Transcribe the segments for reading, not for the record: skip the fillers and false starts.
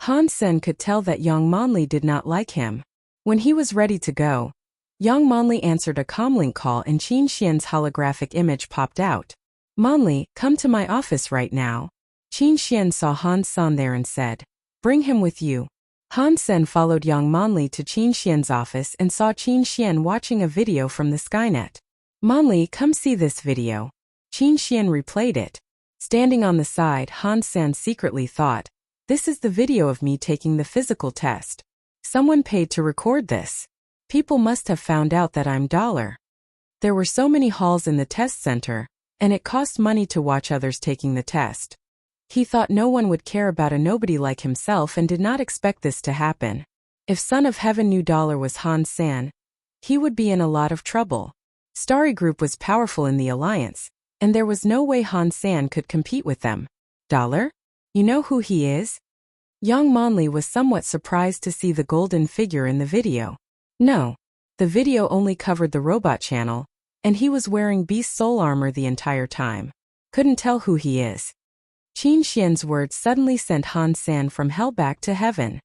Han Sen could tell that Yang Manli did not like him. When he was ready to go, Yang Manli answered a comlink call and Qin Xian's holographic image popped out. "Manli, come to my office right now." Qin Xian saw Han Sen there and said, "Bring him with you." Han Sen followed Yang Manli to Qin Xian's office and saw Qin Xian watching a video from the Skynet. "Manli, come see this video." Qin Xian replayed it. Standing on the side, Han Sen secretly thought, "This is the video of me taking the physical test. Someone paid to record this. People must have found out that I'm $. There were so many halls in the test center, and it cost money to watch others taking the test. He thought no one would care about a nobody like himself and did not expect this to happen. If Son of Heaven knew $. Was Han Sen, he would be in a lot of trouble. Starry Group was powerful in the alliance, and there was no way Han Sen could compete with them. $? You know who he is?" Yang Manli was somewhat surprised to see the golden figure in the video. No. The video only covered the robot channel, and he was wearing beast soul armor the entire time. Couldn't tell who he is. Qin Xian's words suddenly sent Han Sen from hell back to heaven.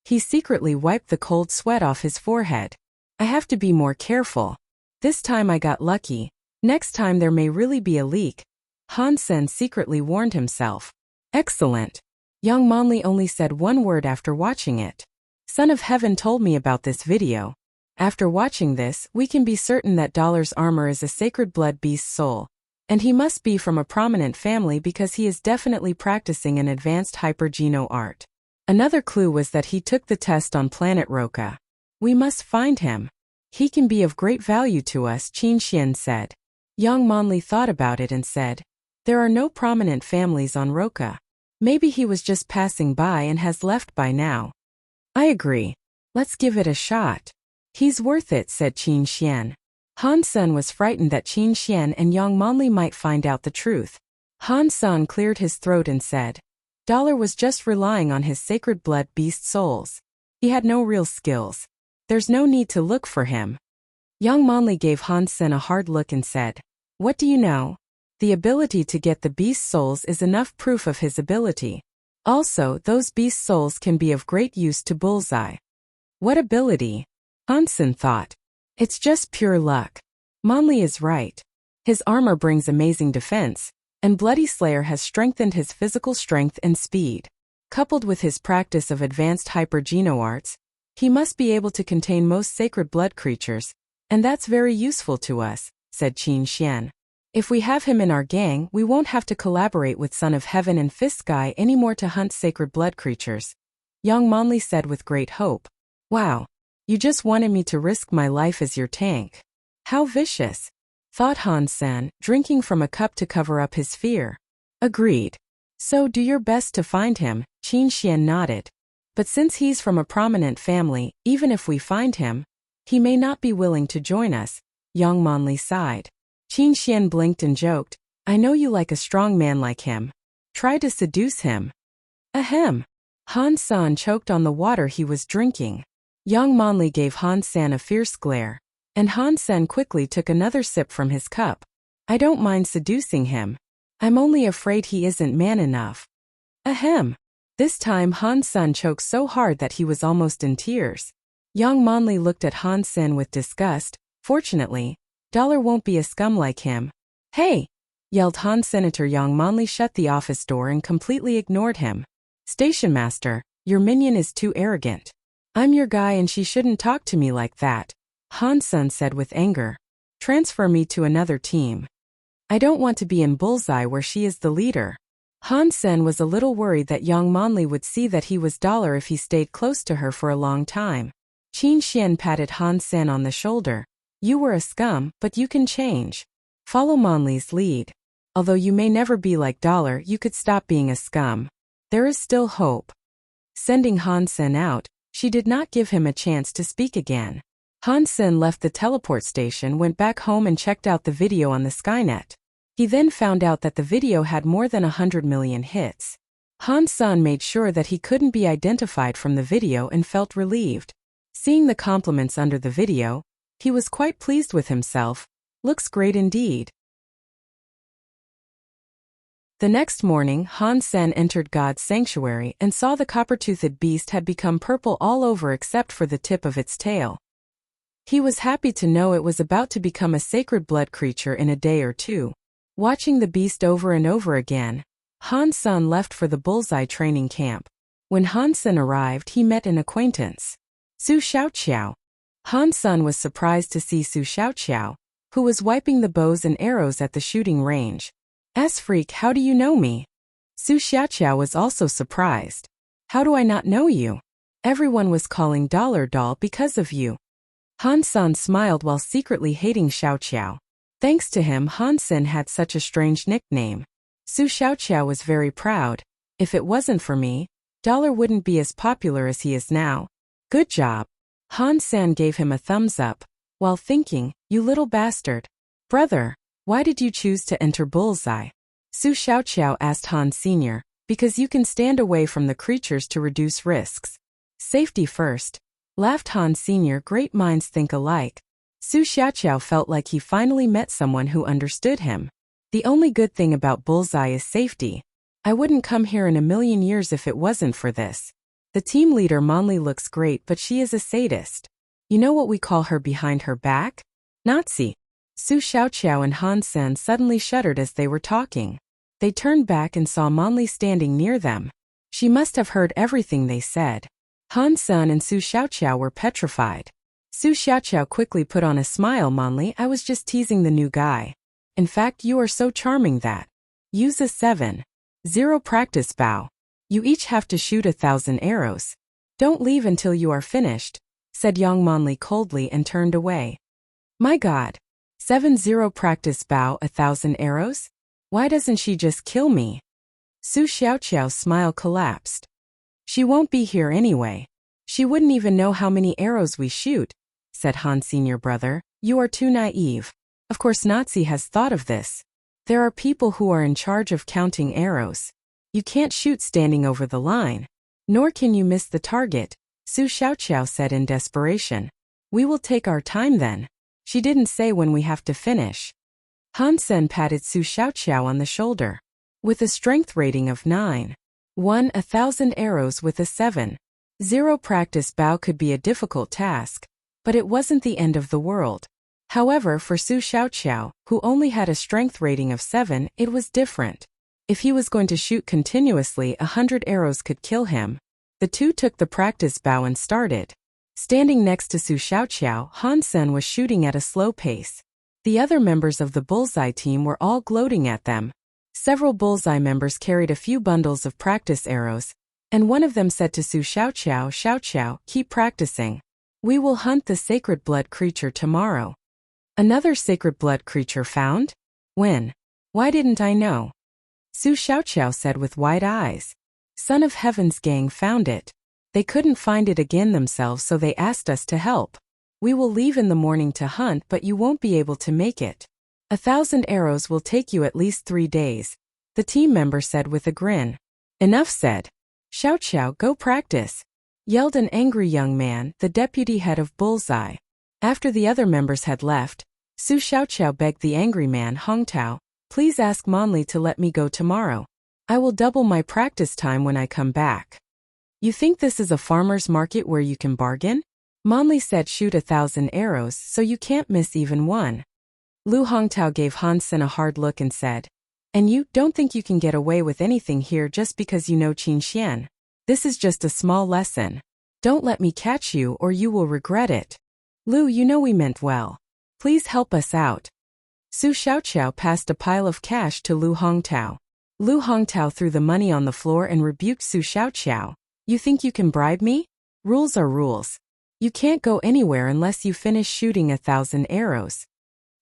He secretly wiped the cold sweat off his forehead. "I have to be more careful. This time I got lucky. Next time there may really be a leak." Han Sen secretly warned himself. "Excellent." Yang Manli only said one word after watching it. "Son of Heaven told me about this video. After watching this, we can be certain that $'s armor is a sacred blood beast soul. And he must be from a prominent family because he is definitely practicing an advanced hyper-geno art. Another clue was that he took the test on planet Roka. We must find him. He can be of great value to us," Qin Xian said. Yang Manli thought about it and said, "There are no prominent families on Roka. Maybe he was just passing by and has left by now." "I agree. Let's give it a shot. He's worth it," said Qin Xian. Han Sen was frightened that Qin Xian and Yang Manli might find out the truth. Han Sen cleared his throat and said, "$ was just relying on his sacred blood beast souls. He had no real skills. There's no need to look for him." Yang Manli gave Han Sen a hard look and said, "What do you know? The ability to get the beast souls is enough proof of his ability. Also, those beast souls can be of great use to Bullseye." "What ability?" Han Sen thought. "It's just pure luck." Manli is right. His armor brings amazing defense, and Bloody Slayer has strengthened his physical strength and speed. Coupled with his practice of advanced hyper-geno arts, he must be able to contain most sacred blood creatures, and that's very useful to us, said Qin Xian. "If we have him in our gang, we won't have to collaborate with Son of Heaven and Fist Guy anymore to hunt sacred blood creatures," Yang Manli said with great hope. "Wow. You just wanted me to risk my life as your tank. How vicious," thought Han Sen, drinking from a cup to cover up his fear. "Agreed. So do your best to find him," Qin Xian nodded. "But since he's from a prominent family, even if we find him, he may not be willing to join us," Yang Manli sighed. Qin Xian blinked and joked, "I know you like a strong man like him. Try to seduce him." Ahem. Han Sen choked on the water he was drinking. Yang Manli gave Han Sen a fierce glare, and Han Sen quickly took another sip from his cup. "I don't mind seducing him. I'm only afraid he isn't man enough." Ahem. This time Han Sen choked so hard that he was almost in tears. Yang Manli looked at Han Sen with disgust. "Fortunately, $' won't be a scum like him." "Hey!" yelled Han Senator. Yang Manli shut the office door and completely ignored him. "Station Master, your minion is too arrogant. I'm your guy and she shouldn't talk to me like that," Han Sen said with anger. "Transfer me to another team. I don't want to be in Bullseye where she is the leader." Han Sen was a little worried that Yang Manli would see that he was $' if he stayed close to her for a long time. Qin Xian patted Han Sen on the shoulder. "You were a scum, but you can change. Follow Manli's lead. Although you may never be like $, you could stop being a scum. There is still hope." Sending Han Sen out, she did not give him a chance to speak again. Han Sen left the teleport station, went back home and checked out the video on the Skynet. He then found out that the video had more than 100 million hits. Han Sen made sure that he couldn't be identified from the video and felt relieved. Seeing the compliments under the video, he was quite pleased with himself. "Looks great indeed." The next morning, Han Sen entered God's sanctuary and saw the copper-toothed beast had become purple all over except for the tip of its tail. He was happy to know it was about to become a sacred blood creature in a day or two. Watching the beast over and over again, Han Sen left for the bullseye training camp. When Han Sen arrived, he met an acquaintance, Su Xiaoqiao. Han Sen was surprised to see Su Xiaoqiao, who was wiping the bows and arrows at the shooting range. "Freak, how do you know me?" Su Xiaoqiao was also surprised. "How do I not know you? Everyone was calling Dollar Doll because of you." Han Sen smiled while secretly hating Xiaoqiao. Thanks to him, Han Sen had such a strange nickname. Su Xiaoqiao was very proud. "If it wasn't for me, Dollar wouldn't be as popular as he is now. Good job." Han Sen gave him a thumbs up, while thinking, "You little bastard. Brother, why did you choose to enter bullseye?" Su Xiaoqiao asked Han Sr. "Because you can stand away from the creatures to reduce risks. Safety first," laughed Han Sr. Great minds think alike. Su Xiaoqiao felt like he finally met someone who understood him. "The only good thing about bullseye is safety. I wouldn't come here in a million years if it wasn't for this. The team leader Monli looks great, but she is a sadist. You know what we call her behind her back? Nazi." Su Xiaoqiao and Han Sen suddenly shuddered as they were talking. They turned back and saw Monli standing near them. She must have heard everything they said. Han Sen and Su Xiaoqiao were petrified. Su Xiaoqiao quickly put on a smile. "Monli, I was just teasing the new guy. In fact, you are so charming that. Use a 7-0 practice bow. You each have to shoot 1,000 arrows. Don't leave until you are finished," said Yang Monli coldly and turned away. "My God. 7-0 practice bow 1,000 arrows? Why doesn't she just kill me?" Su Xiaoqiao's smile collapsed. "She won't be here anyway. She wouldn't even know how many arrows we shoot," said Han's senior brother. "You are too naive. Of course Nazi has thought of this. There are people who are in charge of counting arrows. You can't shoot standing over the line. Nor can you miss the target," Su Xiaoqiao said in desperation. "We will take our time then. She didn't say when we have to finish." Han Sen patted Su Xiaoqiao on the shoulder. With a strength rating of 9. 1,000 arrows with a 7-0 practice bow could be a difficult task, but it wasn't the end of the world. However, for Su Xiaoqiao, who only had a strength rating of 7, it was different. If he was going to shoot continuously, 100 arrows could kill him. The two took the practice bow and started. Standing next to Su Xiaoqiao, Han Sen was shooting at a slow pace. The other members of the bullseye team were all gloating at them. Several bullseye members carried a few bundles of practice arrows, and one of them said to Su Xiaoqiao, "Xiaoqiao, keep practicing. We will hunt the sacred blood creature tomorrow." "Another sacred blood creature found? When? Why didn't I know?" Su Xiaoqiao said with wide eyes. "Son of Heaven's gang found it. They couldn't find it again themselves, so they asked us to help. We will leave in the morning to hunt, but you won't be able to make it. 1,000 arrows will take you at least 3 days, the team member said with a grin. "Enough said. Xiaoqiao, go practice," yelled an angry young man, the deputy head of Bullseye. After the other members had left, Su Xiaoqiao begged the angry man, "Hongtao, please ask Monli to let me go tomorrow. I will double my practice time when I come back." "You think this is a farmer's market where you can bargain?" Monli said, "Shoot 1,000 arrows, so you can't miss even one." Lu Hongtao gave Han Sen a hard look and said, "And you don't think you can get away with anything here just because you know Qin Xian? This is just a small lesson. Don't let me catch you or you will regret it. Lu, you know we meant well. Please help us out." Su Xiaoqiao passed a pile of cash to Lu Hongtao. Lu Hongtao threw the money on the floor and rebuked Su Xiaoqiao. "You think you can bribe me? Rules are rules. You can't go anywhere unless you finish shooting 1,000 arrows."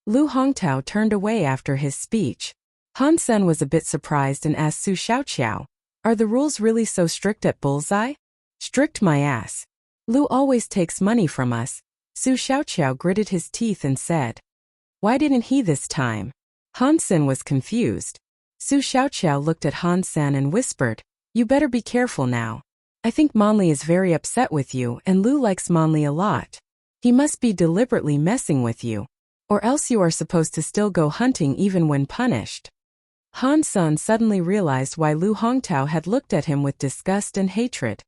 Lu Hongtao turned away after his speech. Han Sen was a bit surprised and asked Su Xiaoqiao, "Are the rules really so strict at Bullseye?" "Strict my ass. Lu always takes money from us." Su Xiaoqiao gritted his teeth and said. "Why didn't he this time?" Han Sen was confused. Su Xiaoqiao looked at Han Sen and whispered, "You better be careful now. I think Monli is very upset with you and Lu likes Monli a lot. He must be deliberately messing with you. Or else you are supposed to still go hunting even when punished." Han Sun suddenly realized why Lu Hongtao had looked at him with disgust and hatred.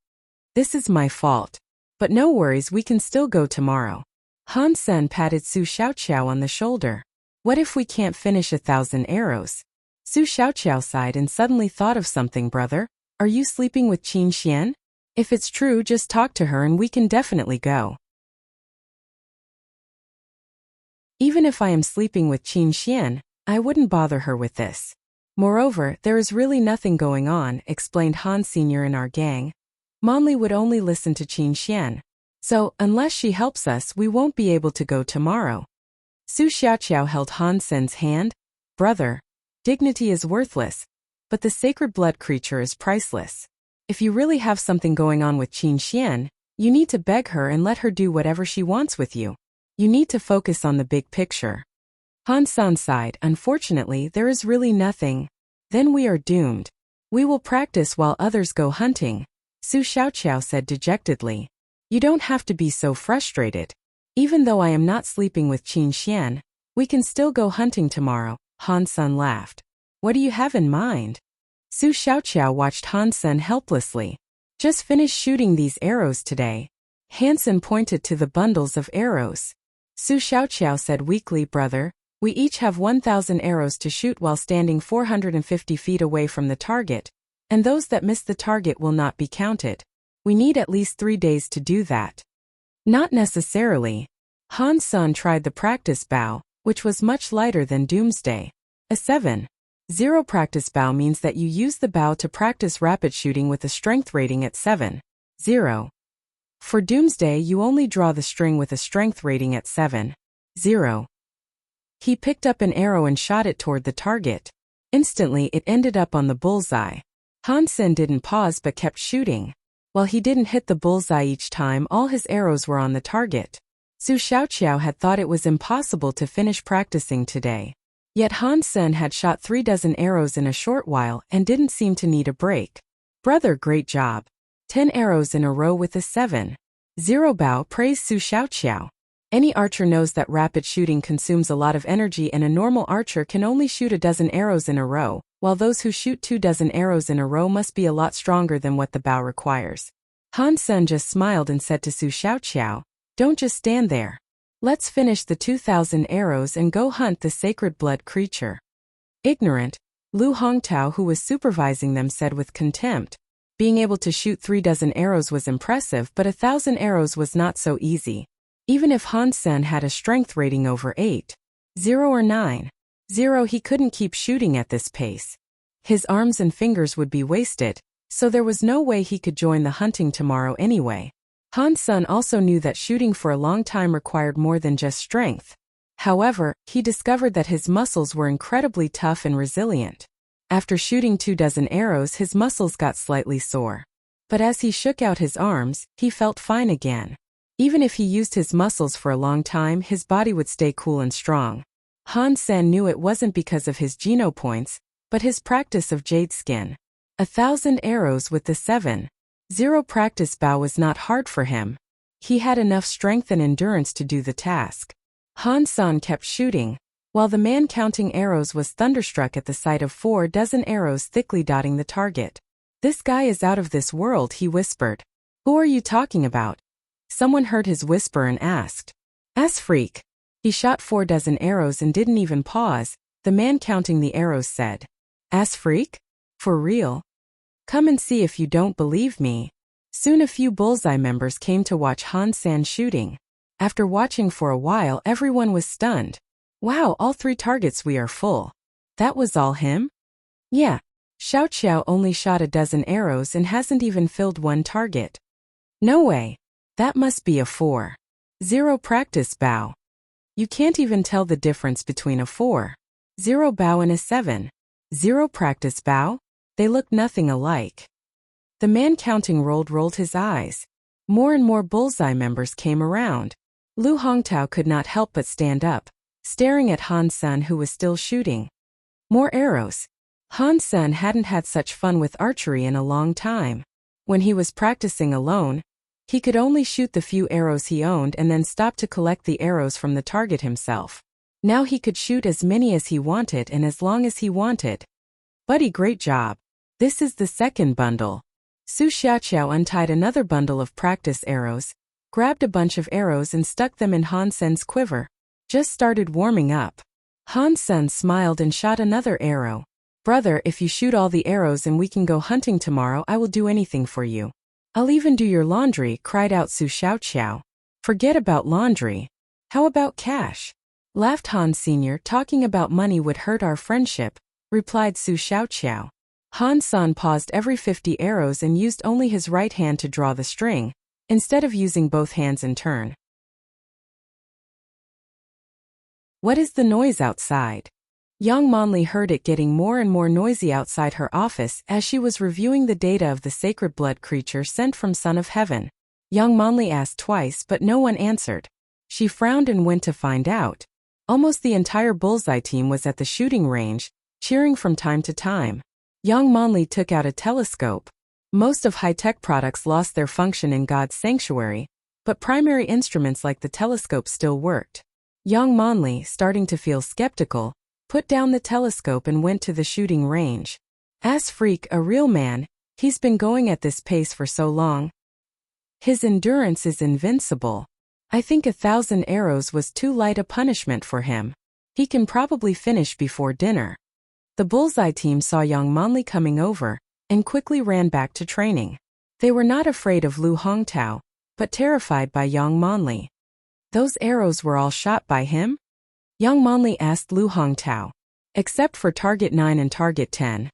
This is my fault. But no worries, we can still go tomorrow. Han Sen patted Su Xiaoqiao on the shoulder. What if we can't finish 1,000 arrows? Su Xiaoqiao sighed and suddenly thought of something. Brother, are you sleeping with Qin Xian? If it's true, just talk to her and we can definitely go. Even if I am sleeping with Qin Xian, I wouldn't bother her with this. Moreover, there is really nothing going on, explained Han Senior in our gang. Monli would only listen to Qin Xian. So, unless she helps us, we won't be able to go tomorrow. Su Xiaoqiao held Han Sen's hand. Brother, dignity is worthless, but the sacred blood creature is priceless. If you really have something going on with Qin Xian, you need to beg her and let her do whatever she wants with you. You need to focus on the big picture. Han San sighed. Unfortunately, there is really nothing. Then we are doomed. We will practice while others go hunting, Su Xiaoqiao said dejectedly. You don't have to be so frustrated. Even though I am not sleeping with Qin Xian, we can still go hunting tomorrow, Han Sun laughed. What do you have in mind? Su Xiaoqiao watched Han Sun helplessly. Just finish shooting these arrows today. Hansen pointed to the bundles of arrows. Su Xiaoqiao said weakly, brother, we each have 1,000 arrows to shoot while standing 450 feet away from the target, and those that miss the target will not be counted. We need at least 3 days to do that. Not necessarily. Han Sun tried the practice bow, which was much lighter than Doomsday. A 7.0 practice bow means that you use the bow to practice rapid shooting with a strength rating at 7.0. For Doomsday, you only draw the string with a strength rating at 7.0. He picked up an arrow and shot it toward the target. Instantly, it ended up on the bullseye. Han Sen didn't pause but kept shooting. While he didn't hit the bullseye each time, all his arrows were on the target. Su Xiaoqiao had thought it was impossible to finish practicing today. Yet Han Sen had shot 36 arrows in a short while and didn't seem to need a break. Brother, great job. 10 arrows in a row with a 7.0 bow, praised Su Xiaoqiao. Any archer knows that rapid shooting consumes a lot of energy, and a normal archer can only shoot 12 arrows in a row, while those who shoot 24 arrows in a row must be a lot stronger than what the bow requires. Han Sen just smiled and said to Su Xiaoqiao, don't just stand there. Let's finish the 2,000 arrows and go hunt the sacred blood creature. Ignorant, Lu Hongtao, who was supervising them, said with contempt. Being able to shoot 36 arrows was impressive, but 1,000 arrows was not so easy. Even if Han Sen had a strength rating over 8.0 or 9.0, he couldn't keep shooting at this pace. His arms and fingers would be wasted, so there was no way he could join the hunting tomorrow anyway. Han Sun also knew that shooting for a long time required more than just strength. However, he discovered that his muscles were incredibly tough and resilient. After shooting 24 arrows, his muscles got slightly sore. But as he shook out his arms, he felt fine again. Even if he used his muscles for a long time, his body would stay cool and strong. Han Sen knew it wasn't because of his geno points, but his practice of jade skin. 1,000 arrows with the 7.0 practice bow was not hard for him. He had enough strength and endurance to do the task. Han San kept shooting, while the man counting arrows was thunderstruck at the sight of 40 arrows thickly dotting the target. This guy is out of this world, he whispered. Who are you talking about? Someone heard his whisper and asked. Ass freak. He shot 40 arrows and didn't even pause, the man counting the arrows said. Ass freak? For real? Come and see if you don't believe me. Soon a few bullseye members came to watch Han San shooting. After watching for a while, everyone was stunned. Wow, all 3 targets, we are full. That was all him? Yeah. Xiaoqiao only shot 12 arrows and hasn't even filled 1 target. No way. That must be a 4.0 practice bow. You can't even tell the difference between a 4.0 bow and a 7.0 practice bow? They look nothing alike. The man counting rolled his eyes. More and more bullseye members came around. Lu Hongtao could not help but stand up, staring at Han Sun, who was still shooting. More arrows. Han Sun hadn't had such fun with archery in a long time. When he was practicing alone, he could only shoot the few arrows he owned and then stop to collect the arrows from the target himself. Now he could shoot as many as he wanted and as long as he wanted. Buddy, great job. This is the second bundle. Su Xiaoqiao untied another bundle of practice arrows, grabbed a bunch of arrows and stuck them in Han Sen's quiver. Just started warming up. Han Sen smiled and shot another arrow. Brother, if you shoot all the arrows and we can go hunting tomorrow, I will do anything for you. I'll even do your laundry, cried out Su Xiaoqiao. Forget about laundry. How about cash? Laughed Han Sr. Talking about money would hurt our friendship, replied Su Xiaoqiao. Han San paused every 50 arrows and used only his right hand to draw the string, instead of using both hands in turn. What is the noise outside? Young Monli heard it getting more and more noisy outside her office as she was reviewing the data of the sacred blood creature sent from Son of Heaven. Young Monli asked twice but no one answered. She frowned and went to find out. Almost the entire bullseye team was at the shooting range, cheering from time to time. Young Monli took out a telescope. Most of high-tech products lost their function in God's sanctuary, but primary instruments like the telescope still worked. Young Monli, starting to feel skeptical, put down the telescope and went to the shooting range. As Freak, a real man, he's been going at this pace for so long. His endurance is invincible. I think 1,000 arrows was too light a punishment for him. He can probably finish before dinner. The bullseye team saw young Monli coming over, and quickly ran back to training. They were not afraid of Lu Hongtao, but terrified by young Monli. Those arrows were all shot by him? Young Monli asked Lu Hongtao. Except for target 9 and target 10.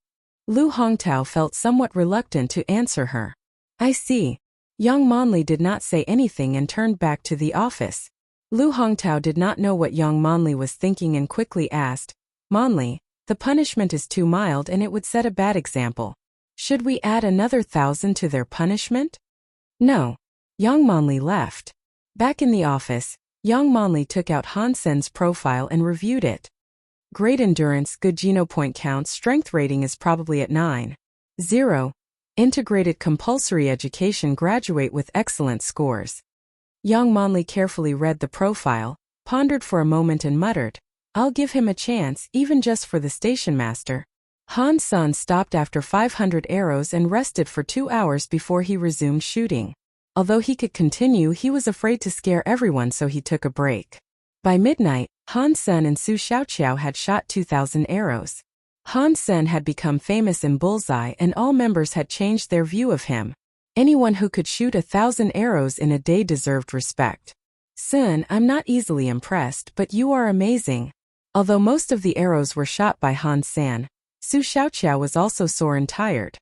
Lu Hongtao felt somewhat reluctant to answer her. I see. Young Monli did not say anything and turned back to the office. Lu Hongtao did not know what young Monli was thinking and quickly asked, Monli, the punishment is too mild and it would set a bad example. Should we add another 1,000 to their punishment? No. Young Monli left. Back in the office, young Monli took out Han Sen's profile and reviewed it. Great endurance, good geno point count, strength rating is probably at 9.0. Integrated compulsory education, graduate with excellent scores. Young Monli carefully read the profile, pondered for a moment and muttered, I'll give him a chance, even just for the station master. Han Sen stopped after 500 arrows and rested for 2 hours before he resumed shooting. Although he could continue, he was afraid to scare everyone, so he took a break. By midnight, Han Sen and Su Xiaoqiao had shot 2,000 arrows. Han Sen had become famous in bullseye and all members had changed their view of him. Anyone who could shoot 1,000 arrows in a day deserved respect. Sen, I'm not easily impressed, but you are amazing. Although most of the arrows were shot by Han Sen, Su Xiaoqiao was also sore and tired.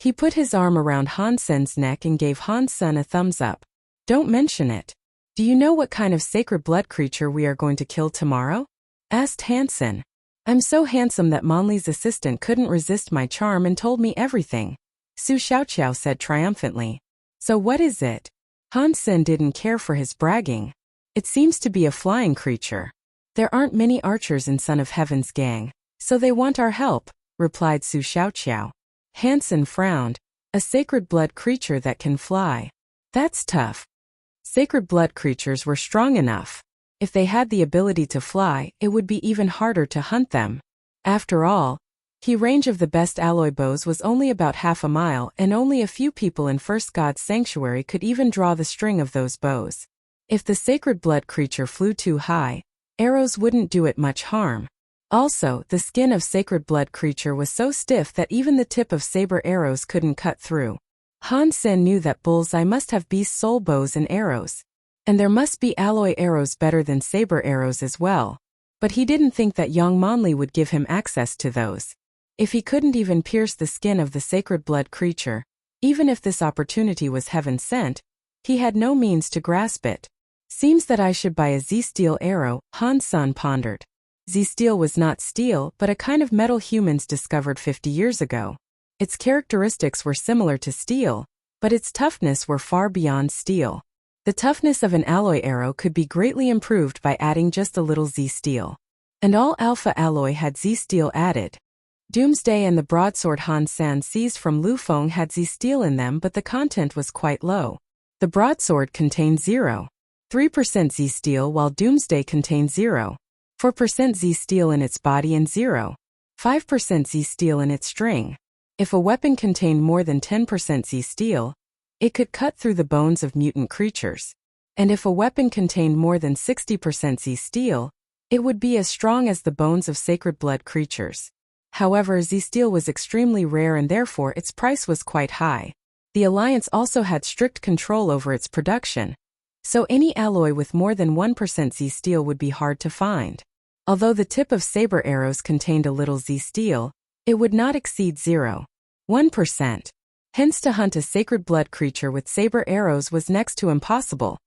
He put his arm around Han Sen's neck and gave Han Sen a thumbs up. Don't mention it. Do you know what kind of sacred blood creature we are going to kill tomorrow? Asked Han Sen. I'm so handsome that Monli's assistant couldn't resist my charm and told me everything. Su Xiaoqiao said triumphantly. So what is it? Han Sen didn't care for his bragging. It seems to be a flying creature. There aren't many archers in Son of Heaven's gang, so they want our help, replied Su Xiaoqiao. Han Sen frowned. A sacred blood creature that can fly. That's tough. Sacred blood creatures were strong enough. If they had the ability to fly, it would be even harder to hunt them. After all, the range of the best alloy bows was only about half a mile and only a few people in First God's Sanctuary could even draw the string of those bows. If the sacred blood creature flew too high, arrows wouldn't do it much harm. Also, the skin of sacred blood creature was so stiff that even the tip of saber arrows couldn't cut through. Han Sen knew that bullseye must have beast soul bows and arrows. And there must be alloy arrows better than saber arrows as well. But he didn't think that young Monli would give him access to those. If he couldn't even pierce the skin of the sacred blood creature, even if this opportunity was heaven sent, he had no means to grasp it. Seems that I should buy a Z-steel arrow, Han Sen pondered. Z-steel was not steel but a kind of metal humans discovered 50 years ago. Its characteristics were similar to steel, but its toughness were far beyond steel. The toughness of an alloy arrow could be greatly improved by adding just a little Z-steel. And all alpha alloy had Z-steel added. Doomsday and the broadsword Han Sen seized from Lu Feng had Z-steel in them, but the content was quite low. The broadsword contained 0.3% Z-steel while Doomsday contained 0.4% Z-steel in its body and 0.5% 5% Z steel in its string. If a weapon contained more than 10% Z steel, it could cut through the bones of mutant creatures. And if a weapon contained more than 60% Z steel, it would be as strong as the bones of sacred blood creatures. However, Z steel was extremely rare and therefore its price was quite high. The Alliance also had strict control over its production, so any alloy with more than 1% Z steel would be hard to find. Although the tip of saber arrows contained a little Z steel, it would not exceed 0.1%. Hence to hunt a sacred blood creature with saber arrows was next to impossible,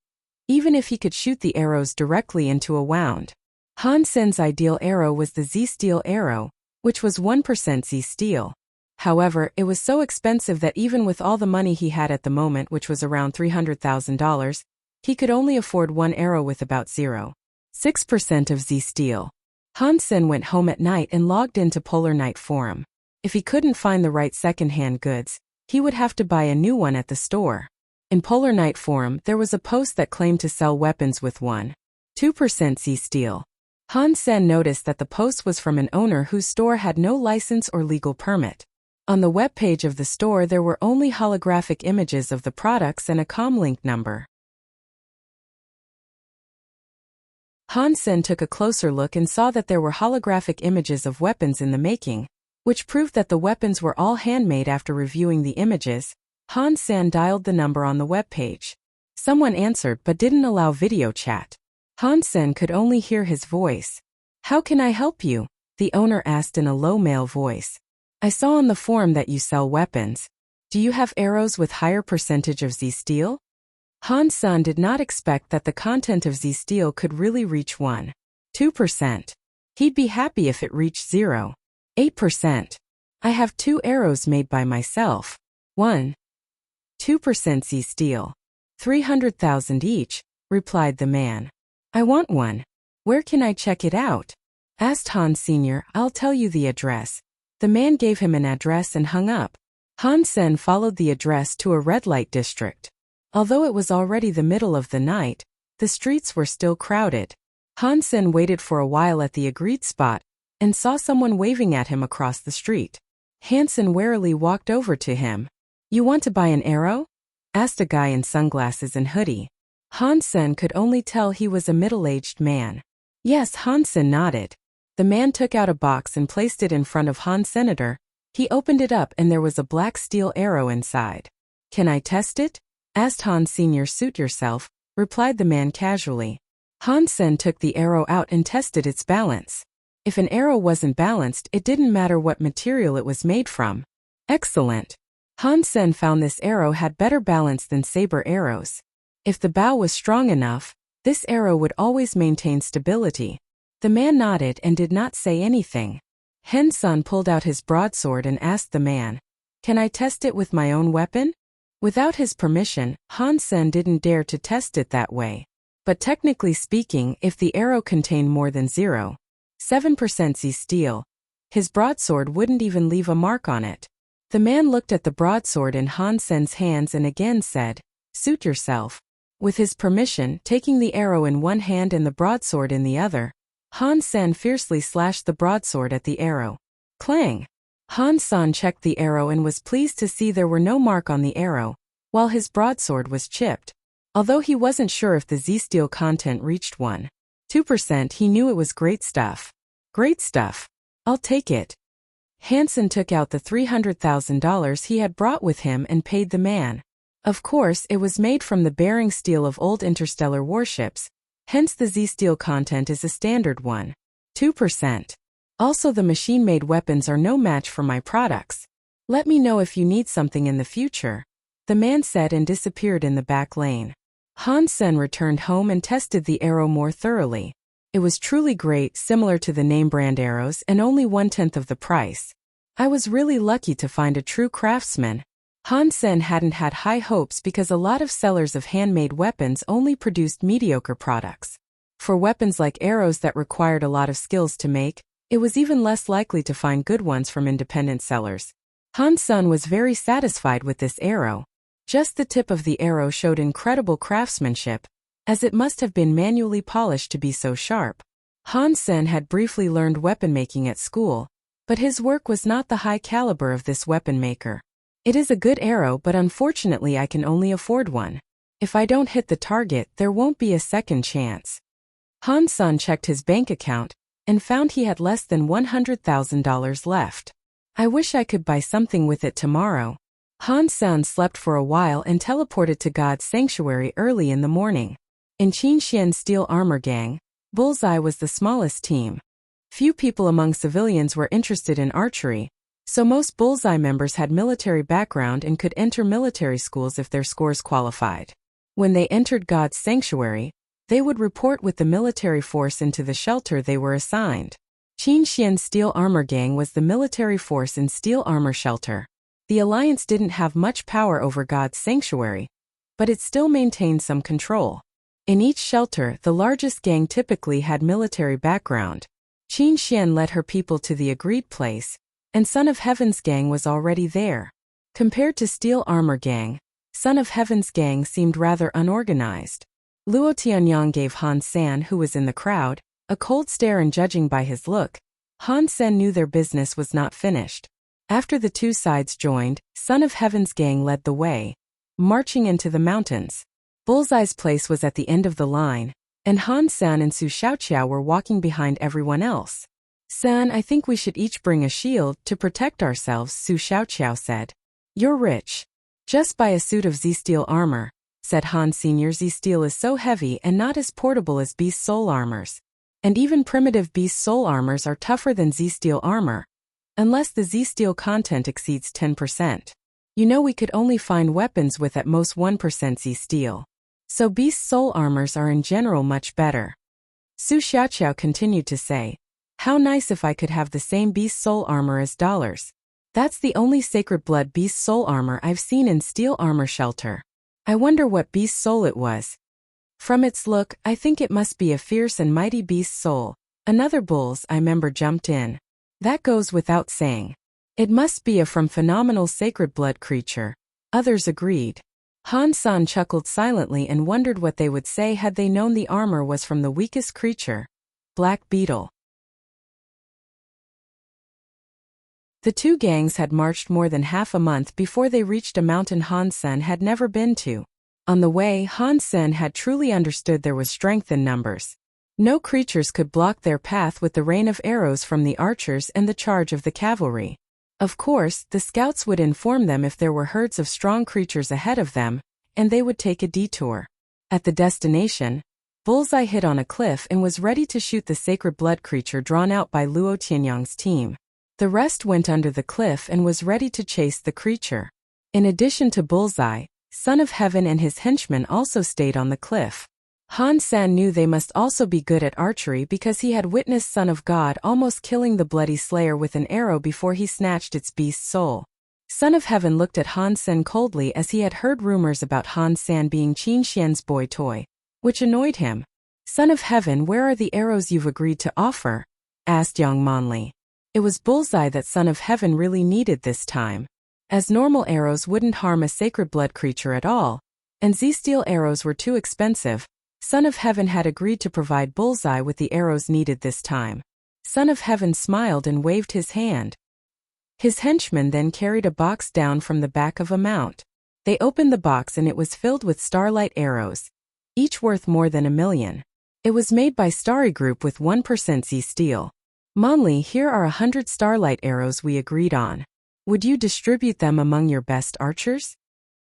even if he could shoot the arrows directly into a wound. Han Sen's ideal arrow was the Z steel arrow, which was 1% Z steel. However, it was so expensive that even with all the money he had at the moment, which was around $300,000, he could only afford one arrow with about 0.6% of Z steel. Han Sen went home at night and logged into Polar Night Forum. If he couldn't find the right second-hand goods, he would have to buy a new one at the store. In Polar Night Forum, there was a post that claimed to sell weapons with 1.2% Z steel. Han Sen noticed that the post was from an owner whose store had no license or legal permit. On the web page of the store there were only holographic images of the products and a comlink number. Han Sen took a closer look and saw that there were holographic images of weapons in the making, which proved that the weapons were all handmade. After reviewing the images, Han Sen dialed the number on the web page. Someone answered but didn't allow video chat. Han Sen could only hear his voice. "How can I help you?" the owner asked in a low male voice. "I saw on the forum that you sell weapons. Do you have arrows with higher percentage of Z steel?" Han Sen did not expect that the content of Z steel could really reach 1.2%. He'd be happy if it reached 0.8%. "I have 2 arrows made by myself. 1.2% Z steel. 300,000 each," replied the man. "I want one. Where can I check it out?" asked Han Sr. "I'll tell you the address." The man gave him an address and hung up. Han Sen followed the address to a red light district. Although it was already the middle of the night, the streets were still crowded. Han Sen waited for a while at the agreed spot and saw someone waving at him across the street. Han Sen warily walked over to him. "You want to buy an arrow?" asked a guy in sunglasses and hoodie. Han Sen could only tell he was a middle-aged man. Yes, Han Sen nodded. The man took out a box and placed it in front of Han Senator. He opened it up and there was a black steel arrow inside. "Can I test it?" asked Han Sr. "Suit yourself," replied the man casually. Han Sen took the arrow out and tested its balance. If an arrow wasn't balanced, it didn't matter what material it was made from. Excellent. Han Sen found this arrow had better balance than saber arrows. If the bow was strong enough, this arrow would always maintain stability. The man nodded and did not say anything. Han Sen pulled out his broadsword and asked the man, "Can I test it with my own weapon?" Without his permission, Han Sen didn't dare to test it that way. But technically speaking, if the arrow contained more than 0.7% Z steel, his broadsword wouldn't even leave a mark on it. The man looked at the broadsword in Han Sen's hands and again said, "Suit yourself." With his permission, taking the arrow in one hand and the broadsword in the other, Han Sen fiercely slashed the broadsword at the arrow. Clang! Han Sen checked the arrow and was pleased to see there were no mark on the arrow, while his broadsword was chipped. Although he wasn't sure if the Z-steel content reached 1.2%, he knew it was great stuff. Great stuff. I'll take it. Hansen took out the $300,000 he had brought with him and paid the man. Of course, it was made from the bearing steel of old interstellar warships, hence the Z-steel content is a standard 1.2%. Also, the machine-made weapons are no match for my products. Let me know if you need something in the future, the man said and disappeared in the back lane. Han Sen returned home and tested the arrow more thoroughly. It was truly great, similar to the name brand arrows, and only 1/10 of the price. I was really lucky to find a true craftsman. Han Sen hadn't had high hopes because a lot of sellers of handmade weapons only produced mediocre products. For weapons like arrows that required a lot of skills to make, it was even less likely to find good ones from independent sellers. Han Sen was very satisfied with this arrow. Just the tip of the arrow showed incredible craftsmanship, as it must have been manually polished to be so sharp. Han Sen had briefly learned weapon making at school, But his work was not the high caliber of this weapon maker. It is a good arrow, but unfortunately I can only afford one. If I don't hit the target, there won't be a second chance. Han-san checked his bank account and found he had less than $100,000 left. I wish I could buy something with it tomorrow. Han-san slept for a while and teleported to God's sanctuary early in the morning. In Qin Xian's steel armor gang, Bullseye was the smallest team. Few people among civilians were interested in archery, so most Bullseye members had military background and could enter military schools if their scores qualified. When they entered God's sanctuary, they would report with the military force into the shelter they were assigned. Qin Xian's steel armor gang was the military force in steel armor shelter. The alliance didn't have much power over God's sanctuary, but it still maintained some control. In each shelter, the largest gang typically had military background. Qin Xian led her people to the agreed place, and Son of Heaven's gang was already there. Compared to Steel Armor Gang, Son of Heaven's gang seemed rather unorganized. Luo Tianyang gave Han San, who was in the crowd, a cold stare, and judging by his look, Han Sen knew their business was not finished. After the two sides joined, Son of Heaven's gang led the way, marching into the mountains. Bullseye's place was at the end of the line, and Han San and Su Xiaoqiao were walking behind everyone else. San, I think we should each bring a shield to protect ourselves, Su Xiaoqiao said. You're rich. Just buy a suit of Z-Steel armor, said Han Sr. Z-Steel is so heavy and not as portable as Beast Soul armors. And even primitive Beast Soul armors are tougher than Z-Steel armor, unless the Z-Steel content exceeds 10%. You know we could only find weapons with at most 1% Z-Steel. So Beast Soul armors are in general much better. Su Xiaoqiao continued to say, how nice if I could have the same Beast Soul armor as dollars. That's the only Sacred Blood Beast Soul armor I've seen in Steel Armor Shelter. I wonder what Beast Soul it was. From its look, I think it must be a fierce and mighty Beast Soul. Another Bullseye member jumped in. That goes without saying. It must be a from phenomenal Sacred Blood creature. Others agreed. Han San chuckled silently and wondered what they would say had they known the armor was from the weakest creature, Black Beetle. The two gangs had marched more than half a month before they reached a mountain Han Sen had never been to. On the way, Han Sen had truly understood there was strength in numbers. No creatures could block their path with the rain of arrows from the archers and the charge of the cavalry. Of course, the scouts would inform them if there were herds of strong creatures ahead of them, and they would take a detour. At the destination, Bullseye hit on a cliff and was ready to shoot the Sacred Blood creature drawn out by Luo Tianyang's team. The rest went under the cliff and was ready to chase the creature. In addition to Bullseye, Son of Heaven and his henchmen also stayed on the cliff. Han San knew they must also be good at archery because he had witnessed Son of God almost killing the Bloody Slayer with an arrow before he snatched its beast soul. Son of Heaven looked at Han Sen coldly as he had heard rumors about Han San being Qin Xian's boy toy, which annoyed him. Son of Heaven, where are the arrows you've agreed to offer? Asked Yang Manli. It was Bullseye that Son of Heaven really needed this time. As normal arrows wouldn't harm a Sacred Blood creature at all, and Z-Steel arrows were too expensive, Son of Heaven had agreed to provide Bullseye with the arrows needed this time. Son of Heaven smiled and waved his hand. His henchmen then carried a box down from the back of a mount. They opened the box and it was filled with starlight arrows, each worth more than $1 million. It was made by Starry Group with 1% Z-Steel. Manli, here are 100 starlight arrows we agreed on. Would you distribute them among your best archers?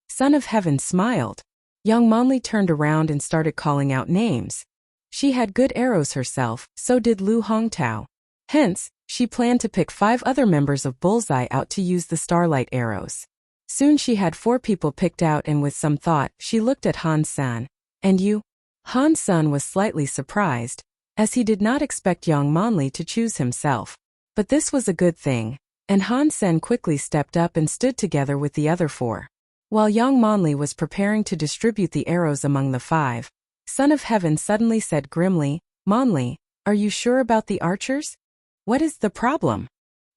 Son of Heaven smiled. Young Manli turned around and started calling out names. She had good arrows herself, so did Lu Hongtao. Hence, she planned to pick 5 other members of Bullseye out to use the starlight arrows. Soon she had 4 people picked out and with some thought, she looked at Han San. And you? Han San was slightly surprised, as he did not expect Yang Manli to choose himself. But this was a good thing, and Han Sen quickly stepped up and stood together with the other 4. While Yang Manli was preparing to distribute the arrows among the 5, Son of Heaven suddenly said grimly, Manli, are you sure about the archers? What is the problem?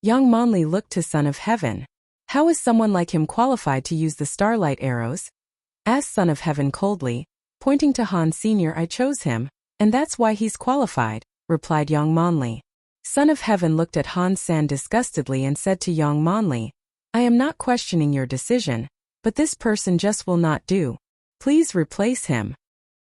Yang Manli looked to Son of Heaven. How is someone like him qualified to use the starlight arrows? Asked Son of Heaven coldly, pointing to Han Sr. I chose him, and that's why he's qualified, replied Yang Manli. Son of Heaven looked at Han San disgustedly and said to Yang Manli, I am not questioning your decision, but this person just will not do. Please replace him.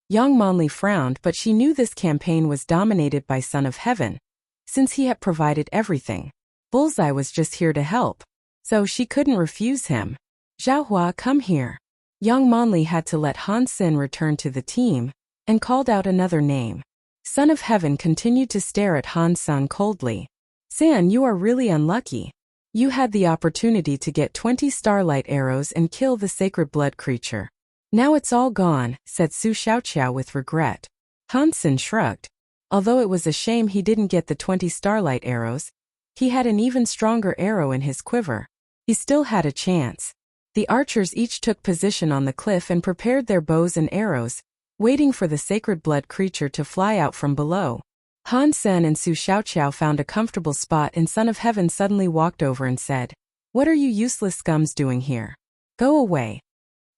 Yang Manli frowned, but she knew this campaign was dominated by Son of Heaven, since he had provided everything. Bullseye was just here to help, so she couldn't refuse him. Zhaohua, come here. Yang Manli had to let Han Xin return to the team, and called out another name. Son of Heaven continued to stare at Han San coldly. San, you are really unlucky. You had the opportunity to get 20 starlight arrows and kill the sacred blood creature. Now it's all gone, said Su Xiaoqiao with regret. Han Xin shrugged. Although it was a shame he didn't get the 20 starlight arrows, he had an even stronger arrow in his quiver. He still had a chance. The archers each took position on the cliff and prepared their bows and arrows, waiting for the sacred blood creature to fly out from below. Han Sen and Su Xiaoqiao found a comfortable spot, and Son of Heaven suddenly walked over and said, What are you useless scums doing here? Go away.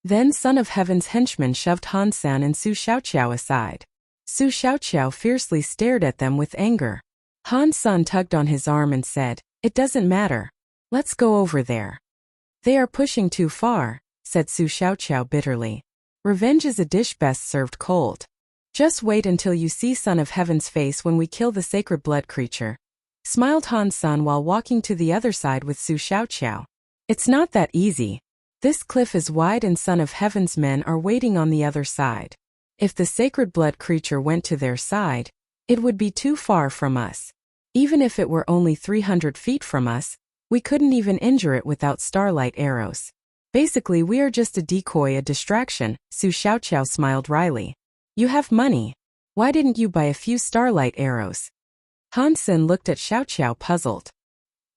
Then Son of Heaven's henchmen shoved Han San and Su Xiaoqiao aside. Su Xiaoqiao fiercely stared at them with anger. Han San tugged on his arm and said, It doesn't matter. Let's go over there. They are pushing too far, said Su Xiaoqiao bitterly. Revenge is a dish best served cold. Just wait until you see Son of Heaven's face when we kill the sacred blood creature, smiled Han San while walking to the other side with Su Xiaoqiao. It's not that easy. This cliff is wide and Son of Heaven's men are waiting on the other side. If the sacred blood creature went to their side, it would be too far from us. Even if it were only 300 feet from us, we couldn't even injure it without starlight arrows. Basically, we are just a decoy, a distraction, Su Xiaoqiao smiled wryly. You have money. Why didn't you buy a few starlight arrows? Han Sen looked at Xiaoqiao puzzled.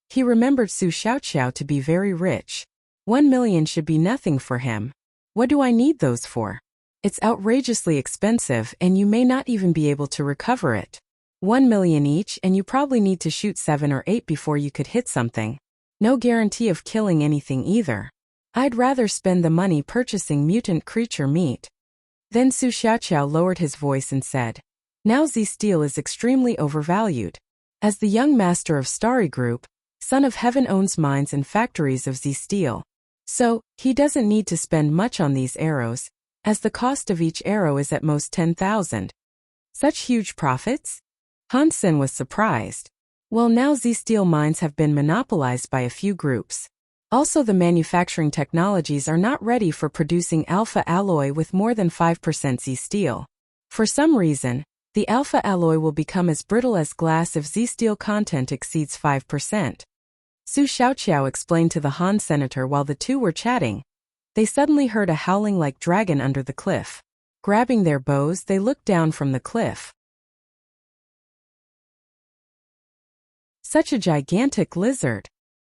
He remembered Su Xiaoqiao to be very rich. 1 million should be nothing for him. What do I need those for? It's outrageously expensive and you may not even be able to recover it. 1 million each, and you probably need to shoot 7 or 8 before you could hit something. No guarantee of killing anything either. I'd rather spend the money purchasing mutant creature meat. Then Su Xiaoqiao lowered his voice and said, Now Z steel is extremely overvalued. As the young master of Starry Group, Son of Heaven owns mines and factories of Z steel. So, he doesn't need to spend much on these arrows, as the cost of each arrow is at most 10,000. Such huge profits? Han Sen was surprised. Well, now Z steel mines have been monopolized by a few groups. Also, the manufacturing technologies are not ready for producing alpha alloy with more than 5% Z steel. For some reason, the alpha alloy will become as brittle as glass if Z steel content exceeds 5%. Su Xiaoqiao explained to the Han senator while the two were chatting. They suddenly heard a howling like dragon under the cliff. Grabbing their bows, they looked down from the cliff. Such a gigantic lizard.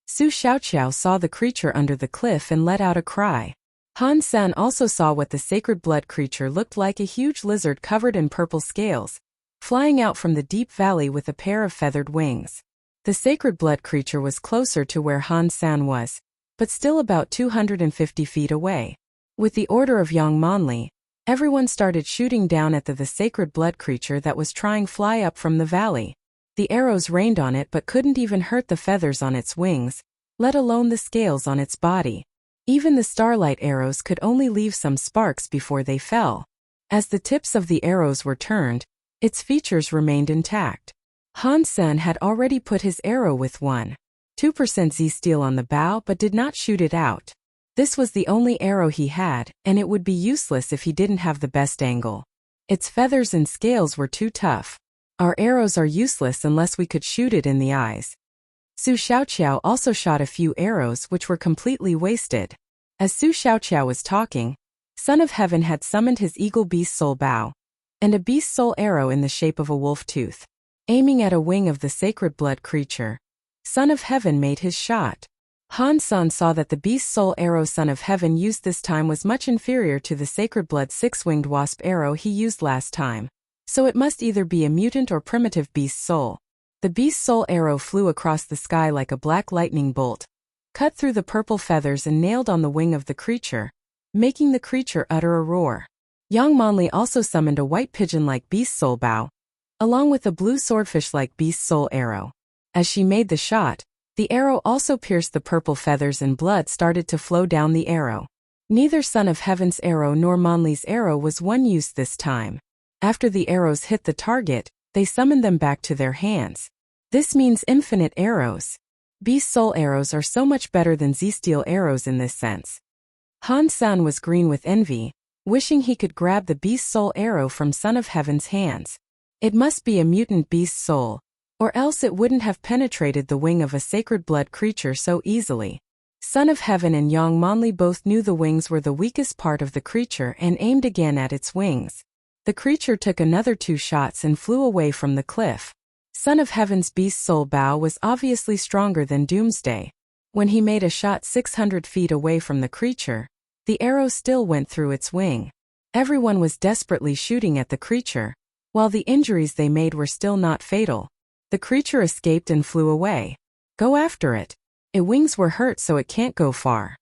Su Xiaoqiao saw the creature under the cliff and let out a cry. Han San also saw what the sacred blood creature looked like, a huge lizard covered in purple scales, flying out from the deep valley with a pair of feathered wings. The sacred blood creature was closer to where Han San was, but still about 250 feet away. With the order of Yang Manli, everyone started shooting down at the sacred blood creature that was trying fly up from the valley. The arrows rained on it but couldn't even hurt the feathers on its wings, let alone the scales on its body. Even the starlight arrows could only leave some sparks before they fell. As the tips of the arrows were turned, its features remained intact. Han Sen had already put his arrow with 1.2% Z steel on the bow but did not shoot it out. This was the only arrow he had, and it would be useless if he didn't have the best angle. Its feathers and scales were too tough. Our arrows are useless unless we could shoot it in the eyes. Su Xiaoqiao also shot a few arrows which were completely wasted. As Su Xiaoqiao was talking, Son of Heaven had summoned his eagle beast soul bow, and a beast soul arrow in the shape of a wolf tooth. Aiming at a wing of the sacred blood creature, Son of Heaven made his shot. Han San saw that the beast soul arrow Son of Heaven used this time was much inferior to the sacred blood six-winged wasp arrow he used last time. So it must either be a mutant or primitive beast soul. The beast soul arrow flew across the sky like a black lightning bolt, cut through the purple feathers and nailed on the wing of the creature, making the creature utter a roar. Yang Manli also summoned a white pigeon-like beast soul bow, along with a blue swordfish-like beast soul arrow. As she made the shot, the arrow also pierced the purple feathers and blood started to flow down the arrow. Neither Son of Heaven's arrow nor Monli's arrow was one use this time. After the arrows hit the target, they summoned them back to their hands. This means infinite arrows. Beast soul arrows are so much better than Z-steel arrows in this sense. Han San was green with envy, wishing he could grab the beast soul arrow from Son of Heaven's hands. It must be a mutant beast soul, or else it wouldn't have penetrated the wing of a sacred blood creature so easily. Son of Heaven and Yang Monli both knew the wings were the weakest part of the creature and aimed again at its wings. The creature took another 2 shots and flew away from the cliff. Son of Heaven's beast soul bow was obviously stronger than Doomsday. When he made a shot 600 feet away from the creature, the arrow still went through its wing. Everyone was desperately shooting at the creature, while the injuries they made were still not fatal. The creature escaped and flew away. Go after it. Its wings were hurt so it can't go far.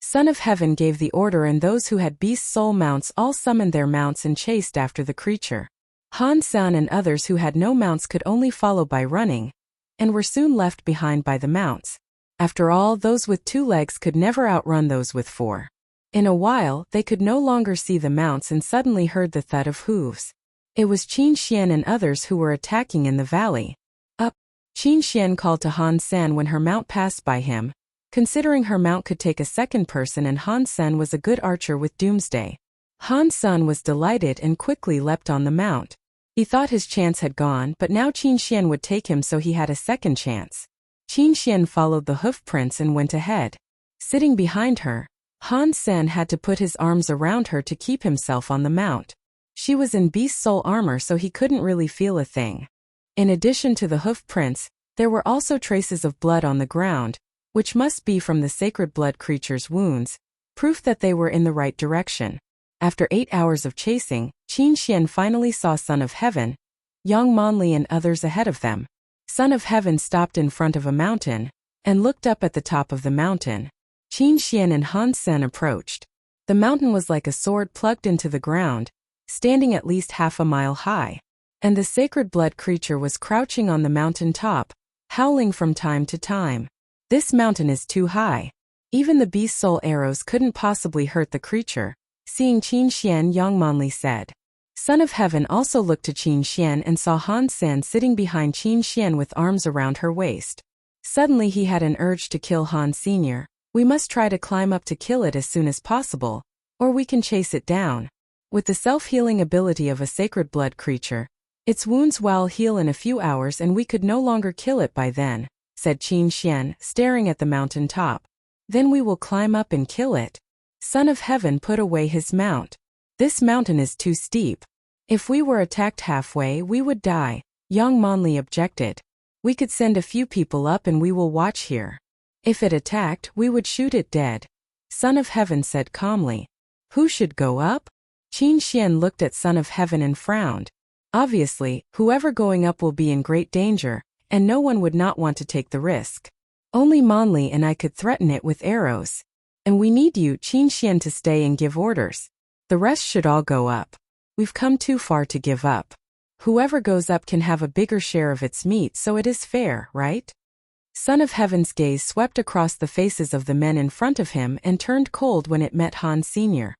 Son of Heaven gave the order and those who had beast soul mounts all summoned their mounts and chased after the creature. Han San and others who had no mounts could only follow by running, and were soon left behind by the mounts. After all, those with 2 legs could never outrun those with 4. In a while, they could no longer see the mounts and suddenly heard the thud of hooves. It was Qin Xian and others who were attacking in the valley. Up! Qin Xian called to Han San when her mount passed by him, considering her mount could take a second person and Han San was a good archer with Doomsday. Han San was delighted and quickly leapt on the mount. He thought his chance had gone, but now Qin Xian would take him, so he had a second chance. Qin Xian followed the hoof prints and went ahead. Sitting behind her, Han San had to put his arms around her to keep himself on the mount. She was in beast soul armor, so he couldn't really feel a thing. In addition to the hoof prints, there were also traces of blood on the ground, which must be from the sacred blood creature's wounds, proof that they were in the right direction. After 8 hours of chasing, Qin Xian finally saw Son of Heaven, Yang Monli and others ahead of them. Son of Heaven stopped in front of a mountain, and looked up at the top of the mountain. Qin Xian and Han San approached. The mountain was like a sword plugged into the ground, standing at least half a mile high. And the sacred blood creature was crouching on the mountain top, howling from time to time. This mountain is too high. Even the beast soul arrows couldn't possibly hurt the creature. Seeing Qin Xian, Yang Monli said. Son of Heaven also looked to Qin Xian and saw Han San sitting behind Qin Xian with arms around her waist. Suddenly he had an urge to kill Han Sr. We must try to climb up to kill it as soon as possible, or we can chase it down. With the self-healing ability of a sacred blood creature, its wounds will heal in a few hours and we could no longer kill it by then, said Qin Xian, staring at the mountain top. Then we will climb up and kill it. Son of Heaven put away his mount. This mountain is too steep. If we were attacked halfway, we would die, Yang Monli objected. We could send a few people up and we will watch here. If it attacked, we would shoot it dead. Son of Heaven said calmly. Who should go up? Qin Xian looked at Son of Heaven and frowned. Obviously, whoever going up will be in great danger, and no one would not want to take the risk. Only Monli and I could threaten it with arrows. And we need you, Qin Xian, to stay and give orders. The rest should all go up. We've come too far to give up. Whoever goes up can have a bigger share of its meat, so it is fair, right? Son of Heaven's gaze swept across the faces of the men in front of him and turned cold when it met Han Sr.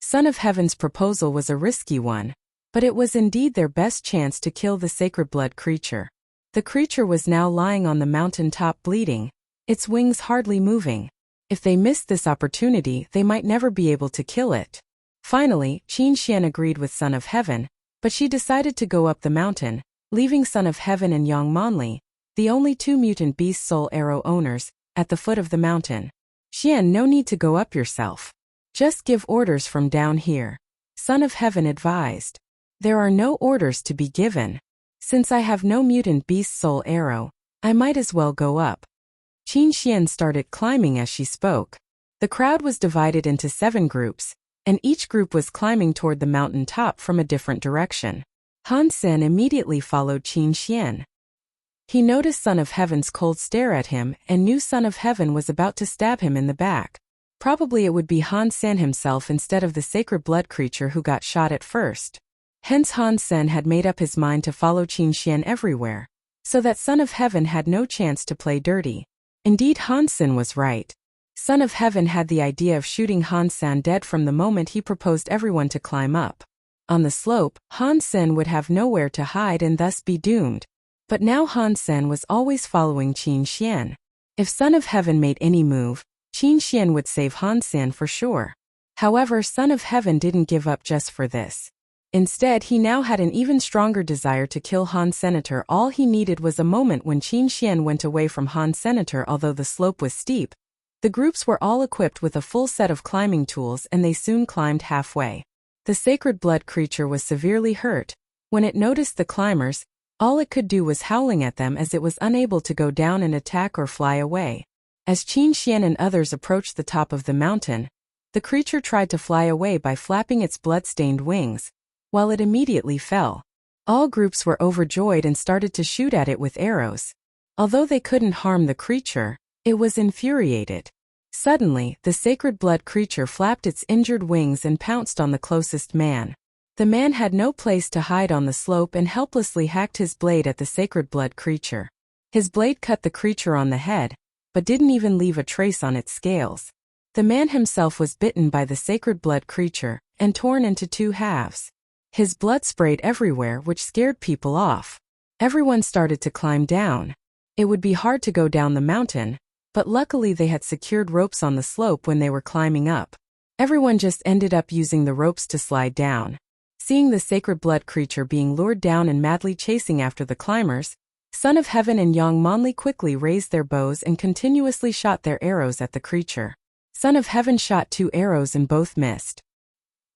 Son of Heaven's proposal was a risky one, but it was indeed their best chance to kill the sacred blood creature. The creature was now lying on the mountain top bleeding, its wings hardly moving. If they missed this opportunity, they might never be able to kill it. Finally, Qin Xian agreed with Son of Heaven, but she decided to go up the mountain, leaving Son of Heaven and Yang Monli, the only 2 mutant beast soul arrow owners, at the foot of the mountain. Xian, no need to go up yourself. Just give orders from down here, Son of Heaven advised. There are no orders to be given. Since I have no mutant beast soul arrow, I might as well go up. Qin Xian started climbing as she spoke. The crowd was divided into 7 groups, and each group was climbing toward the mountain top from a different direction. Han San immediately followed Qin Xian. He noticed Son of Heaven's cold stare at him and knew Son of Heaven was about to stab him in the back. Probably it would be Han Sen himself instead of the sacred blood creature who got shot at first. Hence Han Sen had made up his mind to follow Qin Xian everywhere, so that Son of Heaven had no chance to play dirty. Indeed, Han Sen was right. Son of Heaven had the idea of shooting Han Sen dead from the moment he proposed everyone to climb up. On the slope, Han Sen would have nowhere to hide and thus be doomed. But now Han Sen was always following Qin Xian. If Son of Heaven made any move, Qin Xian would save Han Sen for sure. However, Son of Heaven didn't give up just for this. Instead, he now had an even stronger desire to kill Han Senator. All he needed was a moment when Qin Xian went away from Han Senator. Although the slope was steep, the groups were all equipped with a full set of climbing tools and they soon climbed halfway. The sacred blood creature was severely hurt. When it noticed the climbers, all it could do was howling at them as it was unable to go down and attack or fly away. As Qin Xian and others approached the top of the mountain, the creature tried to fly away by flapping its blood-stained wings, while it immediately fell. All groups were overjoyed and started to shoot at it with arrows. Although they couldn't harm the creature, it was infuriated. Suddenly, the sacred blood creature flapped its injured wings and pounced on the closest man. The man had no place to hide on the slope and helplessly hacked his blade at the sacred blood creature. His blade cut the creature on the head, but didn't even leave a trace on its scales. The man himself was bitten by the sacred blood creature and torn into two halves. His blood sprayed everywhere, which scared people off. Everyone started to climb down. It would be hard to go down the mountain, but luckily they had secured ropes on the slope when they were climbing up. Everyone just ended up using the ropes to slide down. Seeing the sacred blood creature being lured down and madly chasing after the climbers, Son of Heaven and Yang Manli quickly raised their bows and continuously shot their arrows at the creature. Son of Heaven shot 2 arrows and both missed.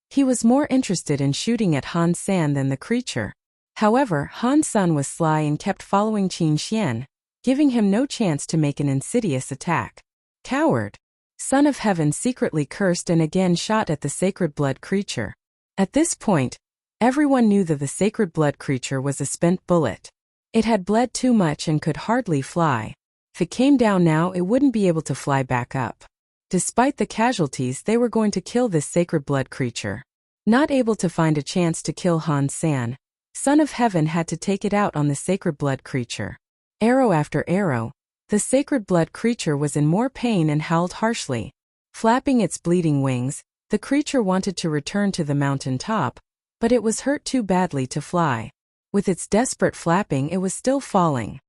He was more interested in shooting at Han San than the creature. However, Han Sun was sly and kept following Qin Xian, giving him no chance to make an insidious attack. Coward! Son of Heaven secretly cursed and again shot at the sacred blood creature. At this point, everyone knew that the sacred blood creature was a spent bullet. It had bled too much and could hardly fly. If it came down now, it wouldn't be able to fly back up. Despite the casualties, they were going to kill this sacred blood creature. Not able to find a chance to kill Han San, Son of Heaven had to take it out on the sacred blood creature. Arrow after arrow, the sacred blood creature was in more pain and howled harshly. Flapping its bleeding wings, the creature wanted to return to the mountain top, but it was hurt too badly to fly. With its desperate flapping, it was still falling.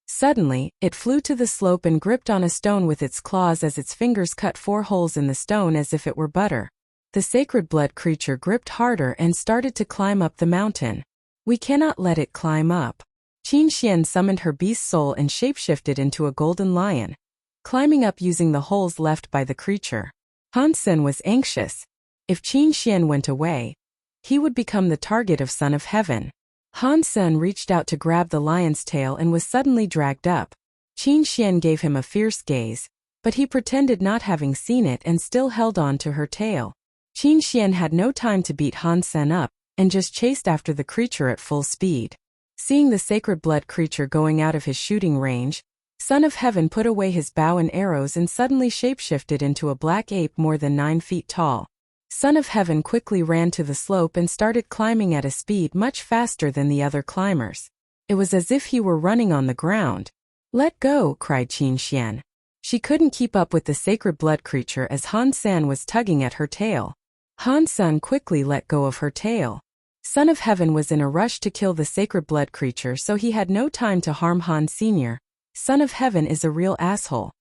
Suddenly, it flew to the slope and gripped on a stone with its claws as its fingers cut 4 holes in the stone as if it were butter. The sacred blood creature gripped harder and started to climb up the mountain. We cannot let it climb up. Qin Xian summoned her beast soul and shapeshifted into a golden lion, climbing up using the holes left by the creature. Han Sen was anxious. If Qin Xian went away, he would become the target of Son of Heaven. Han Sen reached out to grab the lion's tail and was suddenly dragged up. Qin Xian gave him a fierce gaze, but he pretended not having seen it and still held on to her tail. Qin Xian had no time to beat Han Sen up, and just chased after the creature at full speed. Seeing the sacred blood creature going out of his shooting range, Son of Heaven put away his bow and arrows and suddenly shapeshifted into a black ape more than 9 feet tall. Son of Heaven quickly ran to the slope and started climbing at a speed much faster than the other climbers. It was as if he were running on the ground. "Let go!" cried Qin Xian. She couldn't keep up with the sacred blood creature as Han San was tugging at her tail. Han Sun quickly let go of her tail. Son of Heaven was in a rush to kill the sacred blood creature, so he had no time to harm Han Sr. Son of Heaven is a real asshole.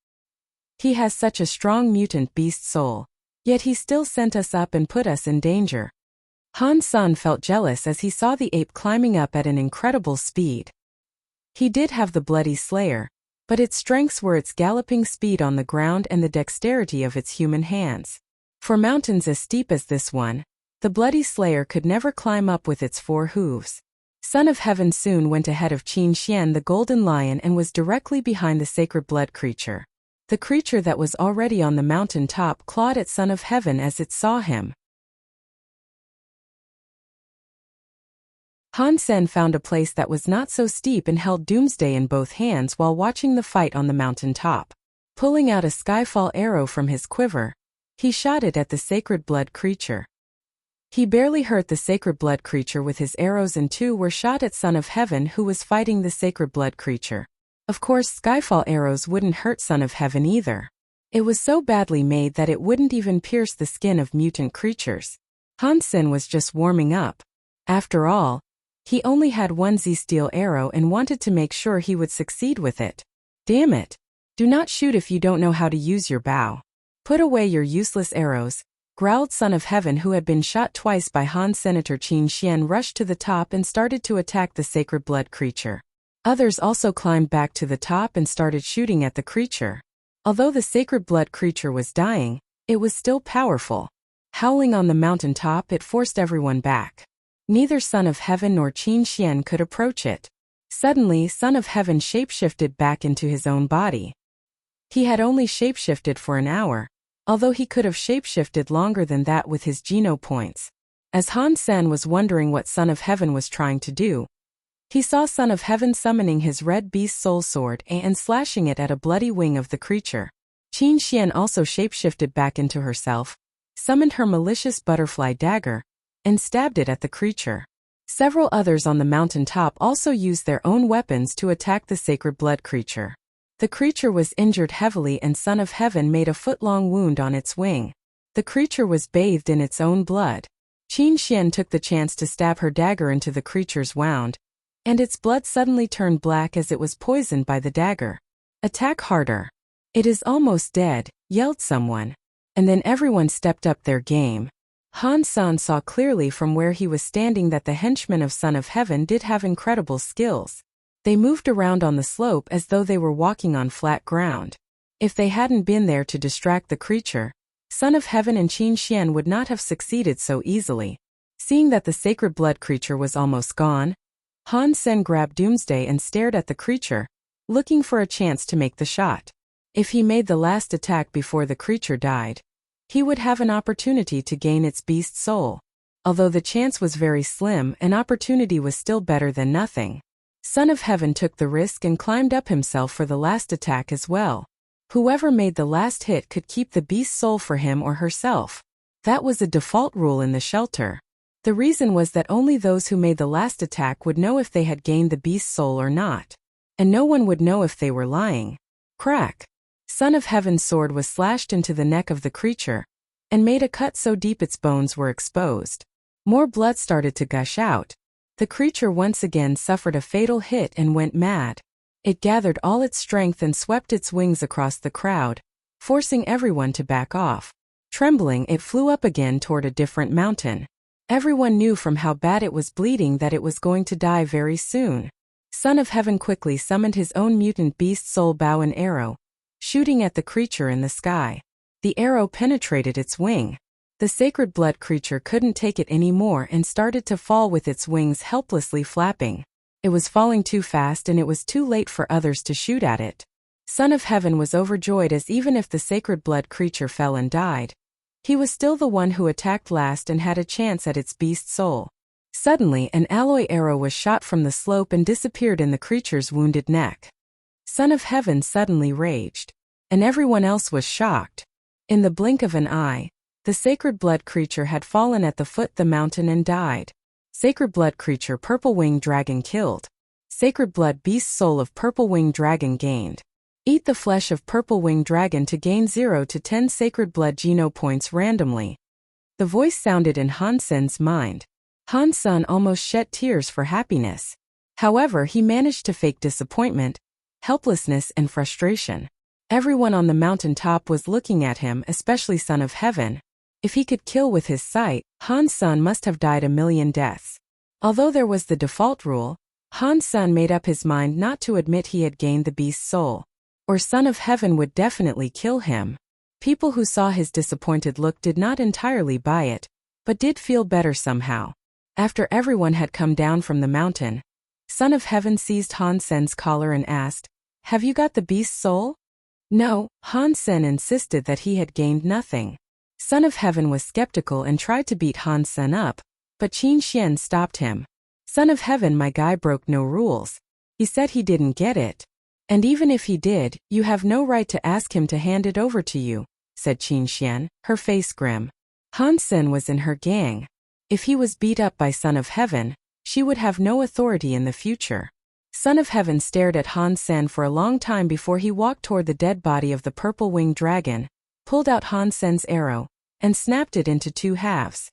He has such a strong mutant beast soul. Yet he still sent us up and put us in danger. Han San felt jealous as he saw the ape climbing up at an incredible speed. He did have the bloody slayer, but its strengths were its galloping speed on the ground and the dexterity of its human hands. For mountains as steep as this one, the bloody slayer could never climb up with its 4 hooves. Son of Heaven soon went ahead of Qin Xian the golden lion and was directly behind the sacred blood creature. The creature that was already on the mountain top clawed at Son of Heaven as it saw him. Han Sen found a place that was not so steep and held Doomsday in both hands while watching the fight on the mountain top. Pulling out a skyfall arrow from his quiver, He shot it at the sacred blood creature. He barely hurt the sacred blood creature with his arrows, and 2 were shot at Son of Heaven, who was fighting the sacred blood creature. Of course, Skyfall arrows wouldn't hurt Son of Heaven either. It was so badly made that it wouldn't even pierce the skin of mutant creatures. Hansen was just warming up. After all, he only had one Z-steel arrow and wanted to make sure he would succeed with it. Damn it! Do not shoot if you don't know how to use your bow. Put away your useless arrows, growled Son of Heaven, who had been shot twice by Han. Senator Qin Xian rushed to the top and started to attack the sacred blood creature. Others also climbed back to the top and started shooting at the creature. Although the sacred blood creature was dying, it was still powerful. Howling on the mountain top, it forced everyone back. Neither Son of Heaven nor Qin Xian could approach it. Suddenly, Son of Heaven shapeshifted back into his own body. He had only shapeshifted for an hour, although he could have shapeshifted longer than that with his Geno points. As Han Sen was wondering what Son of Heaven was trying to do, he saw Son of Heaven summoning his red beast soul sword and slashing it at a bloody wing of the creature. Qin Xian also shapeshifted back into herself, summoned her malicious butterfly dagger, and stabbed it at the creature. Several others on the mountain top also used their own weapons to attack the sacred blood creature. The creature was injured heavily, and Son of Heaven made a foot-long wound on its wing. The creature was bathed in its own blood. Qin Xian took the chance to stab her dagger into the creature's wound, and its blood suddenly turned black as it was poisoned by the dagger. Attack harder. It is almost dead, yelled someone. And then everyone stepped up their game. Han San saw clearly from where he was standing that the henchmen of Son of Heaven did have incredible skills. They moved around on the slope as though they were walking on flat ground. If they hadn't been there to distract the creature, Son of Heaven and Qin Xian would not have succeeded so easily. Seeing that the sacred blood creature was almost gone, Han Sen grabbed Doomsday and stared at the creature, looking for a chance to make the shot. If he made the last attack before the creature died, he would have an opportunity to gain its beast soul. Although the chance was very slim, an opportunity was still better than nothing. Son of Heaven took the risk and climbed up himself for the last attack as well. Whoever made the last hit could keep the beast soul for him or herself. That was a default rule in the shelter. The reason was that only those who made the last attack would know if they had gained the beast soul or not. And no one would know if they were lying. Crack! Son of Heaven's sword was slashed into the neck of the creature, and made a cut so deep its bones were exposed. More blood started to gush out. The creature once again suffered a fatal hit and went mad. It gathered all its strength and swept its wings across the crowd, forcing everyone to back off. Trembling, it flew up again toward a different mountain. Everyone knew from how bad it was bleeding that it was going to die very soon. Son of Heaven quickly summoned his own mutant beast soul bow and arrow, shooting at the creature in the sky. The arrow penetrated its wing. The sacred blood creature couldn't take it anymore and started to fall with its wings helplessly flapping. It was falling too fast, and it was too late for others to shoot at it. Son of Heaven was overjoyed, as even if the sacred blood creature fell and died, he was still the one who attacked last and had a chance at its beast soul. Suddenly, an alloy arrow was shot from the slope and disappeared in the creature's wounded neck. Son of Heaven suddenly raged, and everyone else was shocked. In the blink of an eye, the sacred blood creature had fallen at the foot of the mountain and died. Sacred blood creature purple winged dragon killed. Sacred blood beast soul of purple winged dragon gained. Eat the flesh of purple winged dragon to gain 0 to 10 sacred blood Geno points randomly. The voice sounded in Han Sen's mind. Han Sen almost shed tears for happiness. However, he managed to fake disappointment, helplessness, and frustration. Everyone on the mountain top was looking at him, especially Son of Heaven. If he could kill with his sight, Han Sen must have died a million deaths. Although there was the default rule, Han Sen made up his mind not to admit he had gained the beast's soul, or Son of Heaven would definitely kill him. People who saw his disappointed look did not entirely buy it, but did feel better somehow. After everyone had come down from the mountain, Son of Heaven seized Han Sen's collar and asked, "Have you got the beast's soul?" No, Han Sen insisted that he had gained nothing. Son of Heaven was skeptical and tried to beat Han Sen up, but Qin Xian stopped him. Son of Heaven, my guy broke no rules. He said he didn't get it. And even if he did, you have no right to ask him to hand it over to you. said Qin Xian, her face grim. Han Sen was in her gang. If he was beat up by Son of Heaven, she would have no authority in the future. Son of Heaven stared at Han Sen for a long time before he walked toward the dead body of the purple-winged dragon, pulled out Han Sen's arrow, and snapped it into two halves.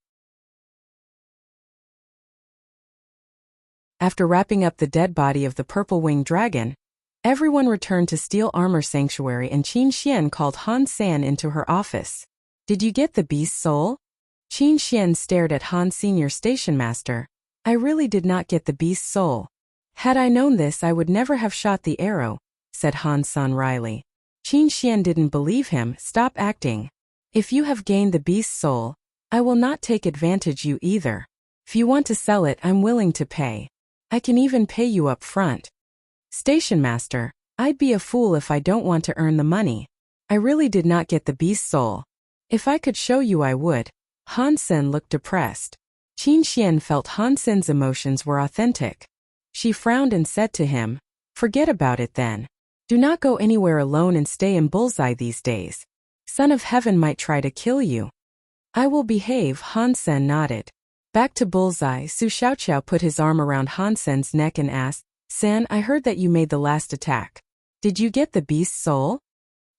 After wrapping up the dead body of the purple-winged dragon, everyone returned to Steel Armor Sanctuary and Qin Xian called Han Sen into her office. Did you get the beast's soul? Qin Xian stared at Han Senior Station Master. I really did not get the beast's soul. Had I known this I would never have shot the arrow, said Han San wryly. Qin Xian didn't believe him. Stop acting. If you have gained the beast's soul, I will not take advantage you either. If you want to sell it, I'm willing to pay. I can even pay you up front. Station Master, I'd be a fool if I don't want to earn the money. I really did not get the beast's soul. If I could show you I would. Han Sen looked depressed. Qin Xian felt Han Sen's emotions were authentic. She frowned and said to him, forget about it then. Do not go anywhere alone and stay in Bullseye these days. Son of Heaven might try to kill you. I will behave, Han Sen nodded. Back to Bullseye, Su Xiaoqiao put his arm around Han Sen's neck and asked, Sen, I heard that you made the last attack. Did you get the beast's soul?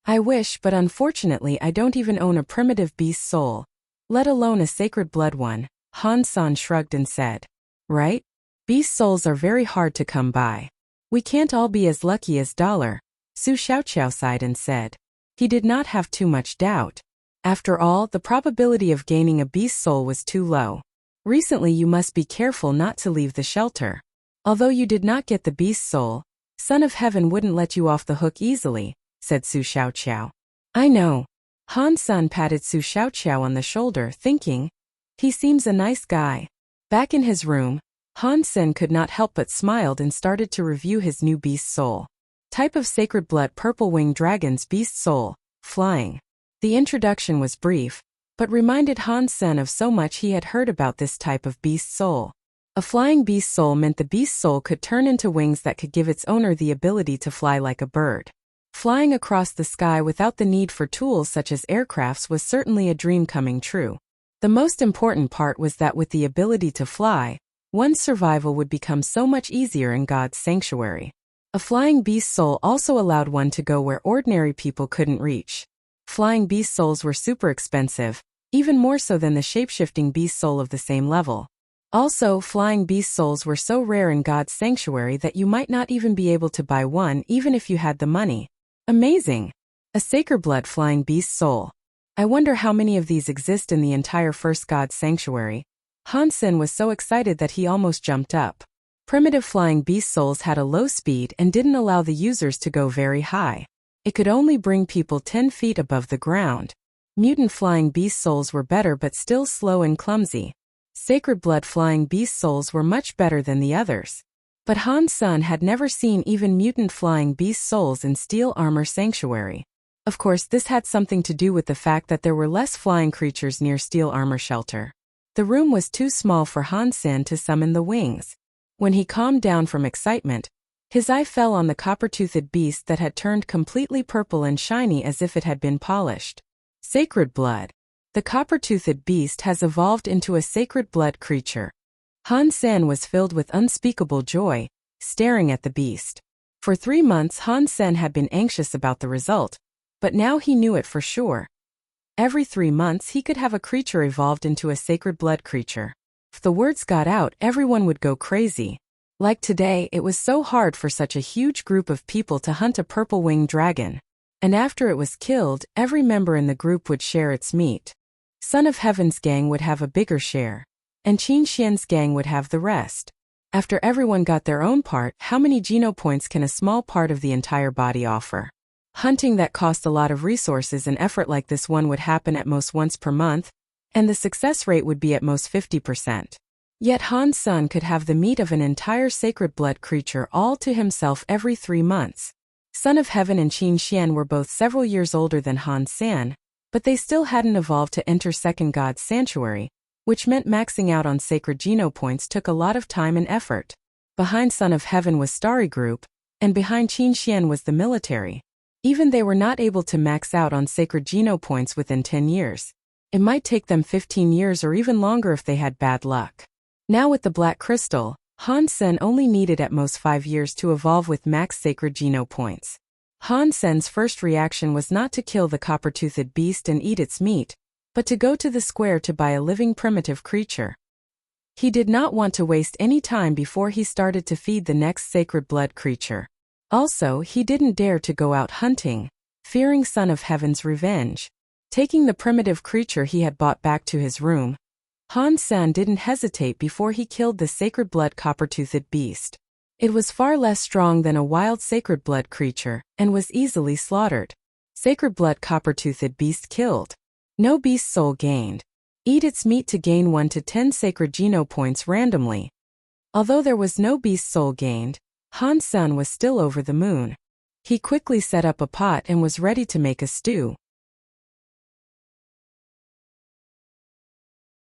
I wish, but unfortunately I don't even own a primitive beast soul, let alone a sacred blood one, Han San shrugged and said. Right? Beast souls are very hard to come by. We can't all be as lucky as Dollar, Su Xiaoqiao sighed and said. He did not have too much doubt. After all, the probability of gaining a beast soul was too low. Recently you must be careful not to leave the shelter. Although you did not get the beast soul, Son of Heaven wouldn't let you off the hook easily, said Su Xiaoqiao. I know. Han San patted Su Xiaoqiao on the shoulder, thinking, he seems a nice guy. Back in his room, Han Sen could not help but smiled and started to review his new beast soul. Type of sacred blood purple-winged dragon's beast soul, flying. The introduction was brief, but reminded Han Sen of so much he had heard about this type of beast soul. A flying beast soul meant the beast soul could turn into wings that could give its owner the ability to fly like a bird. Flying across the sky without the need for tools such as aircrafts was certainly a dream coming true. The most important part was that with the ability to fly, one's survival would become so much easier in God's sanctuary. A flying beast soul also allowed one to go where ordinary people couldn't reach. Flying beast souls were super expensive, even more so than the shapeshifting beast soul of the same level. Also, flying beast souls were so rare in God's sanctuary that you might not even be able to buy one even if you had the money. Amazing! A sacred blood flying beast soul. I wonder how many of these exist in the entire first God's sanctuary. Han Sen was so excited that he almost jumped up. Primitive flying beast souls had a low speed and didn't allow the users to go very high. It could only bring people 10 feet above the ground. Mutant flying beast souls were better but still slow and clumsy. Sacred blood flying beast souls were much better than the others. But Han Sen had never seen even mutant flying beast souls in Steel Armor Sanctuary. Of course, this had something to do with the fact that there were less flying creatures near Steel Armor Shelter. The room was too small for Han Sen to summon the wings. When he calmed down from excitement, his eye fell on the copper-toothed beast that had turned completely purple and shiny as if it had been polished. Sacred blood. The copper-toothed beast has evolved into a sacred blood creature. Han Sen was filled with unspeakable joy, staring at the beast. For 3 months Han Sen had been anxious about the result, but now he knew it for sure. Every 3 months he could have a creature evolved into a sacred blood creature. If the words got out, everyone would go crazy. Like today, it was so hard for such a huge group of people to hunt a purple-winged dragon. And after it was killed, every member in the group would share its meat. Son of Heaven's gang would have a bigger share, and Qin Xian's gang would have the rest. After everyone got their own part, how many geno points can a small part of the entire body offer? Hunting that cost a lot of resources and effort like this one would happen at most once per month, and the success rate would be at most 50%. Yet Han Sen could have the meat of an entire sacred blood creature all to himself every 3 months. Son of Heaven and Qin Xian were both several years older than Han Sen, but they still hadn't evolved to enter Second God's Sanctuary, which meant maxing out on sacred geno points took a lot of time and effort. Behind Son of Heaven was Starry Group, and behind Qin Xian was the military. Even they were not able to max out on sacred Geno points within 10 years. It might take them 15 years or even longer if they had bad luck. Now with the black crystal, Han Sen only needed at most 5 years to evolve with max sacred Geno points. Han Sen's first reaction was not to kill the copper-toothed beast and eat its meat, but to go to the square to buy a living primitive creature. He did not want to waste any time before he started to feed the next sacred blood creature. Also, he didn't dare to go out hunting, fearing Son of Heaven's revenge. Taking the primitive creature he had bought back to his room, Han Sen didn't hesitate before he killed the sacred blood copper-toothed beast. It was far less strong than a wild sacred blood creature, and was easily slaughtered. Sacred blood copper-toothed beast killed. No beast soul gained. Eat its meat to gain 1 to 10 sacred Geno points randomly. Although there was no beast soul gained, Han Sen was still over the moon. He quickly set up a pot and was ready to make a stew.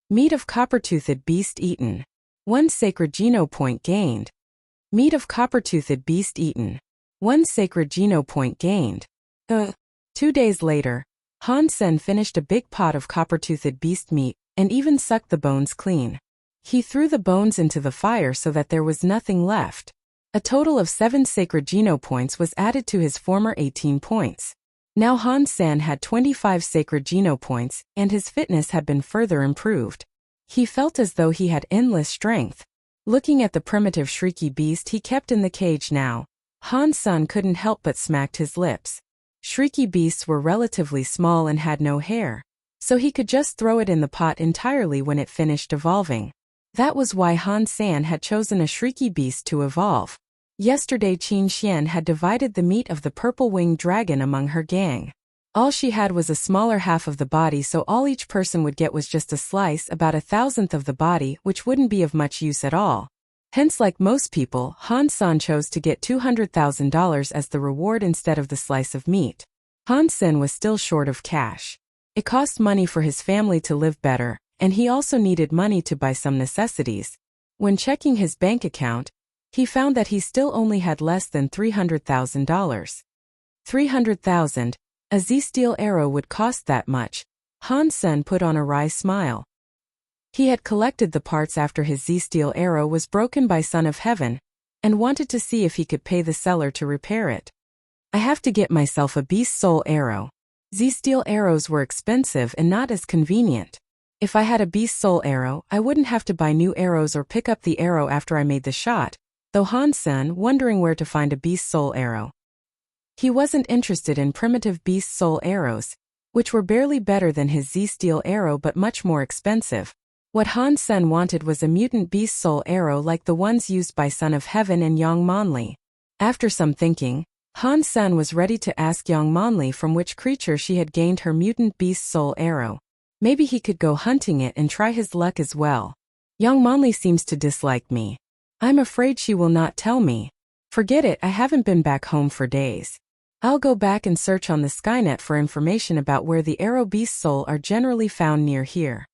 Meat of copper-toothed beast eaten. 1 sacred Geno point gained. Meat of copper-toothed beast eaten. 1 sacred Geno point gained. 2 days later, Han Sen finished a big pot of copper-toothed beast meat, and even sucked the bones clean. He threw the bones into the fire so that there was nothing left. A total of 7 sacred Geno points was added to his former 18 points. Now Han Sen had 25 sacred Geno points, and his fitness had been further improved. He felt as though he had endless strength. Looking at the primitive shrieky beast he kept in the cage now, Han Sen couldn't help but smacked his lips. Shrieky beasts were relatively small and had no hair, so he could just throw it in the pot entirely when it finished evolving. That was why Han Sen had chosen a shrieky beast to evolve. Yesterday Qin Xian had divided the meat of the purple-winged dragon among her gang. All she had was a smaller half of the body, so all each person would get was just a slice, about 1/1000th of the body, which wouldn't be of much use at all. Hence, like most people, Han Sen chose to get $200,000 as the reward instead of the slice of meat. Han Sen was still short of cash. It cost money for his family to live better, and he also needed money to buy some necessities. When checking his bank account, he found that he still only had less than $300,000. 300,000, a Z-steel arrow would cost that much. Han Sen put on a wry smile. He had collected the parts after his Z-steel arrow was broken by Son of Heaven, and wanted to see if he could pay the seller to repair it. I have to get myself a beast soul arrow. Z-steel arrows were expensive and not as convenient. If I had a beast soul arrow, I wouldn't have to buy new arrows or pick up the arrow after I made the shot, though Han Sen wondering where to find a beast soul arrow. He wasn't interested in primitive beast soul arrows, which were barely better than his Z-steel arrow but much more expensive. What Han Sen wanted was a mutant beast soul arrow like the ones used by Son of Heaven and Yang Monli. After some thinking, Han Sen was ready to ask Yang Monli from which creature she had gained her mutant beast soul arrow. Maybe he could go hunting it and try his luck as well. Yang Monli seems to dislike me. I'm afraid she will not tell me. Forget it, I haven't been back home for days. I'll go back and search on the Skynet for information about where the arrow beast soul are generally found near here.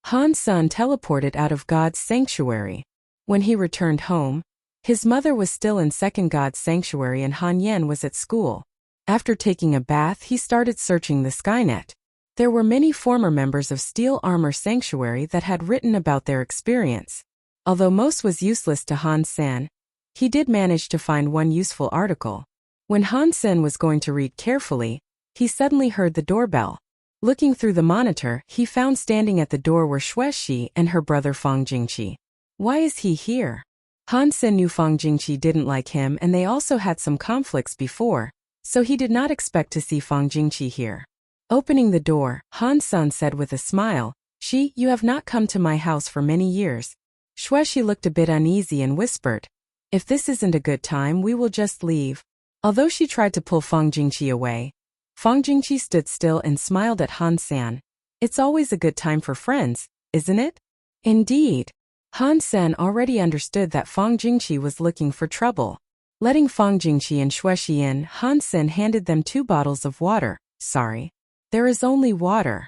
Han Sen teleported out of God's sanctuary. When he returned home, his mother was still in second God's sanctuary and Han Yen was at school. After taking a bath he started searching the Skynet. There were many former members of Steel Armor Sanctuary that had written about their experience. Although most was useless to Han Sen, he did manage to find one useful article. When Han Sen was going to read carefully, he suddenly heard the doorbell. Looking through the monitor, he found standing at the door were Shueshi and her brother Fang Jingqi. Why is he here? Han Sen knew Fang Jingqi didn't like him and they also had some conflicts before, so he did not expect to see Fang Jingqi here. Opening the door, Han Sen said with a smile, You have not come to my house for many years." Shueshi looked a bit uneasy and whispered, "If this isn't a good time, we will just leave." Although she tried to pull Fang Jingqi away, Fang Jingqi stood still and smiled at Han Sen. "It's always a good time for friends, isn't it?" Indeed. Han Sen already understood that Fang Jingqi was looking for trouble. Letting Fang Jingqi and Shueshi in, Han Sen handed them 2 bottles of water. "Sorry. There is only water."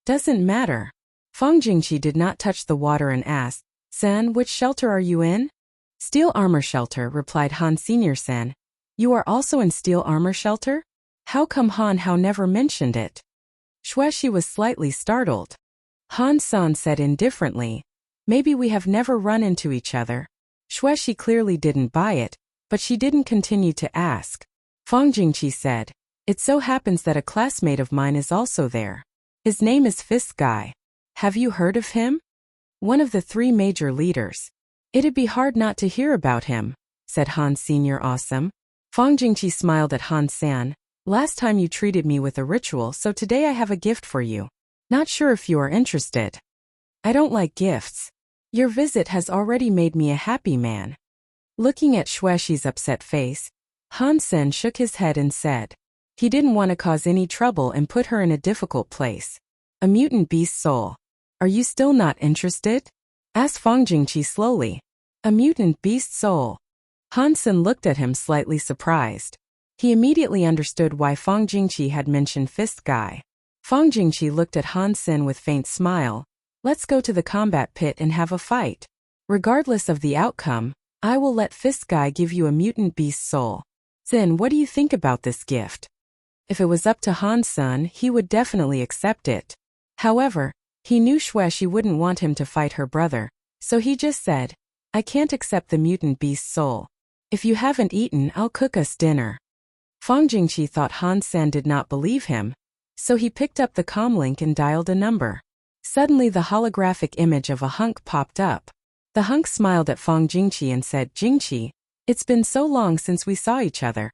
"Doesn't matter." Fang Jingqi did not touch the water and asked, "Sen, which shelter are you in?" "Steel Armor Shelter," replied Han Senior Sen. "You are also in Steel Armor Shelter?" How come Han Hao never mentioned it? Shueshi was slightly startled. Han San said indifferently, maybe we have never run into each other. Shueshi clearly didn't buy it, but she didn't continue to ask. Fang Jingqi said, it so happens that a classmate of mine is also there. His name is Fist Guy. Have you heard of him? One of the 3 major leaders. It'd be hard not to hear about him, said Han Senior Awesome. Fang Jingqi smiled at Han San. Last time you treated me with a ritual, so today I have a gift for you. Not sure if you are interested. I don't like gifts. Your visit has already made me a happy man. Looking at Shueshi's upset face, Han Sen shook his head and said, he didn't want to cause any trouble and put her in a difficult place. A mutant beast soul. Are you still not interested? Asked Fang Jingqi slowly. A mutant beast soul. Han Sen looked at him slightly surprised. He immediately understood why Fang Jingqi had mentioned Fist Guy. Fang Jingqi looked at Han Sen with faint smile. Let's go to the combat pit and have a fight. Regardless of the outcome, I will let Fist Guy give you a mutant beast soul. Then what do you think about this gift? If it was up to Han Sen, he would definitely accept it. However, he knew Shueshi wouldn't want him to fight her brother, so he just said, I can't accept the mutant beast soul. If you haven't eaten, I'll cook us dinner. Fang Jingqi thought Han Sen did not believe him, so he picked up the comlink and dialed a number. Suddenly the holographic image of a hunk popped up. The hunk smiled at Fang Jingqi and said, Jingqi, it's been so long since we saw each other.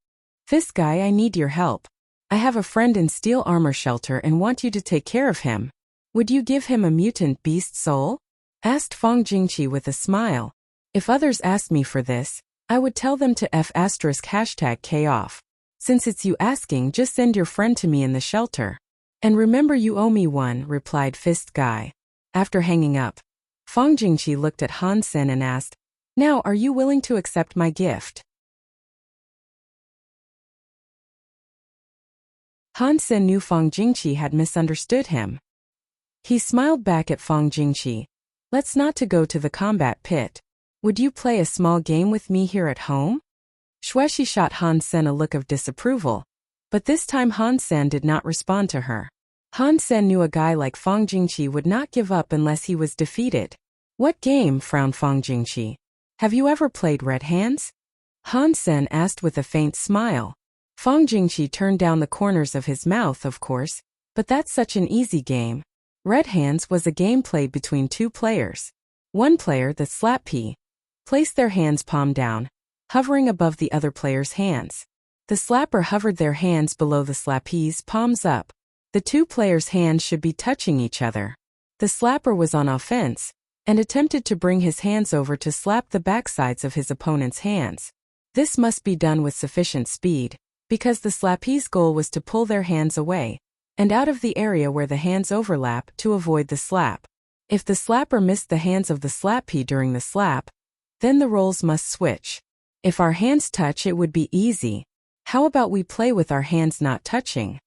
Fist Guy, I need your help. I have a friend in steel armor shelter and want you to take care of him. Would you give him a mutant beast soul? Asked Fang Jingqi with a smile. If others asked me for this, I would tell them to #K off. Since it's you asking, just send your friend to me in the shelter. And remember you owe me one, replied Fist Guy. After hanging up, Fang Jingqi looked at Han Sen and asked, now are you willing to accept my gift? Han Sen knew Fang Jingqi had misunderstood him. He smiled back at Fang Jingqi. Let's not to go to the combat pit. Would you play a small game with me here at home? Shueshi shot Han Sen a look of disapproval. But this time Han Sen did not respond to her. Han Sen knew a guy like Fang Jingqi would not give up unless he was defeated. What game? Frowned Fang Jingqi. Have you ever played Red Hands? Han Sen asked with a faint smile. Fang Jingqi turned down the corners of his mouth, of course, but that's such an easy game. Red Hands was a game played between 2 players. One player, the slap P, placed their hands palm down, hovering above the other player's hands. The slapper hovered their hands below the slappee's palms up. The 2 players' hands should be touching each other. The slapper was on offense and attempted to bring his hands over to slap the backsides of his opponent's hands. This must be done with sufficient speed, because the slappee's goal was to pull their hands away and out of the area where the hands overlap to avoid the slap. If the slapper missed the hands of the slappee during the slap, then the roles must switch. If our hands touch, it would be easy. How about we play with our hands not touching?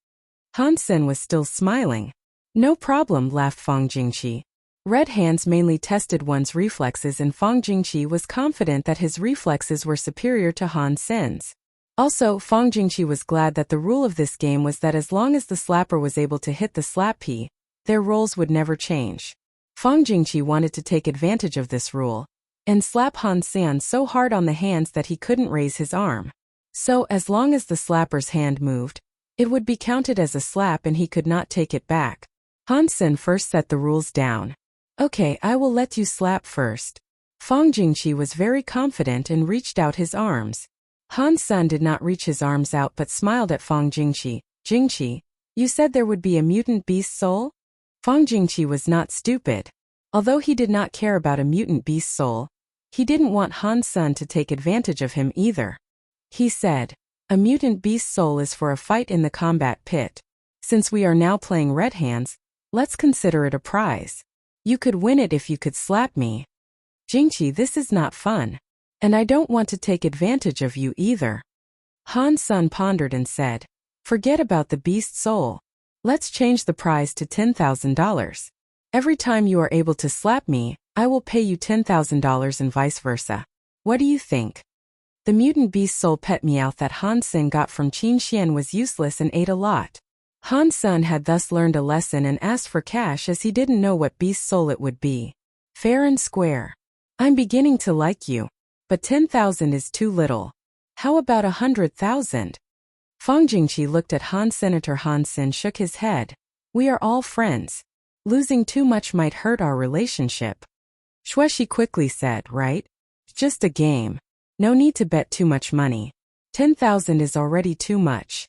Han Sen was still smiling. No problem, laughed Fang Jingqi. Red Hands mainly tested one's reflexes, and Fang Jingqi was confident that his reflexes were superior to Han Sen's. Also, Fang Jingqi was glad that the rule of this game was that as long as the slapper was able to hit the slappee, their roles would never change. Fang Jingqi wanted to take advantage of this rule and slap Han Sen so hard on the hands that he couldn't raise his arm. So, as long as the slapper's hand moved, it would be counted as a slap and he could not take it back. Han Sen first set the rules down. Okay, I will let you slap first. Fang Jingqi was very confident and reached out his arms. Han Sen did not reach his arms out but smiled at Fang Jingqi. Jingqi, you said there would be a mutant beast soul? Fang Jingqi was not stupid. Although he did not care about a mutant beast soul, he didn't want Han Sen to take advantage of him either. He said, a mutant beast soul is for a fight in the combat pit. Since we are now playing Red Hands, let's consider it a prize. You could win it if you could slap me. Jingqi, this is not fun. And I don't want to take advantage of you either. Han Sen pondered and said, forget about the beast soul. Let's change the prize to $10,000. Every time you are able to slap me, I will pay you $10,000 and vice versa. What do you think? The mutant beast soul pet Meowth that Han Sen got from Qin Xian was useless and ate a lot. Han Sen had thus learned a lesson and asked for cash as he didn't know what beast soul it would be. Fair and square. I'm beginning to like you. But 10,000 is too little. How about 100,000? Fang Jingqi looked at Han. Senator Han Sen shook his head. We are all friends. Losing too much might hurt our relationship. Xueshi quickly said, right? Just a game. No need to bet too much money. 10,000 is already too much.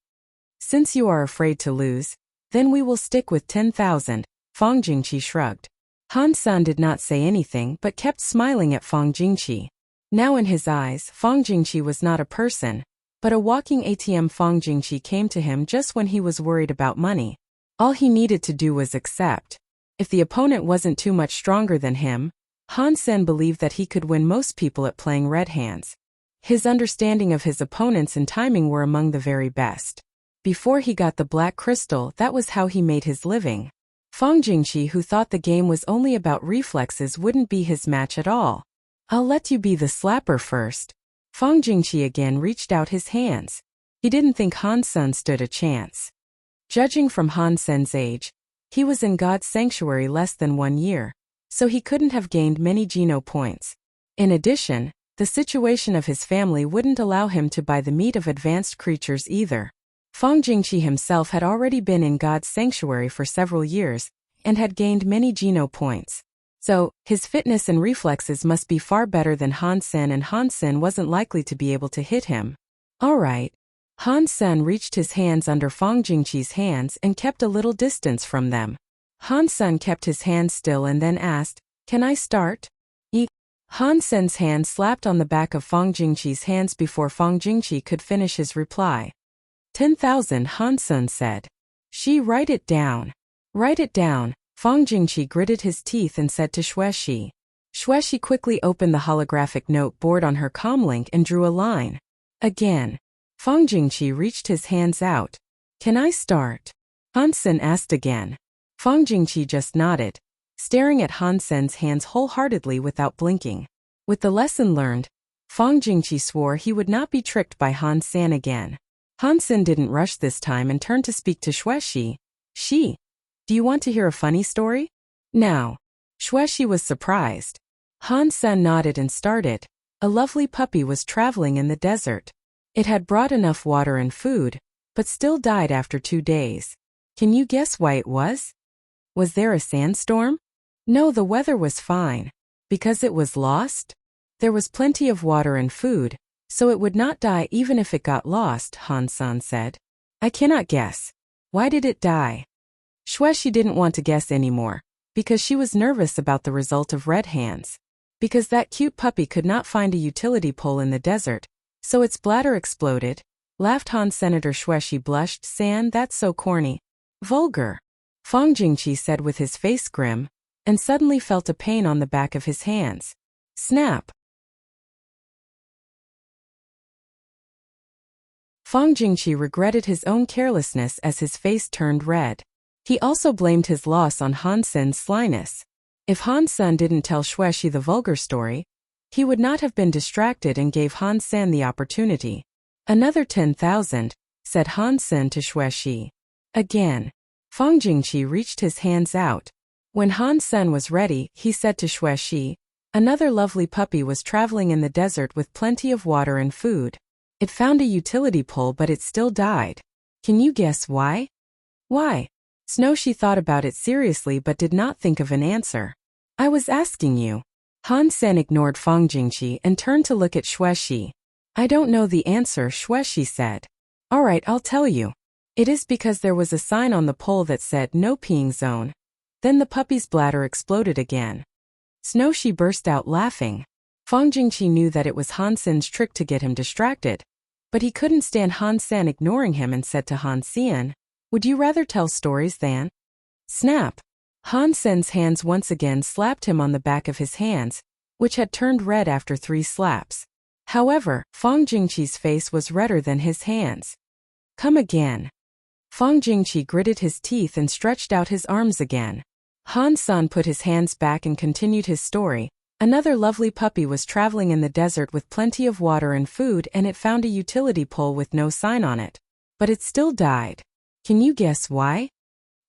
Since you are afraid to lose, then we will stick with 10,000, Fang Jingqi shrugged. Han Sen did not say anything but kept smiling at Fang Jingqi. Now in his eyes, Fang Jingqi was not a person, but a walking ATM. Fang Jingqi came to him just when he was worried about money. All he needed to do was accept. If the opponent wasn't too much stronger than him, Han Sen believed that he could win most people at playing red hands. His understanding of his opponents and timing were among the very best. Before he got the black crystal, that was how he made his living. Fang Jingqi, who thought the game was only about reflexes, wouldn't be his match at all. I'll let you be the slapper first. Fang Jingqi again reached out his hands. He didn't think Han Sen stood a chance. Judging from Han Sen's age, he was in God's sanctuary less than 1 year, so he couldn't have gained many Geno points. In addition, the situation of his family wouldn't allow him to buy the meat of advanced creatures either. Fang Jingqi himself had already been in God's sanctuary for several years, and had gained many Geno points. So, his fitness and reflexes must be far better than Han Sen, and Han Sen wasn't likely to be able to hit him. Alright. Han Sen reached his hands under Fang Jingqi's hands and kept a little distance from them. Han Sen kept his hands still and then asked, Can I start? Han Sen's hand slapped on the back of Fang Jingqi's hands before Fang Jingqi could finish his reply. 10,000, Han Sen said. Write it down. Write it down. Fang Jingqi gritted his teeth and said to Xueshi. Xueshi quickly opened the holographic note board on her comlink and drew a line. Again. Fang Jingqi reached his hands out. Can I start? Han Sen asked again. Fang Jingqi just nodded, staring at Han Sen's hands wholeheartedly without blinking. With the lesson learned, Fang Jingqi swore he would not be tricked by Han Sen again. Han Sen didn't rush this time and turned to speak to Xueshi. Do you want to hear a funny story? Now. Xueshi was surprised. Han Sen nodded and started. A lovely puppy was traveling in the desert. It had brought enough water and food, but still died after 2 days. Can you guess why it was? Was there a sandstorm? No, the weather was fine. Because it was lost? There was plenty of water and food, so it would not die even if it got lost, Han Sen said. I cannot guess. Why did it die? Xueshi didn't want to guess anymore, because she was nervous about the result of red hands. Because that cute puppy could not find a utility pole in the desert, so its bladder exploded, laughed Han. Senator Xueshi blushed. San, that's so corny. Vulgar. Fang Jingqi said with his face grim, and suddenly felt a pain on the back of his hands. Snap. Fang Jingqi regretted his own carelessness as his face turned red. He also blamed his loss on Han Sen's slyness. If Han Sen didn't tell Xueshi the vulgar story, he would not have been distracted and gave Han Sen the opportunity. Another 10,000, said Han Sen to Xueshi. Again. Fang Jingqi reached his hands out. When Han Sen was ready, he said to Xueshi, Another lovely puppy was traveling in the desert with plenty of water and food. It found a utility pole but it still died. Can you guess why? Why? Xueshi thought about it seriously but did not think of an answer. I was asking you. Han Sen ignored Fang Jingqi and turned to look at Xueshi. I don't know the answer, Xueshi said. Alright, I'll tell you. It is because there was a sign on the pole that said no peeing zone. Then the puppy's bladder exploded again. Xueshi burst out laughing. Fang Jingqi knew that it was Han Sen's trick to get him distracted. But he couldn't stand Han Sen ignoring him and said to Han Sen, Would you rather tell stories than? Snap. Han Sen's hands once again slapped him on the back of his hands, which had turned red after 3 slaps. However, Fang Jingqi's face was redder than his hands. Come again. Fang Jingqi gritted his teeth and stretched out his arms again. Han Sen put his hands back and continued his story. Another lovely puppy was traveling in the desert with plenty of water and food, and it found a utility pole with no sign on it. But it still died. Can you guess why?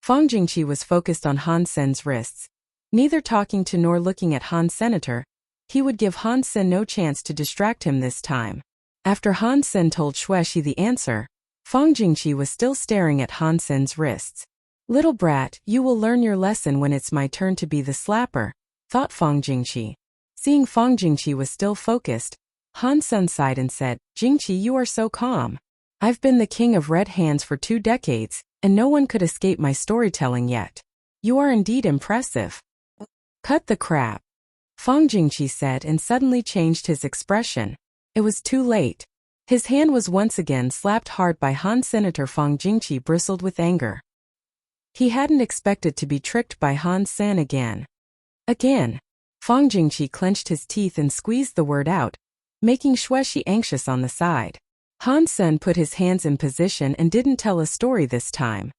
Fang Jingqi was focused on Han Sen's wrists. Neither talking to nor looking at Han Senator, he would give Han Sen no chance to distract him this time. After Han Sen told Xuexi the answer, Fang Jingqi was still staring at Han Sen's wrists. Little brat, you will learn your lesson when it's my turn to be the slapper, thought Fang Jingqi. Seeing Fang Jingqi was still focused, Han Sen sighed and said, Jingqi, you are so calm. I've been the king of red hands for 2 decades, and no one could escape my storytelling yet. You are indeed impressive. Cut the crap. Fang Jingqi said and suddenly changed his expression. It was too late. His hand was once again slapped hard by Han Senator. Fang Jingqi bristled with anger. He hadn't expected to be tricked by Han Sen again. Fang Jingqi clenched his teeth and squeezed the word out, making Xuexi anxious on the side. Han Sen put his hands in position and didn't tell a story this time.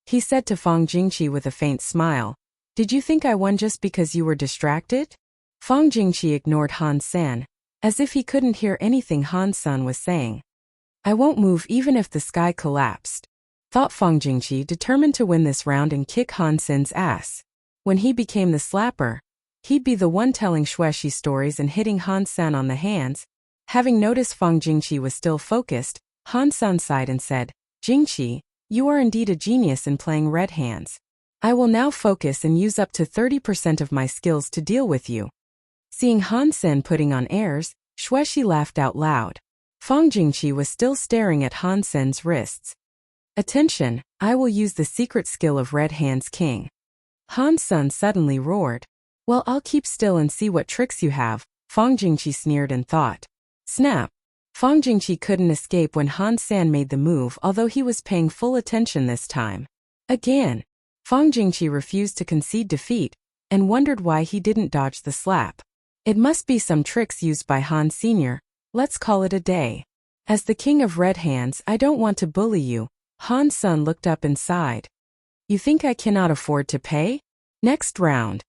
He said to Fang Jingqi with a faint smile, Did you think I won just because you were distracted? Fang Jingqi ignored Han Sen, as if he couldn't hear anything Han Sen was saying. I won't move even if the sky collapsed, thought Fang Jingqi, determined to win this round and kick Han Sen's ass. When he became the slapper, he'd be the one telling Xuexi stories and hitting Han Sen on the hands. Having noticed Fang Jingqi was still focused, Han Sen sighed and said, Jingqi, you are indeed a genius in playing red hands. I will now focus and use up to 30% of my skills to deal with you. Seeing Han Sen putting on airs, Xuexi laughed out loud. Fang Jingqi was still staring at Han Sen's wrists. Attention, I will use the secret skill of Red Hands King. Han Sen suddenly roared. Well, I'll keep still and see what tricks you have, Fang Jingqi sneered and thought. Snap! Fang Jingqi couldn't escape when Han Sen made the move, although he was paying full attention this time. Again, Fang Jingqi refused to concede defeat, and wondered why he didn't dodge the slap. It must be some tricks used by Han Sr., let's call it a day. As the king of red hands, I don't want to bully you. Han Sen looked up and sighed. You think I cannot afford to pay? Next round.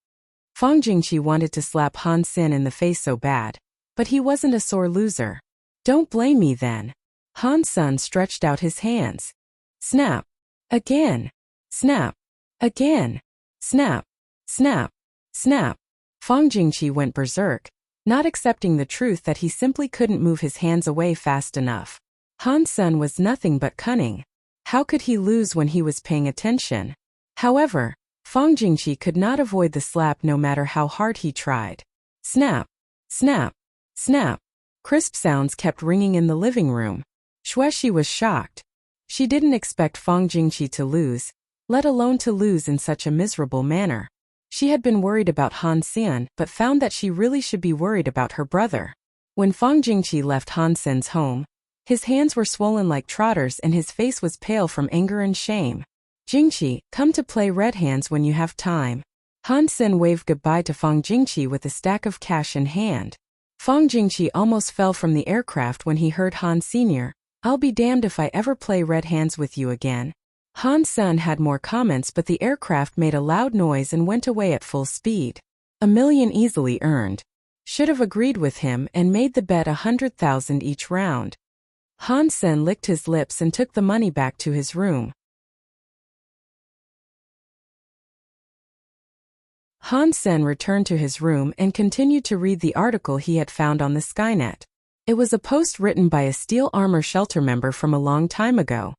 Fang Jingqi wanted to slap Han Sen in the face so bad, but he wasn't a sore loser. Don't blame me then. Han Sen stretched out his hands. Snap. Again. Snap. Again. Snap. Snap. Snap. Fang Jingqi went berserk, not accepting the truth that he simply couldn't move his hands away fast enough. Han Sen was nothing but cunning. How could he lose when he was paying attention? However, Fang Jingqi could not avoid the slap no matter how hard he tried. Snap. Snap. Snap. Crisp sounds kept ringing in the living room. Xuexi was shocked. She didn't expect Fang Jingqi to lose, let alone to lose in such a miserable manner. She had been worried about Han Sen, but found that she really should be worried about her brother. When Fang Jingqi left Han Sen's home, his hands were swollen like trotters and his face was pale from anger and shame. Jingqi, come to play red hands when you have time. Han Sen waved goodbye to Fang Jingqi with a stack of cash in hand. Fang Jingqi almost fell from the aircraft when he heard Han Sr., I'll be damned if I ever play red hands with you again. Han Sen had more comments, but the aircraft made a loud noise and went away at full speed. $1 million easily earned. Should have agreed with him and made the bet 100,000 each round. Han Sen licked his lips and took the money back to his room. Han Sen returned to his room and continued to read the article he had found on the Skynet. It was a post written by a Steel Armor Shelter member from a long time ago.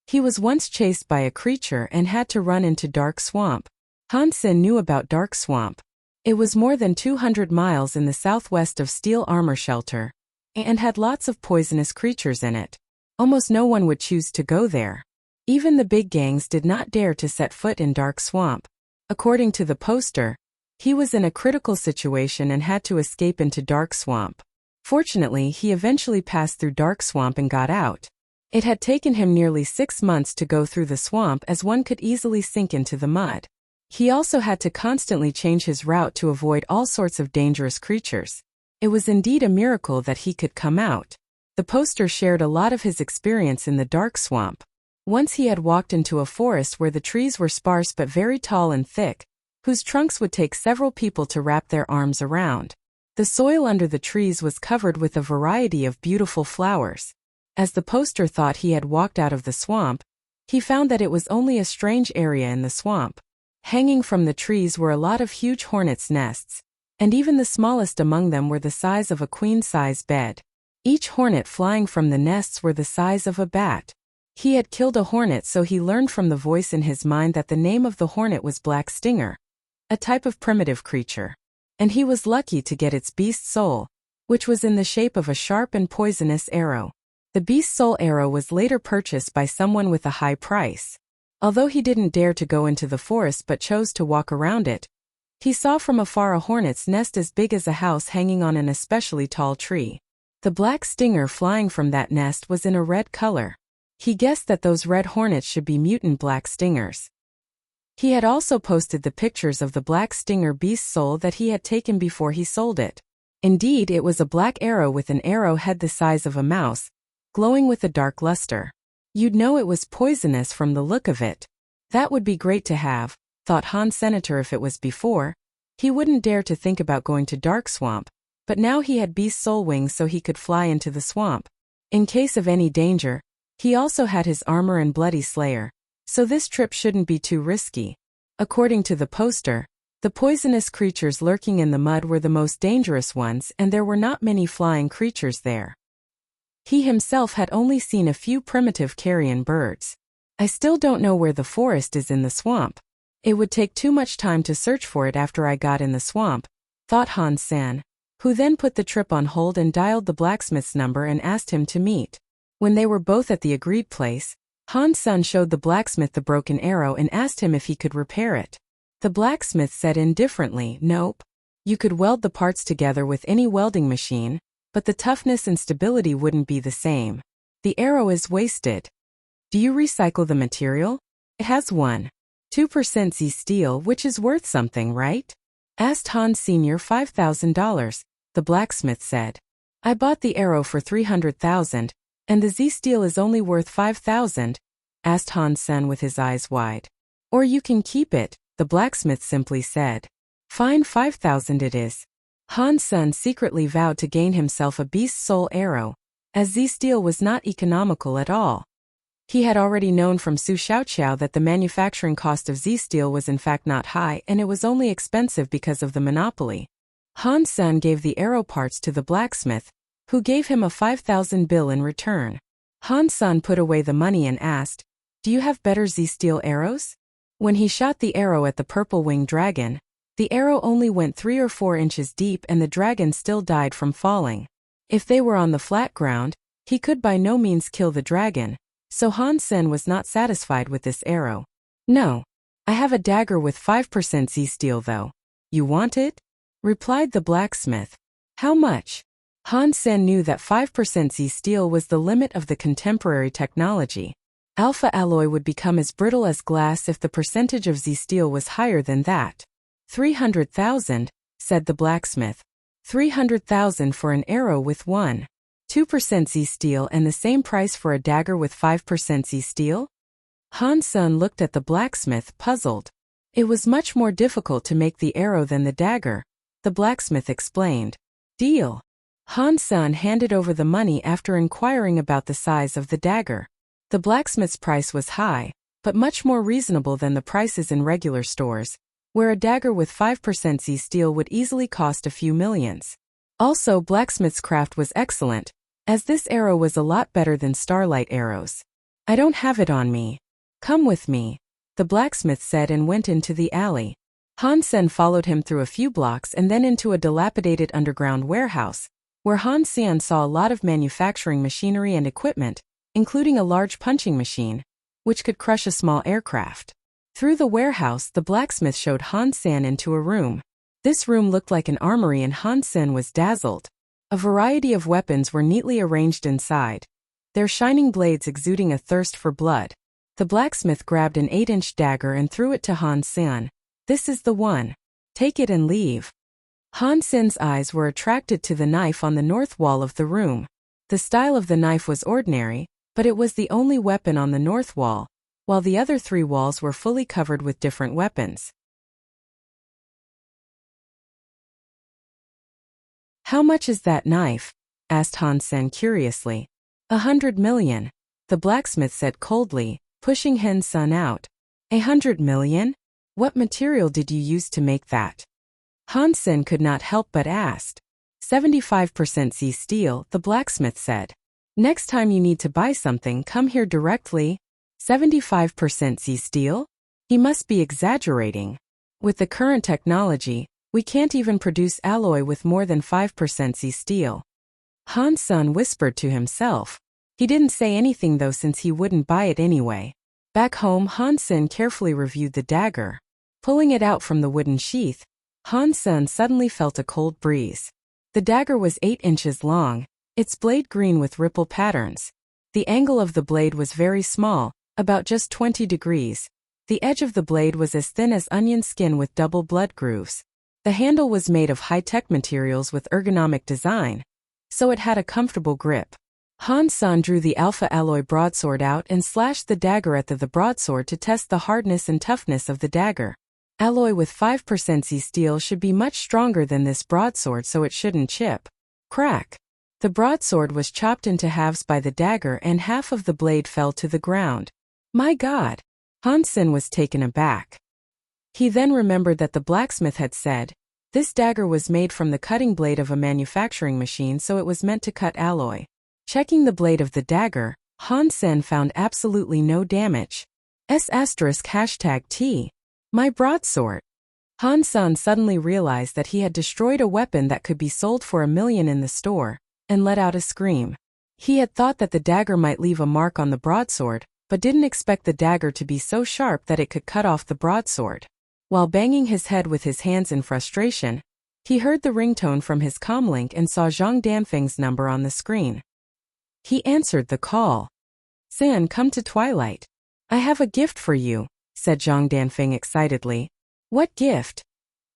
He was once chased by a creature and had to run into Dark Swamp. Han Sen knew about Dark Swamp. It was more than 200 miles in the southwest of Steel Armor Shelter, and had lots of poisonous creatures in it. Almost no one would choose to go there. Even the big gangs did not dare to set foot in Dark Swamp. According to the poster, he was in a critical situation and had to escape into Dark Swamp. Fortunately, he eventually passed through Dark Swamp and got out. It had taken him nearly 6 months to go through the swamp, as one could easily sink into the mud. He also had to constantly change his route to avoid all sorts of dangerous creatures. It was indeed a miracle that he could come out. The poster shared a lot of his experience in the Dark Swamp. Once he had walked into a forest where the trees were sparse but very tall and thick. whose trunks would take several people to wrap their arms around. The soil under the trees was covered with a variety of beautiful flowers. As the poster thought he had walked out of the swamp, he found that it was only a strange area in the swamp. Hanging from the trees were a lot of huge hornets' nests, and even the smallest among them were the size of a queen-size bed. Each hornet flying from the nests were the size of a bat. He had killed a hornet, so he learned from the voice in his mind that the name of the hornet was Black Stinger, a type of primitive creature. And he was lucky to get its beast soul, which was in the shape of a sharp and poisonous arrow. The beast soul arrow was later purchased by someone with a high price. Although he didn't dare to go into the forest but chose to walk around it, he saw from afar a hornet's nest as big as a house hanging on an especially tall tree. The black stinger flying from that nest was in a red color. He guessed that those red hornets should be mutant black stingers. He had also posted the pictures of the black stinger beast soul that he had taken before he sold it. Indeed, it was a black arrow with an arrowhead the size of a mouse, glowing with a dark luster. You'd know it was poisonous from the look of it. That would be great to have, thought Han Senator. If it was before, he wouldn't dare to think about going to Dark Swamp, but now he had beast soul wings so he could fly into the swamp. In case of any danger, he also had his armor and bloody slayer, so this trip shouldn't be too risky. According to the poster, the poisonous creatures lurking in the mud were the most dangerous ones, and there were not many flying creatures there. He himself had only seen a few primitive carrion birds. I still don't know where the forest is in the swamp. It would take too much time to search for it after I got in the swamp, thought Han Sen, who then put the trip on hold and dialed the blacksmith's number and asked him to meet. When they were both at the agreed place, Han Sen showed the blacksmith the broken arrow and asked him if he could repair it. The blacksmith said indifferently, "Nope. You could weld the parts together with any welding machine, but the toughness and stability wouldn't be the same. The arrow is wasted." "Do you recycle the material?" "It has 1.2% Z steel, which is worth something, right?" asked Han Sr. $5,000, the blacksmith said. "I bought the arrow for 300,000, and the Z steel is only worth 5,000, asked Han Sen with his eyes wide. "Or you can keep it," the blacksmith simply said. "Fine, 5,000 it is." Han Sen secretly vowed to gain himself a beast soul arrow, as Z steel was not economical at all. He had already known from Su Xiaoqiao that the manufacturing cost of Z steel was in fact not high, and it was only expensive because of the monopoly. Han Sen gave the arrow parts to the blacksmith, who gave him a 5,000 bill in return. Han Sen put away the money and asked, "Do you have better Z steel arrows?" When he shot the arrow at the purple-winged dragon, the arrow only went 3 or 4 inches deep and the dragon still died from falling. If they were on the flat ground, he could by no means kill the dragon, so Han Sen was not satisfied with this arrow. "No. I have a dagger with 5% Z steel though. You want it?" replied the blacksmith. "How much?" Han Sen knew that 5% Z steel was the limit of the contemporary technology. Alpha alloy would become as brittle as glass if the percentage of Z steel was higher than that. 300,000, said the blacksmith. 300,000 for an arrow with 1.2% Z steel and the same price for a dagger with 5% Z steel? Han Sen looked at the blacksmith, puzzled. It was much more difficult to make the arrow than the dagger, the blacksmith explained. Deal. Han Sen handed over the money after inquiring about the size of the dagger. The blacksmith's price was high, but much more reasonable than the prices in regular stores, where a dagger with 5% Z steel would easily cost a few millions. Also, blacksmith's craft was excellent, as this arrow was a lot better than starlight arrows. "I don't have it on me. Come with me," the blacksmith said and went into the alley. Han Sen followed him through a few blocks and then into a dilapidated underground warehouse, where Han Sen saw a lot of manufacturing machinery and equipment, including a large punching machine, which could crush a small aircraft. Through the warehouse, the blacksmith showed Han Sen into a room. This room looked like an armory and Han Sen was dazzled. A variety of weapons were neatly arranged inside, their shining blades exuding a thirst for blood. The blacksmith grabbed an 8-inch dagger and threw it to Han Sen. "This is the one. Take it and leave." Han Sen's eyes were attracted to the knife on the north wall of the room. The style of the knife was ordinary, but it was the only weapon on the north wall, while the other 3 walls were fully covered with different weapons. How much is that knife? Asked Han Sen curiously. 100 million. The blacksmith said coldly, pushing Han Sen out. 100 million? What material did you use to make that? Han Sen could not help but ask. 75% Z steel, the blacksmith said. Next time you need to buy something, come here directly. 75% Z steel? He must be exaggerating. With the current technology, we can't even produce alloy with more than 5% Z steel. Han Sen whispered to himself. He didn't say anything though since he wouldn't buy it anyway. Back home, Han Sen carefully reviewed the dagger. Pulling it out from the wooden sheath, Han Sen suddenly felt a cold breeze. The dagger was 8 inches long, its blade green with ripple patterns. The angle of the blade was very small, about just 20 degrees. The edge of the blade was as thin as onion skin with double blood grooves. The handle was made of high-tech materials with ergonomic design, so it had a comfortable grip. Han Sen drew the alpha alloy broadsword out and slashed the dagger at the broadsword to test the hardness and toughness of the dagger. Alloy with 5% Z steel should be much stronger than this broadsword, so it shouldn't chip. Crack! The broadsword was chopped into halves by the dagger and half of the blade fell to the ground. My God! Han Sen was taken aback. He then remembered that the blacksmith had said, this dagger was made from the cutting blade of a manufacturing machine, so it was meant to cut alloy. Checking the blade of the dagger, Han Sen found absolutely no damage. #T. My broadsword. Han Sen suddenly realized that he had destroyed a weapon that could be sold for $1 million in the store, and let out a scream. He had thought that the dagger might leave a mark on the broadsword, but didn't expect the dagger to be so sharp that it could cut off the broadsword. While banging his head with his hands in frustration, he heard the ringtone from his comlink and saw Zhang Danfeng's number on the screen. He answered the call. San, come to Twilight. I have a gift for you, said Zhang Danfeng excitedly. What gift?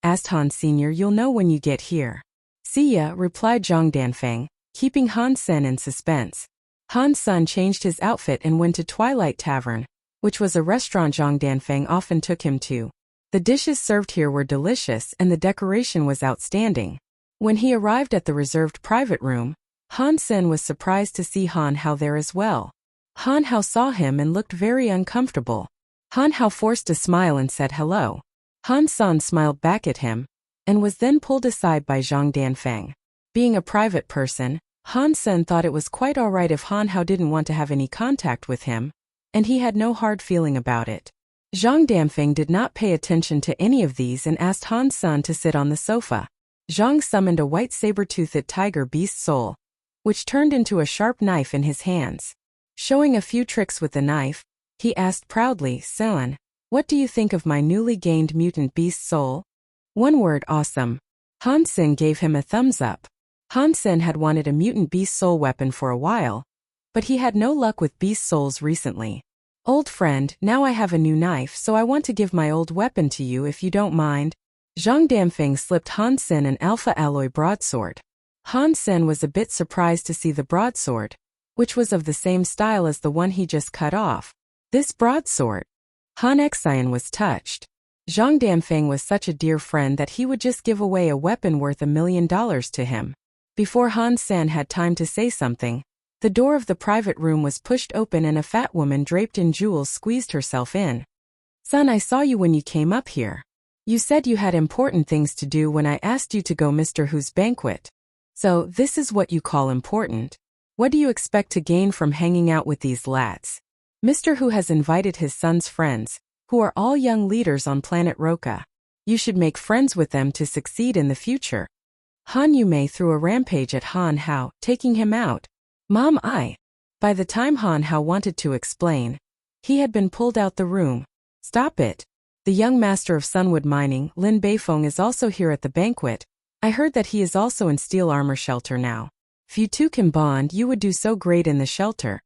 Asked Han Sr. You'll know when you get here. See ya, replied Zhang Danfeng, keeping Han Sen in suspense. Han Sen changed his outfit and went to Twilight Tavern, which was a restaurant Zhang Danfeng often took him to. The dishes served here were delicious and the decoration was outstanding. When he arrived at the reserved private room, Han Sen was surprised to see Han Hao there as well. Han Hao saw him and looked very uncomfortable. Han Hao forced a smile and said hello. Han Sen smiled back at him, and was then pulled aside by Zhang Danfeng. Being a private person, Han Sen thought it was quite alright if Han Hao didn't want to have any contact with him, and he had no hard feeling about it. Zhang Danfeng did not pay attention to any of these and asked Han Sen to sit on the sofa. Zhang summoned a white saber-toothed tiger beast soul, which turned into a sharp knife in his hands. Showing a few tricks with the knife, he asked proudly, Sen, what do you think of my newly gained mutant beast soul? One word, awesome. Han Sen gave him a thumbs up. Han Sen had wanted a mutant beast soul weapon for a while, but he had no luck with beast souls recently. Old friend, now I have a new knife, so I want to give my old weapon to you if you don't mind. Zhang Danfeng slipped Han Sen an alpha alloy broadsword. Han Sen was a bit surprised to see the broadsword, which was of the same style as the one he just cut off. This broadsword. Han Xian was touched. Zhang Danfeng was such a dear friend that he would just give away a weapon worth $1 million to him. Before Han Sen had time to say something, the door of the private room was pushed open and a fat woman draped in jewels squeezed herself in. Son, I saw you when you came up here. You said you had important things to do when I asked you to go Mr. Hu's banquet. So, this is what you call important? What do you expect to gain from hanging out with these lads? Mr. Hu has invited his son's friends, who are all young leaders on planet Roka. You should make friends with them to succeed in the future. Han Yumei threw a rampage at Han Hao, taking him out. Mom, By the time Han Hao wanted to explain, he had been pulled out the room. Stop it. The young master of Sunwood Mining, Lin Beifeng, is also here at the banquet. I heard that he is also in steel armor shelter now. If you two can bond, you would do so great in the shelter,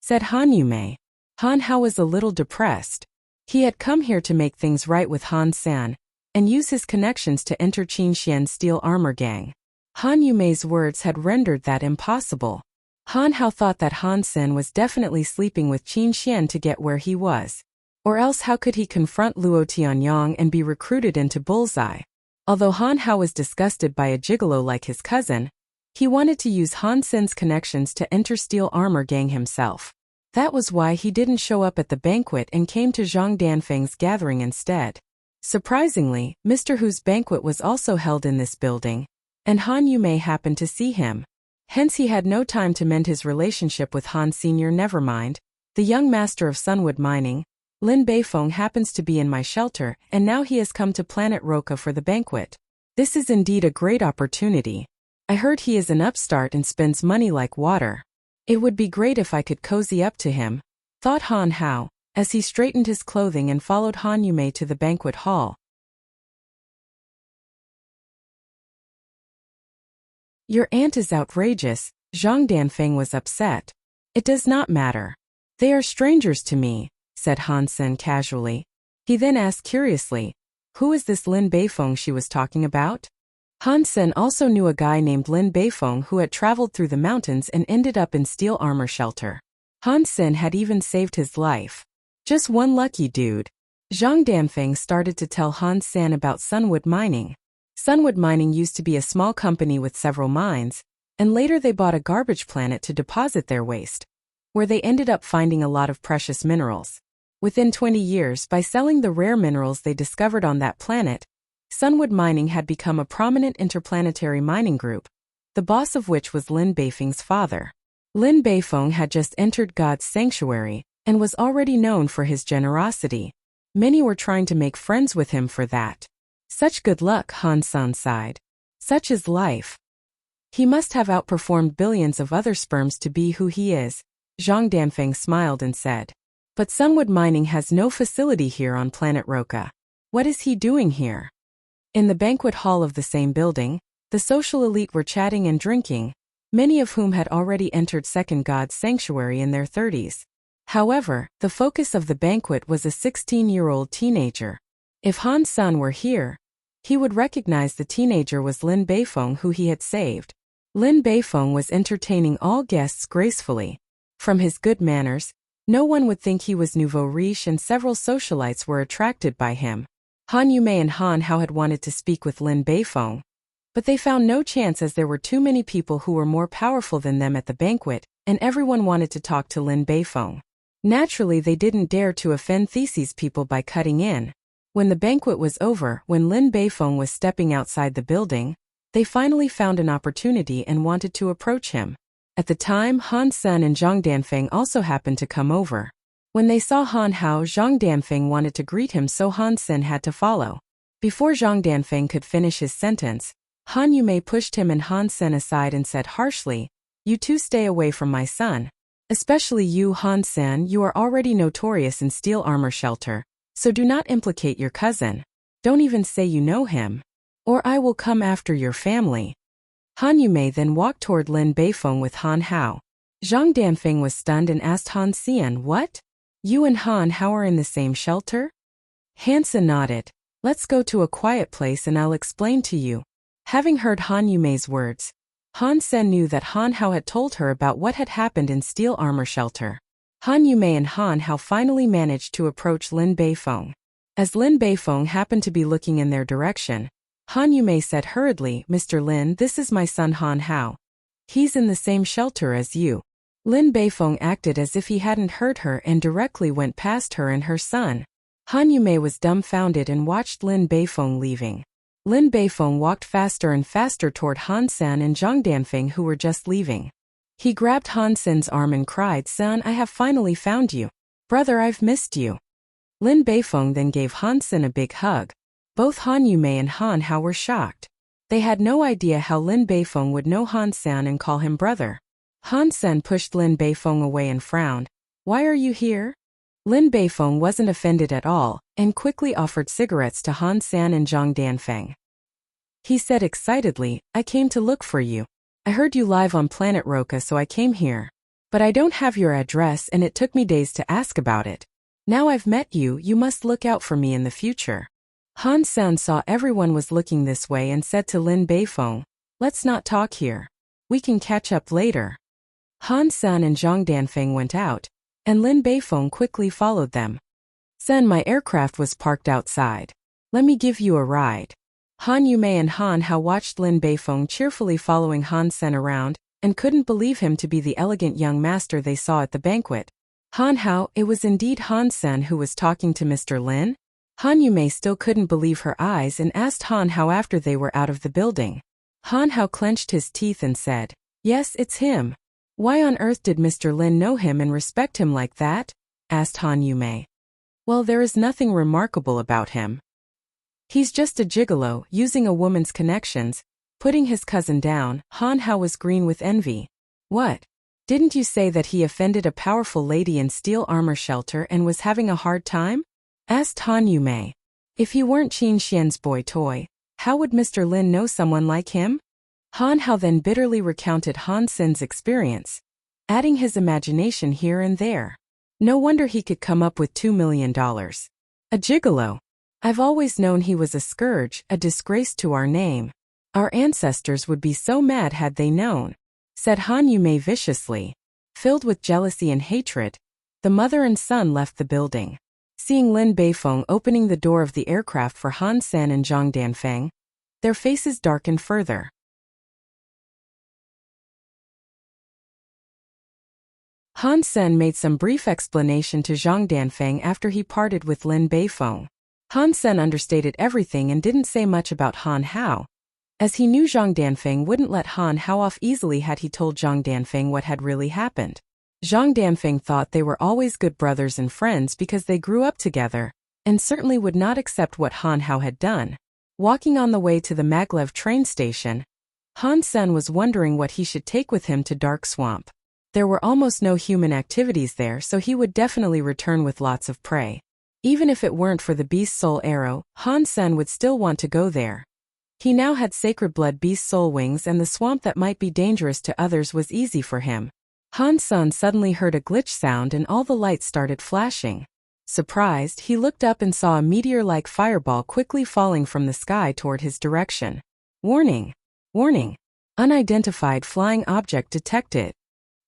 said Han Yumei. Han Hao was a little depressed. He had come here to make things right with Han San, and use his connections to enter Qin Xian's steel armor gang. Han Yumei's words had rendered that impossible. Han Hao thought that Han Sen was definitely sleeping with Qin Xian to get where he was. Or else how could he confront Luo Tianyang and be recruited into Bullseye? Although Han Hao was disgusted by a gigolo like his cousin, he wanted to use Han Sen's connections to enter Steel Armor Gang himself. That was why he didn't show up at the banquet and came to Zhang Danfeng's gathering instead. Surprisingly, Mr. Hu's banquet was also held in this building, and Han Yumei happened to see him. Hence he had no time to mend his relationship with Han Sr. Never mind, the young master of Sunwood Mining, Lin Beifeng, happens to be in my shelter, and now he has come to Planet Roca for the banquet. This is indeed a great opportunity. I heard he is an upstart and spends money like water. It would be great if I could cozy up to him, thought Han Hao, as he straightened his clothing and followed Han Yumei to the banquet hall. Your aunt is outrageous, Zhang Danfeng was upset. It does not matter. They are strangers to me, said Han Sen casually. He then asked curiously, who is this Lin Beifeng she was talking about? Han Sen also knew a guy named Lin Beifeng who had traveled through the mountains and ended up in Steel Armor Shelter. Han Sen had even saved his life. Just one lucky dude. Zhang Danfeng started to tell Han Sen about Sunwood Mining. Sunwood Mining used to be a small company with several mines, and later they bought a garbage planet to deposit their waste, where they ended up finding a lot of precious minerals. Within 20 years, by selling the rare minerals they discovered on that planet, Sunwood Mining had become a prominent interplanetary mining group, the boss of which was Lin Beifeng's father. Lin Beifeng had just entered God's sanctuary, and was already known for his generosity. Many were trying to make friends with him for that. Such good luck, Han San sighed. Such is life. He must have outperformed billions of other sperms to be who he is, Zhang Danfeng smiled and said. But Sunwood Mining has no facility here on Planet Roca. What is he doing here? In the banquet hall of the same building, the social elite were chatting and drinking, many of whom had already entered Second God's sanctuary in their 30s. However, the focus of the banquet was a 16-year-old teenager. If Han San were here, he would recognize the teenager was Lin Beifeng who he had saved. Lin Beifeng was entertaining all guests gracefully. From his good manners, no one would think he was nouveau riche, and several socialites were attracted by him. Han Yumei and Han Hao had wanted to speak with Lin Beifeng, but they found no chance as there were too many people who were more powerful than them at the banquet, and everyone wanted to talk to Lin Beifeng. Naturally, they didn't dare to offend Theses people by cutting in. When the banquet was over, when Lin Beifeng was stepping outside the building, they finally found an opportunity and wanted to approach him. At the time, Han Sen and Zhang Danfeng also happened to come over. When they saw Han Hao, Zhang Danfeng wanted to greet him, so Han Sen had to follow. Before Zhang Danfeng could finish his sentence, Han Yumei pushed him and Han Sen aside and said harshly, "You two stay away from my son. Especially you, Han Sen, you are already notorious in Steel Armor Shelter, so do not implicate your cousin. Don't even say you know him, or I will come after your family." Han Yumei then walked toward Lin Beifeng with Han Hao. Zhang Danfeng was stunned and asked Han Sen, "What? You and Han Hao are in the same shelter?" Han Sen nodded. "Let's go to a quiet place and I'll explain to you." Having heard Han Yumei's words, Han Sen knew that Han Hao had told her about what had happened in Steel Armor Shelter. Han Yumei and Han Hao finally managed to approach Lin Beifeng. As Lin Beifeng happened to be looking in their direction, Han Yumei said hurriedly, "Mr. Lin, this is my son Han Hao. He's in the same shelter as you." Lin Beifeng acted as if he hadn't heard her and directly went past her and her son. Han Yumei was dumbfounded and watched Lin Beifeng leaving. Lin Beifeng walked faster and faster toward Han Sen and Zhang Danfeng, who were just leaving. He grabbed Han Sen's arm and cried, "Son, I have finally found you. Brother, I've missed you." Lin Beifeng then gave Han Sen a big hug. Both Han Yumei and Han Hao were shocked. They had no idea how Lin Beifeng would know Han Sen and call him brother. Han Sen pushed Lin Beifeng away and frowned. "Why are you here?" Lin Beifeng wasn't offended at all, and quickly offered cigarettes to Han Sen and Zhang Danfeng. He said excitedly, "I came to look for you. I heard you live on Planet Roca, so I came here. But I don't have your address and it took me days to ask about it. Now I've met you, you must look out for me in the future." Han Sen saw everyone was looking this way and said to Lin Beifeng, "Let's not talk here. We can catch up later." Han Sen and Zhang Danfeng went out, and Lin Beifeng quickly followed them. "Sen, my aircraft was parked outside. Let me give you a ride." Han Yumei and Han Hao watched Lin Beifeng cheerfully following Han Sen around, and couldn't believe him to be the elegant young master they saw at the banquet. Han Hao, it was indeed Han Sen who was talking to Mr. Lin? Han Yumei still couldn't believe her eyes and asked Han Hao after they were out of the building. Han Hao clenched his teeth and said, "Yes, it's him." "Why on earth did Mr. Lin know him and respect him like that?" asked Han Yumei. "Well, there is nothing remarkable about him. He's just a gigolo, using a woman's connections." Putting his cousin down, Han Hao was green with envy. "What? Didn't you say that he offended a powerful lady in steel armor shelter and was having a hard time?" asked Han Yumei. "If he weren't Qin Xian's boy toy, how would Mr. Lin know someone like him?" Han Hao then bitterly recounted Han Sen's experience, adding his imagination here and there. No wonder he could come up with $2 million. A gigolo. I've always known he was a scourge, a disgrace to our name. Our ancestors would be so mad had they known, said Han Yumei viciously. Filled with jealousy and hatred, the mother and son left the building. Seeing Lin Beifeng opening the door of the aircraft for Han Sen and Zhang Danfeng, their faces darkened further. Han Sen made some brief explanation to Zhang Danfeng after he parted with Lin Beifeng. Han Sen understated everything and didn't say much about Han Hao, as he knew Zhang Danfeng wouldn't let Han Hao off easily had he told Zhang Danfeng what had really happened. Zhang Danfeng thought they were always good brothers and friends because they grew up together, and certainly would not accept what Han Hao had done. Walking on the way to the Maglev train station, Han Sen was wondering what he should take with him to Dark Swamp. There were almost no human activities there, so he would definitely return with lots of prey. Even if it weren't for the Beast Soul Arrow, Han Sen would still want to go there. He now had Sacred Blood Beast Soul Wings, and the swamp that might be dangerous to others was easy for him. Han Sen suddenly heard a glitch sound and all the lights started flashing. Surprised, he looked up and saw a meteor-like fireball quickly falling from the sky toward his direction. Warning! Warning! Unidentified flying object detected.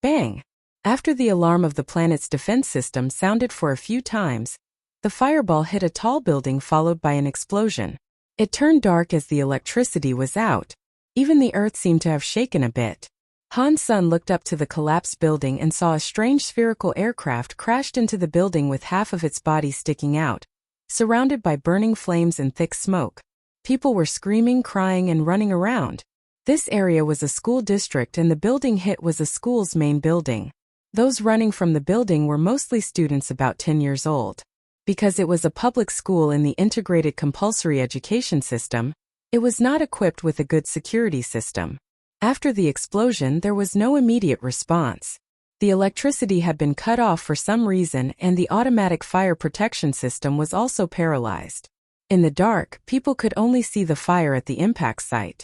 Bang! After the alarm of the planet's defense system sounded for a few times, the fireball hit a tall building followed by an explosion. It turned dark as the electricity was out. Even the earth seemed to have shaken a bit. Han Sen looked up to the collapsed building and saw a strange spherical aircraft crashed into the building with half of its body sticking out, surrounded by burning flames and thick smoke. People were screaming, crying, and running around. This area was a school district and the building hit was a school's main building. Those running from the building were mostly students about 10 years old. Because it was a public school in the integrated compulsory education system, it was not equipped with a good security system. After the explosion, there was no immediate response. The electricity had been cut off for some reason and the automatic fire protection system was also paralyzed. In the dark, people could only see the fire at the impact site.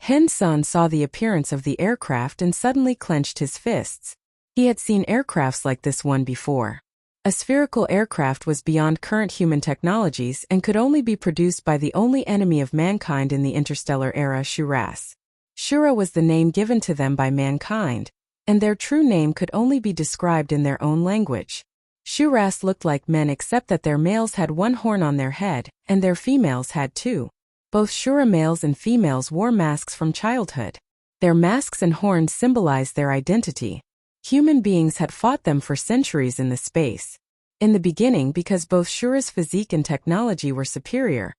Han Sen saw the appearance of the aircraft and suddenly clenched his fists. He had seen aircrafts like this one before. A spherical aircraft was beyond current human technologies and could only be produced by the only enemy of mankind in the interstellar era, Shuras. Shura was the name given to them by mankind, and their true name could only be described in their own language. Shuras looked like men except that their males had one horn on their head, and their females had two. Both Shura males and females wore masks from childhood. Their masks and horns symbolized their identity. Human beings had fought them for centuries in the space. In the beginning, because both Shura's physique and technology were superior,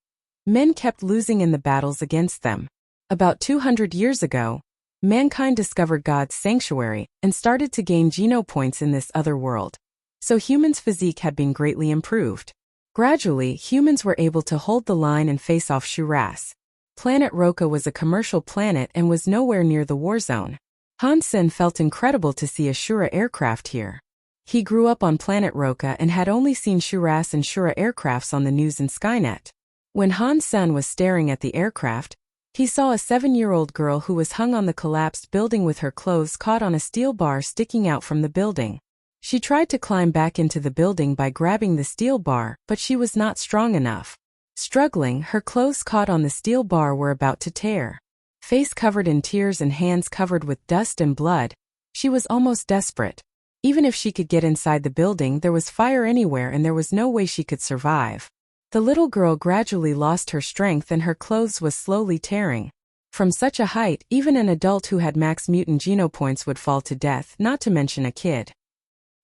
men kept losing in the battles against them. About 200 years ago, mankind discovered God's sanctuary and started to gain geno points in this other world. So humans' physique had been greatly improved. Gradually, humans were able to hold the line and face off Shuras. Planet Roka was a commercial planet and was nowhere near the war zone. Han Sen felt incredible to see a Shura aircraft here. He grew up on planet Roka and had only seen Shuras and Shura aircrafts on the news and Skynet. When Han Sen was staring at the aircraft, he saw a 7-year-old girl who was hung on the collapsed building with her clothes caught on a steel bar sticking out from the building. She tried to climb back into the building by grabbing the steel bar, but she was not strong enough. Struggling, her clothes caught on the steel bar were about to tear. Face covered in tears and hands covered with dust and blood, she was almost desperate. Even if she could get inside the building, there was fire anywhere and there was no way she could survive. The little girl gradually lost her strength and her clothes was slowly tearing. From such a height, even an adult who had max mutant genopoints would fall to death, not to mention a kid.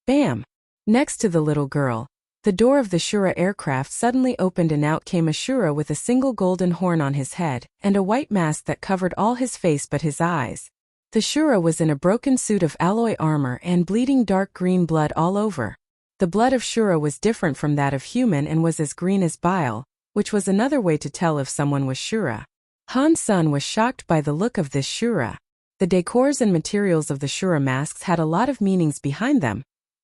Bam! Next to the little girl, the door of the Shura aircraft suddenly opened and out came a Shura with a single golden horn on his head, and a white mask that covered all his face but his eyes. The Shura was in a broken suit of alloy armor and bleeding dark green blood all over. The blood of Shura was different from that of human and was as green as bile, which was another way to tell if someone was Shura. Han Sen was shocked by the look of this Shura. The decors and materials of the Shura masks had a lot of meanings behind them,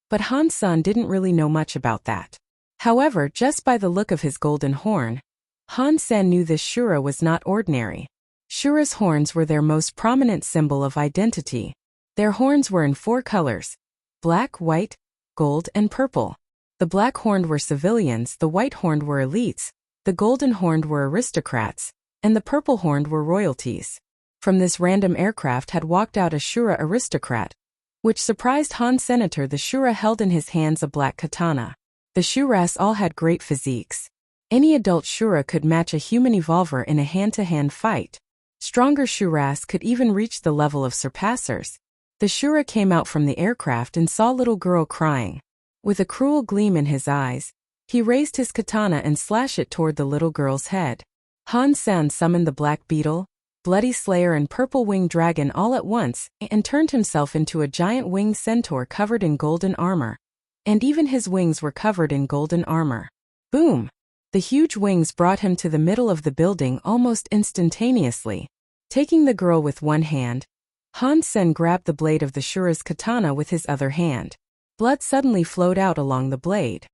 but Han Sen didn't really know much about that. However, just by the look of his golden horn, Han Sen knew this Shura was not ordinary. Shura's horns were their most prominent symbol of identity. Their horns were in 4 colors: black, white, gold, and purple. The black-horned were civilians, the white-horned were elites, the golden-horned were aristocrats, and the purple-horned were royalties. From this random aircraft had walked out a Shura aristocrat, which surprised Han Senator. The Shura held in his hands a black katana. The Shuras all had great physiques. Any adult Shura could match a human evolver in a hand-to-hand fight. Stronger Shuras could even reach the level of surpassers. The Shura came out from the aircraft and saw little girl crying. With a cruel gleam in his eyes, he raised his katana and slashed it toward the little girl's head. Han Sen summoned the Black Beetle, Bloody Slayer and Purple Winged Dragon all at once and turned himself into a giant winged centaur covered in golden armor. And even his wings were covered in golden armor. Boom! The huge wings brought him to the middle of the building almost instantaneously. Taking the girl with one hand, Han Sen grabbed the blade of the Shura's katana with his other hand. Blood suddenly flowed out along the blade.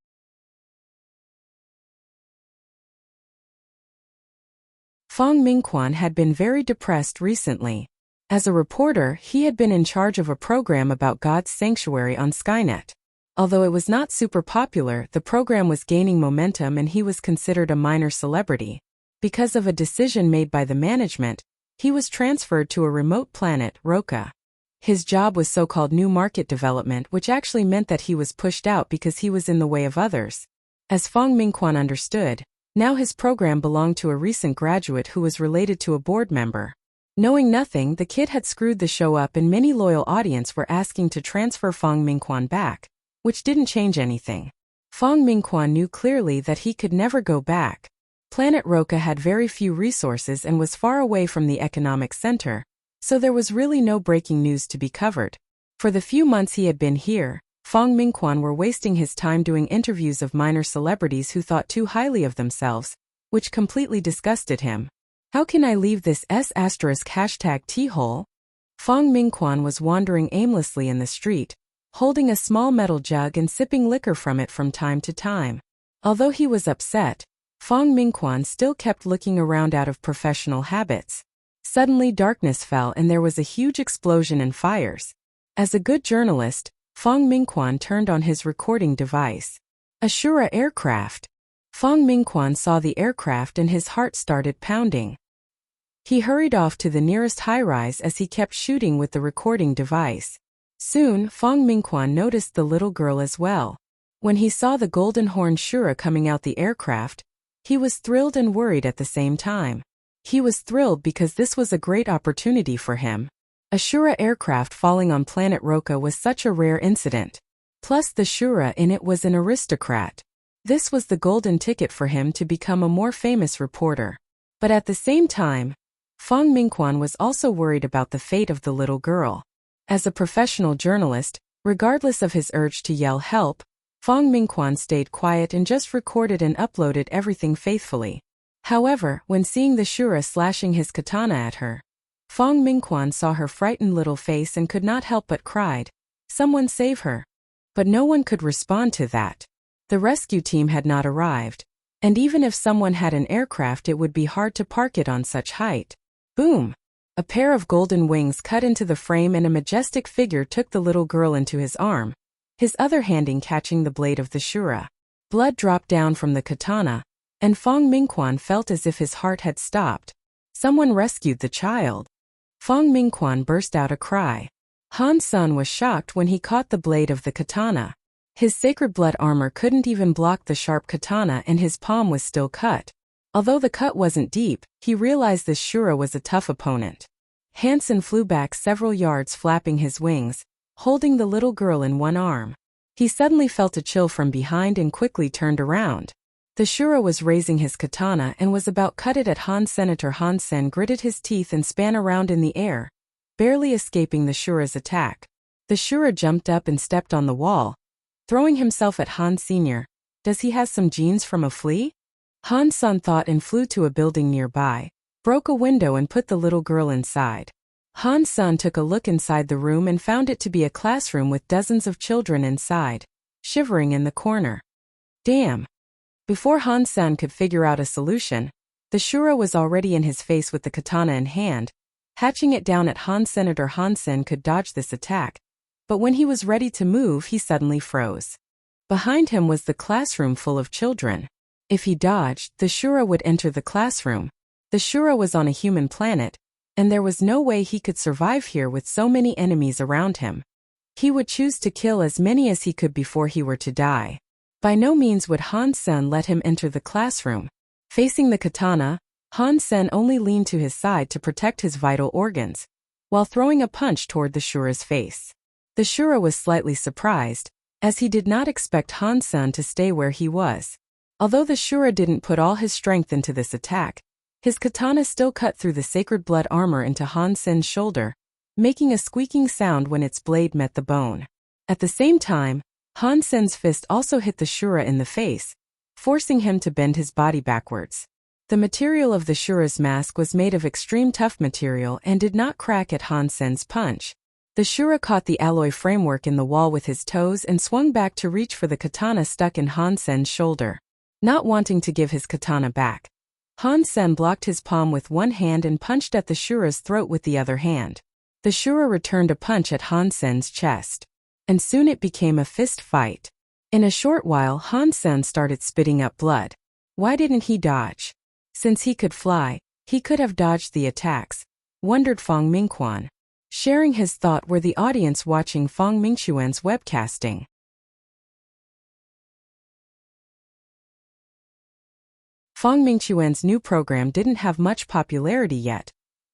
Fong Mingquan had been very depressed recently. As a reporter, he had been in charge of a program about God's sanctuary on Skynet. Although it was not super popular, the program was gaining momentum and he was considered a minor celebrity. Because of a decision made by the management, he was transferred to a remote planet, Roka. His job was so-called new market development, which actually meant that he was pushed out because he was in the way of others. As Fong Mingquan understood, now his program belonged to a recent graduate who was related to a board member. Knowing nothing, the kid had screwed the show up and many loyal audience were asking to transfer Fong Mingquan back, which didn't change anything. Fong Mingquan knew clearly that he could never go back. Planet Roka had very few resources and was far away from the economic center, so there was really no breaking news to be covered. For the few months he had been here, Fong Mingquan were wasting his time doing interviews of minor celebrities who thought too highly of themselves, which completely disgusted him. How can I leave this #T-hole? Fong Mingquan was wandering aimlessly in the street, holding a small metal jug and sipping liquor from it from time to time. Although he was upset, Fong Mingquan still kept looking around out of professional habits. Suddenly darkness fell and there was a huge explosion and fires. As a good journalist, Fong Mingquan turned on his recording device. A Shura aircraft. Fong Mingquan saw the aircraft and his heart started pounding. He hurried off to the nearest high-rise as he kept shooting with the recording device. Soon, Fong Mingquan noticed the little girl as well. When he saw the golden horn Shura coming out the aircraft, he was thrilled and worried at the same time. He was thrilled because this was a great opportunity for him. A Shura aircraft falling on planet Roka was such a rare incident. Plus the Shura in it was an aristocrat. This was the golden ticket for him to become a more famous reporter. But at the same time, Fong Mingquan was also worried about the fate of the little girl. As a professional journalist, regardless of his urge to yell help, Fong Mingquan stayed quiet and just recorded and uploaded everything faithfully. However, when seeing the Shura slashing his katana at her, Fong Mingquan saw her frightened little face and could not help but cried, "Someone save her." But no one could respond to that. The rescue team had not arrived, and even if someone had an aircraft it would be hard to park it on such height. Boom! A pair of golden wings cut into the frame and a majestic figure took the little girl into his arm, his other handing catching the blade of the Shura. Blood dropped down from the katana, and Fong Mingquan felt as if his heart had stopped. Someone rescued the child. Fong Mingquan burst out a cry. Han Sen was shocked when he caught the blade of the katana. His sacred blood armor couldn't even block the sharp katana and his palm was still cut. Although the cut wasn't deep, he realized this Shura was a tough opponent. Hansen flew back several yards flapping his wings, holding the little girl in one arm. He suddenly felt a chill from behind and quickly turned around. The Shura was raising his katana and was about cut it at Han. Senator Hansen gritted his teeth and span around in the air, barely escaping the Shura's attack. The Shura jumped up and stepped on the wall, throwing himself at Han Sr. Does he have some genes from a flea? Han-san thought and flew to a building nearby, broke a window and put the little girl inside. Han-san took a look inside the room and found it to be a classroom with dozens of children inside, shivering in the corner. Damn! Before Han-san could figure out a solution, the Shura was already in his face with the katana in hand, hatching it down at Han. Senator Hansen could dodge this attack, but when he was ready to move he suddenly froze. Behind him was the classroom full of children. If he dodged, the Shura would enter the classroom. The Shura was on a human planet, and there was no way he could survive here with so many enemies around him. He would choose to kill as many as he could before he were to die. By no means would Han-sen let him enter the classroom. Facing the katana, Han-sen only leaned to his side to protect his vital organs, while throwing a punch toward the Shura's face. The Shura was slightly surprised, as he did not expect Han-sen to stay where he was. Although the Shura didn't put all his strength into this attack, his katana still cut through the sacred blood armor into Han-sen's shoulder, making a squeaking sound when its blade met the bone. At the same time, Han-sen's fist also hit the Shura in the face, forcing him to bend his body backwards. The material of the Shura's mask was made of extreme tough material and did not crack at Han-sen's punch. The Shura caught the alloy framework in the wall with his toes and swung back to reach for the katana stuck in Han-sen's shoulder. Not wanting to give his katana back, Han-sen blocked his palm with one hand and punched at the Shura's throat with the other hand. The Shura returned a punch at Han-sen's chest, and soon it became a fist fight. In a short while Han-sen started spitting up blood. Why didn't he dodge? Since he could fly, he could have dodged the attacks, wondered Fong Mingquan. Sharing his thought were the audience watching Fong Mingquan's webcasting. Fong Mingquan's new program didn't have much popularity yet,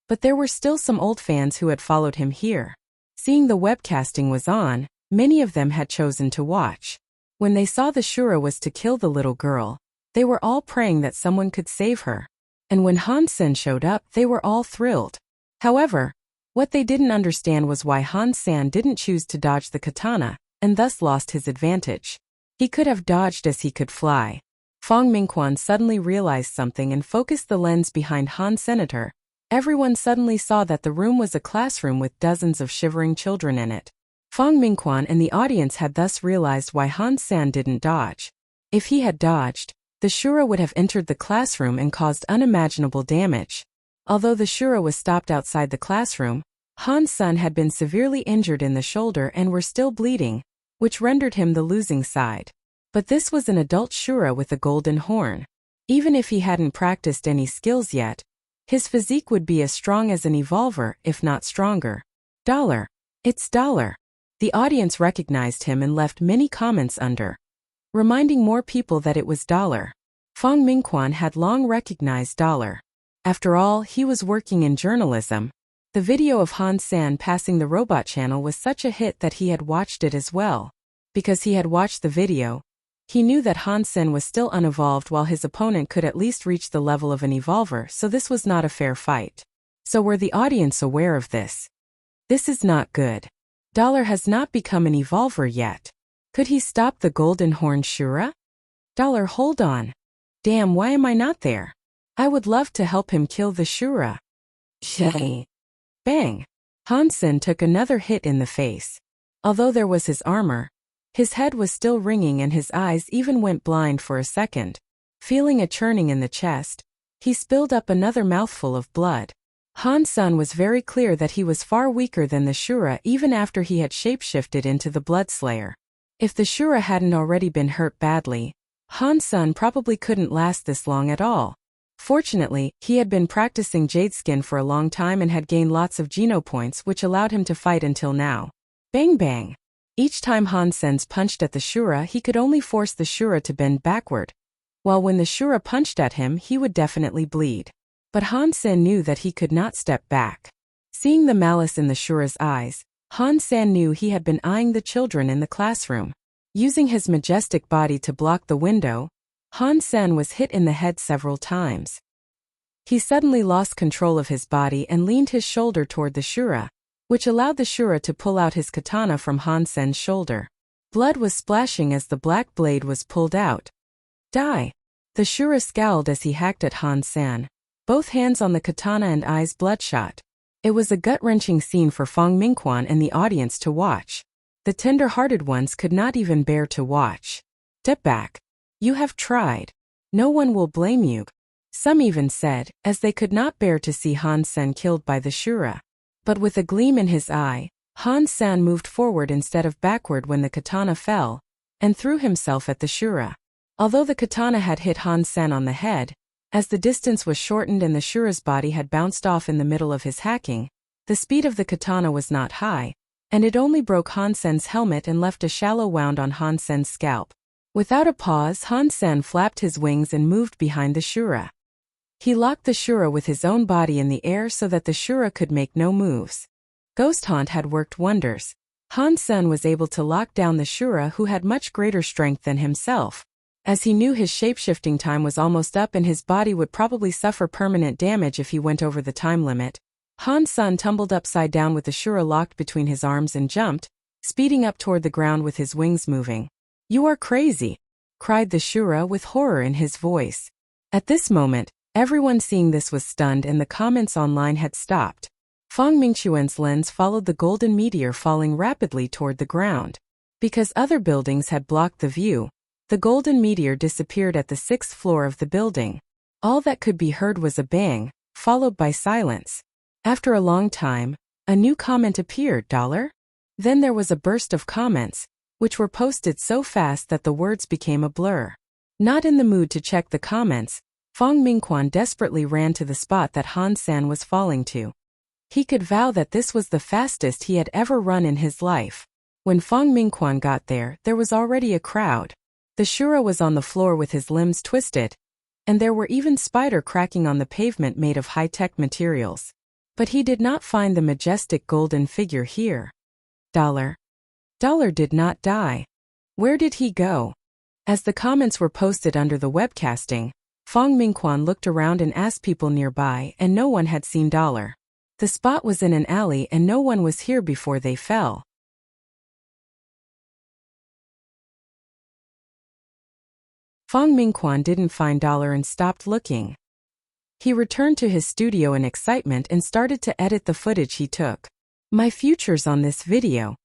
but there were still some old fans who had followed him here. Seeing the webcasting was on, many of them had chosen to watch. When they saw the Shura was to kill the little girl, they were all praying that someone could save her. And when Han-sen showed up, they were all thrilled. However, what they didn't understand was why Han-sen didn't choose to dodge the katana, and thus lost his advantage. He could have dodged as he could fly. Fong Mingquan suddenly realized something and focused the lens behind Han Senator. Everyone suddenly saw that the room was a classroom with dozens of shivering children in it. Fong Mingquan and the audience had thus realized why Han-sen didn't dodge. If he had dodged, the Shura would have entered the classroom and caused unimaginable damage. Although the Shura was stopped outside the classroom, Han-sen had been severely injured in the shoulder and were still bleeding, which rendered him the losing side. But this was an adult Shura with a golden horn. Even if he hadn't practiced any skills yet, his physique would be as strong as an evolver, if not stronger. Dollar. It's Dollar. The audience recognized him and left many comments under, reminding more people that it was Dollar. Fong Mingquan had long recognized Dollar. After all, he was working in journalism. The video of Han-sen passing the robot channel was such a hit that he had watched it as well. Because he had watched the video, he knew that Han-sen was still unevolved while his opponent could at least reach the level of an evolver, so this was not a fair fight. So were the audience aware of this? This is not good. Dollar has not become an evolver yet. Could he stop the Golden Horn Shura? Dollar, hold on. Damn, why am I not there? I would love to help him kill the Shura. Shay. Bang. Hansen took another hit in the face. Although there was his armor, his head was still ringing and his eyes even went blind for a second. Feeling a churning in the chest, he spilled up another mouthful of blood. Han-san was very clear that he was far weaker than the Shura even after he had shapeshifted into the Bloodslayer. If the Shura hadn't already been hurt badly, Han-san probably couldn't last this long at all. Fortunately, he had been practicing Jadeskin for a long time and had gained lots of Geno points which allowed him to fight until now. Bang bang. Each time Han Sen's punched at the Shura, he could only force the Shura to bend backward, while when the Shura punched at him, he would definitely bleed. But Han Sen knew that he could not step back. Seeing the malice in the Shura's eyes, Han Sen knew he had been eyeing the children in the classroom. Using his majestic body to block the window, Han Sen was hit in the head several times. He suddenly lost control of his body and leaned his shoulder toward the Shura, which allowed the Shura to pull out his katana from Han Sen's shoulder. Blood was splashing as the black blade was pulled out. Die! The Shura scowled as he hacked at Han Sen, both hands on the katana and eyes bloodshot. It was a gut-wrenching scene for Fong Mingquan and the audience to watch. The tender-hearted ones could not even bear to watch. Step back. You have tried. No one will blame you. Some even said, as they could not bear to see Han Sen killed by the Shura. But with a gleam in his eye, Han Sen moved forward instead of backward when the katana fell, and threw himself at the Shura. Although the katana had hit Han Sen on the head, as the distance was shortened and the Shura's body had bounced off in the middle of his hacking, the speed of the katana was not high, and it only broke Han Sen's helmet and left a shallow wound on Han Sen's scalp. Without a pause, Han Sen flapped his wings and moved behind the Shura. He locked the Shura with his own body in the air so that the Shura could make no moves. Ghost Haunt had worked wonders. Han Sen was able to lock down the Shura, who had much greater strength than himself. As he knew his shapeshifting time was almost up and his body would probably suffer permanent damage if he went over the time limit, Han Sen tumbled upside down with the Shura locked between his arms and jumped, speeding up toward the ground with his wings moving. "You are crazy!" cried the Shura with horror in his voice. At this moment, everyone seeing this was stunned and the comments online had stopped. Fong Mingquan's lens followed the golden meteor falling rapidly toward the ground. Because other buildings had blocked the view, the golden meteor disappeared at the 6th floor of the building. All that could be heard was a bang, followed by silence. After a long time, a new comment appeared, $. Then there was a burst of comments, which were posted so fast that the words became a blur. Not in the mood to check the comments, Fong Mingquan desperately ran to the spot that Han Sen was falling to. He could vow that this was the fastest he had ever run in his life. When Fong Mingquan got there, there was already a crowd. The Shura was on the floor with his limbs twisted, and there were even spiders cracking on the pavement made of high-tech materials. But he did not find the majestic golden figure here. $. Did not die. Where did he go? As the comments were posted under the webcasting, Fong Mingquan looked around and asked people nearby, and no one had seen $. The spot was in an alley and no one was here before they fell. Fong Mingquan didn't find $. And stopped looking. He returned to his studio in excitement and started to edit the footage he took. My future's on this video.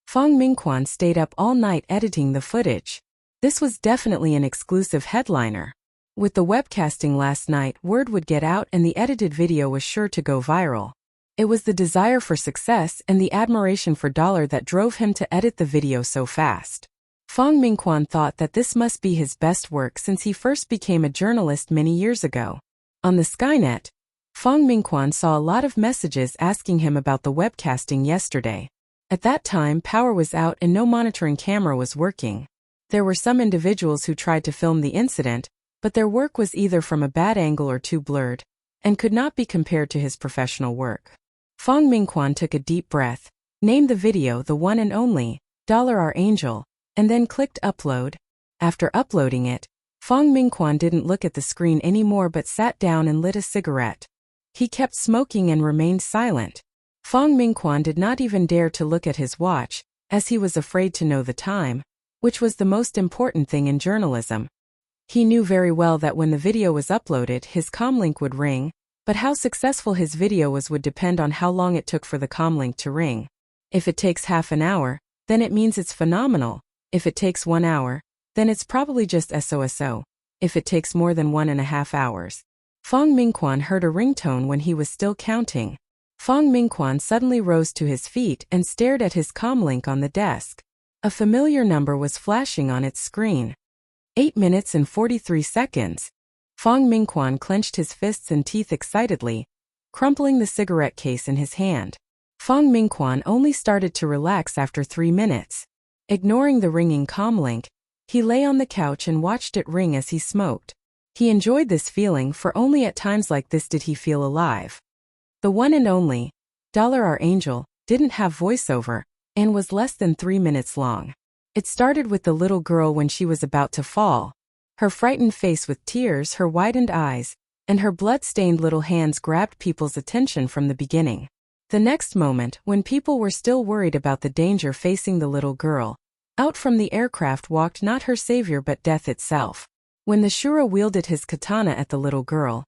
Fong Mingquan stayed up all night editing the footage. This was definitely an exclusive headliner. With the webcasting last night, word would get out and the edited video was sure to go viral. It was the desire for success and the admiration for $. That drove him to edit the video so fast. Fong Mingquan thought that this must be his best work since he first became a journalist many years ago. On the Skynet, Fong Mingquan saw a lot of messages asking him about the webcasting yesterday. At that time, power was out and no monitoring camera was working. There were some individuals who tried to film the incident, but their work was either from a bad angle or too blurred, and could not be compared to his professional work. Fong Mingquan took a deep breath, named the video the one and only, $Our Angel, and then clicked upload. After uploading it, Fong Mingquan didn't look at the screen anymore but sat down and lit a cigarette. He kept smoking and remained silent. Fong Mingquan did not even dare to look at his watch, as he was afraid to know the time, which was the most important thing in journalism. He knew very well that when the video was uploaded, his comlink would ring, but how successful his video was would depend on how long it took for the comlink to ring. If it takes half an hour, then it means it's phenomenal. If it takes 1 hour, then it's probably just SOSO. If it takes more than 1.5 hours. Fong Mingquan heard a ringtone when he was still counting. Fong Mingquan suddenly rose to his feet and stared at his comlink on the desk. A familiar number was flashing on its screen. 8 minutes and 43 seconds. Fong Mingquan clenched his fists and teeth excitedly, crumpling the cigarette case in his hand. Fong Mingquan only started to relax after 3 minutes. Ignoring the ringing comlink, he lay on the couch and watched it ring as he smoked. He enjoyed this feeling, for only at times like this did he feel alive. The one and only Our Angel didn't have voiceover and was less than 3 minutes long. It started with the little girl when she was about to fall. Her frightened face with tears, her widened eyes, and her blood-stained little hands grabbed people's attention from the beginning. The next moment, when people were still worried about the danger facing the little girl, out from the aircraft walked not her savior but death itself. When the Shura wielded his katana at the little girl,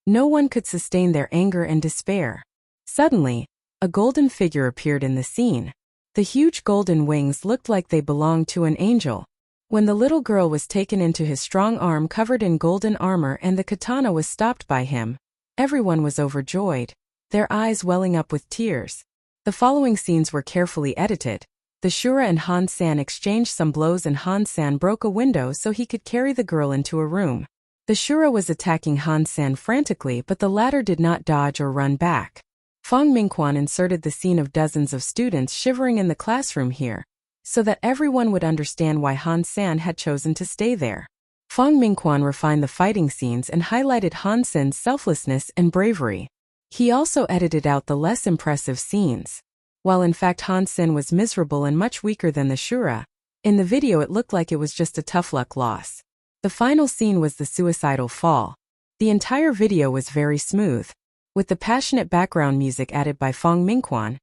no one could sustain their anger and despair. Suddenly, a golden figure appeared in the scene. The huge golden wings looked like they belonged to an angel. When the little girl was taken into his strong arm covered in golden armor and the katana was stopped by him, everyone was overjoyed, their eyes welling up with tears. The following scenes were carefully edited. The Shura and Han-san exchanged some blows and Han-san broke a window so he could carry the girl into a room. The Shura was attacking Han-san frantically, but the latter did not dodge or run back. Fong Mingquan inserted the scene of dozens of students shivering in the classroom here, so that everyone would understand why Han-san had chosen to stay there. Fong Mingquan refined the fighting scenes and highlighted Han-san's selflessness and bravery. He also edited out the less impressive scenes. While in fact Han-san was miserable and much weaker than the Shura, in the video it looked like it was just a tough luck loss. The final scene was the suicidal fall. The entire video was very smooth, with the passionate background music added by Fong Mingquan.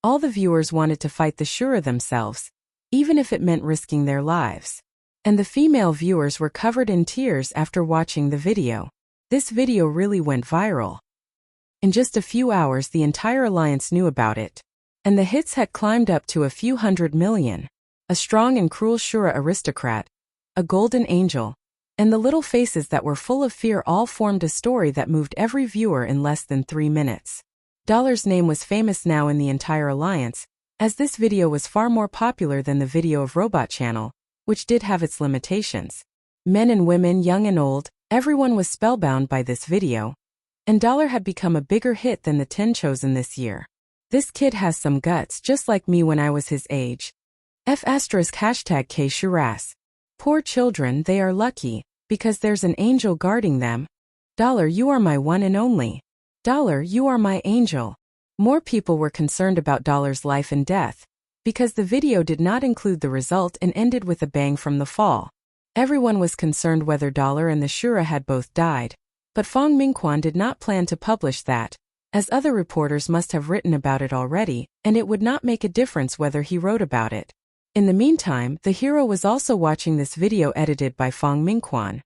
All the viewers wanted to fight the Shura themselves, even if it meant risking their lives. And the female viewers were covered in tears after watching the video. This video really went viral. In just a few hours the entire alliance knew about it, and the hits had climbed up to a few 100 million. A strong and cruel Shura aristocrat, a golden angel, and the little faces that were full of fear all formed a story that moved every viewer in less than 3 minutes. Dollar's name was famous now in the entire alliance, as this video was far more popular than the video of Robot Channel, which did have its limitations. Men and women, young and old, everyone was spellbound by this video, and Dollar had become a bigger hit than the 10 chosen this year. This kid has some guts, just like me when I was his age. #K Shuras. Poor children, they are lucky, because there's an angel guarding them. Dollar, you are my one and only. Dollar, you are my angel. More people were concerned about Dollar's life and death, because the video did not include the result and ended with a bang from the fall. Everyone was concerned whether Dollar and the Shura had both died, but Fong Mingquan did not plan to publish that, as other reporters must have written about it already, and it would not make a difference whether he wrote about it. In the meantime, the hero was also watching this video edited by Fong Mingquan.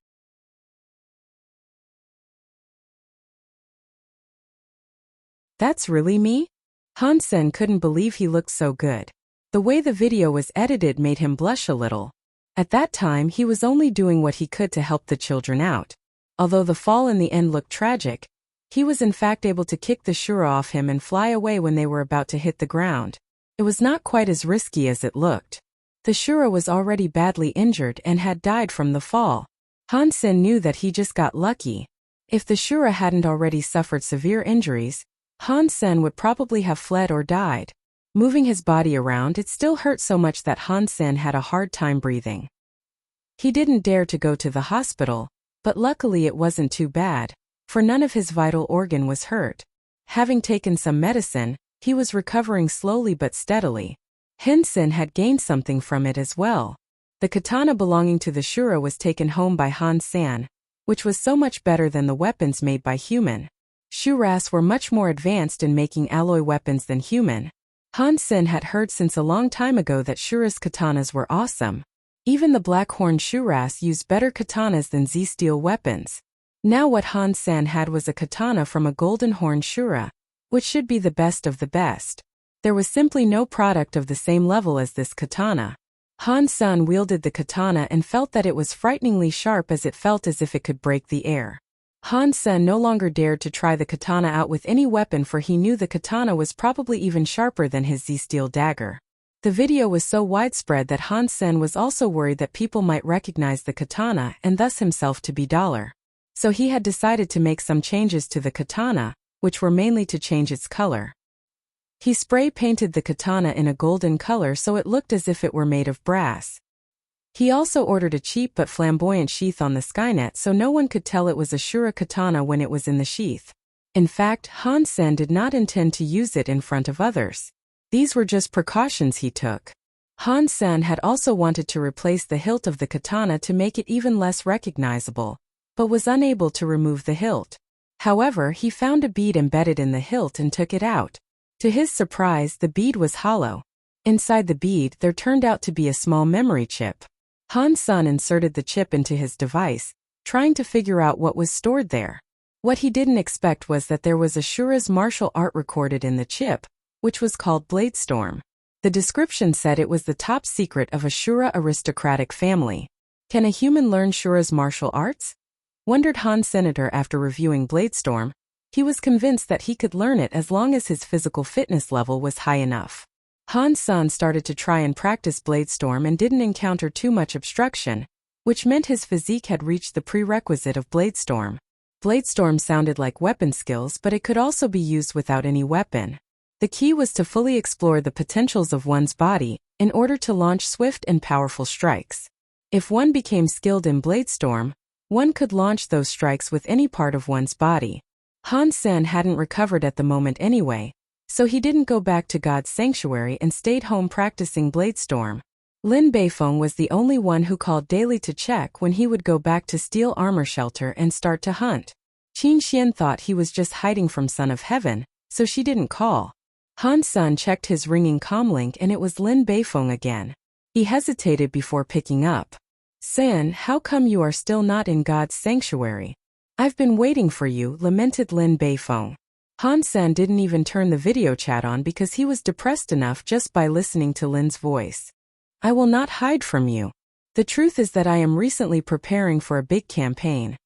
That's really me? Han-sen couldn't believe he looked so good. The way the video was edited made him blush a little. At that time he was only doing what he could to help the children out. Although the fall in the end looked tragic, he was in fact able to kick the Shura off him and fly away when they were about to hit the ground. It was not quite as risky as it looked. The Shura was already badly injured and had died from the fall. Han-sen knew that he just got lucky. If the Shura hadn't already suffered severe injuries, Han-sen would probably have fled or died. Moving his body around, it still hurt so much that Han-sen had a hard time breathing. He didn't dare to go to the hospital, but luckily it wasn't too bad, for none of his vital organ was hurt. Having taken some medicine, he was recovering slowly but steadily. Han-sen had gained something from it as well. The katana belonging to the Shura was taken home by Han-san, which was so much better than the weapons made by human. Shuras were much more advanced in making alloy weapons than human. Han-sen had heard since a long time ago that Shura's katanas were awesome. Even the Blackhorn Shuras used better katanas than Z-steel weapons. Now what Han-san had was a katana from a Golden Horn Shura, which should be the best of the best. There was simply no product of the same level as this katana. Han-san wielded the katana and felt that it was frighteningly sharp, as it felt as if it could break the air. Han-sen no longer dared to try the katana out with any weapon, for he knew the katana was probably even sharper than his Z-steel dagger. The video was so widespread that Han-sen was also worried that people might recognize the katana and thus himself to be Dollar. So he had decided to make some changes to the katana, which were mainly to change its color. He spray-painted the katana in a golden color so it looked as if it were made of brass. He also ordered a cheap but flamboyant sheath on the skynet so no one could tell it was a Shura katana when it was in the sheath. In fact, Han Sen did not intend to use it in front of others. These were just precautions he took. Han Sen had also wanted to replace the hilt of the katana to make it even less recognizable, but was unable to remove the hilt. However, he found a bead embedded in the hilt and took it out. To his surprise, the bead was hollow. Inside the bead, there turned out to be a small memory chip. Han Sen inserted the chip into his device, trying to figure out what was stored there. What he didn't expect was that there was a Shura's martial art recorded in the chip, which was called Bladestorm. The description said it was the top secret of a Shura aristocratic family. Can a human learn Shura's martial arts? Wondered Han Senator after reviewing Bladestorm. He was convinced that he could learn it as long as his physical fitness level was high enough. Han Sen started to try and practice Bladestorm and didn't encounter too much obstruction, which meant his physique had reached the prerequisite of Bladestorm. Bladestorm sounded like weapon skills, but it could also be used without any weapon. The key was to fully explore the potentials of one's body in order to launch swift and powerful strikes. If one became skilled in Bladestorm, one could launch those strikes with any part of one's body. Han Sen hadn't recovered at the moment anyway, so he didn't go back to God's sanctuary and stayed home practicing Bladestorm. Lin Beifeng was the only one who called daily to check when he would go back to Steel Armor Shelter and start to hunt. Qin Xian thought he was just hiding from Son of Heaven, so she didn't call. Han Sen checked his ringing comlink and it was Lin Beifeng again. He hesitated before picking up. "Sen, how come you are still not in God's sanctuary? I've been waiting for you," lamented Lin Beifeng. Han Sen didn't even turn the video chat on because he was depressed enough just by listening to Lin's voice. "I will not hide from you. The truth is that I am recently preparing for a big campaign,"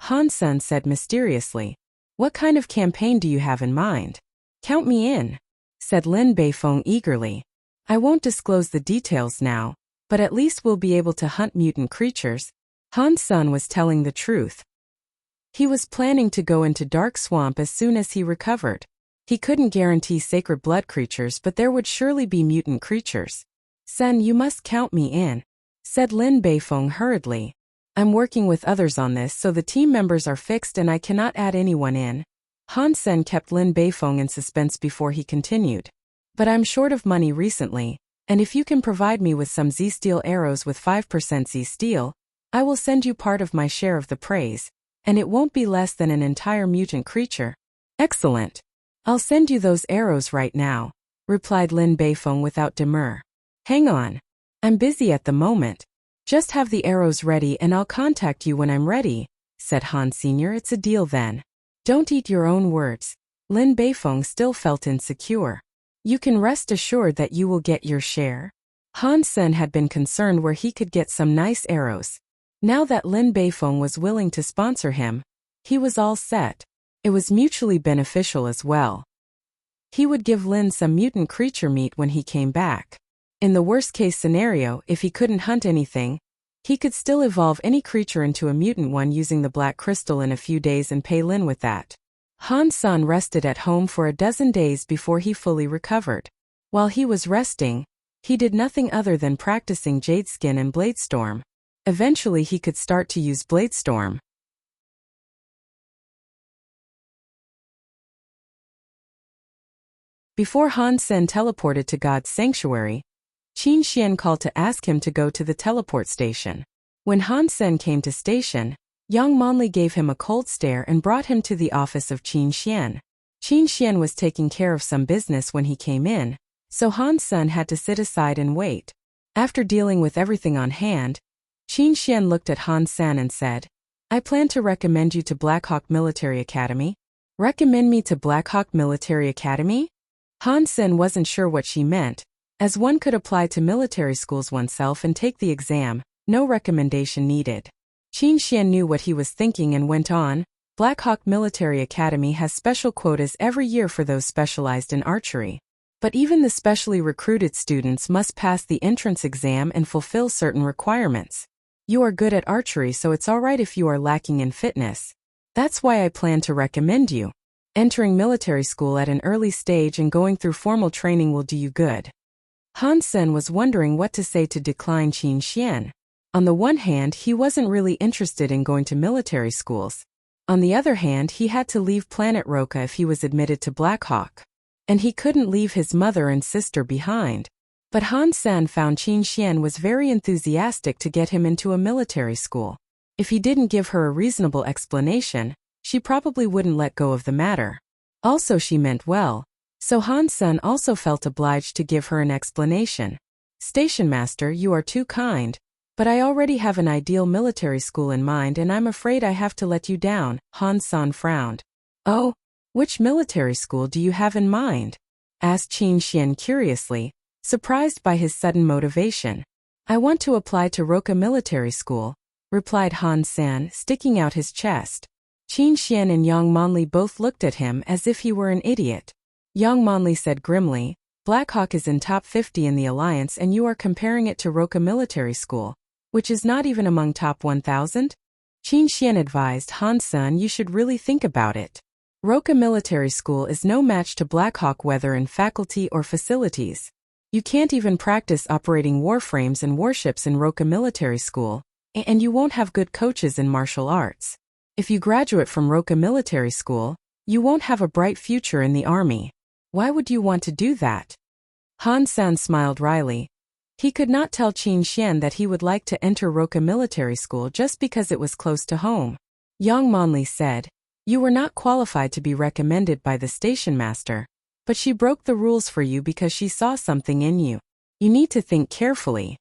Han Sen said mysteriously. "What kind of campaign do you have in mind?" "Count me in," said Lin Beifeng eagerly. "I won't disclose the details now, but at least we'll be able to hunt mutant creatures." Han Sen was telling the truth. He was planning to go into Dark Swamp as soon as he recovered. He couldn't guarantee sacred blood creatures, but there would surely be mutant creatures. "Sen, you must count me in," said Lin Beifeng hurriedly. "I'm working with others on this, so the team members are fixed and I cannot add anyone in." Han Sen kept Lin Beifeng in suspense before he continued. "But I'm short of money recently, and if you can provide me with some Z-Steel arrows with 5% Z-Steel, I will send you part of my share of the praise, and it won't be less than an entire mutant creature." "Excellent. I'll send you those arrows right now," replied Lin Beifeng without demur. "Hang on. I'm busy at the moment. Just have the arrows ready and I'll contact you when I'm ready," said Han Sr. "It's a deal then." "Don't eat your own words." Lin Beifeng still felt insecure. "You can rest assured that you will get your share." Han Sen had been concerned where he could get some nice arrows. Now that Lin Beifeng was willing to sponsor him, he was all set. It was mutually beneficial as well. He would give Lin some mutant creature meat when he came back. In the worst-case scenario, if he couldn't hunt anything, he could still evolve any creature into a mutant one using the black crystal in a few days and pay Lin with that. Han Sen rested at home for a dozen days before he fully recovered. While he was resting, he did nothing other than practicing Jadeskin and Bladestorm. Eventually he could start to use Bladestorm. Before Han Sen teleported to God's sanctuary, Qin Xian called to ask him to go to the teleport station. When Han Sen came to station, Yang Monli gave him a cold stare and brought him to the office of Qin Xian. Qin Xian was taking care of some business when he came in, so Han Sen had to sit aside and wait. After dealing with everything on hand, Qin Xian looked at Han Sen and said, "I plan to recommend you to Blackhawk Military Academy." "Recommend me to Blackhawk Military Academy?" Han Sen wasn't sure what she meant, as one could apply to military schools oneself and take the exam, no recommendation needed. Qin Xian knew what he was thinking and went on, "Blackhawk Military Academy has special quotas every year for those specialized in archery. But even the specially recruited students must pass the entrance exam and fulfill certain requirements. You are good at archery, so it's alright if you are lacking in fitness. That's why I plan to recommend you." Entering military school at an early stage and going through formal training will do you good. Han Sen was wondering what to say to decline Qin Xian. On the one hand, he wasn't really interested in going to military schools. On the other hand, he had to leave Planet Roka if he was admitted to Black Hawk. And he couldn't leave his mother and sister behind. But Han Sen found Qin Xian was very enthusiastic to get him into a military school. If he didn't give her a reasonable explanation, she probably wouldn't let go of the matter. Also, she meant well, so Han Sen also felt obliged to give her an explanation. Station Master, you are too kind, but I already have an ideal military school in mind and I'm afraid I have to let you down, Han Sen frowned. Oh, which military school do you have in mind? Asked Qin Xian curiously, surprised by his sudden motivation. I want to apply to Roka Military School, replied Han Sen, sticking out his chest. Qin Xian and Yang Manli both looked at him as if he were an idiot. Yang Manli said grimly, Black Hawk is in top 50 in the alliance and you are comparing it to Roka Military School, which is not even among top 1,000? Qin Xian advised Han Sen you should really think about it. Roka Military School is no match to Black Hawk whether in faculty or facilities. You can't even practice operating warframes and warships in Roka Military School, and you won't have good coaches in martial arts. If you graduate from Roka Military School, you won't have a bright future in the army. Why would you want to do that? Han Sen smiled wryly. He could not tell Qin Xian that he would like to enter Roka Military School just because it was close to home. Yang Manli said, You were not qualified to be recommended by the station master, but she broke the rules for you because she saw something in you. You need to think carefully.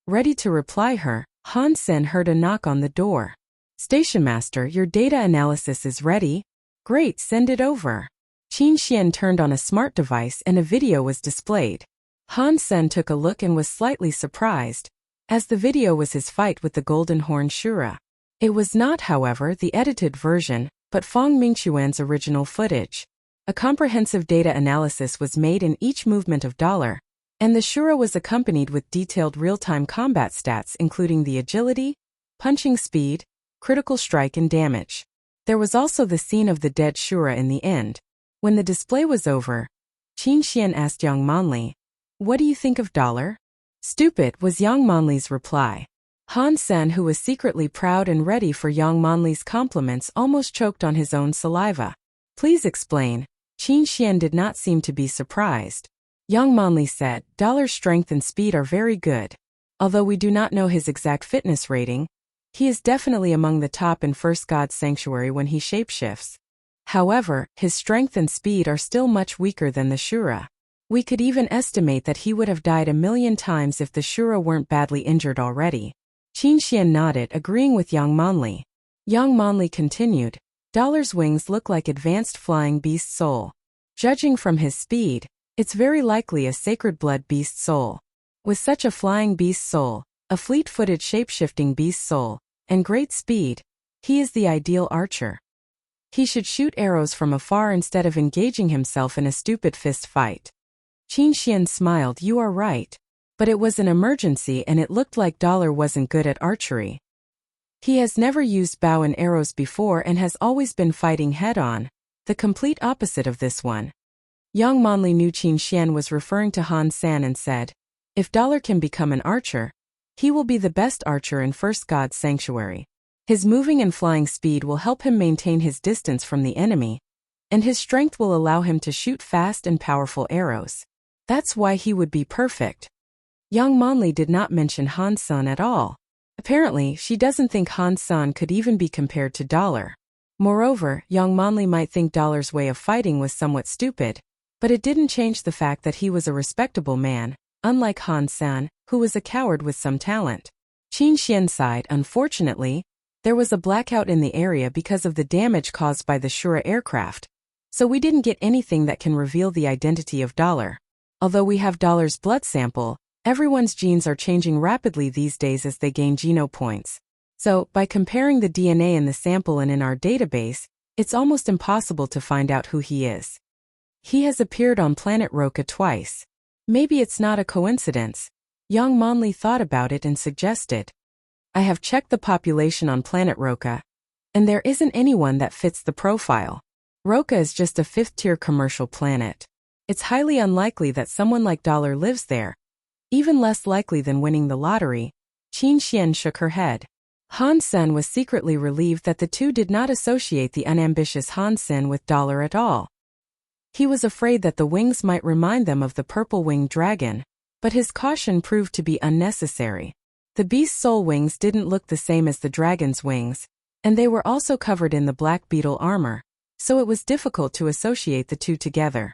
Ready to reply her, Han Sen heard a knock on the door. Station Master, your data analysis is ready. Great, send it over. Qin Xian turned on a smart device and a video was displayed. Han Sen took a look and was slightly surprised, as the video was his fight with the Golden Horn Shura. It was not, however, the edited version, but Fong Mingxuan's original footage. A comprehensive data analysis was made in each movement of dollar, and the Shura was accompanied with detailed real-time combat stats including the agility, punching speed, critical strike and damage. There was also the scene of the dead Shura in the end. When the display was over, Qin Xian asked Yang Manli, What do you think of dollar? Stupid, was Yang Manli's reply. Han Sen, who was secretly proud and ready for Yang Manli's compliments, almost choked on his own saliva. Please explain. Qin Xian did not seem to be surprised. Yang Manli said, Dollar's strength and speed are very good. Although we do not know his exact fitness rating, he is definitely among the top in First God's Sanctuary when he shapeshifts. However, his strength and speed are still much weaker than the Shura. We could even estimate that he would have died 1,000,000 times if the Shura weren't badly injured already. Qin Xian nodded, agreeing with Yang Manli. Yang Manli continued, Dollar's wings look like advanced flying beast soul. Judging from his speed, it's very likely a sacred blood beast soul. With such a flying beast soul, a fleet-footed shape-shifting beast soul, and great speed, he is the ideal archer. He should shoot arrows from afar instead of engaging himself in a stupid fist fight. Qin Xian smiled, You are right. But it was an emergency and it looked like Dollar wasn't good at archery. He has never used bow and arrows before and has always been fighting head-on, the complete opposite of this one. Yang Manli knew Qin Xian was referring to Han Sen and said, If Dollar can become an archer, he will be the best archer in First God's Sanctuary. His moving and flying speed will help him maintain his distance from the enemy, and his strength will allow him to shoot fast and powerful arrows. That's why he would be perfect. Yang Manli did not mention Han Sen at all. Apparently, she doesn't think Han Sen could even be compared to Dollar. Moreover, Yang Manli might think Dollar's way of fighting was somewhat stupid, but it didn't change the fact that he was a respectable man, unlike Han Sen, who was a coward with some talent. Qin Xian sighed, Unfortunately, there was a blackout in the area because of the damage caused by the Shura aircraft, so we didn't get anything that can reveal the identity of Dollar. Although we have Dollar's blood sample, everyone's genes are changing rapidly these days as they gain geno points. So, by comparing the DNA in the sample and in our database, it's almost impossible to find out who he is. He has appeared on planet Roka twice. Maybe it's not a coincidence. Yang Manli thought about it and suggested, I have checked the population on planet Roka, and there isn't anyone that fits the profile. Roka is just a fifth-tier commercial planet. It's highly unlikely that someone like Dollar lives there. Even less likely than winning the lottery. Qin Xian shook her head. Han Sen was secretly relieved that the two did not associate the unambitious Han Sen with Dollar at all. He was afraid that the wings might remind them of the purple-winged dragon, but his caution proved to be unnecessary. The beast's soul wings didn't look the same as the dragon's wings, and they were also covered in the black beetle armor, so it was difficult to associate the two together.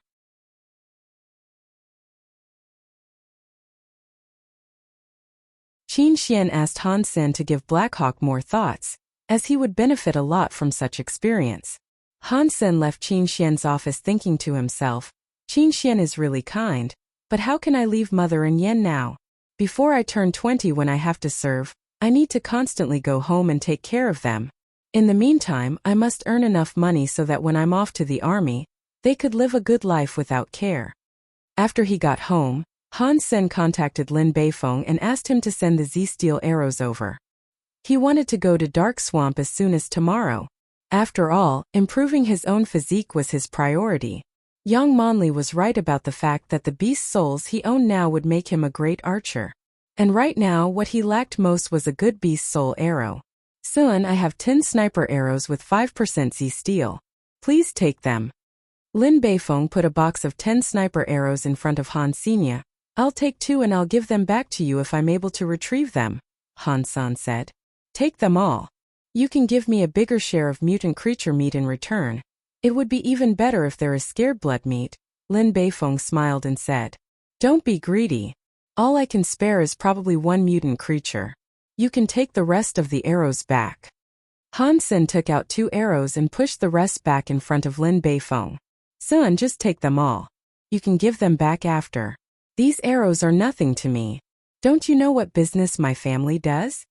Qin Xian asked Han Sen to give Blackhawk more thoughts, as he would benefit a lot from such experience. Han Sen left Qin Xian's office thinking to himself, Qin Xian is really kind, but how can I leave Mother and Yen now? Before I turn 20 when I have to serve, I need to constantly go home and take care of them. In the meantime, I must earn enough money so that when I'm off to the army, they could live a good life without care. After he got home, Han Sen contacted Lin Beifeng and asked him to send the Z-Steel arrows over. He wanted to go to Dark Swamp as soon as tomorrow. After all, improving his own physique was his priority. Young Monli was right about the fact that the beast souls he owned now would make him a great archer. And right now what he lacked most was a good beast soul arrow. Son, I have 10 sniper arrows with 5% Z-Steel. Please take them. Lin Beifeng put a box of 10 sniper arrows in front of Han Senya. I'll take 2 and I'll give them back to you if I'm able to retrieve them, Han San said. Take them all. You can give me a bigger share of mutant creature meat in return. It would be even better if there is scared blood meat, Lin Beifeng smiled and said. Don't be greedy. All I can spare is probably 1 mutant creature. You can take the rest of the arrows back. Han Sen took out 2 arrows and pushed the rest back in front of Lin Beifeng. Son, just take them all. You can give them back after. These arrows are nothing to me. Don't you know what business my family does?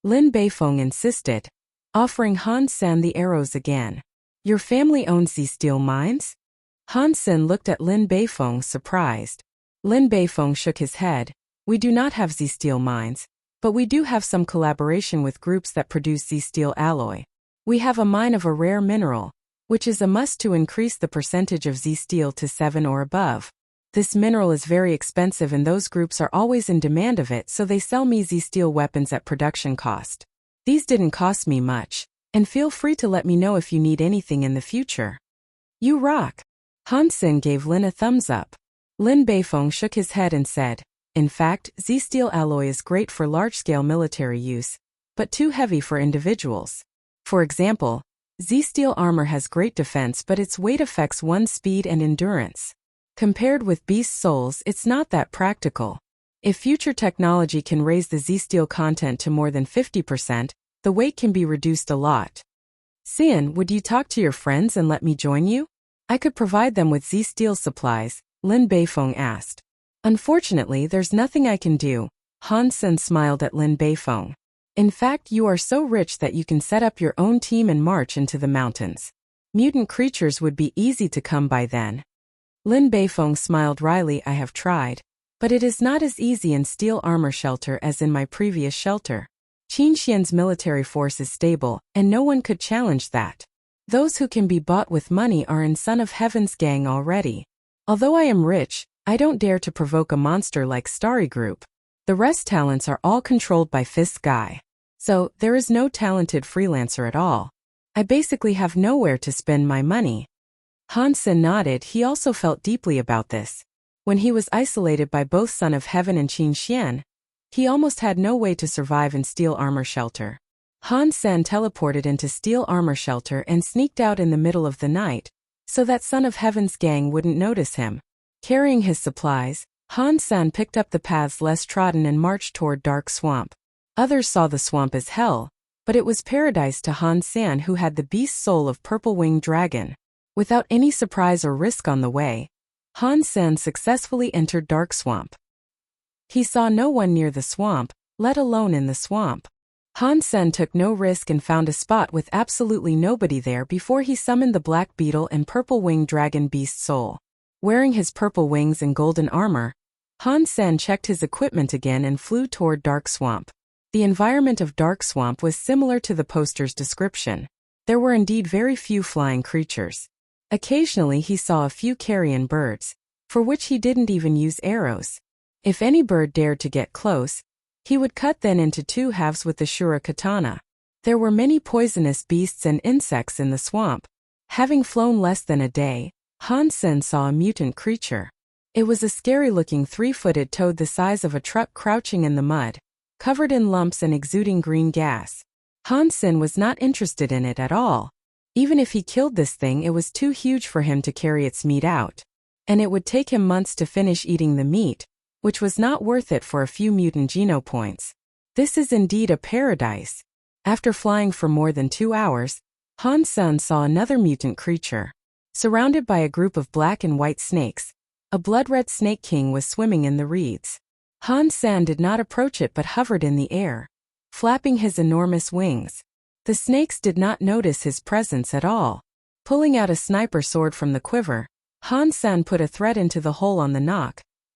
Lin Beifeng insisted, offering Han Sen the arrows again. Your family owns these steel mines? Han Sen looked at Lin Beifeng surprised. Lin Beifeng shook his head. We do not have Z-Steel mines, but we do have some collaboration with groups that produce Z-Steel alloy. We have a mine of a rare mineral, which is a must to increase the percentage of Z-Steel to 7 or above. This mineral is very expensive and those groups are always in demand of it, so they sell me Z-Steel weapons at production cost. These didn't cost me much, and feel free to let me know if you need anything in the future. You rock. Han Sen gave Lin a thumbs up. Lin Beifeng shook his head and said, in fact, Z-Steel alloy is great for large-scale military use, but too heavy for individuals. For example, Z-Steel armor has great defense but its weight affects one's speed and endurance. Compared with beast souls, it's not that practical. If future technology can raise the Z-Steel content to more than 50%, the weight can be reduced a lot. Xian, would you talk to your friends and let me join you? I could provide them with Z-Steel supplies, Lin Beifeng asked. Unfortunately, there's nothing I can do, Han Sen smiled at Lin Beifeng. In fact, you are so rich that you can set up your own team and march into the mountains. Mutant creatures would be easy to come by then. Lin Beifeng smiled wryly. I have tried, but it is not as easy in steel armor shelter as in my previous shelter. Qin Xian's military force is stable, and no one could challenge that. Those who can be bought with money are in Son of Heaven's gang already. Although I am rich, I don't dare to provoke a monster like Starry Group. The rest talents are all controlled by Fist Guy. So, there is no talented freelancer at all. I basically have nowhere to spend my money. Han Sen nodded. He also felt deeply about this. When he was isolated by both Son of Heaven and Qin Xian, he almost had no way to survive in steel armor shelter. Han Sen teleported into steel armor shelter and sneaked out in the middle of the night, so that Son of Heaven's gang wouldn't notice him. Carrying his supplies, Han Sen picked up the paths less trodden and marched toward Dark Swamp. Others saw the swamp as hell, but it was paradise to Han Sen, who had the beast soul of purple-winged dragon. Without any surprise or risk on the way, Han Sen successfully entered Dark Swamp. He saw no one near the swamp, let alone in the swamp. Han Sen took no risk and found a spot with absolutely nobody there before he summoned the black beetle and purple-winged dragon beast soul. Wearing his purple wings and golden armor, Han Sen checked his equipment again and flew toward Dark Swamp. The environment of Dark Swamp was similar to the poster's description. There were indeed very few flying creatures. Occasionally he saw a few carrion birds, for which he didn't even use arrows. If any bird dared to get close, he would cut them into two halves with the shura katana. There were many poisonous beasts and insects in the swamp. Having flown less than a day, Han Sen saw a mutant creature. It was a scary-looking three-footed toad the size of a truck crouching in the mud, covered in lumps and exuding green gas. Han Sen was not interested in it at all. Even if he killed this thing, it was too huge for him to carry its meat out. And it would take him months to finish eating the meat, which was not worth it for a few mutant geno points. This is indeed a paradise. After flying for more than 2 hours, Han Sen saw another mutant creature. Surrounded by a group of black and white snakes, a blood-red snake king was swimming in the reeds. Han Sen did not approach it but hovered in the air, flapping his enormous wings. The snakes did not notice his presence at all. Pulling out a sniper sword from the quiver, Han Sen put a thread into the hole on the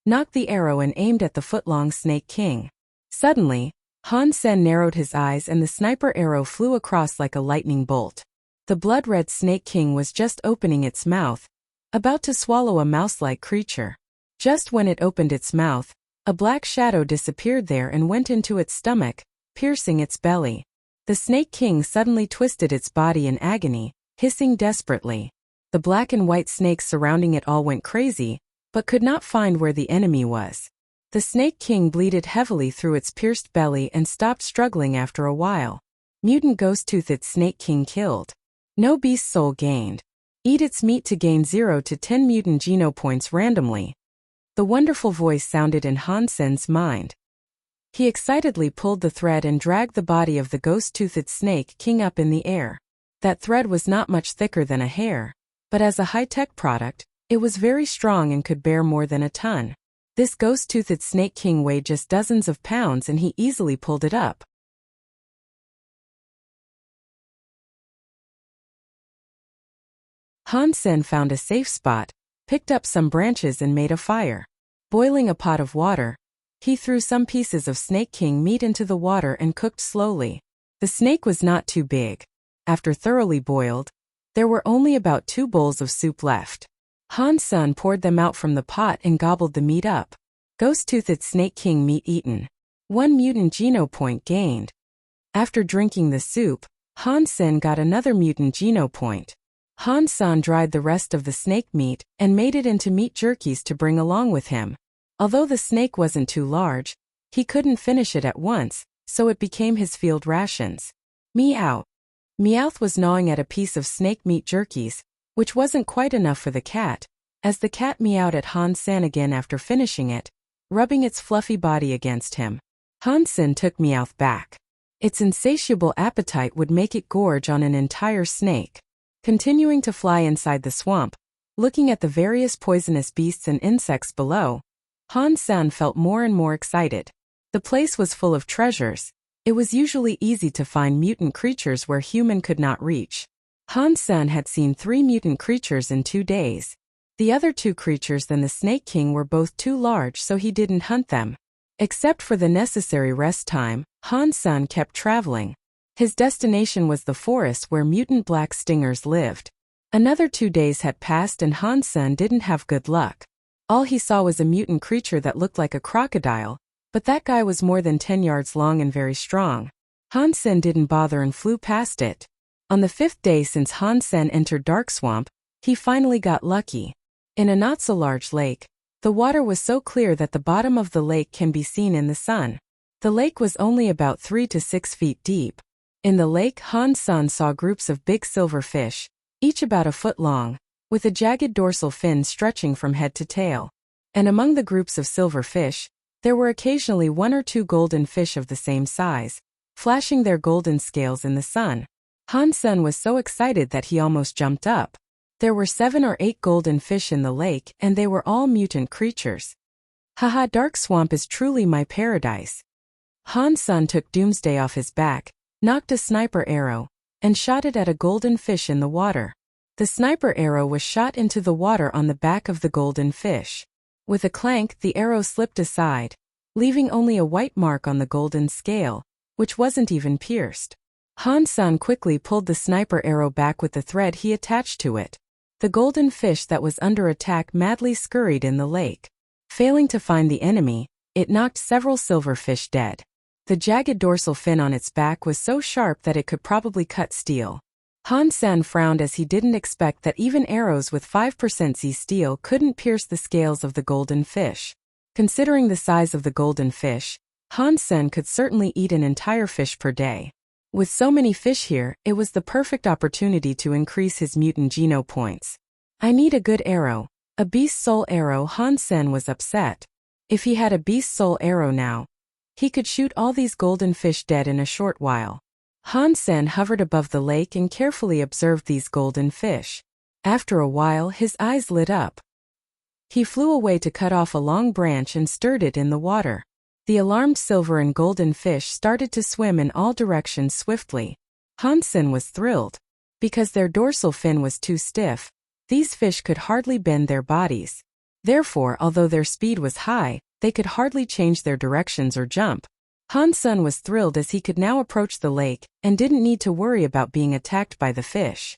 knocked the arrow and aimed at the foot-long snake king. Suddenly, Han Sen narrowed his eyes and the sniper arrow flew across like a lightning bolt. The blood-red snake king was just opening its mouth, about to swallow a mouse-like creature. Just when it opened its mouth, a black shadow disappeared there and went into its stomach, piercing its belly. The snake king suddenly twisted its body in agony, hissing desperately. The black and white snakes surrounding it all went crazy, but could not find where the enemy was. The snake king bleeded heavily through its pierced belly and stopped struggling after a while. Mutant ghost-toothed snake king killed. No beast soul gained. Eat its meat to gain 0 to 10 mutant geno points randomly. The wonderful voice sounded in Han Sen's mind. He excitedly pulled the thread and dragged the body of the ghost-toothed snake king up in the air. That thread was not much thicker than a hair, but as a high-tech product, it was very strong and could bear more than a ton. This ghost-toothed snake king weighed just dozens of pounds and he easily pulled it up. Han Sen found a safe spot, picked up some branches and made a fire. Boiling a pot of water, he threw some pieces of snake king meat into the water and cooked slowly. The snake was not too big. After thoroughly boiled, there were only about 2 bowls of soup left. Han Sen poured them out from the pot and gobbled the meat up. Ghost-toothed snake king meat eaten. 1 mutant geno point gained. After drinking the soup, Han Sen got another mutant geno point. Han Sen dried the rest of the snake meat and made it into meat jerkies to bring along with him. Although the snake wasn't too large, he couldn't finish it at once, so it became his field rations. Meow. Meowth was gnawing at a piece of snake meat jerkies, which wasn't quite enough for the cat, as the cat meowed at Han Sen again after finishing it, rubbing its fluffy body against him. Han Sen took Meowth back. Its insatiable appetite would make it gorge on an entire snake. Continuing to fly inside the swamp, looking at the various poisonous beasts and insects below, Han Sen felt more and more excited. The place was full of treasures. It was usually easy to find mutant creatures where human could not reach. Han Sen had seen 3 mutant creatures in 2 days. The other 2 creatures than the Snake King were both too large, so he didn't hunt them. Except for the necessary rest time, Han Sen kept traveling. His destination was the forest where mutant black stingers lived. Another 2 days had passed and Han Sen didn't have good luck. All he saw was a mutant creature that looked like a crocodile, but that guy was more than 10 yards long and very strong. Han Sen didn't bother and flew past it. On the 5th day since Han Sen entered Dark Swamp, he finally got lucky. In a not-so-large lake, the water was so clear that the bottom of the lake can be seen in the sun. The lake was only about 3 to 6 feet deep. In the lake, Han Sen saw groups of big silver fish, each about a foot long, with a jagged dorsal fin stretching from head to tail. And among the groups of silver fish, there were occasionally 1 or 2 golden fish of the same size, flashing their golden scales in the sun. Han Sen was so excited that he almost jumped up. There were 7 or 8 golden fish in the lake, and they were all mutant creatures. Haha, Dark Swamp is truly my paradise. Han Sen took Doomsday off his back, knocked a sniper arrow, and shot it at a golden fish in the water. The sniper arrow was shot into the water on the back of the golden fish. With a clank, the arrow slipped aside, leaving only a white mark on the golden scale, which wasn't even pierced. Han Sen quickly pulled the sniper arrow back with the thread he attached to it. The golden fish that was under attack madly scurried in the lake. Failing to find the enemy, it knocked several silverfish dead. The jagged dorsal fin on its back was so sharp that it could probably cut steel. Han-san frowned as he didn't expect that even arrows with 5% Z steel couldn't pierce the scales of the golden fish. Considering the size of the golden fish, Han-sen could certainly eat an entire fish per day. With so many fish here, it was the perfect opportunity to increase his mutant geno points. I need a good arrow. A beast soul arrow. Han-sen was upset. If he had a beast soul arrow now, he could shoot all these golden fish dead in a short while. Han-sen hovered above the lake and carefully observed these golden fish. After a while, his eyes lit up. He flew away to cut off a long branch and stirred it in the water. The alarmed silver and golden fish started to swim in all directions swiftly. Han-sen was thrilled. Because their dorsal fin was too stiff, these fish could hardly bend their bodies. Therefore, although their speed was high, they could hardly change their directions or jump. Han-sen was thrilled as he could now approach the lake and didn't need to worry about being attacked by the fish.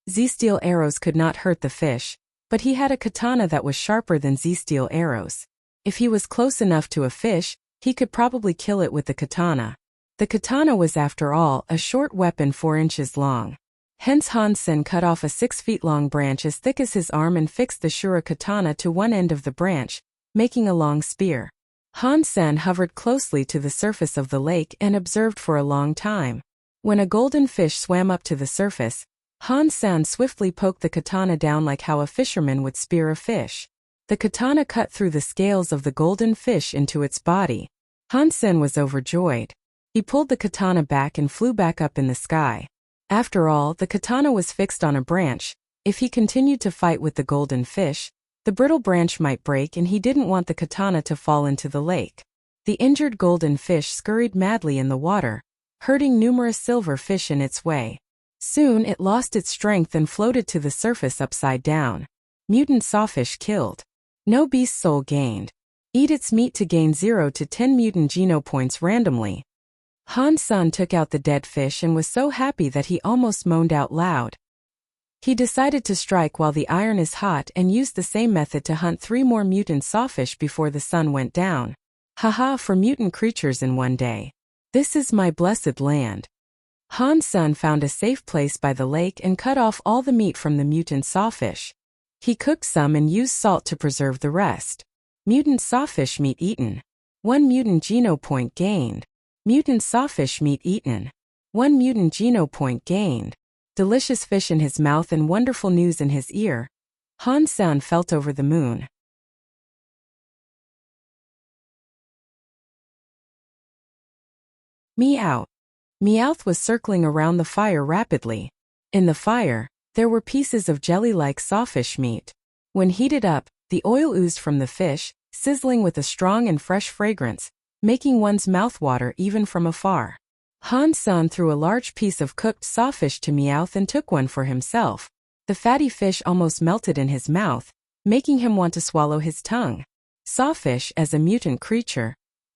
Z-steel arrows could not hurt the fish, but he had a katana that was sharper than Z-steel arrows. If he was close enough to a fish, he could probably kill it with the katana. The katana was, after all, a short weapon 4 inches long. Hence Han-sen cut off a 6 feet long branch as thick as his arm and fixed the shura katana to one end of the branch, making a long spear. Han-sen hovered closely to the surface of the lake and observed for a long time. When a golden fish swam up to the surface, Han-sen swiftly poked the katana down like how a fisherman would spear a fish. The katana cut through the scales of the golden fish into its body. Han-sen was overjoyed. He pulled the katana back and flew back up in the sky. After all, the katana was fixed on a branch. If he continued to fight with the golden fish, the brittle branch might break and he didn't want the katana to fall into the lake. The injured golden fish scurried madly in the water, hurting numerous silver fish in its way. Soon it lost its strength and floated to the surface upside down. Mutant sawfish killed. No beast soul gained. Eat its meat to gain 0 to 10 mutant geno points randomly. Han-sen took out the dead fish and was so happy that he almost moaned out loud. He decided to strike while the iron is hot and used the same method to hunt 3 more mutant sawfish before the sun went down. Haha, for mutant creatures in one day. This is my blessed land. Han-sen found a safe place by the lake and cut off all the meat from the mutant sawfish. He cooked some and used salt to preserve the rest. Mutant sawfish meat eaten. 1 mutant geno point gained. Mutant sawfish meat eaten. 1 mutant geno point gained. Delicious fish in his mouth and wonderful news in his ear. Han-sen felt over the moon. Meowth. Meowth was circling around the fire rapidly. In the fire, there were pieces of jelly-like sawfish meat. When heated up, the oil oozed from the fish, sizzling with a strong and fresh fragrance, making one's mouth water even from afar. Han-sen threw a large piece of cooked sawfish to Meowth and took one for himself. The fatty fish almost melted in his mouth, making him want to swallow his tongue. Sawfish, as a mutant creature,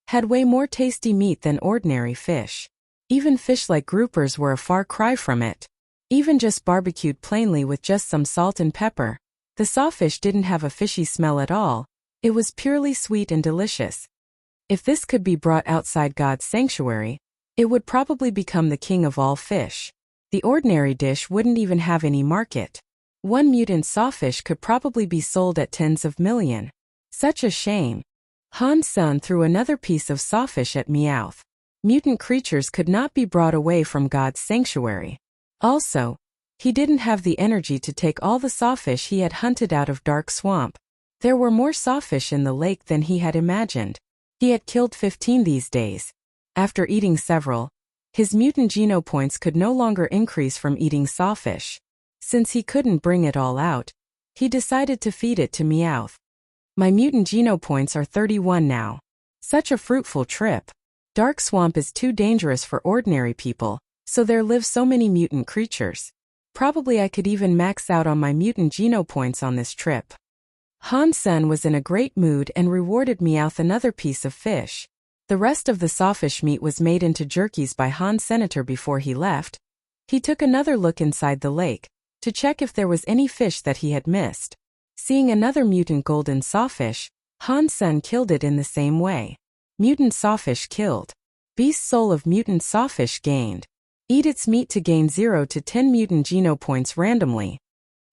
had way more tasty meat than ordinary fish. Even fish like groupers were a far cry from it. Even just barbecued plainly with just some salt and pepper, the sawfish didn't have a fishy smell at all. It was purely sweet and delicious. If this could be brought outside God's sanctuary, it would probably become the king of all fish. The ordinary dish wouldn't even have any market. 1 mutant sawfish could probably be sold at tens of millions. Such a shame. Han-sen threw another piece of sawfish at Meowth. Mutant creatures could not be brought away from God's sanctuary. Also, he didn't have the energy to take all the sawfish he had hunted out of Dark Swamp. There were more sawfish in the lake than he had imagined. He had killed 15 these days. After eating several, his mutant geno points could no longer increase from eating sawfish. Since he couldn't bring it all out, he decided to feed it to Meowth. My mutant geno points are 31 now. Such a fruitful trip. Dark Swamp is too dangerous for ordinary people, so there live so many mutant creatures. Probably I could even max out on my mutant geno points on this trip. Han-sen was in a great mood and rewarded Meowth another piece of fish. The rest of the sawfish meat was made into jerkies by Han Senator before he left. He took another look inside the lake, to check if there was any fish that he had missed. Seeing another mutant golden sawfish, Han's son killed it in the same way. Mutant sawfish killed. Beast soul of mutant sawfish gained. Eat its meat to gain 0 to 10 mutant geno points randomly.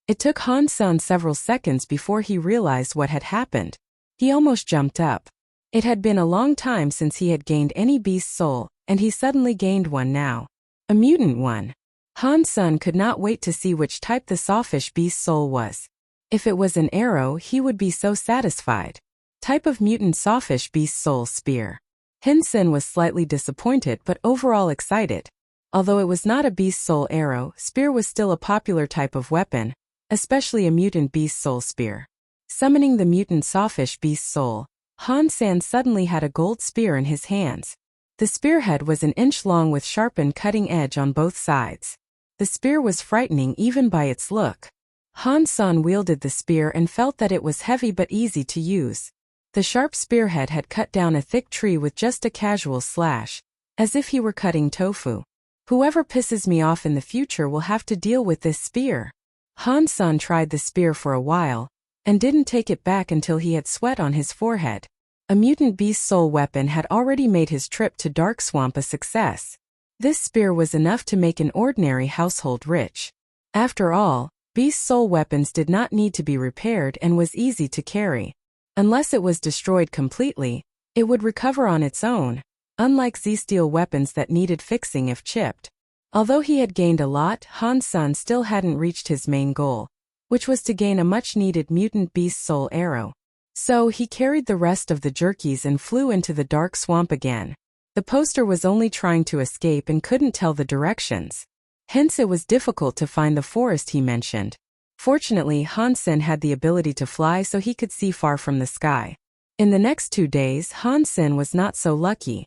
It took Han's son several seconds before he realized what had happened. He almost jumped up. It had been a long time since he had gained any beast soul, and he suddenly gained one now. A mutant one. Han's son could not wait to see which type the sawfish beast soul was. If it was an arrow, he would be so satisfied. Type of mutant sawfish beast soul spear. Hansen was slightly disappointed but overall excited. Although it was not a beast soul arrow, spear was still a popular type of weapon, especially a mutant beast soul spear. Summoning the mutant sawfish beast soul, Hansen suddenly had a gold spear in his hands. The spearhead was an inch long with sharpened cutting edge on both sides. The spear was frightening even by its look. Hansen wielded the spear and felt that it was heavy but easy to use. The sharp spearhead had cut down a thick tree with just a casual slash, as if he were cutting tofu. Whoever pisses me off in the future will have to deal with this spear. Hansen tried the spear for a while, and didn't take it back until he had sweat on his forehead. A mutant beast soul weapon had already made his trip to Dark Swamp a success. This spear was enough to make an ordinary household rich. After all, beast soul weapons did not need to be repaired and was easy to carry. Unless it was destroyed completely, it would recover on its own, unlike Z-steel weapons that needed fixing if chipped. Although he had gained a lot, Hansen still hadn't reached his main goal, which was to gain a much-needed mutant beast soul arrow. So he carried the rest of the jerkies and flew into the Dark Swamp again. The poster was only trying to escape and couldn't tell the directions. Hence it was difficult to find the forest he mentioned. Fortunately, Hansen had the ability to fly so he could see far from the sky. In the next 2 days, Hansen was not so lucky.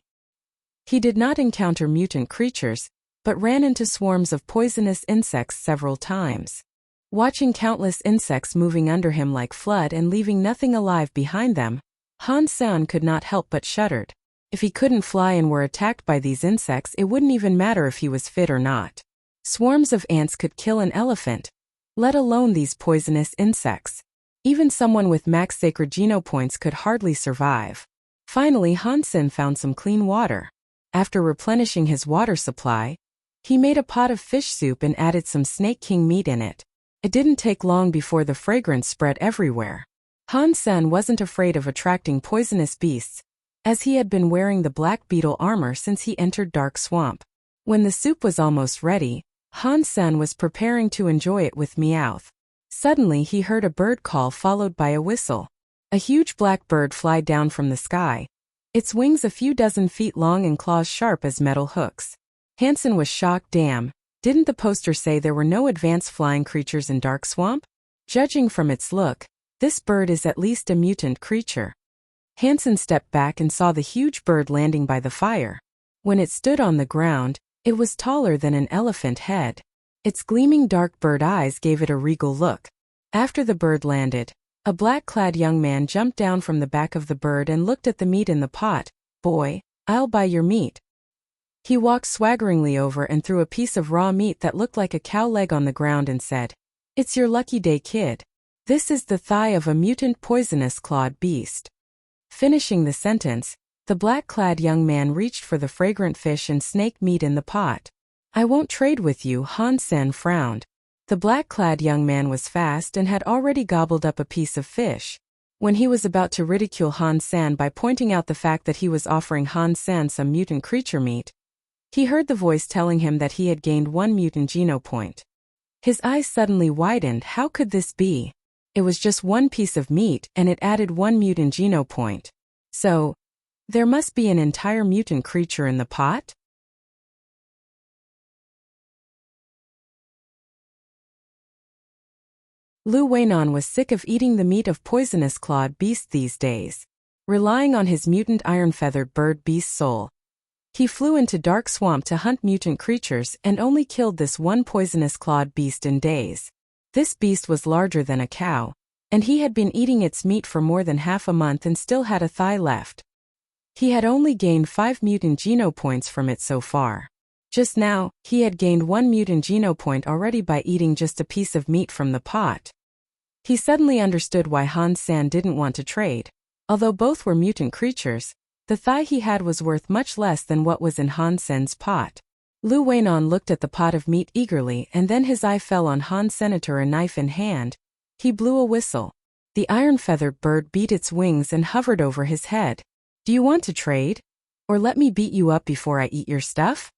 He did not encounter mutant creatures, but ran into swarms of poisonous insects several times. Watching countless insects moving under him like flood and leaving nothing alive behind them, Hansen could not help but shuddered. If he couldn't fly and were attacked by these insects, it wouldn't even matter if he was fit or not. Swarms of ants could kill an elephant, let alone these poisonous insects. Even someone with max sacred geno points could hardly survive. Finally, Hansen found some clean water. After replenishing his water supply, he made a pot of fish soup and added some snake king meat in it. It didn't take long before the fragrance spread everywhere. Hansen wasn't afraid of attracting poisonous beasts, as he had been wearing the black beetle armor since he entered Dark Swamp. When the soup was almost ready, Hansen was preparing to enjoy it with Meowth. Suddenly he heard a bird call followed by a whistle. A huge black bird fly down from the sky, its wings a few dozen feet long and claws sharp as metal hooks. Hansen was shocked. Damn, didn't the poster say there were no advanced flying creatures in Dark Swamp? Judging from its look, this bird is at least a mutant creature. Hansen stepped back and saw the huge bird landing by the fire. When it stood on the ground, it was taller than an elephant head. Its gleaming dark bird eyes gave it a regal look. After the bird landed, a black-clad young man jumped down from the back of the bird and looked at the meat in the pot. Boy, I'll buy your meat. He walked swaggeringly over and threw a piece of raw meat that looked like a cow leg on the ground and said, "It's your lucky day, kid. This is the thigh of a mutant poisonous clawed beast." Finishing the sentence, the black-clad young man reached for the fragrant fish and snake meat in the pot. "I won't trade with you," Hansen frowned. The black-clad young man was fast and had already gobbled up a piece of fish. When he was about to ridicule Hansen by pointing out the fact that he was offering Hansen some mutant creature meat, he heard the voice telling him that he had gained 1 mutant geno point. His eyes suddenly widened. How could this be? It was just 1 piece of meat and it added 1 mutant geno point. So, there must be an entire mutant creature in the pot? Lu Weinan was sick of eating the meat of poisonous clawed beasts these days. Relying on his mutant iron-feathered bird beast soul, he flew into Dark Swamp to hunt mutant creatures and only killed this 1 poisonous clawed beast in days. This beast was larger than a cow, and he had been eating its meat for more than half a month and still had a thigh left. He had only gained 5 mutant geno points from it so far. Just now, he had gained 1 mutant geno point already by eating just a piece of meat from the pot. He suddenly understood why Han San didn't want to trade. Although both were mutant creatures, the thigh he had was worth much less than what was in Han Sen's pot. Lu Weinan looked at the pot of meat eagerly, and then his eye fell on Han Senator, a knife in hand. He blew a whistle. The iron-feathered bird beat its wings and hovered over his head. Do you want to trade? Or let me beat you up before I eat your stuff?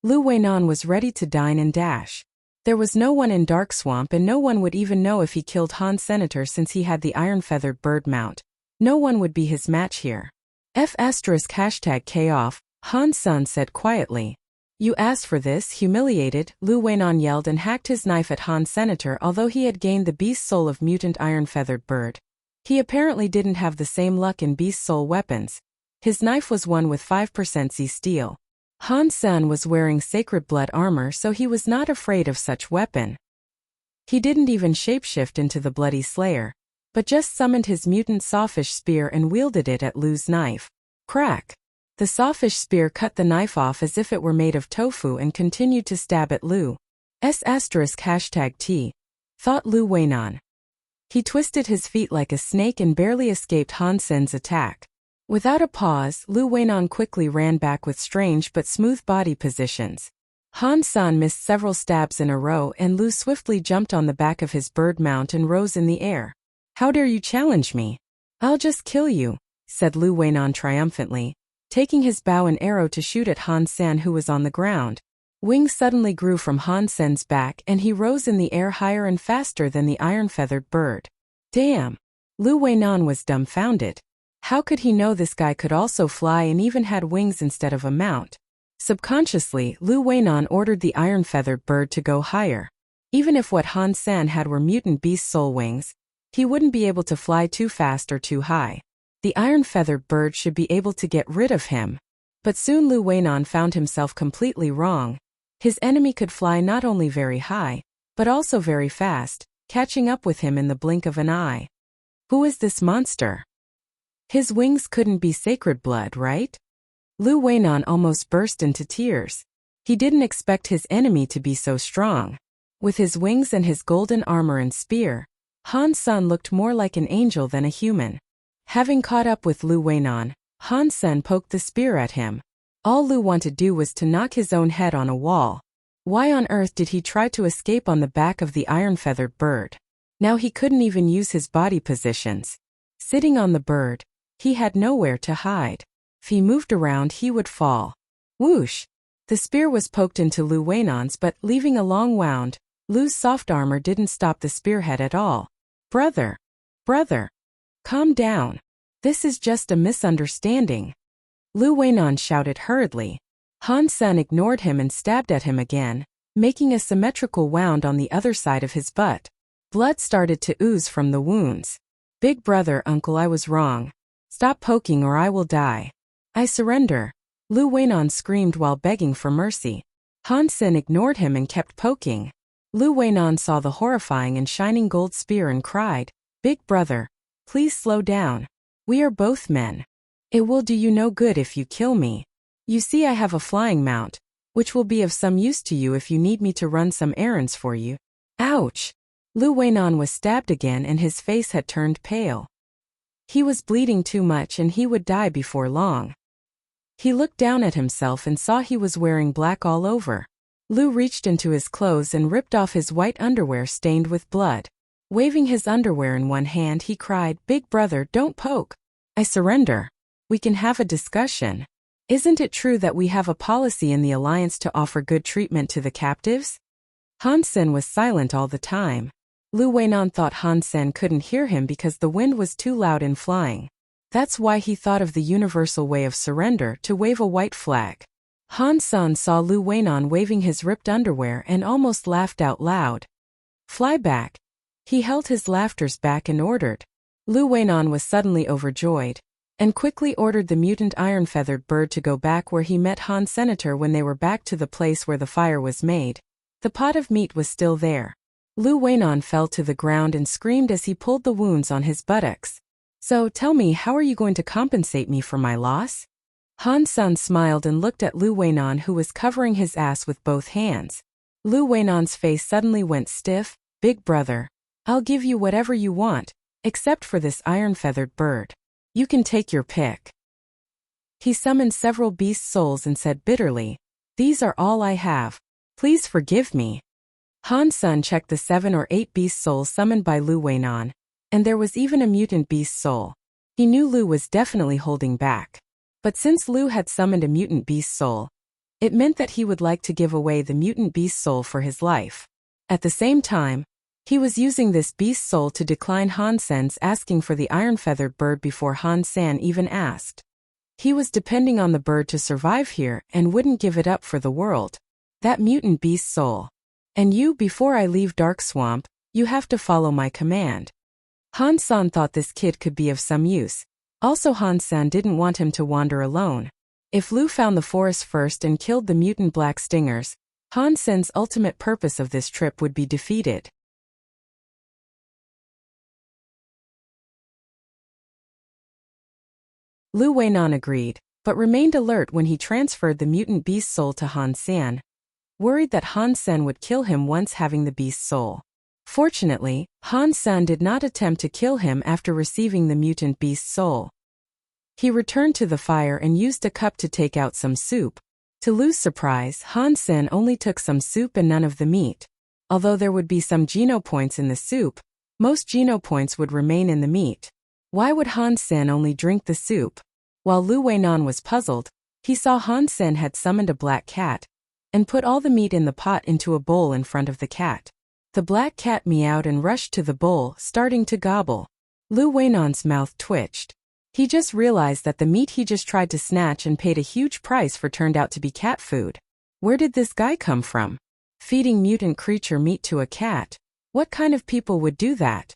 Lu Weinan was ready to dine and dash. There was no one in Dark Swamp, and no one would even know if he killed Han Senator since he had the iron-feathered bird mount. No one would be his match here. #K off, Han Sun said quietly. You asked for this, humiliated, Lu Weinan yelled and hacked his knife at Han Senator. Although he had gained the beast soul of mutant iron-feathered bird, he apparently didn't have the same luck in beast soul weapons. His knife was one with 5% Z steel. Han Sun was wearing sacred blood armor, so he was not afraid of such weapon. He didn't even shapeshift into the bloody slayer, but just summoned his mutant sawfish spear and wielded it at Lu's knife. Crack! The sawfish spear cut the knife off as if it were made of tofu and continued to stab at Lu. #T, thought Lu Weinan. He twisted his feet like a snake and barely escaped Han Sen's attack. Without a pause, Lu Weinan quickly ran back with strange but smooth body positions. Han San missed several stabs in a row, and Lu swiftly jumped on the back of his bird mount and rose in the air. How dare you challenge me? I'll just kill you, said Lu Weinan triumphantly, taking his bow and arrow to shoot at Han San, who was on the ground. Wings suddenly grew from Han Sen's back, and he rose in the air higher and faster than the iron-feathered bird. Damn! Lu Weinan was dumbfounded. How could he know this guy could also fly and even had wings instead of a mount? Subconsciously, Lu Weinan ordered the iron-feathered bird to go higher. Even if what Han San had were mutant beast soul wings, he wouldn't be able to fly too fast or too high. The iron-feathered bird should be able to get rid of him. But soon Lu Weinan found himself completely wrong. His enemy could fly not only very high, but also very fast, catching up with him in the blink of an eye. Who is this monster? His wings couldn't be sacred blood, right? Lu Weinan almost burst into tears. He didn't expect his enemy to be so strong. With his wings and his golden armor and spear, Han Sun looked more like an angel than a human. Having caught up with Lu Weinan, Han Sun poked the spear at him. All Lu wanted to do was to knock his own head on a wall. Why on earth did he try to escape on the back of the iron-feathered bird? Now he couldn't even use his body positions. Sitting on the bird, he had nowhere to hide. If he moved around, he would fall. Whoosh! The spear was poked into Lu Weinan's, but leaving a long wound. Lu's soft armor didn't stop the spearhead at all. Brother! Brother! Calm down. This is just a misunderstanding. Lu Weinan shouted hurriedly. Han Sun ignored him and stabbed at him again, making a symmetrical wound on the other side of his butt. Blood started to ooze from the wounds. Big brother, uncle, I was wrong. Stop poking or I will die. I surrender. Lu Weinan screamed while begging for mercy. Han Sun ignored him and kept poking. Lu Weinan saw the horrifying and shining gold spear and cried, Big brother, please slow down. We are both men. It will do you no good if you kill me. You see, I have a flying mount, which will be of some use to you if you need me to run some errands for you. Ouch! Lu Weinan was stabbed again and his face had turned pale. He was bleeding too much and he would die before long. He looked down at himself and saw he was wearing black all over. Lu reached into his clothes and ripped off his white underwear stained with blood. Waving his underwear in one hand, he cried, Big brother, don't poke. I surrender. We can have a discussion. Isn't it true that we have a policy in the Alliance to offer good treatment to the captives? Han Sen was silent all the time. Lu Weinan thought Han Sen couldn't hear him because the wind was too loud in flying. That's why he thought of the universal way of surrender, to wave a white flag. Han Sen saw Lu Weinan waving his ripped underwear and almost laughed out loud. Fly back. He held his laughters back and ordered. Lu Weinan was suddenly overjoyed, and quickly ordered the mutant iron-feathered bird to go back where he met Han Senator. When they were back to the place where the fire was made, the pot of meat was still there. Lu Weinan fell to the ground and screamed as he pulled the wounds on his buttocks. So tell me, how are you going to compensate me for my loss? Han Sen smiled and looked at Lu Weinan, who was covering his ass with both hands. Lu Weinan's face suddenly went stiff. Big brother, I'll give you whatever you want, except for this iron-feathered bird. You can take your pick. He summoned several beast souls and said bitterly, these are all I have. Please forgive me. Han Sen checked the 7 or 8 beast souls summoned by Lu Weinan, and there was even a mutant beast soul. He knew Lu was definitely holding back. But since Lu had summoned a mutant beast soul, it meant that he would like to give away the mutant beast soul for his life. At the same time, he was using this beast soul to decline Han Sen's asking for the iron-feathered bird before Han Sen even asked. He was depending on the bird to survive here and wouldn't give it up for the world. That mutant beast soul. And you, before I leave Dark Swamp, you have to follow my command. Han Sen thought this kid could be of some use. Also, Han Sen didn't want him to wander alone. If Lu found the forest first and killed the mutant black stingers, Han Sen's ultimate purpose of this trip would be defeated. Lu Weinan agreed, but remained alert when he transferred the mutant beast soul to Han Sen, worried that Han Sen would kill him once having the beast soul. Fortunately, Han Sen did not attempt to kill him after receiving the mutant beast soul. He returned to the fire and used a cup to take out some soup. To Lu's surprise, Han Sen only took some soup and none of the meat. Although there would be some geno points in the soup, most geno points would remain in the meat. Why would Han Sen only drink the soup? While Lu Weinan was puzzled, he saw Han Sen had summoned a black cat and put all the meat in the pot into a bowl in front of the cat. The black cat meowed and rushed to the bowl, starting to gobble. Lu Weinan's mouth twitched. He just realized that the meat he just tried to snatch and paid a huge price for turned out to be cat food. Where did this guy come from? Feeding mutant creature meat to a cat? What kind of people would do that?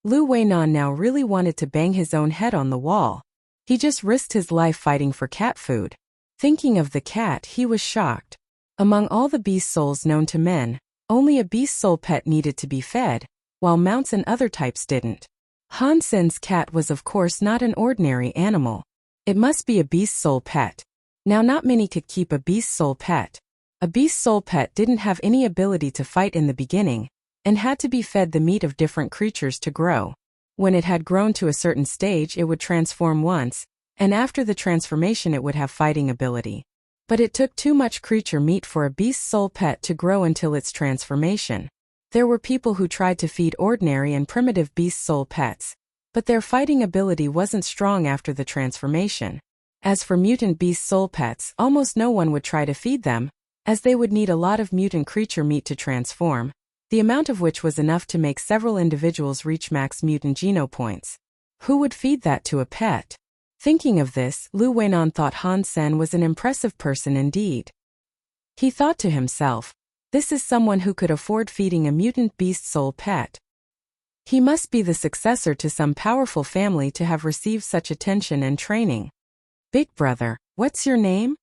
Lu Weinan now really wanted to bang his own head on the wall. He just risked his life fighting for cat food. Thinking of the cat, he was shocked. Among all the beast souls known to men, only a beast soul pet needed to be fed, while mounts and other types didn't. Han Sen's cat was of course not an ordinary animal. It must be a beast soul pet. Now not many could keep a beast soul pet. A beast soul pet didn't have any ability to fight in the beginning, and had to be fed the meat of different creatures to grow. When it had grown to a certain stage, it would transform once, and after the transformation it would have fighting ability. But it took too much creature meat for a beast soul pet to grow until its transformation. There were people who tried to feed ordinary and primitive beast soul pets, but their fighting ability wasn't strong after the transformation. As for mutant beast soul pets, almost no one would try to feed them, as they would need a lot of mutant creature meat to transform, the amount of which was enough to make several individuals reach max mutant geno points. Who would feed that to a pet? Thinking of this, Lu Weinan thought Han Sen was an impressive person indeed. He thought to himself, this is someone who could afford feeding a mutant beast soul pet. He must be the successor to some powerful family to have received such attention and training. Big brother, what's your name?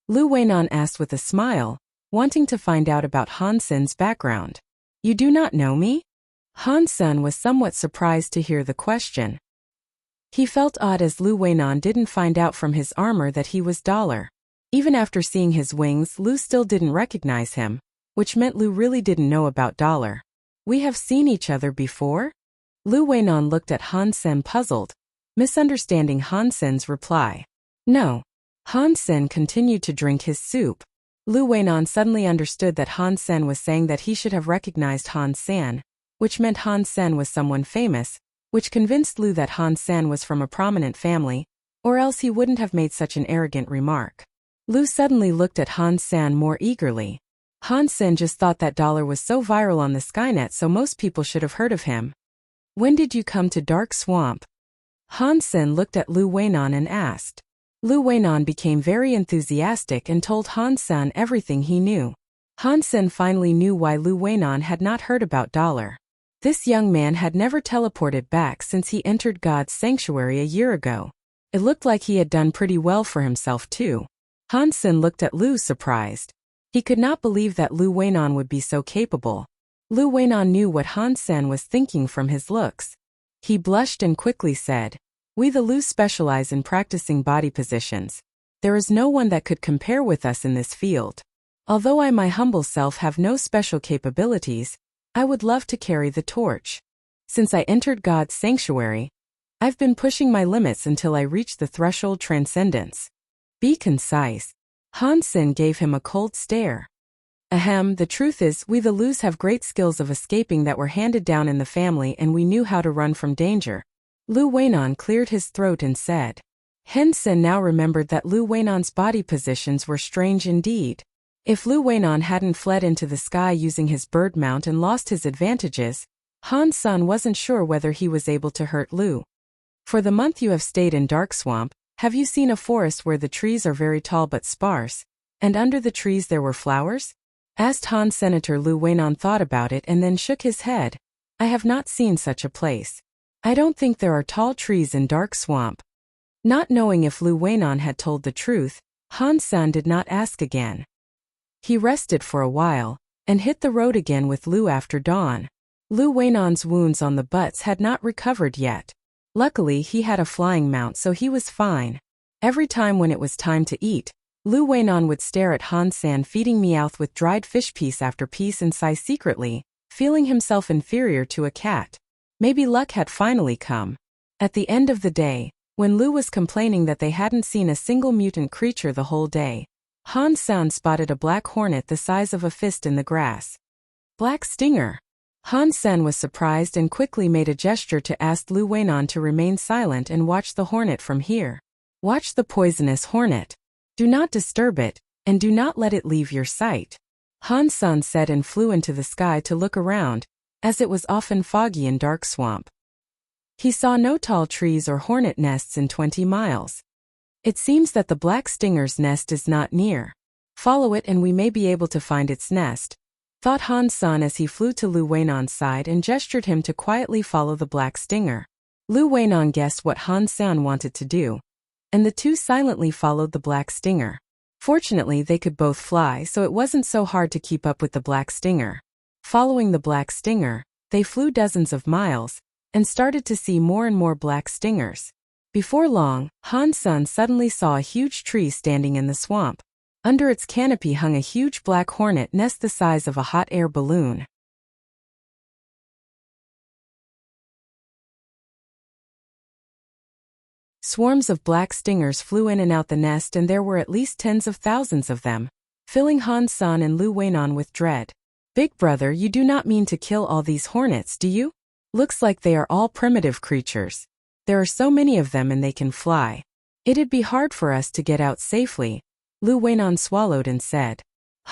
Lu Weinan asked with a smile, wanting to find out about Han Sen's background. You do not know me? Han Sen was somewhat surprised to hear the question. He felt odd as Lu Weinan didn't find out from his armor that he was Dollar. Even after seeing his wings, Lu still didn't recognize him, which meant Lu really didn't know about Dollar. We have seen each other before? Lu Weinan looked at Han Sen puzzled, misunderstanding Han Sen's reply. No. Han Sen continued to drink his soup. Lu Weinan suddenly understood that Han Sen was saying that he should have recognized Han Sen, which meant Han Sen was someone famous, which convinced Lu that Han Sen was from a prominent family, or else he wouldn't have made such an arrogant remark. Lu suddenly looked at Han Sen more eagerly. Han Sen just thought that Dollar was so viral on the Skynet, so most people should have heard of him. When did you come to Dark Swamp? Han Sen looked at Lu Weinan and asked. Lu Weinan became very enthusiastic and told Han Sen everything he knew. Han Sen finally knew why Lu Weinan had not heard about Dollar. This young man had never teleported back since he entered God's sanctuary a year ago. It looked like he had done pretty well for himself too. Han Sen looked at Lu surprised. He could not believe that Lu Weinan would be so capable. Lu Weinan knew what Han Sen was thinking from his looks. He blushed and quickly said, "We the Lu specialize in practicing body positions. There is no one that could compare with us in this field. Although I, my humble self, have no special capabilities, I would love to carry the torch. Since I entered God's sanctuary, I've been pushing my limits until I reached the threshold transcendence. Be concise. Han Sen gave him a cold stare. Ahem, the truth is, we the Lus have great skills of escaping that were handed down in the family, and we knew how to run from danger. Lu Weinan cleared his throat and said. Han Sen now remembered that Lu Weinan's body positions were strange indeed. If Lu Weinan hadn't fled into the sky using his bird mount and lost his advantages, Han Sen wasn't sure whether he was able to hurt Lu. For the month you have stayed in Dark Swamp, have you seen a forest where the trees are very tall but sparse, and under the trees there were flowers? Asked Han. Senator Lu Weinan thought about it and then shook his head. I have not seen such a place. I don't think there are tall trees in Dark Swamp. Not knowing if Lu Weinan had told the truth, Han Sen did not ask again. He rested for a while, and hit the road again with Lu after dawn. Lu Weinan's wounds on the butts had not recovered yet. Luckily he had a flying mount, so he was fine. Every time when it was time to eat, Lu Weinan would stare at Han Sen feeding Meowth with dried fish piece after piece and sigh secretly, feeling himself inferior to a cat. Maybe luck had finally come. At the end of the day, when Lu was complaining that they hadn't seen a single mutant creature the whole day, Han Sen spotted a black hornet the size of a fist in the grass. Black stinger. Han Sen was surprised and quickly made a gesture to ask Lu Weinan to remain silent and watch the hornet from here. Watch the poisonous hornet. Do not disturb it, and do not let it leave your sight. Han Sen said and flew into the sky to look around, as it was often foggy in Dark Swamp. He saw no tall trees or hornet nests in 20 miles. It seems that the black stinger's nest is not near. Follow it and we may be able to find its nest, thought Han Sen as he flew to Lu Weinan's side and gestured him to quietly follow the black stinger. Lu Weinan guessed what Han Sen wanted to do, and the two silently followed the black stinger. Fortunately they could both fly, so it wasn't so hard to keep up with the black stinger. Following the black stinger, they flew dozens of miles, and started to see more and more black stingers. Before long, Han Sen suddenly saw a huge tree standing in the swamp. Under its canopy hung a huge black hornet nest the size of a hot air balloon. Swarms of black stingers flew in and out the nest, and there were at least tens of thousands of them, filling Han Sen and Lu Weinan with dread. Big brother, you do not mean to kill all these hornets, do you? Looks like they are all primitive creatures. There are so many of them and they can fly. It'd be hard for us to get out safely. Lu Weinan swallowed and said.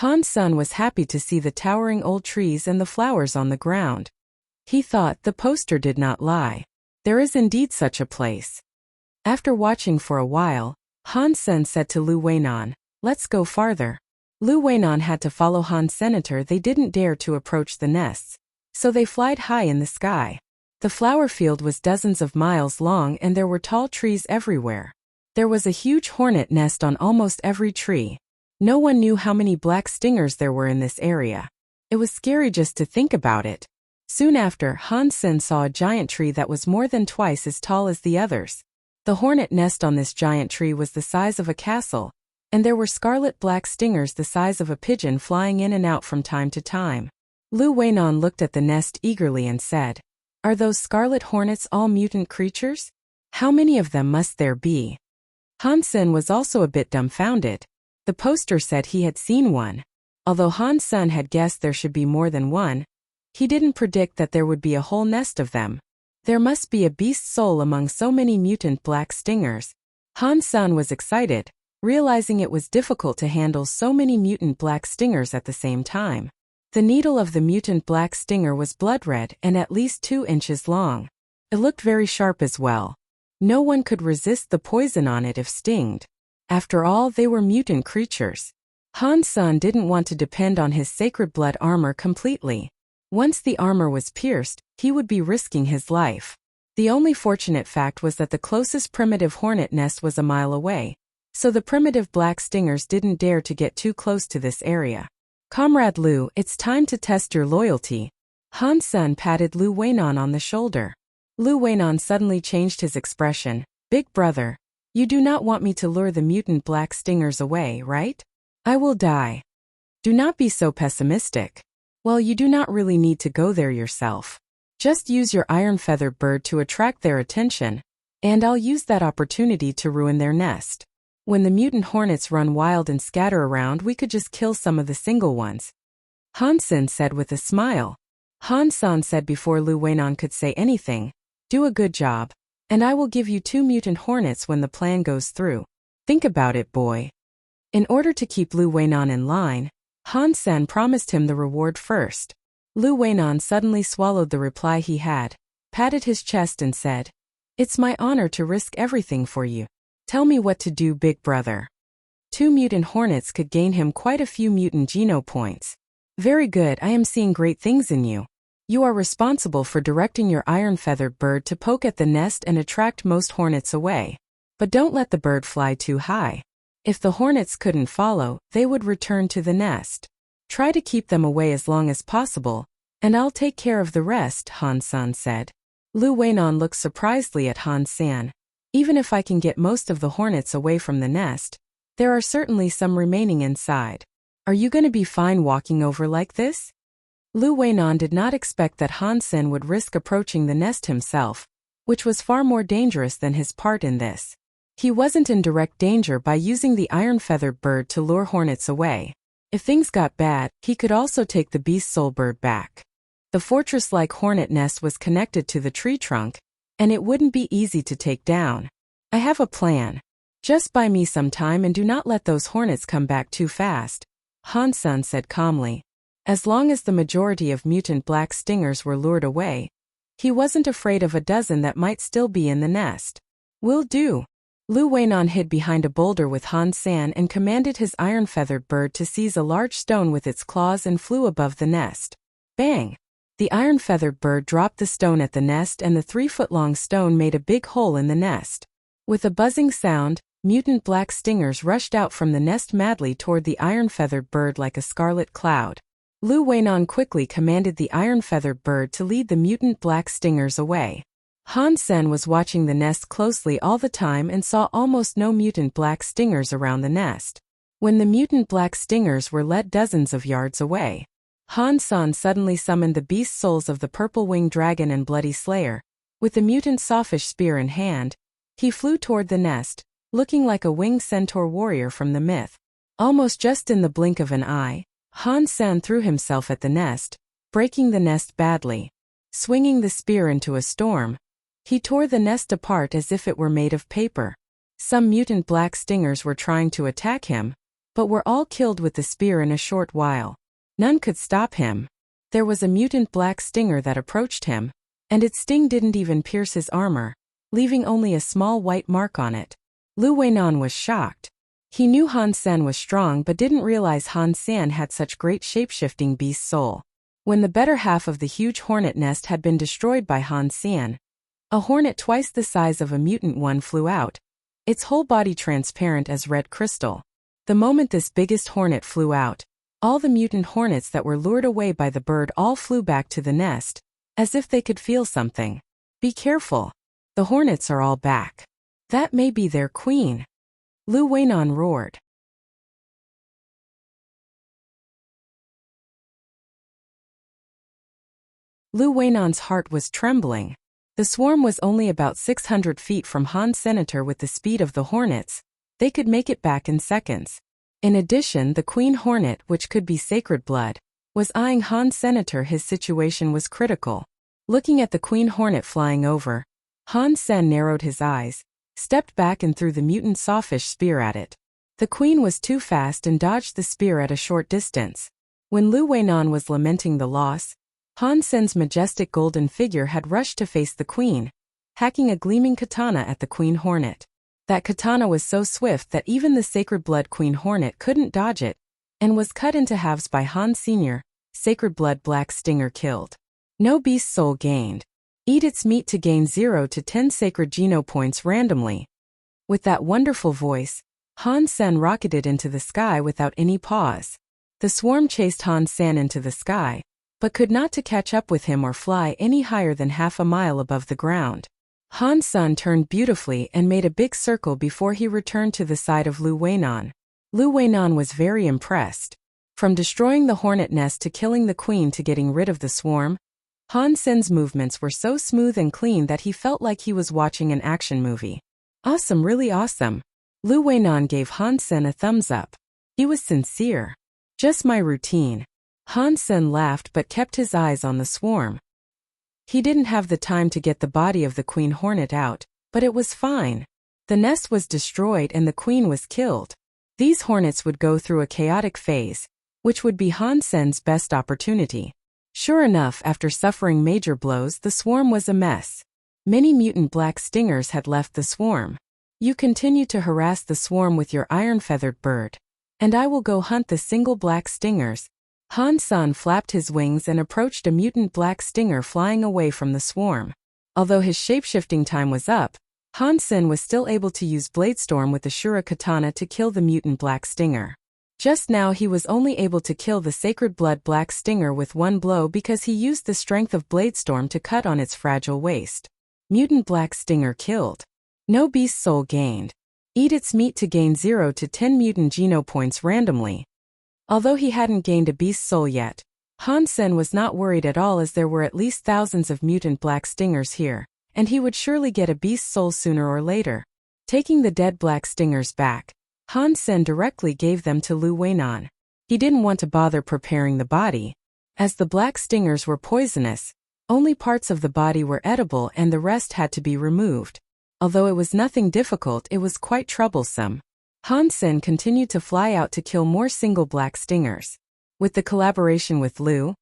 Han Sen was happy to see the towering old trees and the flowers on the ground. He thought the poster did not lie. There is indeed such a place. After watching for a while, Han Sen said to Lu Weinan, let's go farther. Lu Weinan had to follow Han Senator. They didn't dare to approach the nests, so they flied high in the sky. The flower field was dozens of miles long and there were tall trees everywhere. There was a huge hornet nest on almost every tree. No one knew how many black stingers there were in this area. It was scary just to think about it. Soon after, Han Sen saw a giant tree that was more than twice as tall as the others. The hornet nest on this giant tree was the size of a castle, and there were scarlet black stingers the size of a pigeon flying in and out from time to time. Lu Weinan looked at the nest eagerly and said, are those scarlet hornets all mutant creatures? How many of them must there be? Han Sen was also a bit dumbfounded. The poster said he had seen one. Although Han Sen had guessed there should be more than one, he didn't predict that there would be a whole nest of them. There must be a beast soul among so many mutant black stingers. Han Sen was excited, realizing it was difficult to handle so many mutant black stingers at the same time. The needle of the mutant black stinger was blood red and at least 2 inches long. It looked very sharp as well. No one could resist the poison on it if stinged. After all, they were mutant creatures. Han Sen didn't want to depend on his sacred blood armor completely. Once the armor was pierced, he would be risking his life. The only fortunate fact was that the closest primitive hornet nest was a mile away, so the primitive black stingers didn't dare to get too close to this area. Comrade Lu, it's time to test your loyalty. Han Sen patted Lu Weinan on the shoulder. Lu Weinan suddenly changed his expression. Big brother, You do not want me to lure the mutant black stingers away, right? I will die. Do not be so pessimistic. Well, you do not really need to go there yourself. Just use your iron-feathered bird to attract their attention, and I'll use that opportunity to ruin their nest. When the mutant hornets run wild and scatter around, we could just kill some of the single ones. Han-sen said with a smile. Han-san said before Lu Weinan could say anything, do a good job, and I will give you 2 mutant hornets when the plan goes through. Think about it, boy. In order to keep Lu Weinan in line, Han-sen promised him the reward first. Lu Weinan suddenly swallowed the reply he had, patted his chest and said, It's my honor to risk everything for you. Tell me what to do, big brother. 2 mutant hornets could gain him quite a few mutant geno points. Very good, I am seeing great things in you. You are responsible for directing your iron-feathered bird to poke at the nest and attract most hornets away. But don't let the bird fly too high. If the hornets couldn't follow, they would return to the nest. Try to keep them away as long as possible, and I'll take care of the rest, Han-san said. Lu Weinan looked surprisedly at Han-san. Even if I can get most of the hornets away from the nest, there are certainly some remaining inside. Are you going to be fine walking over like this? Lu Weinan did not expect that Han-sen would risk approaching the nest himself, which was far more dangerous than his part in this. He wasn't in direct danger by using the iron-feathered bird to lure hornets away. If things got bad, he could also take the beast soul bird back. The fortress-like hornet nest was connected to the tree trunk, and it wouldn't be easy to take down. I have a plan. Just buy me some time and do not let those hornets come back too fast, Han-san said calmly. As long as the majority of mutant black stingers were lured away, he wasn't afraid of a dozen that might still be in the nest. Will do. Lu Weinan hid behind a boulder with Han-san and commanded his iron-feathered bird to seize a large stone with its claws and flew above the nest. Bang! The iron-feathered bird dropped the stone at the nest and the 3-foot-long stone made a big hole in the nest. With a buzzing sound, mutant black stingers rushed out from the nest madly toward the iron-feathered bird like a scarlet cloud. Lu Weinan quickly commanded the iron-feathered bird to lead the mutant black stingers away. Han-sen was watching the nest closely all the time and saw almost no mutant black stingers around the nest. When the mutant black stingers were led dozens of yards away, Han-san suddenly summoned the beast souls of the purple-winged dragon and bloody slayer. With the mutant sawfish spear in hand, he flew toward the nest, looking like a winged centaur warrior from the myth. Almost just in the blink of an eye, Han-san threw himself at the nest, breaking the nest badly. Swinging the spear into a storm, he tore the nest apart as if it were made of paper. Some mutant black stingers were trying to attack him, but were all killed with the spear in a short while. None could stop him. There was a mutant black stinger that approached him, and its sting didn't even pierce his armor, leaving only a small white mark on it. Lu Weinan was shocked. He knew Han-sen was strong but didn't realize Han-sen had such great shape-shifting beast soul. When the better half of the huge hornet nest had been destroyed by Han-sen, a hornet twice the size of a mutant one flew out, its whole body transparent as red crystal. The moment this biggest hornet flew out, all the mutant hornets that were lured away by the bird all flew back to the nest, as if they could feel something. Be careful. The hornets are all back. That may be their queen. Lu Weinan roared. Lu Weinan's heart was trembling. The swarm was only about 600 feet from Han's senator. With the speed of the hornets, they could make it back in seconds. In addition, the queen hornet, which could be sacred blood, was eyeing Han's senator. His situation was critical. Looking at the queen hornet flying over, Han Sen narrowed his eyes, stepped back and threw the mutant sawfish spear at it. The queen was too fast and dodged the spear at a short distance. When Lu Weinan was lamenting the loss, Han Sen's majestic golden figure had rushed to face the queen, hacking a gleaming katana at the queen hornet. That katana was so swift that even the sacred blood queen hornet couldn't dodge it, and was cut into halves by Han Sr., sacred blood black stinger killed. No beast soul gained. Eat its meat to gain 0 to 10 sacred geno points randomly. With that wonderful voice, Han Sen rocketed into the sky without any pause. The swarm chased Han Sen into the sky, but could not to catch up with him or fly any higher than half a mile above the ground. Han Sen turned beautifully and made a big circle before he returned to the side of Lu Weinan. Lu Weinan was very impressed. From destroying the hornet nest to killing the queen to getting rid of the swarm, Han Sen's movements were so smooth and clean that he felt like he was watching an action movie. Awesome, really awesome. Lu Weinan gave Han Sen a thumbs up. He was sincere. Just my routine. Han Sen laughed but kept his eyes on the swarm. He didn't have the time to get the body of the queen hornet out, but it was fine. The nest was destroyed and the queen was killed. These hornets would go through a chaotic phase, which would be Han Sen's best opportunity. Sure enough, after suffering major blows, the swarm was a mess. Many mutant black stingers had left the swarm. You continue to harass the swarm with your iron-feathered bird, and I will go hunt the single black stingers. Han Sen flapped his wings and approached a mutant black stinger flying away from the swarm. Although his shapeshifting time was up, Han Sen was still able to use Bladestorm with the Shura katana to kill the mutant black stinger. Just now he was only able to kill the Sacred Blood black stinger with one blow because he used the strength of Bladestorm to cut on its fragile waist. Mutant black stinger killed. No beast soul gained. Eat its meat to gain 0 to 10 mutant geno points randomly. Although he hadn't gained a beast soul yet, Han Sen was not worried at all as there were at least thousands of mutant black stingers here, and he would surely get a beast soul sooner or later. Taking the dead black stingers back, Han Sen directly gave them to Lu Weinan. He didn't want to bother preparing the body. As the black stingers were poisonous, only parts of the body were edible and the rest had to be removed. Although it was nothing difficult, it was quite troublesome. Han Sen continued to fly out to kill more single black stingers. With the collaboration with Lu,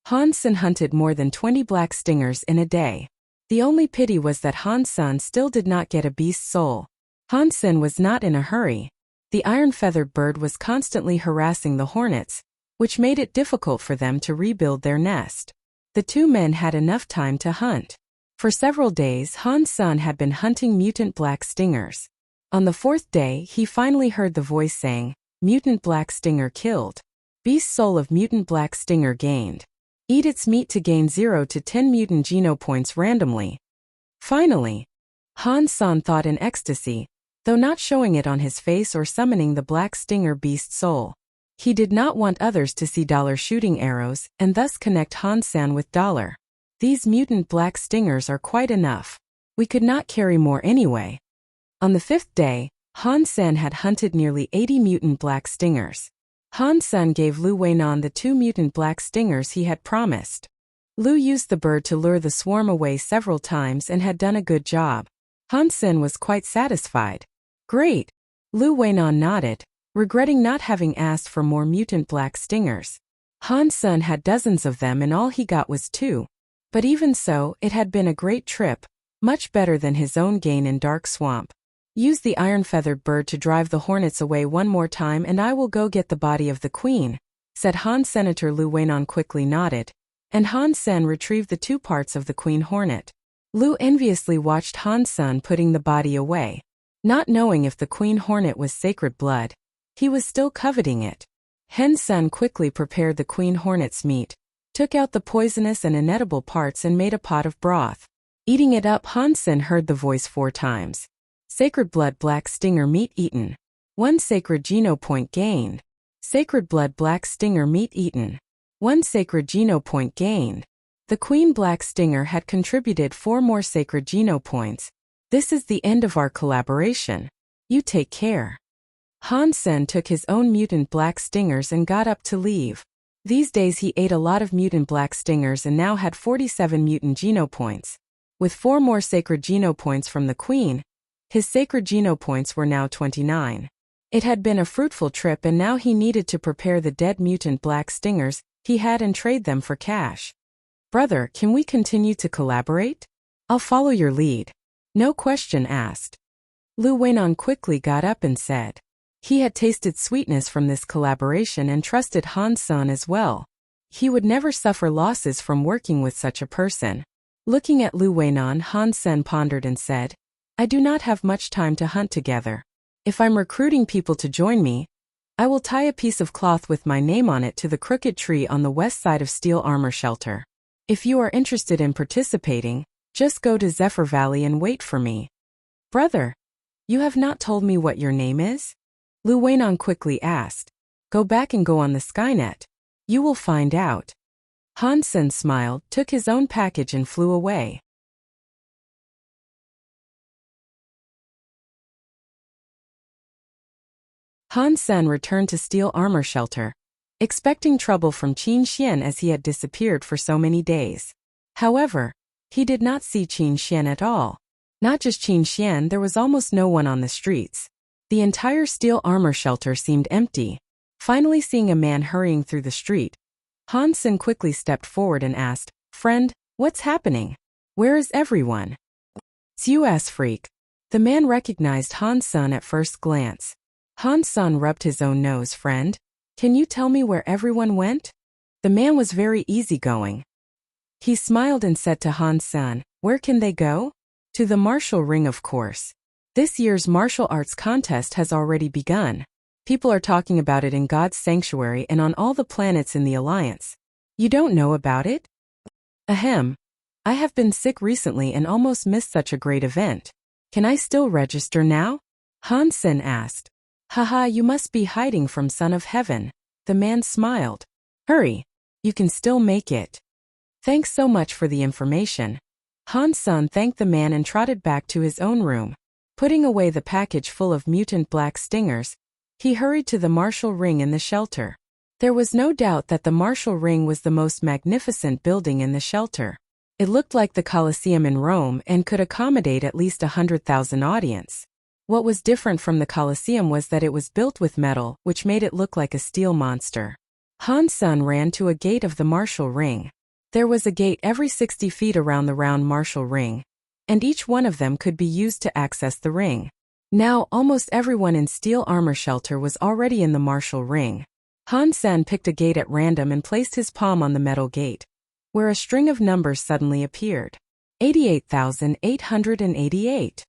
Han Sen hunted more than 20 black stingers in a day. The only pity was that Han Sen still did not get a beast soul. Han Sen was not in a hurry. The iron-feathered bird was constantly harassing the hornets, which made it difficult for them to rebuild their nest. The two men had enough time to hunt. For several days, Han Sen had been hunting mutant black stingers. On the fourth day, he finally heard the voice saying, "Mutant black stinger killed. Beast soul of mutant black stinger gained. Eat its meat to gain 0 to 10 mutant geno points randomly." Finally, Han Sen thought in ecstasy, though not showing it on his face or summoning the black stinger beast soul. He did not want others to see Dollar shooting arrows and thus connect Han Sen with Dollar. These mutant black stingers are quite enough. We could not carry more anyway. On the fifth day, Han Sen had hunted nearly 80 mutant black stingers. Han Sen gave Lu Weinan the 2 mutant black stingers he had promised. Lu used the bird to lure the swarm away several times and had done a good job. Han Sen was quite satisfied. Great! Lu Weinan nodded, regretting not having asked for more mutant black stingers. Han Sen had dozens of them and all he got was 2. But even so, it had been a great trip, much better than his own gain in Dark Swamp. Use the iron-feathered bird to drive the hornets away one more time and I will go get the body of the queen, said Han. Senator Lu Weinan quickly nodded, and Han Sen retrieved the 2 parts of the queen hornet. Lu enviously watched Han Sen putting the body away. Not knowing if the queen hornet was sacred blood, he was still coveting it. Han Sen quickly prepared the queen hornet's meat, took out the poisonous and inedible parts and made a pot of broth. Eating it up, Han Sen heard the voice 4 times. Sacred blood black stinger meat eaten. 1 sacred geno point gained. Sacred blood black stinger meat eaten. 1 sacred geno point gained. The queen black stinger had contributed 4 more sacred geno points. This is the end of our collaboration. You take care. Han Sen took his own mutant black stingers and got up to leave. These days he ate a lot of mutant black stingers and now had 47 mutant geno points. With 4 more sacred geno points from the queen, his sacred geno points were now 29. It had been a fruitful trip and now he needed to prepare the dead mutant black stingers he had and trade them for cash. Brother, can we continue to collaborate? I'll follow your lead. No question asked. Lu Weinan quickly got up and said. He had tasted sweetness from this collaboration and trusted Han Sen as well. He would never suffer losses from working with such a person. Looking at Lu Weinan, Han Sen pondered and said, I do not have much time to hunt together. If I'm recruiting people to join me, I will tie a piece of cloth with my name on it to the crooked tree on the west side of Steel Armor Shelter. If you are interested in participating, Just go to Zephyr Valley and wait for me. Brother, you have not told me what your name is? Lu Weinan quickly asked. Go back and go on the Skynet. You will find out. Han Sen smiled, took his own package and flew away. Han Sen returned to Steel Armor Shelter, expecting trouble from Qin Xian as he had disappeared for so many days. However, he did not see Qin Xian at all. Not just Qin Xian, there was almost no one on the streets. The entire Steel Armor Shelter seemed empty. Finally seeing a man hurrying through the street, Han Sen quickly stepped forward and asked, Friend, what's happening? Where is everyone? It's you ass freak. The man recognized Han Sen at first glance. Han Sen rubbed his own nose. Friend, can you tell me where everyone went? The man was very easygoing. He smiled and said to Han Sen, Where can they go? To the martial ring, of course. This year's martial arts contest has already begun. People are talking about it in God's sanctuary and on all the planets in the Alliance. You don't know about it? Ahem. I have been sick recently and almost missed such a great event. Can I still register now? Han Sen asked. Haha, you must be hiding from Son of Heaven. The man smiled. Hurry. You can still make it. Thanks so much for the information. Han Sen thanked the man and trotted back to his own room. Putting away the package full of mutant black stingers, he hurried to the martial ring in the shelter. There was no doubt that the martial ring was the most magnificent building in the shelter. It looked like the Colosseum in Rome and could accommodate at least 100,000 audience. What was different from the Colosseum was that it was built with metal, which made it look like a steel monster. Han Sen ran to a gate of the martial ring. There was a gate every 60 feet around the round martial ring, and each one of them could be used to access the ring. Now, almost everyone in Steel Armor Shelter was already in the martial ring. Han Sen picked a gate at random and placed his palm on the metal gate, where a string of numbers suddenly appeared. 88,888.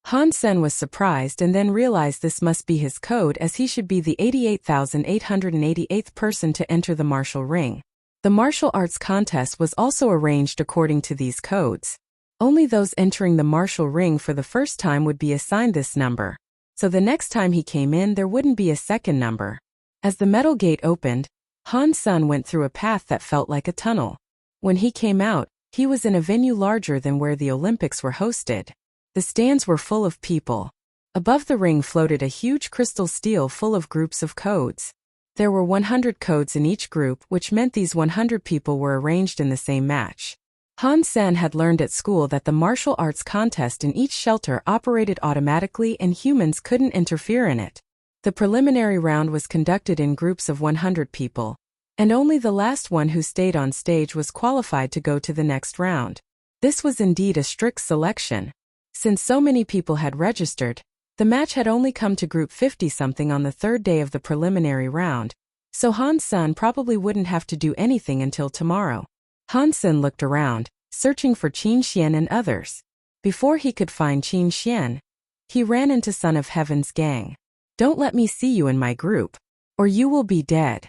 Han Sen was surprised and then realized this must be his code, as he should be the 88,888th person to enter the martial ring. The martial arts contest was also arranged according to these codes. Only those entering the martial ring for the first time would be assigned this number, so the next time he came in there wouldn't be a second number. As the metal gate opened, Han Sen went through a path that felt like a tunnel. When he came out, he was in a venue larger than where the Olympics were hosted. The stands were full of people. Above the ring floated a huge crystal stele full of groups of codes. There were 100 codes in each group, which meant these 100 people were arranged in the same match. Han Sen had learned at school that the martial arts contest in each shelter operated automatically and humans couldn't interfere in it. The preliminary round was conducted in groups of 100 people, and only the last one who stayed on stage was qualified to go to the next round. This was indeed a strict selection. Since so many people had registered, the match had only come to group 50-something on the third day of the preliminary round, so Han Sen probably wouldn't have to do anything until tomorrow. Han Sen looked around, searching for Qin Xian and others. Before he could find Qin Xian, he ran into Son of Heaven's gang. Don't let me see you in my group, or you will be dead.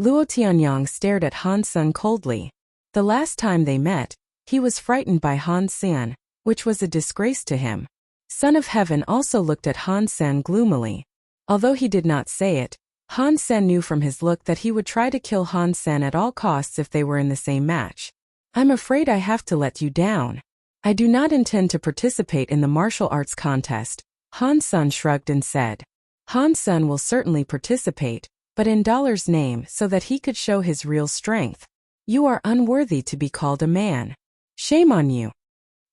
Luo Tianyang stared at Han Sen coldly. The last time they met, he was frightened by Han Sen, which was a disgrace to him. Son of Heaven also looked at Han Sen gloomily. Although he did not say it, Han Sen knew from his look that he would try to kill Han Sen at all costs if they were in the same match. I'm afraid I have to let you down. I do not intend to participate in the martial arts contest. Han Sen shrugged and said. Han Sen will certainly participate, but in Dollar's name so that he could show his real strength. You are unworthy to be called a man. Shame on you.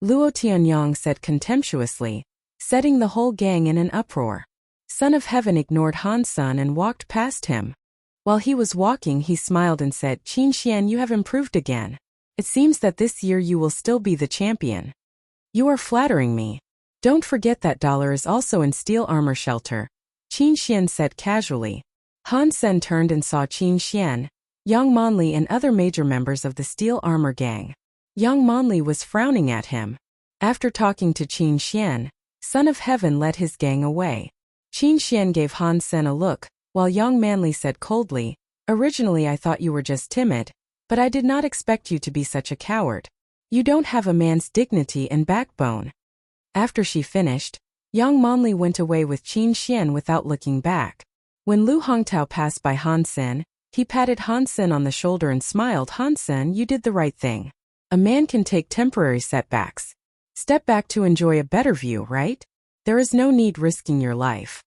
Luo Tianyang said contemptuously, setting the whole gang in an uproar. Son of Heaven ignored Han Sen and walked past him. While he was walking, he smiled and said, Qin Xian, you have improved again. It seems that this year you will still be the champion. You are flattering me. Don't forget that Dollar is also in Steel Armor Shelter, Qin Xian said casually. Han Sen turned and saw Qin Xian, Yang Monli and other major members of the Steel Armor gang. Yang Monli was frowning at him. After talking to Qin Xian, Son of Heaven led his gang away. Qin Xian gave Han Sen a look, while Yang Manli said coldly, Originally I thought you were just timid, but I did not expect you to be such a coward. You don't have a man's dignity and backbone. After she finished, Yang Manli went away with Qin Xian without looking back. When Lu Hongtao passed by Han Sen, he patted Han Sen on the shoulder and smiled. Han Sen, you did the right thing. A man can take temporary setbacks. Step back to enjoy a better view, right? There is no need risking your life.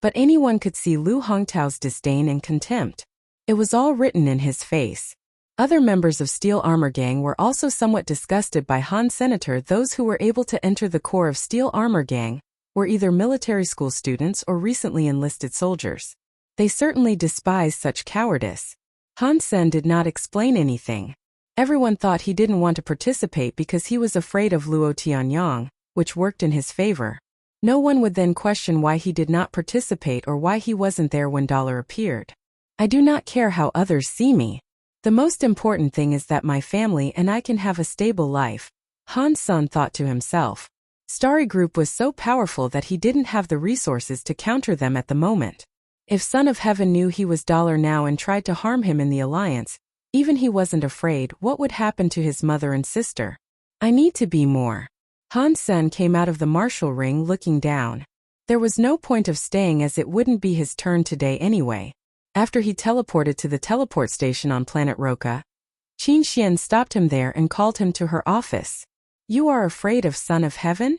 But anyone could see Lu Hongtao's disdain and contempt. It was all written in his face. Other members of Steel Armor Gang were also somewhat disgusted by Han Senator. Those who were able to enter the core of Steel Armor Gang were either military school students or recently enlisted soldiers. They certainly despised such cowardice. Han Sen did not explain anything. Everyone thought he didn't want to participate because he was afraid of Luo Tianyang, which worked in his favor. No one would then question why he did not participate or why he wasn't there when Dollar appeared. I do not care how others see me. The most important thing is that my family and I can have a stable life, Han Sen thought to himself. Starry Group was so powerful that he didn't have the resources to counter them at the moment. If Son of Heaven knew he was Dollar now and tried to harm him in the alliance, even he wasn't afraid what would happen to his mother and sister. I need to be more. Han Sen came out of the martial ring looking down. There was no point of staying as it wouldn't be his turn today anyway. After he teleported to the teleport station on planet Roka, Qin Xian stopped him there and called him to her office. You are afraid of Son of Heaven?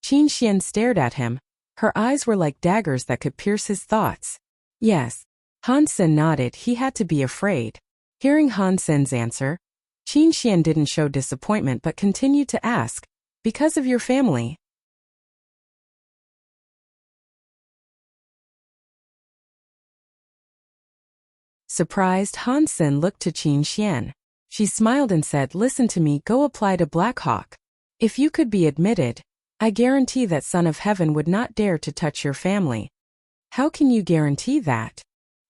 Qin Xian stared at him. Her eyes were like daggers that could pierce his thoughts. Yes. Han Sen nodded. He had to be afraid. Hearing Han Sen's answer, Qin Xian didn't show disappointment but continued to ask, because of your family? Surprised, Han Sen looked to Qin Xian. She smiled and said, listen to me, go apply to Black Hawk. If you could be admitted, I guarantee that Son of Heaven would not dare to touch your family. How can you guarantee that?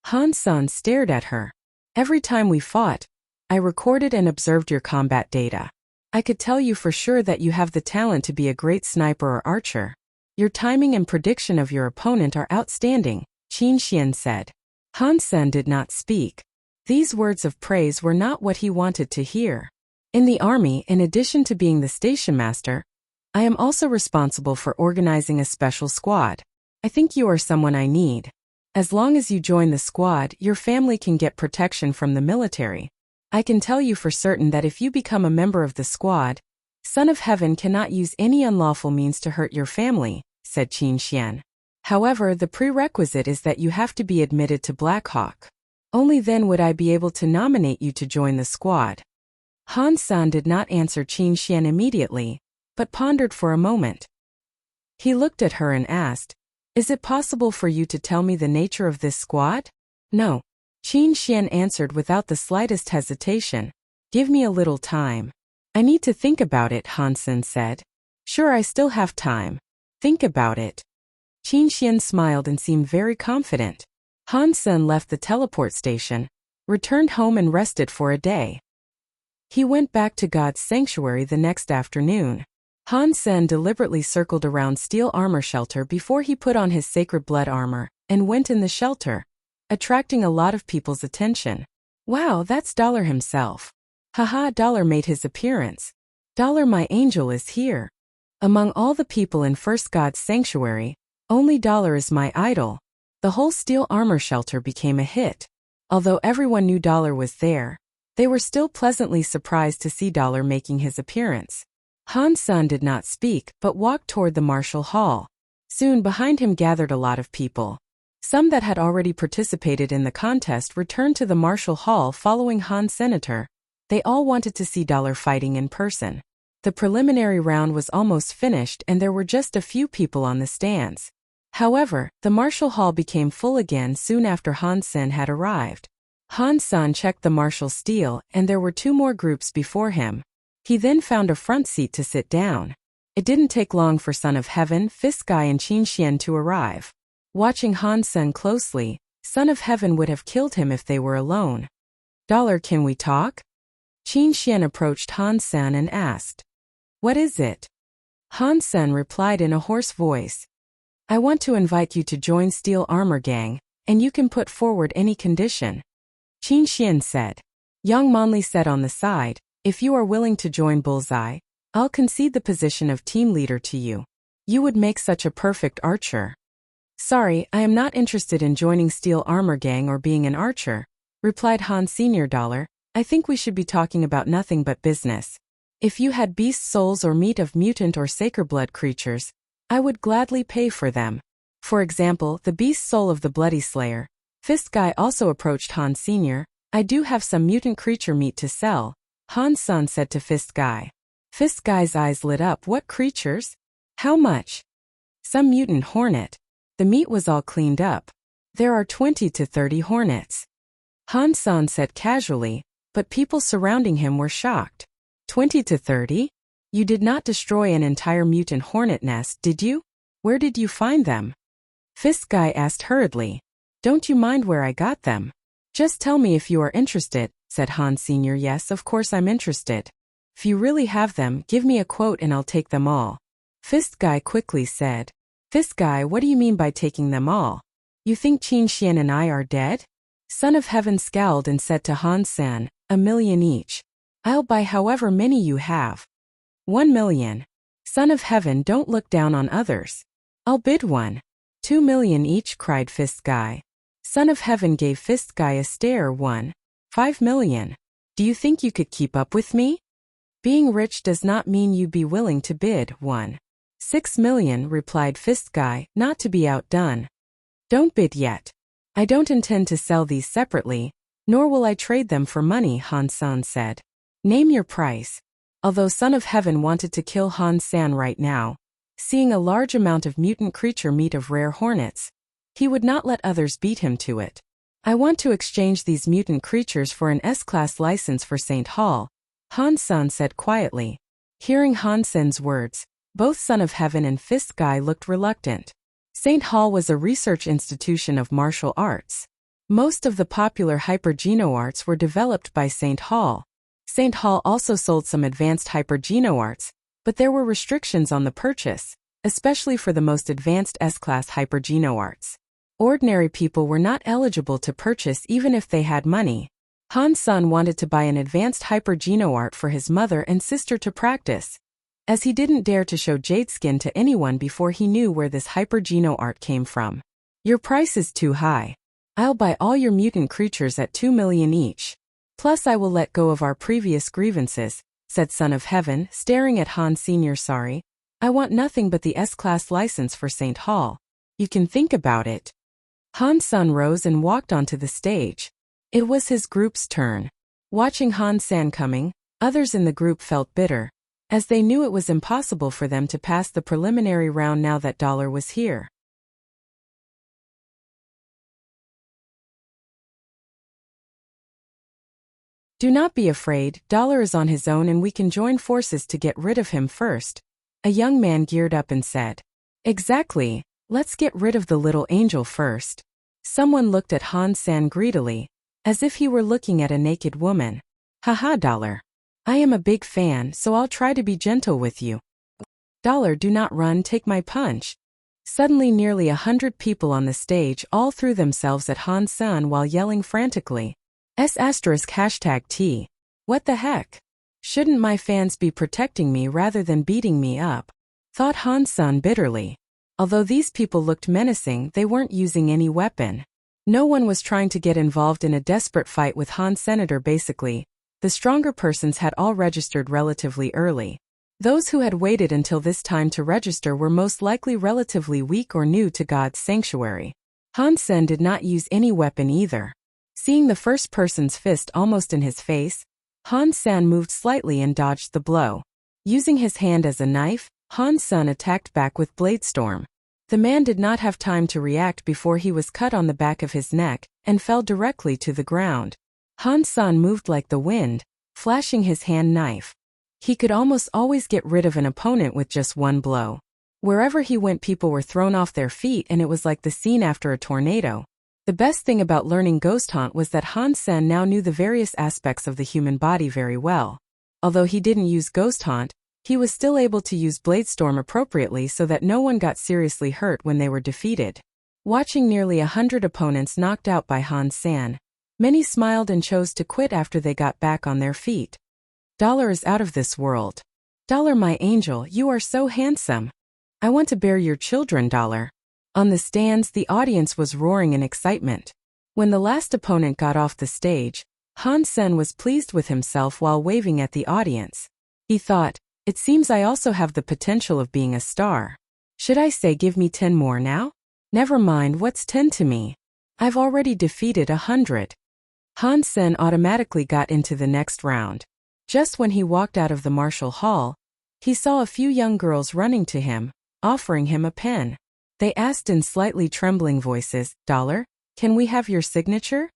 Han Sen stared at her. Every time we fought, I recorded and observed your combat data. I could tell you for sure that you have the talent to be a great sniper or archer. Your timing and prediction of your opponent are outstanding, Qin Xian said. Han Sen did not speak. These words of praise were not what he wanted to hear. In the army, in addition to being the station master, I am also responsible for organizing a special squad. I think you are someone I need. As long as you join the squad, your family can get protection from the military. I can tell you for certain that if you become a member of the squad, Son of Heaven cannot use any unlawful means to hurt your family, said Qin Xian. However, the prerequisite is that you have to be admitted to Black Hawk. Only then would I be able to nominate you to join the squad. Han Sen did not answer Qin Xian immediately, but pondered for a moment. He looked at her and asked, is it possible for you to tell me the nature of this squad? No. Qin Xian answered without the slightest hesitation. Give me a little time. I need to think about it, Han Sen said. Sure, I still have time. Think about it. Qin Xian smiled and seemed very confident. Han Sen left the teleport station, returned home and rested for a day. He went back to God's sanctuary the next afternoon. Han Sen deliberately circled around Steel Armor Shelter before he put on his Sacred Blood armor and went in the shelter, attracting a lot of people's attention. Wow, that's Dollar himself. Haha, Dollar made his appearance. Dollar, my angel, is here. Among all the people in First God's sanctuary, only Dollar is my idol. The whole Steel Armor Shelter became a hit. Although everyone knew Dollar was there, they were still pleasantly surprised to see Dollar making his appearance. Han Sen did not speak but walked toward the martial hall. Soon behind him gathered a lot of people. Some that had already participated in the contest returned to the martial hall following Han Senator. They all wanted to see Dollar fighting in person. The preliminary round was almost finished and there were just a few people on the stands. However, the martial hall became full again soon after Han Sen had arrived. Han Sen checked the martial steel and there were two more groups before him. He then found a front seat to sit down. It didn't take long for Son of Heaven, Fiskai and Qin Xian to arrive. Watching Han Sen closely, Son of Heaven would have killed him if they were alone. Dollar, can we talk? Qin Xian approached Han Sen and asked. What is it? Han Sen replied in a hoarse voice. I want to invite you to join Steel Armor Gang, and you can put forward any condition. Qin Xian said. Yang Manli said on the side, If you are willing to join Bullseye, I'll concede the position of team leader to you. You would make such a perfect archer. Sorry, I am not interested in joining Steel Armor Gang or being an archer, replied Han Senior. I think we should be talking about nothing but business. If you had beast souls or meat of mutant or sacred blood creatures, I would gladly pay for them. For example, the beast soul of the Bloody Slayer. Fist Guy also approached Han Senior. I do have some mutant creature meat to sell, Han Sun said to Fist Guy. Fist Guy's eyes lit up. What creatures? How much? Some mutant hornet. The meat was all cleaned up. There are 20 to 30 hornets. Han Sun said casually, but people surrounding him were shocked. 20 to 30? You did not destroy an entire mutant hornet nest, did you? Where did you find them? Fist Guy asked hurriedly. Don't you mind where I got them? Just tell me if you are interested, said Han Senior. Yes, of course I'm interested. If you really have them, give me a quote and I'll take them all. Fist Guy quickly said. Fist Guy, what do you mean by taking them all? You think Qin Xian and I are dead? Son of Heaven scowled and said to Han San, 1,000,000 each. I'll buy however many you have. 1,000,000. Son of Heaven, don't look down on others. I'll bid 2,000,000 each, cried Fist Guy. Son of Heaven gave Fist Guy a stare. 5,000,000. Do you think you could keep up with me? Being rich does not mean you'd be willing to bid 6,000,000, replied Fist Guy, not to be outdone. Don't bid yet. I don't intend to sell these separately, nor will I trade them for money, Han San said. Name your price. Although Son of Heaven wanted to kill Han San right now, seeing a large amount of mutant creature meat of rare hornets, he would not let others beat him to it. I want to exchange these mutant creatures for an S-Class license for St. Hall, Han San said quietly. Hearing Han Sen's words, both Son of Heaven and Fist Guy looked reluctant. St. Hall was a research institution of martial arts. Most of the popular hyper-genoarts were developed by St. Hall. St. Hall also sold some advanced hyper-genoarts, but there were restrictions on the purchase, especially for the most advanced S-Class hyper-genoarts. Ordinary people were not eligible to purchase even if they had money. Han Sun wanted to buy an advanced hyper-genoart for his mother and sister to practice, as he didn't dare to show jade skin to anyone before he knew where this hyper-genoart came from. Your price is too high. I'll buy all your mutant creatures at 2,000,000 each. Plus I will let go of our previous grievances, said Son of Heaven, staring at Han Senior. Sorry. I want nothing but the S-Class license for St. Hall. You can think about it. Han Sun rose and walked onto the stage. It was his group's turn. Watching Han San coming, others in the group felt bitter, as they knew it was impossible for them to pass the preliminary round now that Dollar was here. Do not be afraid, Dollar is on his own and we can join forces to get rid of him first. A young man geared up and said. Exactly, let's get rid of the little angel first. Someone looked at Han San greedily, as if he were looking at a naked woman. Haha, Dollar. I am a big fan, so I'll try to be gentle with you. Dollar, do not run, take my punch. Suddenly nearly 100 people on the stage all threw themselves at Han San while yelling frantically. #T. What the heck? Shouldn't my fans be protecting me rather than beating me up? Thought Han San bitterly. Although these people looked menacing, they weren't using any weapon. No one was trying to get involved in a desperate fight with Han Senator. Basically, the stronger persons had all registered relatively early. Those who had waited until this time to register were most likely relatively weak or new to God's sanctuary. Han Sen did not use any weapon either. Seeing the first person's fist almost in his face, Han San moved slightly and dodged the blow. Using his hand as a knife, Han Sun attacked back with Bladestorm. The man did not have time to react before he was cut on the back of his neck and fell directly to the ground. Han Sun moved like the wind, flashing his hand knife. He could almost always get rid of an opponent with just one blow. Wherever he went, people were thrown off their feet and it was like the scene after a tornado. The best thing about learning Ghost Hunt was that Han Sen now knew the various aspects of the human body very well. Although he didn't use Ghost Hunt, he was still able to use Bladestorm appropriately so that no one got seriously hurt when they were defeated. Watching nearly 100 opponents knocked out by Han San, many smiled and chose to quit after they got back on their feet. Dollar is out of this world. Dollar, my angel, you are so handsome. I want to bear your children, Dollar. On the stands, the audience was roaring in excitement. When the last opponent got off the stage, Han Sen was pleased with himself while waving at the audience. He thought, it seems I also have the potential of being a star. Should I say give me 10 more now? Never mind, what's 10 to me? I've already defeated 100. Han Sen automatically got into the next round. Just when he walked out of the martial hall, he saw a few young girls running to him, offering him a pen. They asked in slightly trembling voices, Dollar, can we have your signature?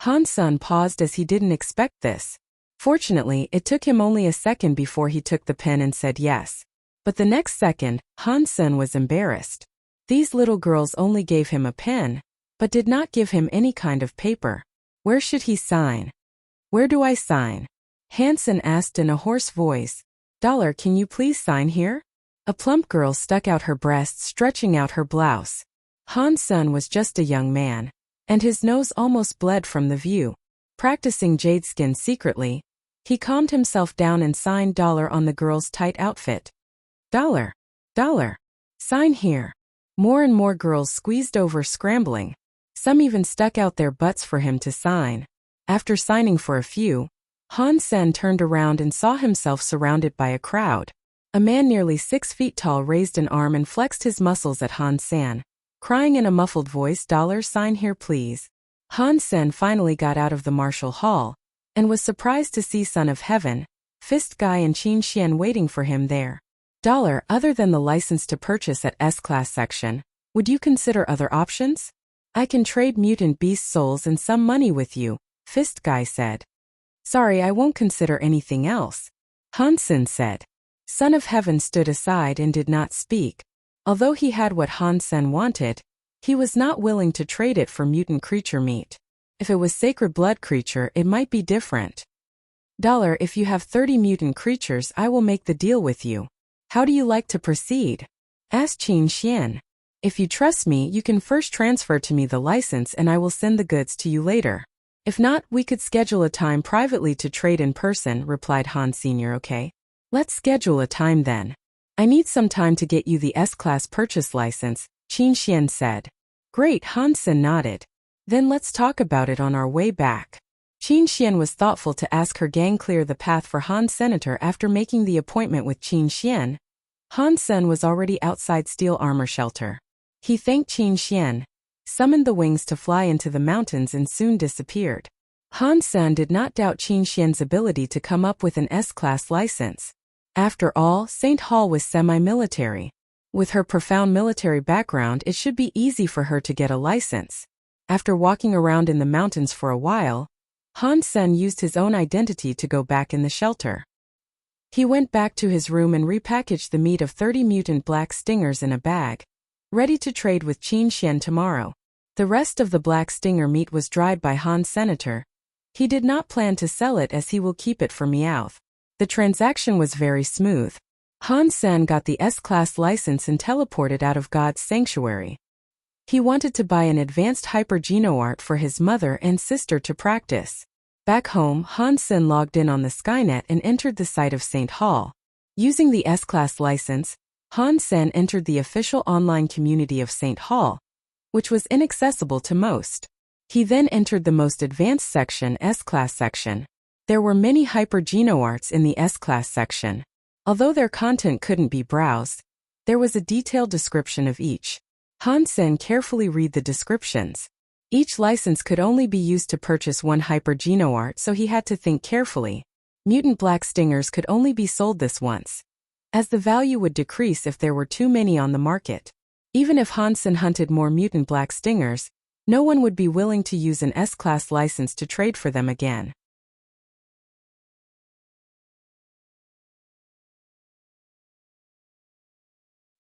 Han Sen paused as he didn't expect this. Fortunately, it took him only a second before he took the pen and said yes. But the next second, Han Sen was embarrassed. These little girls only gave him a pen, but did not give him any kind of paper. Where should he sign? Where do I sign? Han Sen asked in a hoarse voice. Dollar, can you please sign here? A plump girl stuck out her breasts, stretching out her blouse. Han Sen was just a young man, and his nose almost bled from the view. Practicing jade skin secretly, he calmed himself down and signed Dollar on the girl's tight outfit. Dollar, Dollar, sign here. More and more girls squeezed over, scrambling. Some even stuck out their butts for him to sign. After signing for a few, Han Sen turned around and saw himself surrounded by a crowd. A man nearly 6 feet tall raised an arm and flexed his muscles at Han Sen, crying in a muffled voice, Dollar, sign here please. Han Sen finally got out of the martial hall, and was surprised to see Son of Heaven, Fist Guy and Qin Xian waiting for him there. Dollar, other than the license to purchase at S-Class section, would you consider other options? I can trade mutant beast souls and some money with you, Fist Guy said. Sorry, I won't consider anything else, Han Sen said. Son of Heaven stood aside and did not speak. Although he had what Han Sen wanted, he was not willing to trade it for mutant creature meat. If it was sacred blood creature, it might be different. Dollar, if you have 30 mutant creatures, I will make the deal with you. How do you like to proceed? Asked Qin Xian. If you trust me, you can first transfer to me the license and I will send the goods to you later. If not, we could schedule a time privately to trade in person, replied Han Sr. Okay. Let's schedule a time then. I need some time to get you the S-Class purchase license, Qin Xian said. Great, Han Sen nodded. Then let's talk about it on our way back. Qin Xian was thoughtful to ask her gang clear the path for Han Senator after making the appointment with Qin Xian. Han Sen was already outside steel armor shelter. He thanked Qin Xian, summoned the wings to fly into the mountains and soon disappeared. Han Sen did not doubt Qin Xian's ability to come up with an S-Class license. After all, Saint Hall was semi-military. With her profound military background, it should be easy for her to get a license. After walking around in the mountains for a while, Han Sen used his own identity to go back in the shelter. He went back to his room and repackaged the meat of 30 mutant black stingers in a bag, ready to trade with Qin Xian tomorrow. The rest of the black stinger meat was dried by Han Senator. He did not plan to sell it as he will keep it for Meowth. The transaction was very smooth. Han Sen got the S-Class license and teleported out of God's sanctuary. He wanted to buy an advanced hyper-geno-art for his mother and sister to practice. Back home, Han Sen logged in on the Skynet and entered the site of St. Hall. Using the S-Class license, Han Sen entered the official online community of St. Hall, which was inaccessible to most. He then entered the most advanced section, S-Class section. There were many hyper-geno-arts in the S-Class section. Although their content couldn't be browsed, there was a detailed description of each. Han Sen carefully read the descriptions. Each license could only be used to purchase one hyper-geno-art, so he had to think carefully. Mutant black stingers could only be sold this once, as the value would decrease if there were too many on the market. Even if Han Sen hunted more mutant black stingers, no one would be willing to use an S-Class license to trade for them again.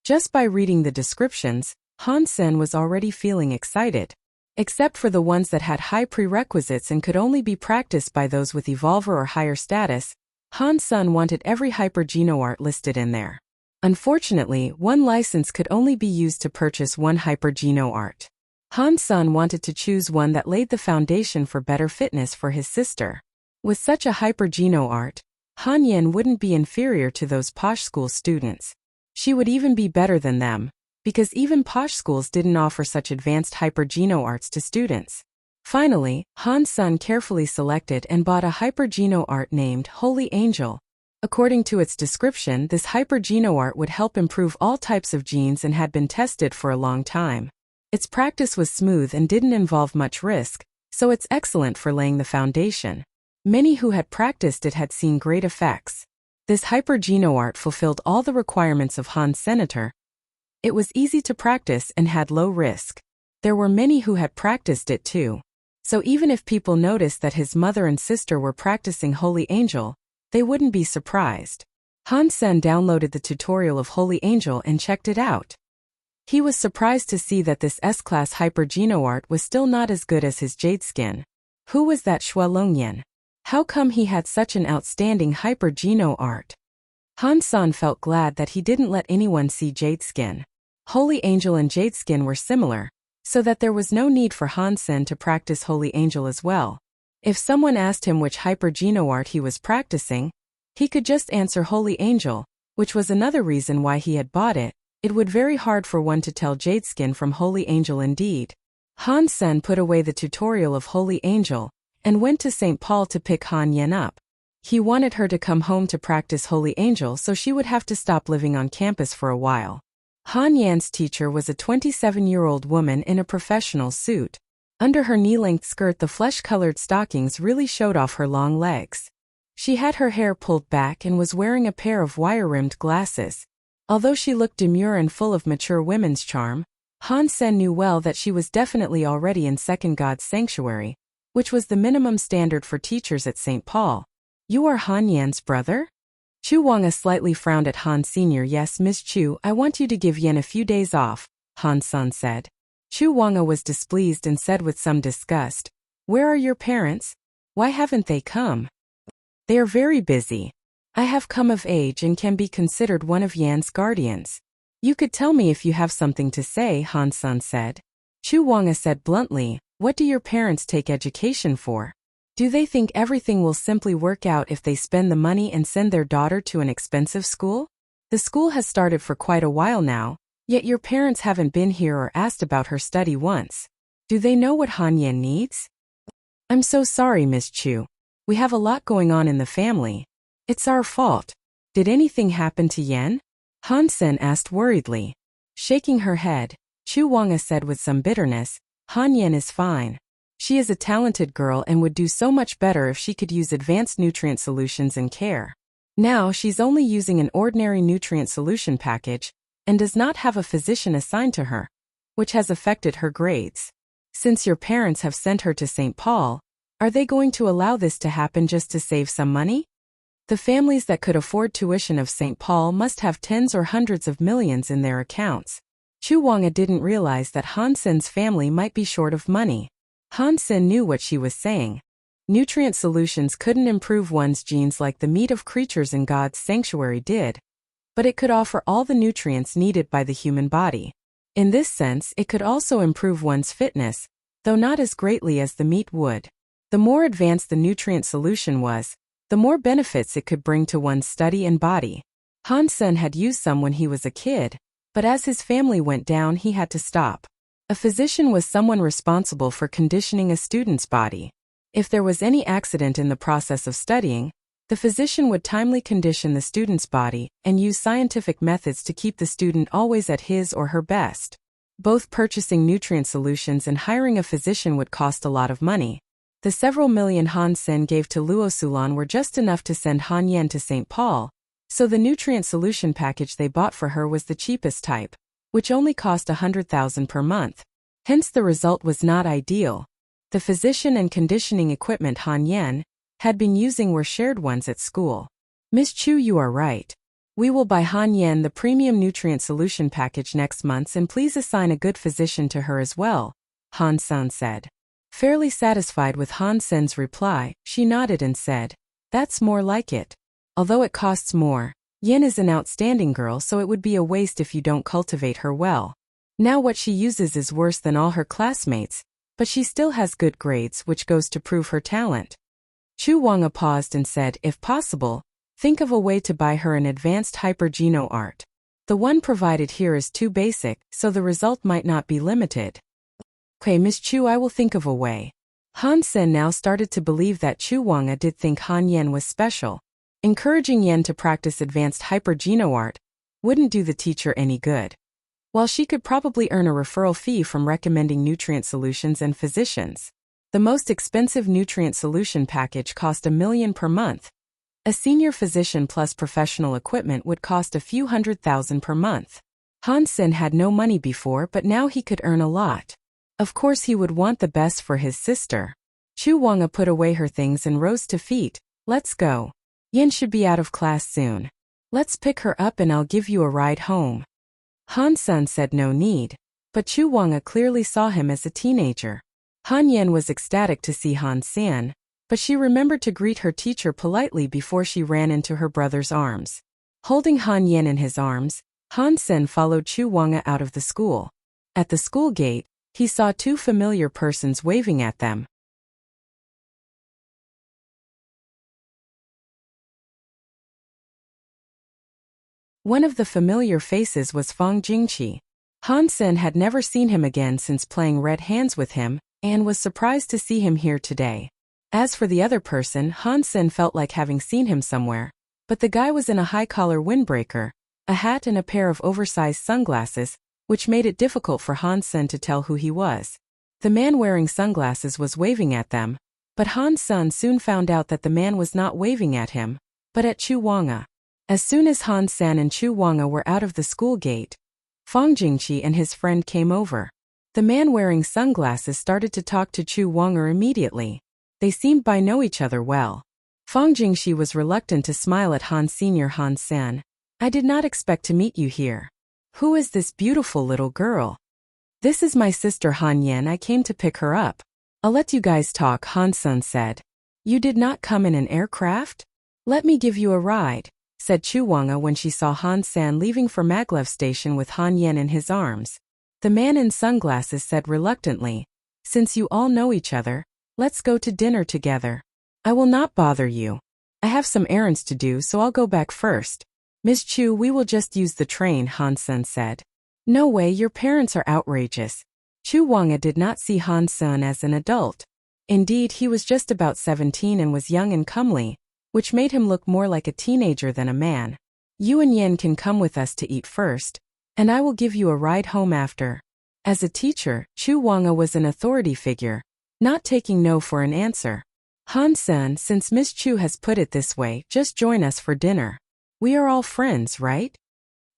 Just by reading the descriptions, Han Sen was already feeling excited. Except for the ones that had high prerequisites and could only be practiced by those with Evolver or higher status, Han Sen wanted every hyper-geno-art listed in there. Unfortunately, one license could only be used to purchase one hyper-geno-art. Han Sen wanted to choose one that laid the foundation for better fitness for his sister. With such a hyper-geno-art, Han Yan wouldn't be inferior to those posh school students. She would even be better than them, because even posh schools didn't offer such advanced hyper-geno arts to students. Finally, Han Sun carefully selected and bought a hyper-geno art named Holy Angel. According to its description, this hyper-geno art would help improve all types of genes and had been tested for a long time. Its practice was smooth and didn't involve much risk, so it's excellent for laying the foundation. Many who had practiced it had seen great effects. This hyper-geno art fulfilled all the requirements of Han's senator. It was easy to practice and had low risk. There were many who had practiced it too. So even if people noticed that his mother and sister were practicing Holy Angel, they wouldn't be surprised. Han Sen downloaded the tutorial of Holy Angel and checked it out. He was surprised to see that this S-class hyper-geno art was still not as good as his jade skin. Who was that Xue Longyan? How come he had such an outstanding hyper-geno art? Han San felt glad that he didn't let anyone see jade skin. Holy Angel and jade skin were similar, so that there was no need for Han Sen to practice Holy Angel as well. If someone asked him which hyper-geno art he was practicing, he could just answer Holy Angel, which was another reason why he had bought it. It would be very hard for one to tell jade skin from Holy Angel indeed. Han Sen put away the tutorial of Holy Angel and went to St. Paul to pick Han Yan up. He wanted her to come home to practice Holy Angel so she would have to stop living on campus for a while. Han Yan's teacher was a 27-year-old woman in a professional suit. Under her knee-length skirt, the flesh-colored stockings really showed off her long legs. She had her hair pulled back and was wearing a pair of wire-rimmed glasses. Although she looked demure and full of mature women's charm, Han Sen knew well that she was definitely already in Second God's Sanctuary, which was the minimum standard for teachers at St. Paul. "You are Han Yan's brother?" Chu Wanga slightly frowned at Han Sr. "Yes, Ms. Chu, I want you to give Yan a few days off," Han Sun said. Chu Wanga was displeased and said with some disgust, "Where are your parents? Why haven't they come?" "They are very busy. I have come of age and can be considered one of Yan's guardians. You could tell me if you have something to say," Han Sun said. Chu Wanga said bluntly, "What do your parents take education for? Do they think everything will simply work out if they spend the money and send their daughter to an expensive school? The school has started for quite a while now, yet your parents haven't been here or asked about her study once. Do they know what Han Yan needs?" "I'm so sorry, Miss Chu. We have a lot going on in the family. It's our fault. Did anything happen to Yan?" Han Sen asked worriedly. Shaking her head, Chu Wanga said with some bitterness, "Han Yan is fine. She is a talented girl and would do so much better if she could use advanced nutrient solutions and care. Now she's only using an ordinary nutrient solution package and does not have a physician assigned to her, which has affected her grades. Since your parents have sent her to St. Paul, are they going to allow this to happen just to save some money? The families that could afford tuition of St. Paul must have tens or hundreds of millions in their accounts." Chu Wanga didn't realize that Han Sen's family might be short of money. Han Sen knew what she was saying. Nutrient solutions couldn't improve one's genes like the meat of creatures in God's sanctuary did, but it could offer all the nutrients needed by the human body. In this sense, it could also improve one's fitness, though not as greatly as the meat would. The more advanced the nutrient solution was, the more benefits it could bring to one's study and body. Han Sen had used some when he was a kid, but as his family went down he had to stop. A physician was someone responsible for conditioning a student's body. If there was any accident in the process of studying, the physician would timely condition the student's body and use scientific methods to keep the student always at his or her best. Both purchasing nutrient solutions and hiring a physician would cost a lot of money. The several million Han Sen gave to Luo Sulan were just enough to send Han Yan to St. Paul, so the nutrient solution package they bought for her was the cheapest type, which only cost 100,000 per month. Hence the result was not ideal. The physician and conditioning equipment Han Yan had been using were shared ones at school. "Miss Chu, you are right. We will buy Han Yan the premium nutrient solution package next month and please assign a good physician to her as well," Han San said. Fairly satisfied with Han Sen's reply, she nodded and said, "That's more like it. Although it costs more, Yin is an outstanding girl, so it would be a waste if you don't cultivate her well. Now what she uses is worse than all her classmates, but she still has good grades, which goes to prove her talent." Chu Wanga paused and said, "If possible, Think of a way to buy her an advanced hypergeno art. The one provided here is too basic, so the result might not be limited. Okay, Miss Chu, I will think of a way. Han Sen now started to believe that Chu Wanga did think Han Yen was special. Encouraging Yen to practice advanced hypergeno art wouldn't do the teacher any good. While she could probably earn a referral fee from recommending nutrient solutions and physicians, the most expensive nutrient solution package cost $1 million per month. A senior physician plus professional equipment would cost a few $100,000 per month. Han Sen had no money before, but now he could earn a lot. Of course he would want the best for his sister. Chu Wanga put away her things and rose to feet. Let's go. Yen should be out of class soon. Let's pick her up and I'll give you a ride home. Han Sen said no need, but Chu Wanga clearly saw him as a teenager. Han Yen was ecstatic to see Han Sen, but she remembered to greet her teacher politely before she ran into her brother's arms. Holding Han Yen in his arms, Han Sen followed Chu Wanga out of the school. At the school gate, he saw two familiar persons waving at them. One of the familiar faces was Fang Jingqi. Han Sen had never seen him again since playing Red Hands with him, and was surprised to see him here today. As for the other person, Han Sen felt like having seen him somewhere, but the guy was in a high-collar windbreaker, a hat and a pair of oversized sunglasses, which made it difficult for Han Sen to tell who he was. The man wearing sunglasses was waving at them, but Han Sen soon found out that the man was not waving at him, but at Chu Wanga. As soon as Han Sen and Chu Wanga were out of the school gate, Fang Jingqi and his friend came over. The man wearing sunglasses started to talk to Chu Wanga immediately. They seemed to know each other well. Fang Jingqi was reluctant to smile at Senior Han Sen. I did not expect to meet you here. Who is this beautiful little girl? This is my sister Han Yen. I came to pick her up. I'll let you guys talk, Han Sen said. You did not come in an aircraft? Let me give you a ride, said Chu Wanga when she saw Han Sen leaving for Maglev Station with Han Yen in his arms. The man in sunglasses said reluctantly, since you all know each other, let's go to dinner together. I will not bother you. I have some errands to do, so I'll go back first. Miss Chu, we will just use the train, Han Sen said. No way, your parents are outrageous. Chu Wanga did not see Han Sen as an adult. Indeed, he was just about 17 and was young and comely, which made him look more like a teenager than a man. You and Yen can come with us to eat first, and I will give you a ride home after. As a teacher, Chu Wanga was an authority figure, not taking no for an answer. Han Sen, since Miss Chu has put it this way, just join us for dinner. We are all friends, right?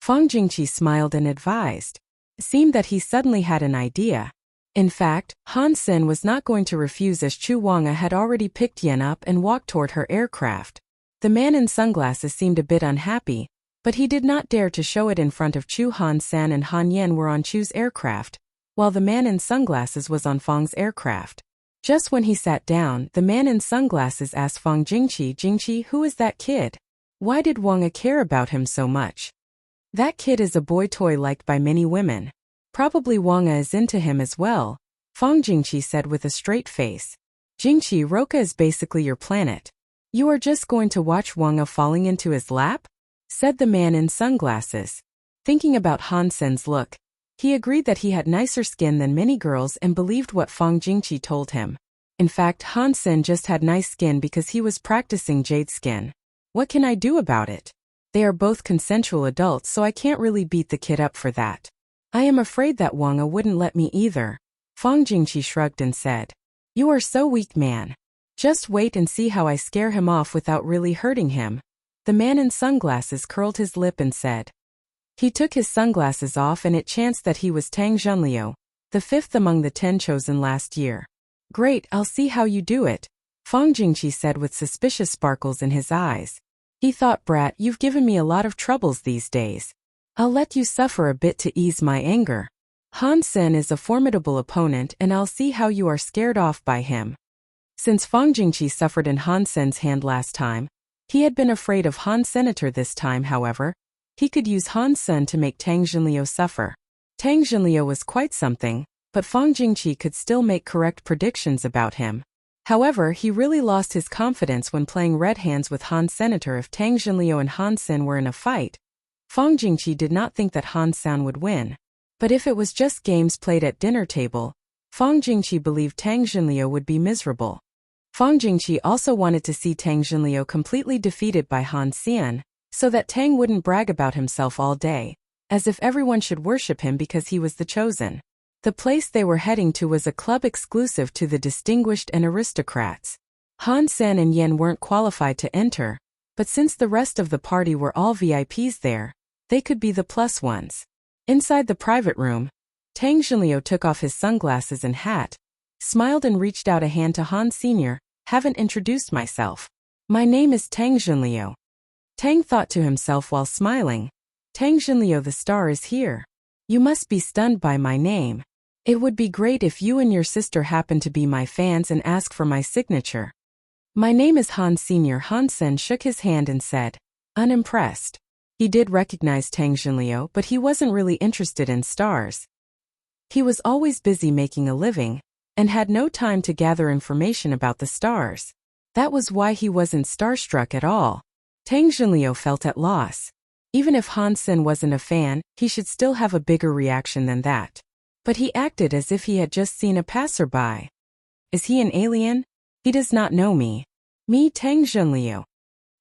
Fang Jingqi smiled and advised. It seemed that he suddenly had an idea. In fact, Han Sen was not going to refuse as Chu Wanga had already picked Yen up and walked toward her aircraft. The man in sunglasses seemed a bit unhappy, but he did not dare to show it in front of Chu. Han Sen and Han Yen were on Chu's aircraft, while the man in sunglasses was on Fang's aircraft. Just when he sat down, the man in sunglasses asked Fang Jingqi, Jingqi, who is that kid? Why did Wanga care about him so much? That kid is a boy toy liked by many women. Probably Wanga is into him as well, Fang Jingqi said with a straight face. Jingqi, Roka is basically your planet. You are just going to watch Wanga falling into his lap? Said the man in sunglasses. Thinking about Han Sen's look, he agreed that he had nicer skin than many girls and believed what Fang Jingqi told him. In fact, Han Sen just had nice skin because he was practicing jade skin. What can I do about it? They are both consensual adults, so I can't really beat the kid up for that. I am afraid that Wanga wouldn't let me either. Fang Jingqi shrugged and said. You are so weak, man. Just wait and see how I scare him off without really hurting him. The man in sunglasses curled his lip and said. He took his sunglasses off and it chanced that he was Tang Zhenliu, the 5th among the 10 chosen last year. Great, I'll see how you do it, Fang Jingqi said with suspicious sparkles in his eyes. He thought, brat, you've given me a lot of troubles these days. I'll let you suffer a bit to ease my anger. Han Sen is a formidable opponent and I'll see how you are scared off by him. Since Fang Jingqi suffered in Han Sen's hand last time, he had been afraid of Han Senator this time. However, he could use Han Sen to make Tang Zhenliu suffer. Tang Zhenliu was quite something, but Fang Jingqi could still make correct predictions about him. However, he really lost his confidence when playing red hands with Han Senator. If Tang Jinliu and Han Sen were in a fight, Fang Jingqi did not think that Han San would win. But if it was just games played at dinner table, Fang Jingqi believed Tang Jinliu would be miserable. Fang Jingqi also wanted to see Tang Jinliu completely defeated by Han Xian, so that Tang wouldn't brag about himself all day, as if everyone should worship him because he was the chosen. The place they were heading to was a club exclusive to the distinguished and aristocrats. Han Sen and Yan weren't qualified to enter, but since the rest of the party were all VIPs there, they could be the plus ones. Inside the private room, Tang Jinliu took off his sunglasses and hat, smiled and reached out a hand to Han Sr. Haven't introduced myself. My name is Tang Jinliu. Tang thought to himself while smiling. Tang Jinliu, the star is here. You must be stunned by my name. It would be great if you and your sister happen to be my fans and ask for my signature. My name is Han Sr. Han Sen shook his hand and said, unimpressed. He did recognize Tang Jinliu, but he wasn't really interested in stars. He was always busy making a living, and had no time to gather information about the stars. That was why he wasn't starstruck at all. Tang Jinliu felt at loss. Even if Han Sen wasn't a fan, he should still have a bigger reaction than that. But he acted as if he had just seen a passerby. Is he an alien? He does not know me. Me, Tang Jinliu.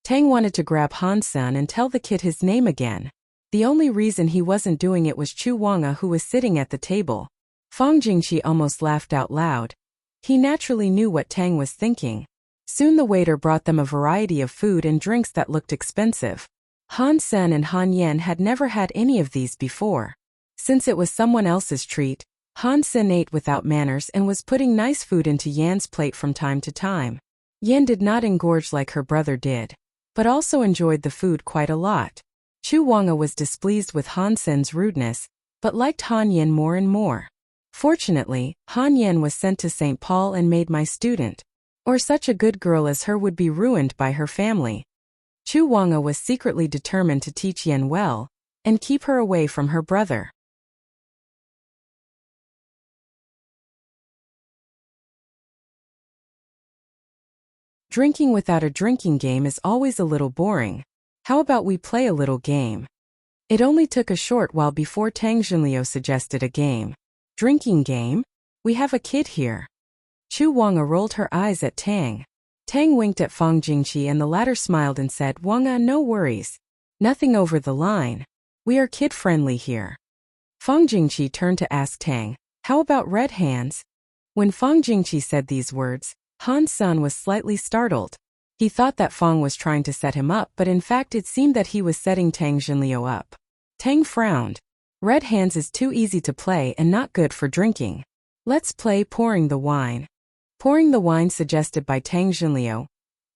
Tang wanted to grab Han Sen and tell the kid his name again. The only reason he wasn't doing it was Chu Wanga, who was sitting at the table. Fang Jingqi almost laughed out loud. He naturally knew what Tang was thinking. Soon the waiter brought them a variety of food and drinks that looked expensive. Han Sen and Han Yan had never had any of these before. Since it was someone else's treat, Han Sen ate without manners and was putting nice food into Yan's plate from time to time. Yan did not engorge like her brother did, but also enjoyed the food quite a lot. Chu Wanga was displeased with Han Sen's rudeness, but liked Han Yan more and more. Fortunately, Han Yan was sent to St. Paul and made my student, or such a good girl as her would be ruined by her family. Chu Wanga was secretly determined to teach Yan well, and keep her away from her brother. Drinking without a drinking game is always a little boring. How about we play a little game? It only took a short while before Tang Jinliu suggested a game. Drinking game? We have a kid here. Chu Wanga rolled her eyes at Tang. Tang winked at Fang Jingqi and the latter smiled and said, Wanga, no worries. Nothing over the line. We are kid-friendly here. Fang Jingqi turned to ask Tang, how about red hands? When Fang Jingqi said these words, Han San was slightly startled. He thought that Fang was trying to set him up, but in fact it seemed that he was setting Tang Jinliu up. Tang frowned. Red hands is too easy to play and not good for drinking. Let's play pouring the wine. Pouring the wine, suggested by Tang Jinliu,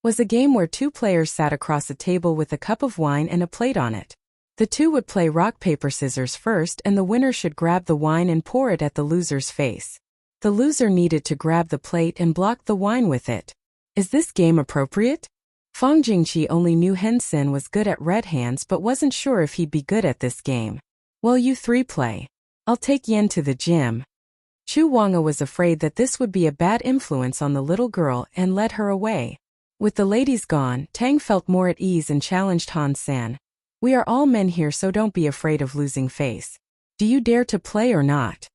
was a game where two players sat across a table with a cup of wine and a plate on it. The two would play rock, paper, scissors first, and the winner should grab the wine and pour it at the loser's face. The loser needed to grab the plate and block the wine with it. Is this game appropriate? Fang Jingqi only knew Han Sen was good at red hands but wasn't sure if he'd be good at this game. Well, you three play. I'll take Yan to the gym. Chu Wanga was afraid that this would be a bad influence on the little girl and led her away. With the ladies gone, Tang felt more at ease and challenged Han San. We are all men here, so don't be afraid of losing face. Do you dare to play or not?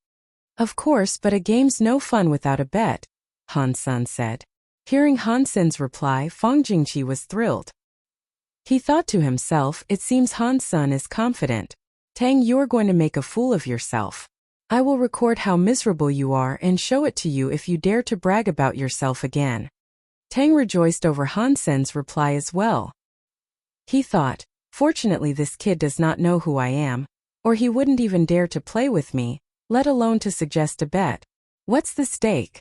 Of course, but a game's no fun without a bet, Han San said. Hearing Han Sen's reply, Fang Jingqi was thrilled. He thought to himself, it seems Han San is confident. Tang, you're going to make a fool of yourself. I will record how miserable you are and show it to you if you dare to brag about yourself again. Tang rejoiced over Han Sen's reply as well. He thought, fortunately this kid does not know who I am, or he wouldn't even dare to play with me, let alone to suggest a bet. What's the stake?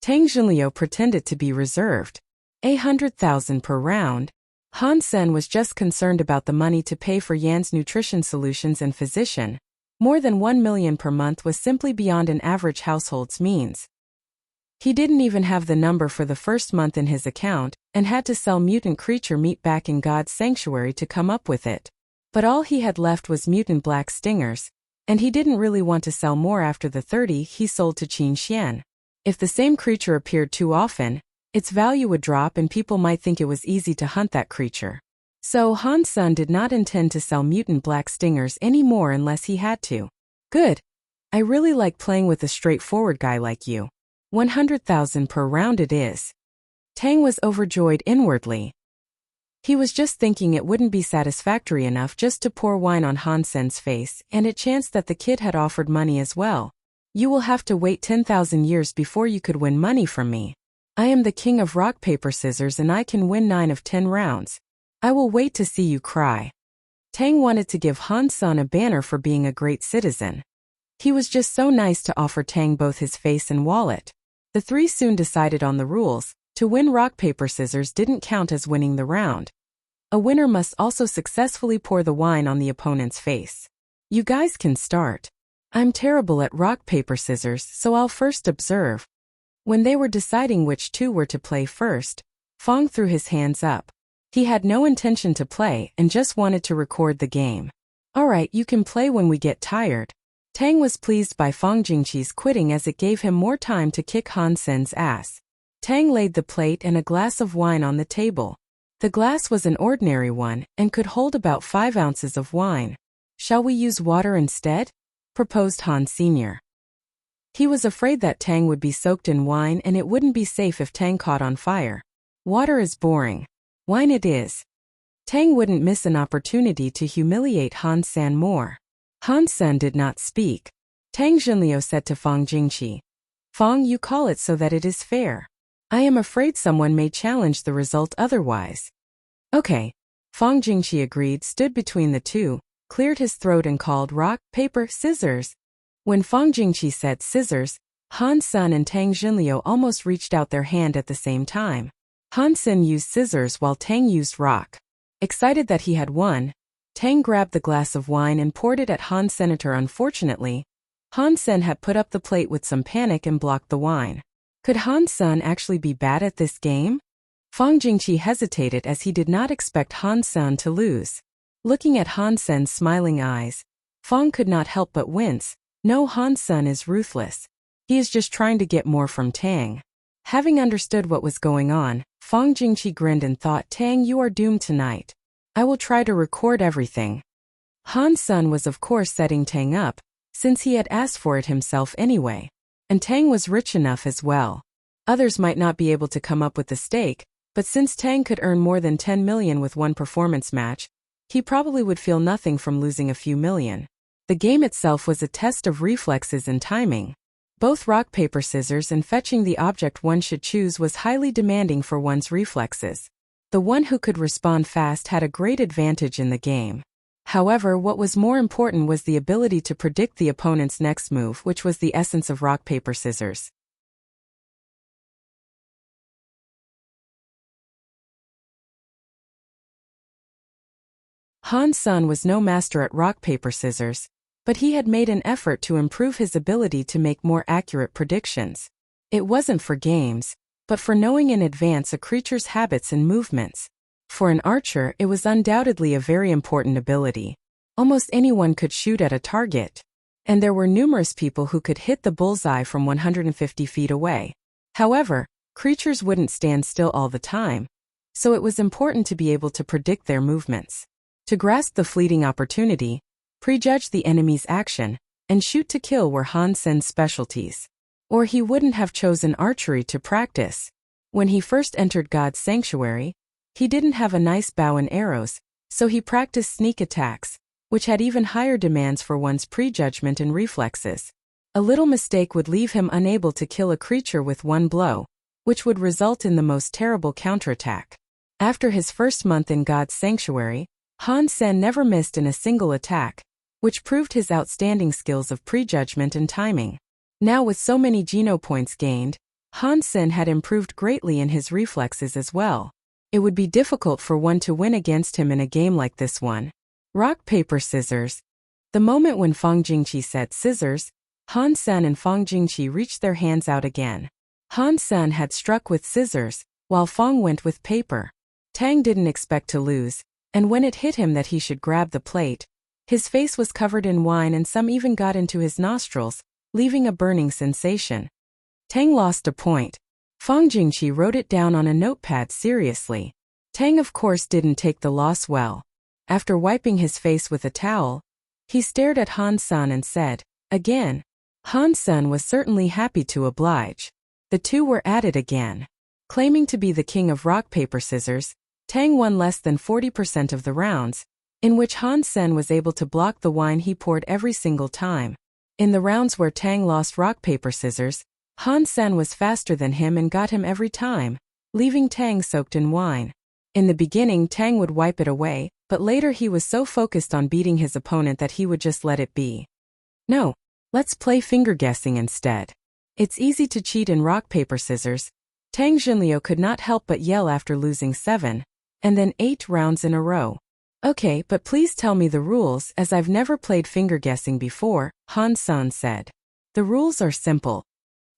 Tang Jinliu pretended to be reserved. 100,000 per round. Han Sen was just concerned about the money to pay for Yan's nutrition solutions and physician. More than 1 million per month was simply beyond an average household's means. He didn't even have the number for the first month in his account, and had to sell mutant creature meat back in God's sanctuary to come up with it. But all he had left was mutant black stingers, and he didn't really want to sell more after the 30 he sold to Qin Xian. If the same creature appeared too often, its value would drop and people might think it was easy to hunt that creature. So Han Sen did not intend to sell mutant black stingers anymore unless he had to. Good. I really like playing with a straightforward guy like you. 100,000 per round it is. Tang was overjoyed inwardly. He was just thinking it wouldn't be satisfactory enough just to pour wine on Han Sen's face, and it chanced that the kid had offered money as well. You will have to wait 10,000 years before you could win money from me. I am the king of rock, paper, scissors and I can win 9 of 10 rounds. I will wait to see you cry. Tang wanted to give Han Sen a banner for being a great citizen. He was just so nice to offer Tang both his face and wallet. The three soon decided on the rules. To win rock, paper, scissors didn't count as winning the round. A winner must also successfully pour the wine on the opponent's face. You guys can start. I'm terrible at rock, paper, scissors, so I'll first observe. When they were deciding which two were to play first, Fong threw his hands up. He had no intention to play and just wanted to record the game. Alright, you can play when we get tired. Tang was pleased by Fong Jingqi's quitting as it gave him more time to kick Han Sen's ass. Tang laid the plate and a glass of wine on the table. The glass was an ordinary one and could hold about 5 ounces of wine. Shall we use water instead? Proposed Han Sr. He was afraid that Tang would be soaked in wine and it wouldn't be safe if Tang caught on fire. Water is boring. Wine it is. Tang wouldn't miss an opportunity to humiliate Han Sen more. Han Sen did not speak. Tang Junliu said to Fong Jingqi, Fong, you call it so that it is fair. I am afraid someone may challenge the result otherwise. Okay. Fong Jingqi agreed, stood between the two, cleared his throat and called rock, paper, scissors. When Fong Jingqi said scissors, Han Sen and Tang Junliu almost reached out their hand at the same time. Han Sen used scissors while Tang used rock. Excited that he had won, Tang grabbed the glass of wine and poured it at Han Senator. Unfortunately, Han Sen had put up the plate with some panic and blocked the wine. Could Han Sen actually be bad at this game? Fong Jingqi hesitated as he did not expect Han Sen to lose. Looking at Han Sen's smiling eyes, Fong could not help but wince. No, Han Sen is ruthless. He is just trying to get more from Tang. Having understood what was going on, Fong Jingqi grinned and thought, Tang, you are doomed tonight. I will try to record everything. Han Sen was of course setting Tang up, since he had asked for it himself anyway. And Tang was rich enough as well. Others might not be able to come up with the stake, but since Tang could earn more than 10 million with one performance match, he probably would feel nothing from losing a few million. The game itself was a test of reflexes and timing. Both rock, paper, scissors and fetching the object one should choose was highly demanding for one's reflexes. The one who could respond fast had a great advantage in the game. However, what was more important was the ability to predict the opponent's next move, which was the essence of rock, paper, scissors. Han Sen was no master at rock, paper, scissors, but he had made an effort to improve his ability to make more accurate predictions. It wasn't for games, but for knowing in advance a creature's habits and movements. For an archer, it was undoubtedly a very important ability. Almost anyone could shoot at a target, and there were numerous people who could hit the bullseye from 150 feet away. However, creatures wouldn't stand still all the time, so it was important to be able to predict their movements. To grasp the fleeting opportunity, prejudge the enemy's action, and shoot to kill were Han Sen's specialties. Or he wouldn't have chosen archery to practice. When he first entered God's sanctuary, he didn't have a nice bow and arrows, so he practiced sneak attacks, which had even higher demands for one's prejudgment and reflexes. A little mistake would leave him unable to kill a creature with one blow, which would result in the most terrible counterattack. After his first month in God's sanctuary, Han Sen never missed in a single attack, which proved his outstanding skills of prejudgment and timing. Now with so many Geno points gained, Han Sen had improved greatly in his reflexes as well. It would be difficult for one to win against him in a game like this one. Rock, paper, scissors. The moment when Fong Jingqi said scissors, Han Sen and Fong Jingqi reached their hands out again. Han Sen had struck with scissors, while Fong went with paper. Tang didn't expect to lose, and when it hit him that he should grab the plate, his face was covered in wine and some even got into his nostrils, leaving a burning sensation. Tang lost a point. Fang Jingqi wrote it down on a notepad seriously. Tang of course didn't take the loss well. After wiping his face with a towel, he stared at Han Sen and said, "Again." Han Sen was certainly happy to oblige. The two were at it again. Claiming to be the king of rock paper scissors, Tang won less than 40% of the rounds, in which Han Sen was able to block the wine he poured every single time. In the rounds where Tang lost rock paper scissors, Han Sen was faster than him and got him every time, leaving Tang soaked in wine. In the beginning Tang would wipe it away, but later he was so focused on beating his opponent that he would just let it be. "No, let's play finger guessing instead. It's easy to cheat in rock paper scissors." Tang Xunliu could not help but yell after losing 7, and then 8 rounds in a row. "Okay, but please tell me the rules as I've never played finger guessing before," Han Sen said. "The rules are simple."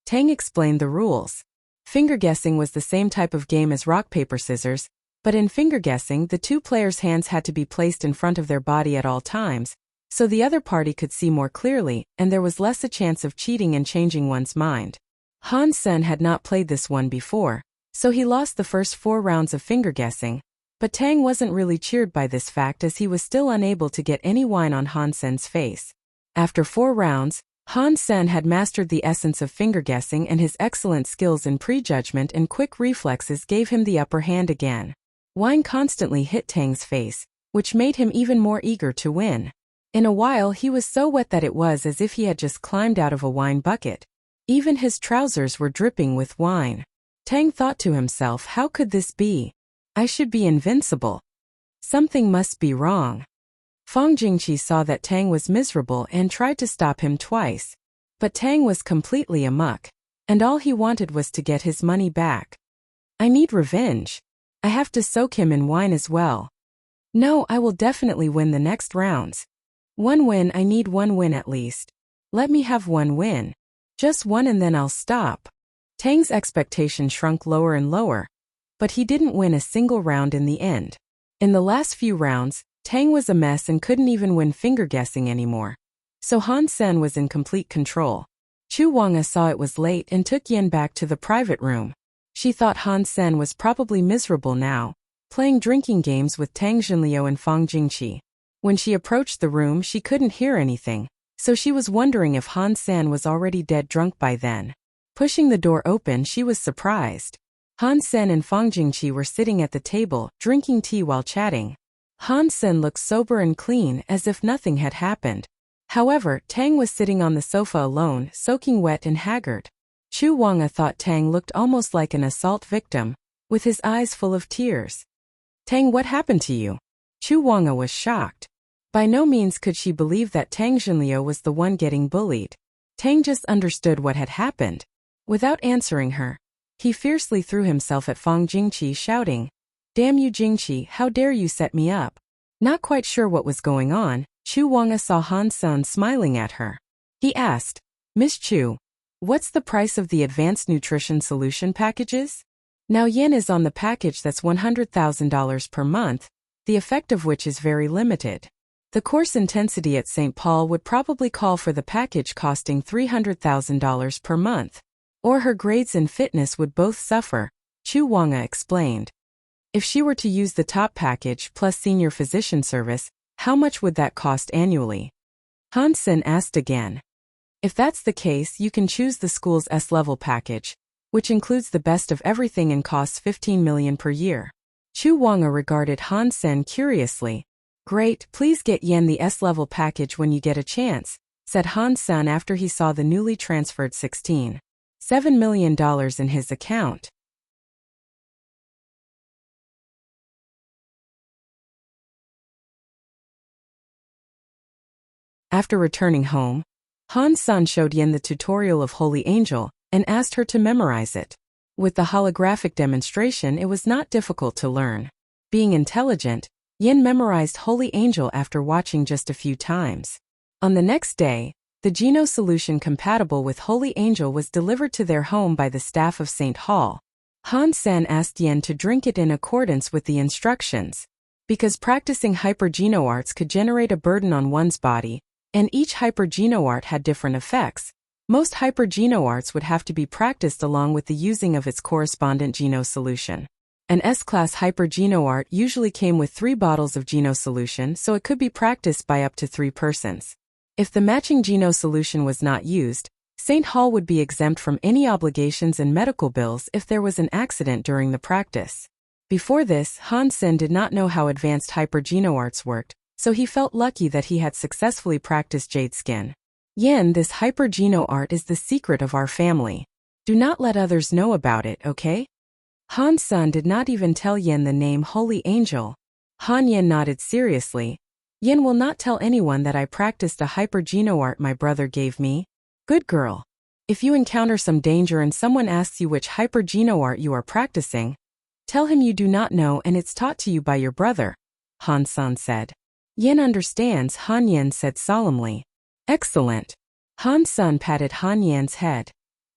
Tang explained the rules. Finger guessing was the same type of game as rock paper scissors, but in finger guessing the two players' hands had to be placed in front of their body at all times, so the other party could see more clearly, and there was less a chance of cheating and changing one's mind. Han Sen had not played this one before, so he lost the first 4 rounds of finger guessing, but Tang wasn't really cheered by this fact as he was still unable to get any wine on Han Sen's face. After 4 rounds, Han Sen had mastered the essence of finger guessing, and his excellent skills in prejudgment and quick reflexes gave him the upper hand again. Wine constantly hit Tang's face, which made him even more eager to win. In a while he was so wet that it was as if he had just climbed out of a wine bucket. Even his trousers were dripping with wine. Tang thought to himself, how could this be? I should be invincible. Something must be wrong. Fang Jingqi saw that Tang was miserable and tried to stop him twice. But Tang was completely amok, and all he wanted was to get his money back. "I need revenge. I have to soak him in wine as well. No, I will definitely win the next rounds. 1 win, I need 1 win at least. Let me have 1 win. Just 1 and then I'll stop." Tang's expectation shrunk lower and lower, but he didn't win a single round in the end. In the last few rounds, Tang was a mess and couldn't even win finger guessing anymore. So Han Sen was in complete control. Chu Wanga saw it was late and took Yen back to the private room. She thought Han Sen was probably miserable now, playing drinking games with Tang Xunliu and Fang Jingqi. When she approached the room she couldn't hear anything, so she was wondering if Han Sen was already dead drunk by then. Pushing the door open she was surprised. Han Sen and Fang Jingqi were sitting at the table, drinking tea while chatting. Han Sen looked sober and clean as if nothing had happened. However, Tang was sitting on the sofa alone, soaking wet and haggard. Chu Wanga thought Tang looked almost like an assault victim, with his eyes full of tears. "Tang, what happened to you?" Chu Wanga was shocked. By no means could she believe that Tang Xunliu was the one getting bullied. Tang just understood what had happened. Without answering her, he fiercely threw himself at Fang Jingqi, shouting, "Damn you Jingqi, how dare you set me up?" Not quite sure what was going on, Chu Wanga saw Han Sen smiling at her. He asked, "Miss Chu, what's the price of the Advanced Nutrition Solution packages?" Now Yen is on the package that's $100,000 per month, the effect of which is very limited. The course intensity at St. Paul would probably call for the package costing $300,000 per month. Or her grades and fitness would both suffer, Chu Wanga explained. If she were to use the top package plus senior physician service, how much would that cost annually? Han Sen asked again. If that's the case, you can choose the school's S-level package, which includes the best of everything and costs $15 million per year. Chu Wanga regarded Han Sen curiously. "Great, please get Yen the S-level package when you get a chance," said Han Sen after he saw the newly transferred $16.7 million in his account. After returning home, Han Sen showed Yen the tutorial of Holy Angel and asked her to memorize it. With the holographic demonstration it was not difficult to learn. Being intelligent, Yen memorized Holy Angel after watching just a few times. On the next day, the Geno solution compatible with Holy Angel was delivered to their home by the staff of St. Hall. Han Sen asked Yen to drink it in accordance with the instructions. Because practicing hyper-Geno arts could generate a burden on one's body, and each hyper-Geno art had different effects, Most hyper-geno arts would have to be practiced along with the using of its correspondent geno solution. An S-class hyper-geno art usually came with 3 bottles of geno solution, so it could be practiced by up to 3 persons. If the matching geno solution was not used, St. Hall would be exempt from any obligations and medical bills if there was an accident during the practice. Before this, Han Sen did not know how advanced hyper-geno arts worked, so he felt lucky that he had successfully practiced Jade Skin. Yen, this hyper-geno art is the secret of our family. Do not let others know about it, okay? Han Sen did not even tell Yen the name Holy Angel. Han Yen nodded seriously. Yen will not tell anyone that I practiced a hyper-geno art my brother gave me. Good girl. If you encounter some danger and someone asks you which hyper-geno art you are practicing, tell him you do not know and it's taught to you by your brother, Han Sen said. Yen understands, Han Yen said solemnly. Excellent. Han Sen patted Han Yen's head,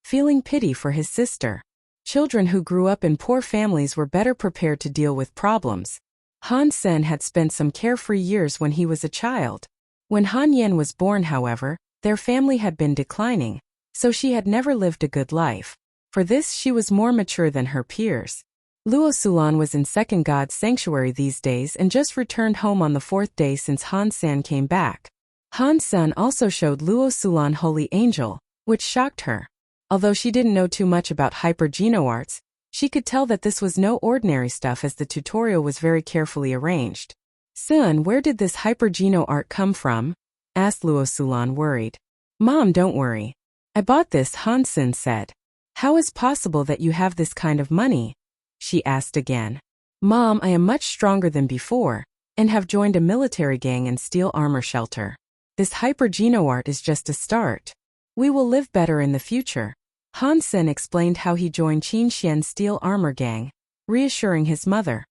feeling pity for his sister. Children who grew up in poor families were better prepared to deal with problems. Han Sen had spent some carefree years when he was a child. When Han Yen was born, however, their family had been declining, so she had never lived a good life. For this she was more mature than her peers. Luo Sulan was in Second God's sanctuary these days and just returned home on the 4th day since Han Sen came back. Han Sen also showed Luo Sulan Holy Angel, which shocked her. Although she didn't know too much about hyper-geno arts, she could tell that this was no ordinary stuff as the tutorial was very carefully arranged. Son, where did this hyper-geno art come from? Asked Luo Sulan, worried. Mom, don't worry. I bought this, Han Sen said. How is possible that you have this kind of money? She asked again. Mom, I am much stronger than before, and have joined a military gang and steel armor shelter. This hyper-geno art is just a start. We will live better in the future. Han Sen explained how he joined Qin Xian's steel armor gang, reassuring his mother.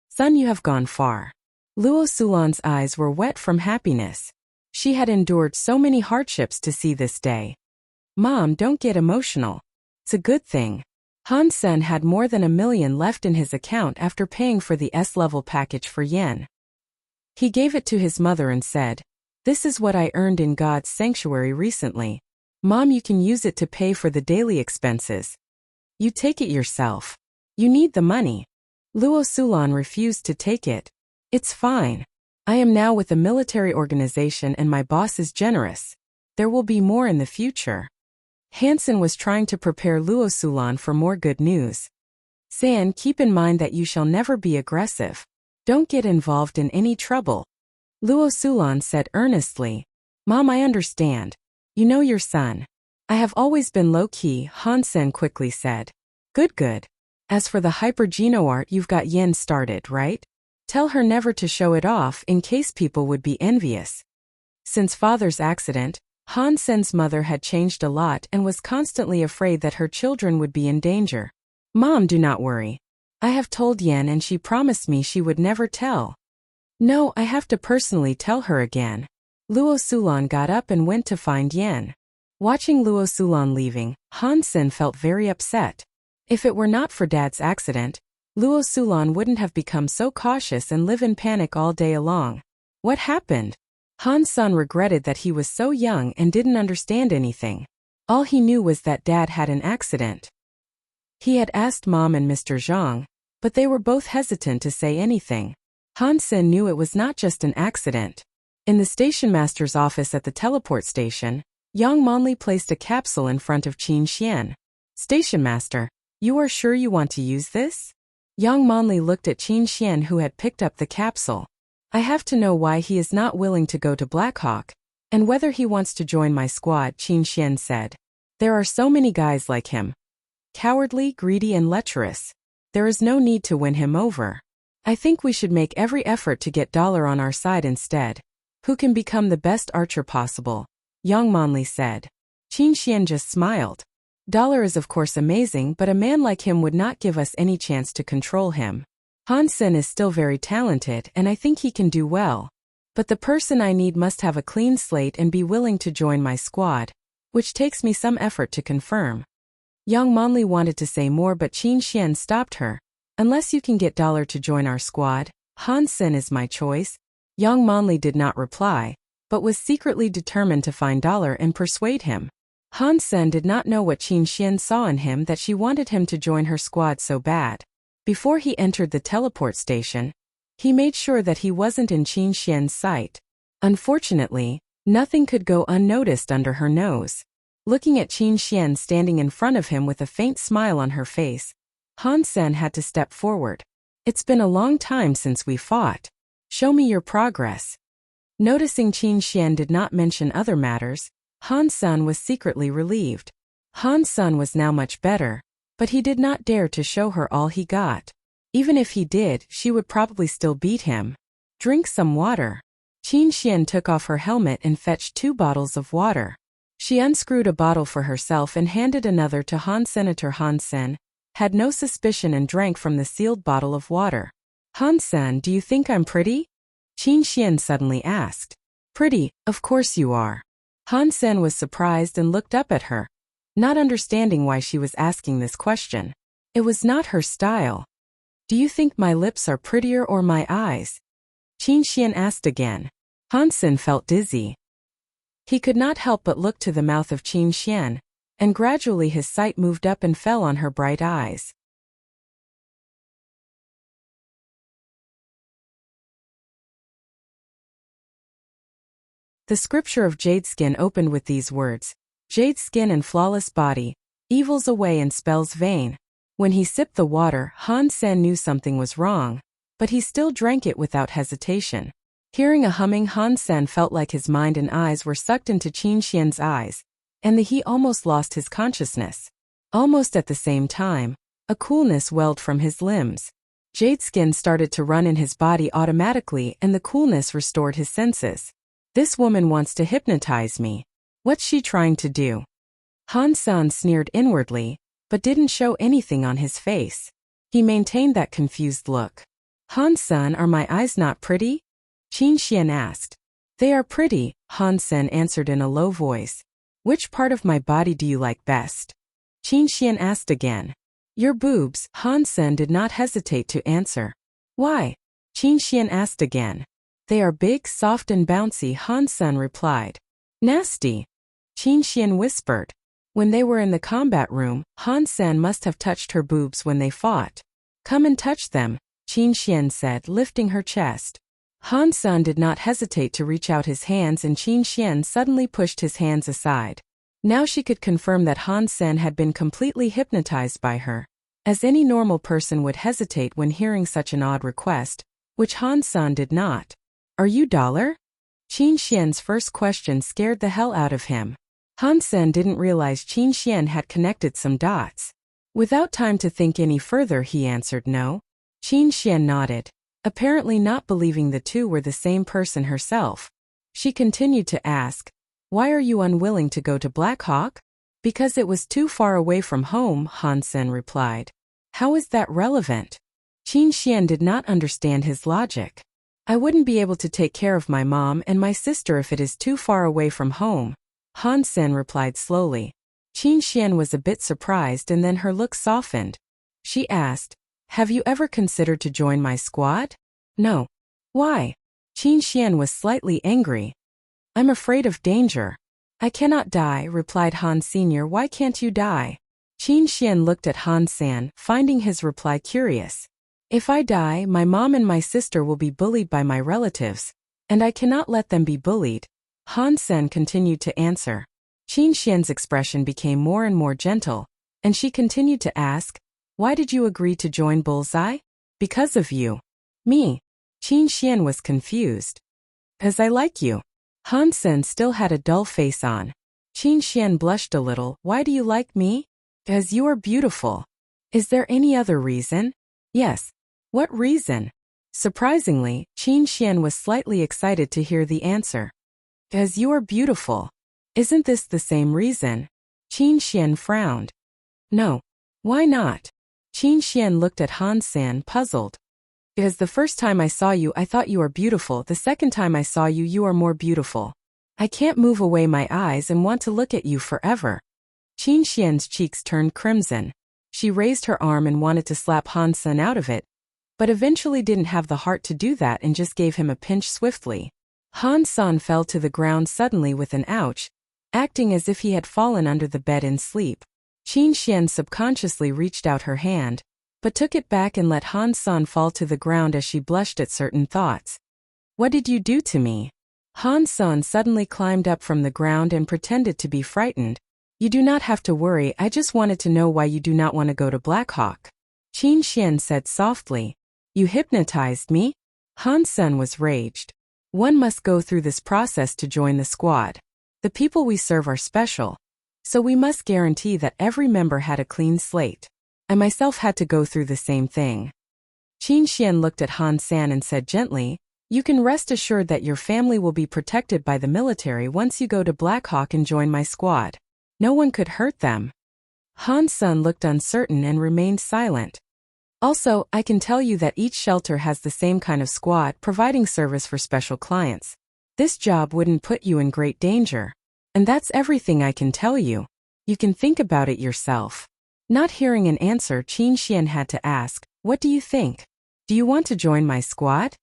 Son, you have gone far. Luo Sulan's eyes were wet from happiness. She had endured so many hardships to see this day. Mom, don't get emotional. It's a good thing. Han Sen had more than $1 million left in his account after paying for the S-level package for Yen. He gave it to his mother and said, "This is what I earned in God's sanctuary recently. Mom, you can use it to pay for the daily expenses. You take it yourself. You need the money." Luo Sulan refused to take it. It's fine. I am now with a military organization and my boss is generous. There will be more in the future. Hansen was trying to prepare Luo Sulan for more good news. San, keep in mind that you shall never be aggressive. Don't get involved in any trouble. Luo Sulan said earnestly. Mom, I understand. You know your son. I have always been low-key, Hansen quickly said. Good. As for the hyper-geno art, you've got Yen started, right? Tell her never to show it off in case people would be envious. Since father's accident, Han Sen's mother had changed a lot and was constantly afraid that her children would be in danger. Mom, do not worry. I have told Yen and she promised me she would never tell. No, I have to personally tell her again. Luo Sulan got up and went to find Yen. Watching Luo Sulan leaving, Han Sen felt very upset. If it were not for Dad's accident, Luo Sulan wouldn't have become so cautious and live in panic all day long. What happened? Han Sen regretted that he was so young and didn't understand anything. All he knew was that Dad had an accident. He had asked Mom and Mr. Zhang, but they were both hesitant to say anything. Han Sen knew it was not just an accident. In the station master's office at the teleport station, Yang Monli placed a capsule in front of Qin Xian. Station master, you are sure you want to use this? Yang Monli looked at Qin Xian, who had picked up the capsule. I have to know why he is not willing to go to Blackhawk, and whether he wants to join my squad, Qin Xian said. There are so many guys like him. Cowardly, greedy and lecherous. There is no need to win him over. I think we should make every effort to get Dollar on our side instead. Who can become the best archer possible? Yang Monli said. Qin Xian just smiled. Dollar is of course amazing, but a man like him would not give us any chance to control him. Han Sen is still very talented and I think he can do well. But the person I need must have a clean slate and be willing to join my squad, which takes me some effort to confirm. Yang Monli wanted to say more but Qin Xian stopped her. Unless you can get Dollar to join our squad, Han Sen is my choice. Yang Monli did not reply, but was secretly determined to find Dollar and persuade him. Han Sen did not know what Qin Xian saw in him that she wanted him to join her squad so bad. Before he entered the teleport station, he made sure that he wasn't in Qin Xian's sight. Unfortunately, nothing could go unnoticed under her nose. Looking at Qin Xian standing in front of him with a faint smile on her face, Han Sen had to step forward. It's been a long time since we fought. Show me your progress. Noticing Qin Xian did not mention other matters, Han Sen was secretly relieved. Han Sen was now much better, but he did not dare to show her all he got. Even if he did, she would probably still beat him. Drink some water. Qin Xian took off her helmet and fetched 2 bottles of water. She unscrewed a bottle for herself and handed another to Han. Senator Han Sen had no suspicion and drank from the sealed bottle of water. Han Sen, do you think I'm pretty? Qin Xian suddenly asked. Pretty, of course you are. Han Sen was surprised and looked up at her, not understanding why she was asking this question. It was not her style. Do you think my lips are prettier or my eyes? Qin Xian asked again. Han Sen felt dizzy. He could not help but look to the mouth of Qin Xian, and gradually his sight moved up and fell on her bright eyes. The scripture of Jade Skin opened with these words, Jade skin and flawless body, evils away and spells vain. When he sipped the water, Han Sen knew something was wrong, but he still drank it without hesitation. Hearing a humming, Han Sen felt like his mind and eyes were sucked into Qin Xian's eyes, and he almost lost his consciousness. Almost at the same time, a coolness welled from his limbs. Jade skin started to run in his body automatically and the coolness restored his senses. This woman wants to hypnotize me. What's she trying to do? Han Sen sneered inwardly, but didn't show anything on his face. He maintained that confused look. Han Sen, are my eyes not pretty? Qin Xian asked. They are pretty, Han Sen answered in a low voice. Which part of my body do you like best? Qin Xian asked again. Your boobs, Han Sen did not hesitate to answer. Why? Qin Xian asked again. They are big, soft and bouncy, Han Sen replied. Nasty. Qin Xian whispered. When they were in the combat room, Han Sen must have touched her boobs when they fought. Come and touch them, Qin Xian said, lifting her chest. Han Sen did not hesitate to reach out his hands and Qin Xian suddenly pushed his hands aside. Now she could confirm that Han Sen had been completely hypnotized by her, as any normal person would hesitate when hearing such an odd request, which Han Sen did not. Are you dollar? Qin Xian's first question scared the hell out of him. Han Sen didn't realize Qin Xian had connected some dots. Without time to think any further, he answered no. Qin Xian nodded, apparently not believing the two were the same person herself. She continued to ask, why are you unwilling to go to Black Hawk? Because it was too far away from home, Han Sen replied. How is that relevant? Qin Xian did not understand his logic. I wouldn't be able to take care of my mom and my sister if it is too far away from home, Han Sen replied slowly. Qin Xian was a bit surprised and then her look softened. She asked, have you ever considered to join my squad? No. Why? Qin Xian was slightly angry. I'm afraid of danger. I cannot die, replied Han Sr. Why can't you die? Qin Xian looked at Han Sen, finding his reply curious. If I die, my mom and my sister will be bullied by my relatives, and I cannot let them be bullied. Han Sen continued to answer. Qin Xian's expression became more and more gentle, and she continued to ask, why did you agree to join Bullseye? Because of you. Me. Qin Xian was confused. As I like you. Han Sen still had a dull face on. Qin Xian blushed a little. Why do you like me? As you are beautiful. Is there any other reason? Yes. What reason? Surprisingly, Qin Xian was slightly excited to hear the answer. As you are beautiful. Isn't this the same reason? Qin Xian frowned. No. Why not? Qin Xian looked at Han Sen, puzzled. Because the first time I saw you I thought you are beautiful, the second time I saw you you are more beautiful. I can't move away my eyes and want to look at you forever. Qin Xian's cheeks turned crimson. She raised her arm and wanted to slap Han Sen out of it, but eventually didn't have the heart to do that and just gave him a pinch swiftly. Han Sen fell to the ground suddenly with an ouch, acting as if he had fallen under the bed in sleep. Qin Xian subconsciously reached out her hand, but took it back and let Han San fall to the ground as she blushed at certain thoughts. What did you do to me? Han San suddenly climbed up from the ground and pretended to be frightened. You do not have to worry, I just wanted to know why you do not want to go to Black Hawk. Qin Xian said softly. You hypnotized me? Han San was raged. One must go through this process to join the squad. The people we serve are special, so we must guarantee that every member had a clean slate. I myself had to go through the same thing. Qin Xian looked at Han San and said gently, you can rest assured that your family will be protected by the military once you go to Black Hawk and join my squad. No one could hurt them. Han San looked uncertain and remained silent. Also, I can tell you that each shelter has the same kind of squad providing service for special clients. This job wouldn't put you in great danger. And that's everything I can tell you. You can think about it yourself. Not hearing an answer, Qin Xian had to ask, what do you think? Do you want to join my squad?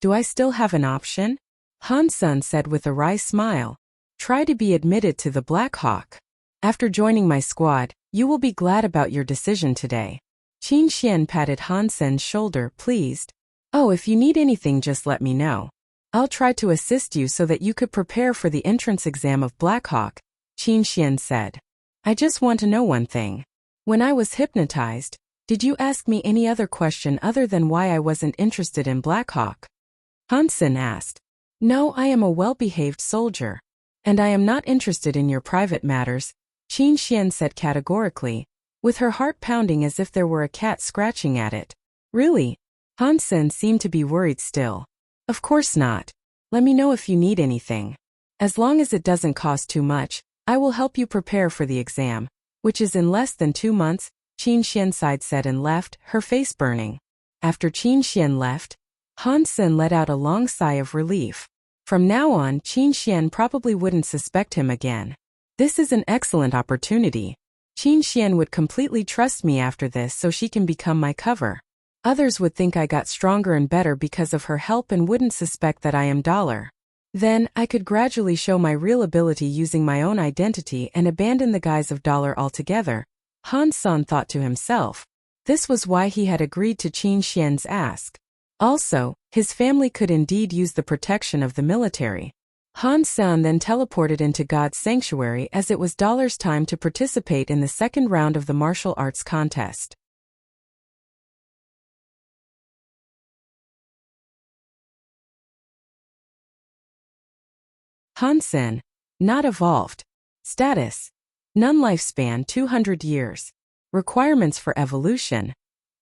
Do I still have an option? Han San said with a wry smile. Try to be admitted to the Black Hawk. After joining my squad, you will be glad about your decision today. Qin Xian patted Han San's shoulder, pleased. Oh, if you need anything, just let me know. I'll try to assist you so that you could prepare for the entrance exam of Black Hawk, Qin Xian said. I just want to know one thing. When I was hypnotized, did you ask me any other question other than why I wasn't interested in Black Hawk? Han San asked. No, I am a well-behaved soldier. And I am not interested in your private matters, Qin Xian said categorically, with her heart pounding as if there were a cat scratching at it. Really? Han San seemed to be worried still. Of course not. Let me know if you need anything. As long as it doesn't cost too much, I will help you prepare for the exam, which is in less than 2 months, Qin Xian said and left, her face burning. After Qin Xian left, Han San let out a long sigh of relief. From now on, Qin Xian probably wouldn't suspect him again. This is an excellent opportunity. Qin Xian would completely trust me after this so she can become my cover. Others would think I got stronger and better because of her help and wouldn't suspect that I am dollar. Then, I could gradually show my real ability using my own identity and abandon the guise of dollar altogether, Han San thought to himself. This was why he had agreed to Qin Xian's ask. Also, his family could indeed use the protection of the military. Han San then teleported into God's sanctuary as it was Dollar's time to participate in the second round of the martial arts contest. Han San, not evolved. Status: none, lifespan 200 years. Requirements for evolution: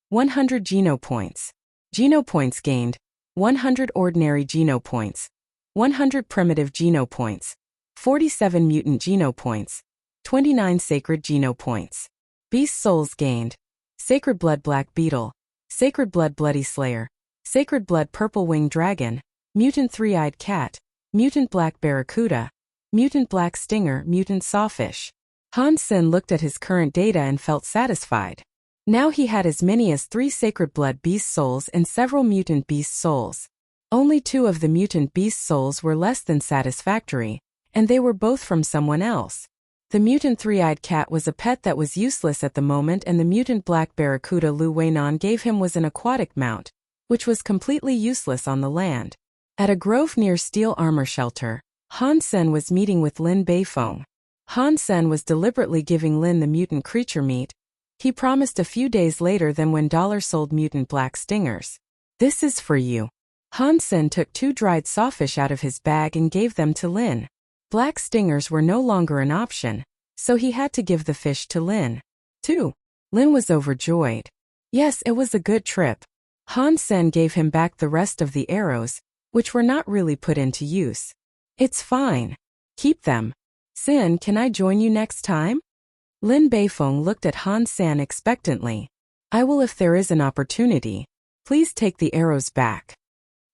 100 Geno points. Geno points gained: 100 ordinary Geno points, 100 primitive Geno points, 47 mutant Geno points, 29 sacred Geno points. Beast souls gained: Sacred Blood Black Beetle, Sacred Blood Bloody Slayer, Sacred Blood Purple Winged Dragon, Mutant Three-Eyed Cat, Mutant Black Barracuda, Mutant Black Stinger, Mutant Sawfish. Han San looked at his current data and felt satisfied. Now he had as many as 3 Sacred Blood Beast souls and several Mutant Beast souls. Only 2 of the Mutant Beast souls were less than satisfactory, and they were both from someone else. The Mutant Three-Eyed Cat was a pet that was useless at the moment, and the Mutant Black Barracuda Lu Weinan gave him was an aquatic mount, which was completely useless on the land. At a grove near Steel Armor Shelter, Han San was meeting with Lin Beifeng. Han San was deliberately giving Lin the mutant creature meat. He promised a few days later than when Dollar sold mutant black stingers. This is for you. Han San took 2 dried sawfish out of his bag and gave them to Lin. Black stingers were no longer an option, so he had to give the fish to Lin, too. Lin was overjoyed. Yes, it was a good trip. Han San gave him back the rest of the arrows, which were not really put into use. It's fine. Keep them. Sin, can I join you next time? Lin Beifeng looked at Han San expectantly. I will if there is an opportunity. Please take the arrows back.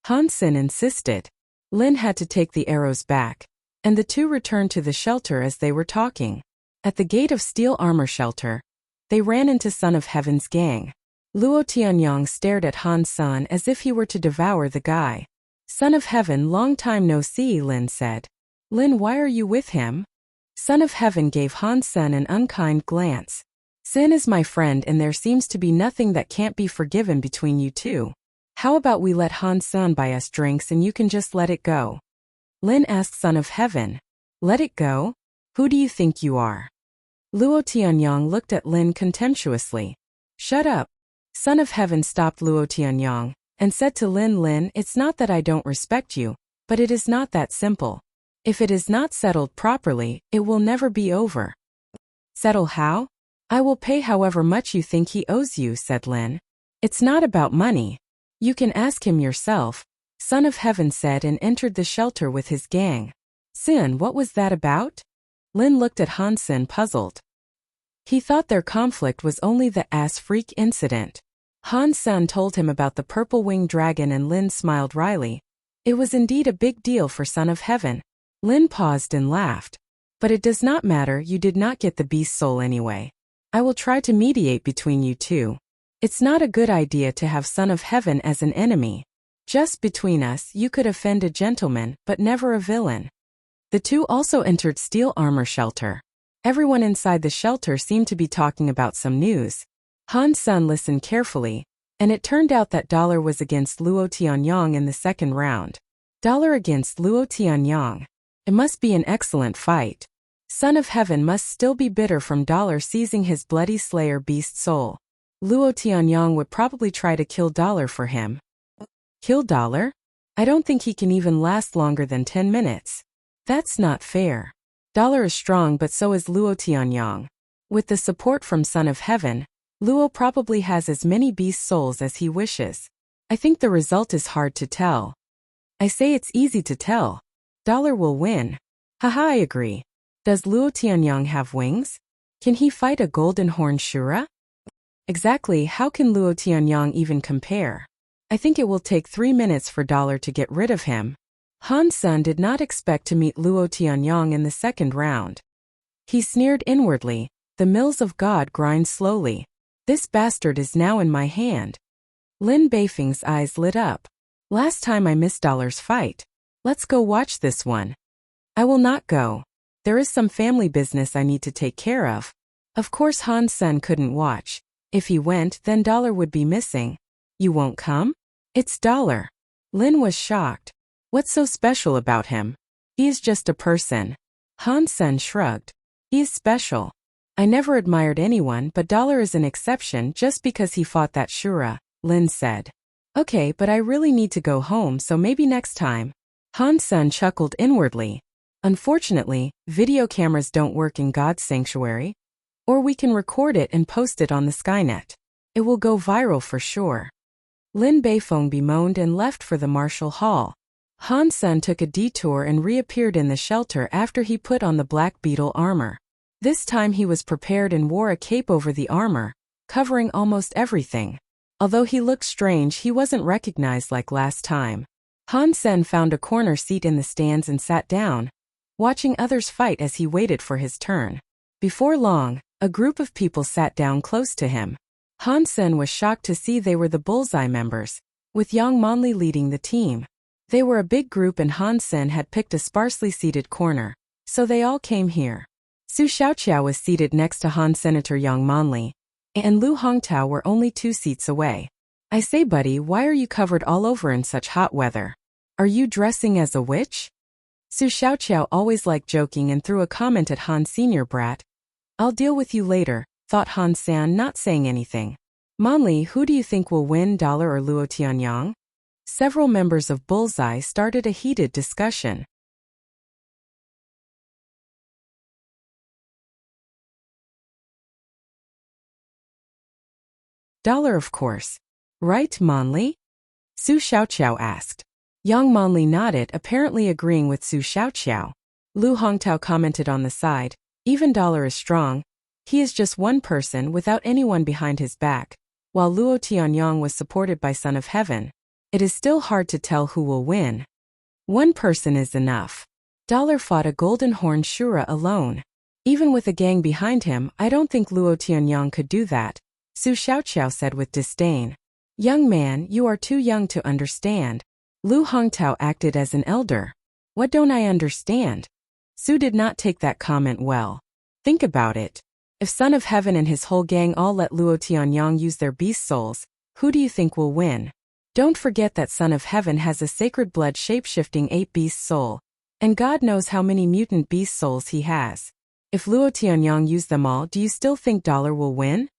Han San insisted. Lin had to take the arrows back, and the 2 returned to the shelter as they were talking. At the gate of Steel Armor Shelter, they ran into Son of Heaven's gang. Luo Tianyang stared at Han San as if he were to devour the guy. Son of Heaven, long time no see, Lin said. Lin, why are you with him? Son of Heaven gave Han Sen an unkind glance. Sin is my friend and there seems to be nothing that can't be forgiven between you two. How about we let Han Sen buy us drinks and you can just let it go? Lin asked Son of Heaven. Let it go? Who do you think you are? Luo Tianyang looked at Lin contemptuously. Shut up. Son of Heaven stopped Luo Tianyang and said to Lin, it's not that I don't respect you, but it is not that simple. If it is not settled properly, it will never be over. Settle how? I will pay however much you think he owes you, said Lin. It's not about money. You can ask him yourself, Son of Heaven said and entered the shelter with his gang. Sin, what was that about? Lin looked at Han Sen puzzled. He thought their conflict was only the ass freak incident. Han Sen told him about the purple-winged dragon and Lin smiled wryly. It was indeed a big deal for Son of Heaven. Lin paused and laughed. But it does not matter, you did not get the beast soul anyway. I will try to mediate between you two. It's not a good idea to have Son of Heaven as an enemy. Just between us, you could offend a gentleman, but never a villain. The two also entered steel armor shelter. Everyone inside the shelter seemed to be talking about some news. Han Sen listened carefully, and it turned out that Dollar was against Luo Tianyang in the second round. Dollar against Luo Tianyang. It must be an excellent fight. Son of Heaven must still be bitter from Dollar seizing his bloody slayer beast soul. Luo Tianyang would probably try to kill Dollar for him. Kill Dollar? I don't think he can even last longer than 10 minutes. That's not fair. Dollar is strong but so is Luo Tianyang. With the support from Son of Heaven, Luo probably has as many beast souls as he wishes. I think the result is hard to tell. I say it's easy to tell. Dollar will win. Haha, I agree. Does Luo Tianyang have wings? Can he fight a golden horn Shura? Exactly, how can Luo Tianyang even compare? I think it will take 3 minutes for Dollar to get rid of him. Han Sen did not expect to meet Luo Tianyang in the second round. He sneered inwardly, the mills of God grind slowly. This bastard is now in my hand. Lin Beifeng's eyes lit up. Last time I missed Dollar's fight. Let's go watch this one. I will not go. There is some family business I need to take care of. Of course Han Sen couldn't watch. If he went, then Dollar would be missing. You won't come? It's Dollar. Lin was shocked. What's so special about him? He is just a person. Han Sen shrugged. He is special. I never admired anyone but Dollar is an exception just because he fought that Shura, Lin said. Okay, but I really need to go home so maybe next time. Han Sen chuckled inwardly. Unfortunately, video cameras don't work in God's sanctuary. Or we can record it and post it on the Skynet. It will go viral for sure. Lin Beifeng bemoaned and left for the martial hall. Han Sen took a detour and reappeared in the shelter after he put on the black beetle armor. This time he was prepared and wore a cape over the armor, covering almost everything. Although he looked strange, he wasn't recognized like last time. Han Sen found a corner seat in the stands and sat down, watching others fight as he waited for his turn. Before long, a group of people sat down close to him. Han Sen was shocked to see they were the Bullseye members, with Yang Monli leading the team. They were a big group and Han Sen had picked a sparsely seated corner, so they all came here. Su Xiaoqiao was seated next to Han Senator Yang Monli, and Lu Hongtao were only 2 seats away. I say, buddy, why are you covered all over in such hot weather? Are you dressing as a witch? Su Xiaoqiao always liked joking and threw a comment at Han Senior brat. I'll deal with you later, thought Han San, not saying anything. Monli, who do you think will win, Dollar or Luo Tianyang? Several members of Bullseye started a heated discussion. Dollar, of course. Right, Monli? Su Xiaoqiao asked. Yang Monli nodded, apparently agreeing with Su Xiaoqiao. Lu Hongtao commented on the side, even Dollar is strong. He is just one person without anyone behind his back, while Luo Tianyang was supported by Son of Heaven. It is still hard to tell who will win. One person is enough. Dollar fought a golden horn Shura alone. Even with a gang behind him, I don't think Luo Tianyang could do that, Su Xiaoqiao said with disdain. Young man, you are too young to understand. Lu Hongtao acted as an elder. What don't I understand? Su did not take that comment well. Think about it. If Son of Heaven and his whole gang all let Luo Tianyang use their beast souls, who do you think will win? Don't forget that Son of Heaven has a sacred blood shape-shifting 8-beast soul, and God knows how many mutant beast souls he has. If Luo Tianyang used them all, do you still think Dollar will win?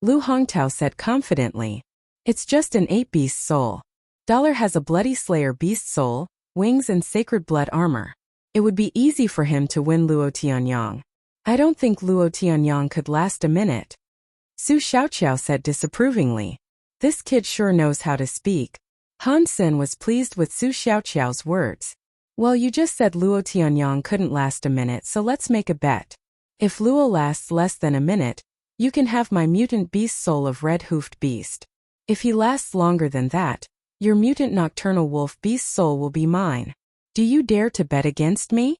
Lu Hongtao said confidently. It's just an 8-beast soul. Dollar has a bloody slayer beast soul, wings and sacred blood armor. It would be easy for him to win Luo Tianyang. I don't think Luo Tianyang could last a minute. Su Xiaoqiao said disapprovingly. This kid sure knows how to speak. Han Xin was pleased with Su Xiaoqiao's words. Well, you just said Luo Tianyang couldn't last a minute, so let's make a bet. If Luo lasts less than a minute, you can have my mutant beast soul of red-hoofed beast. If he lasts longer than that, your mutant nocturnal wolf beast soul will be mine. Do you dare to bet against me?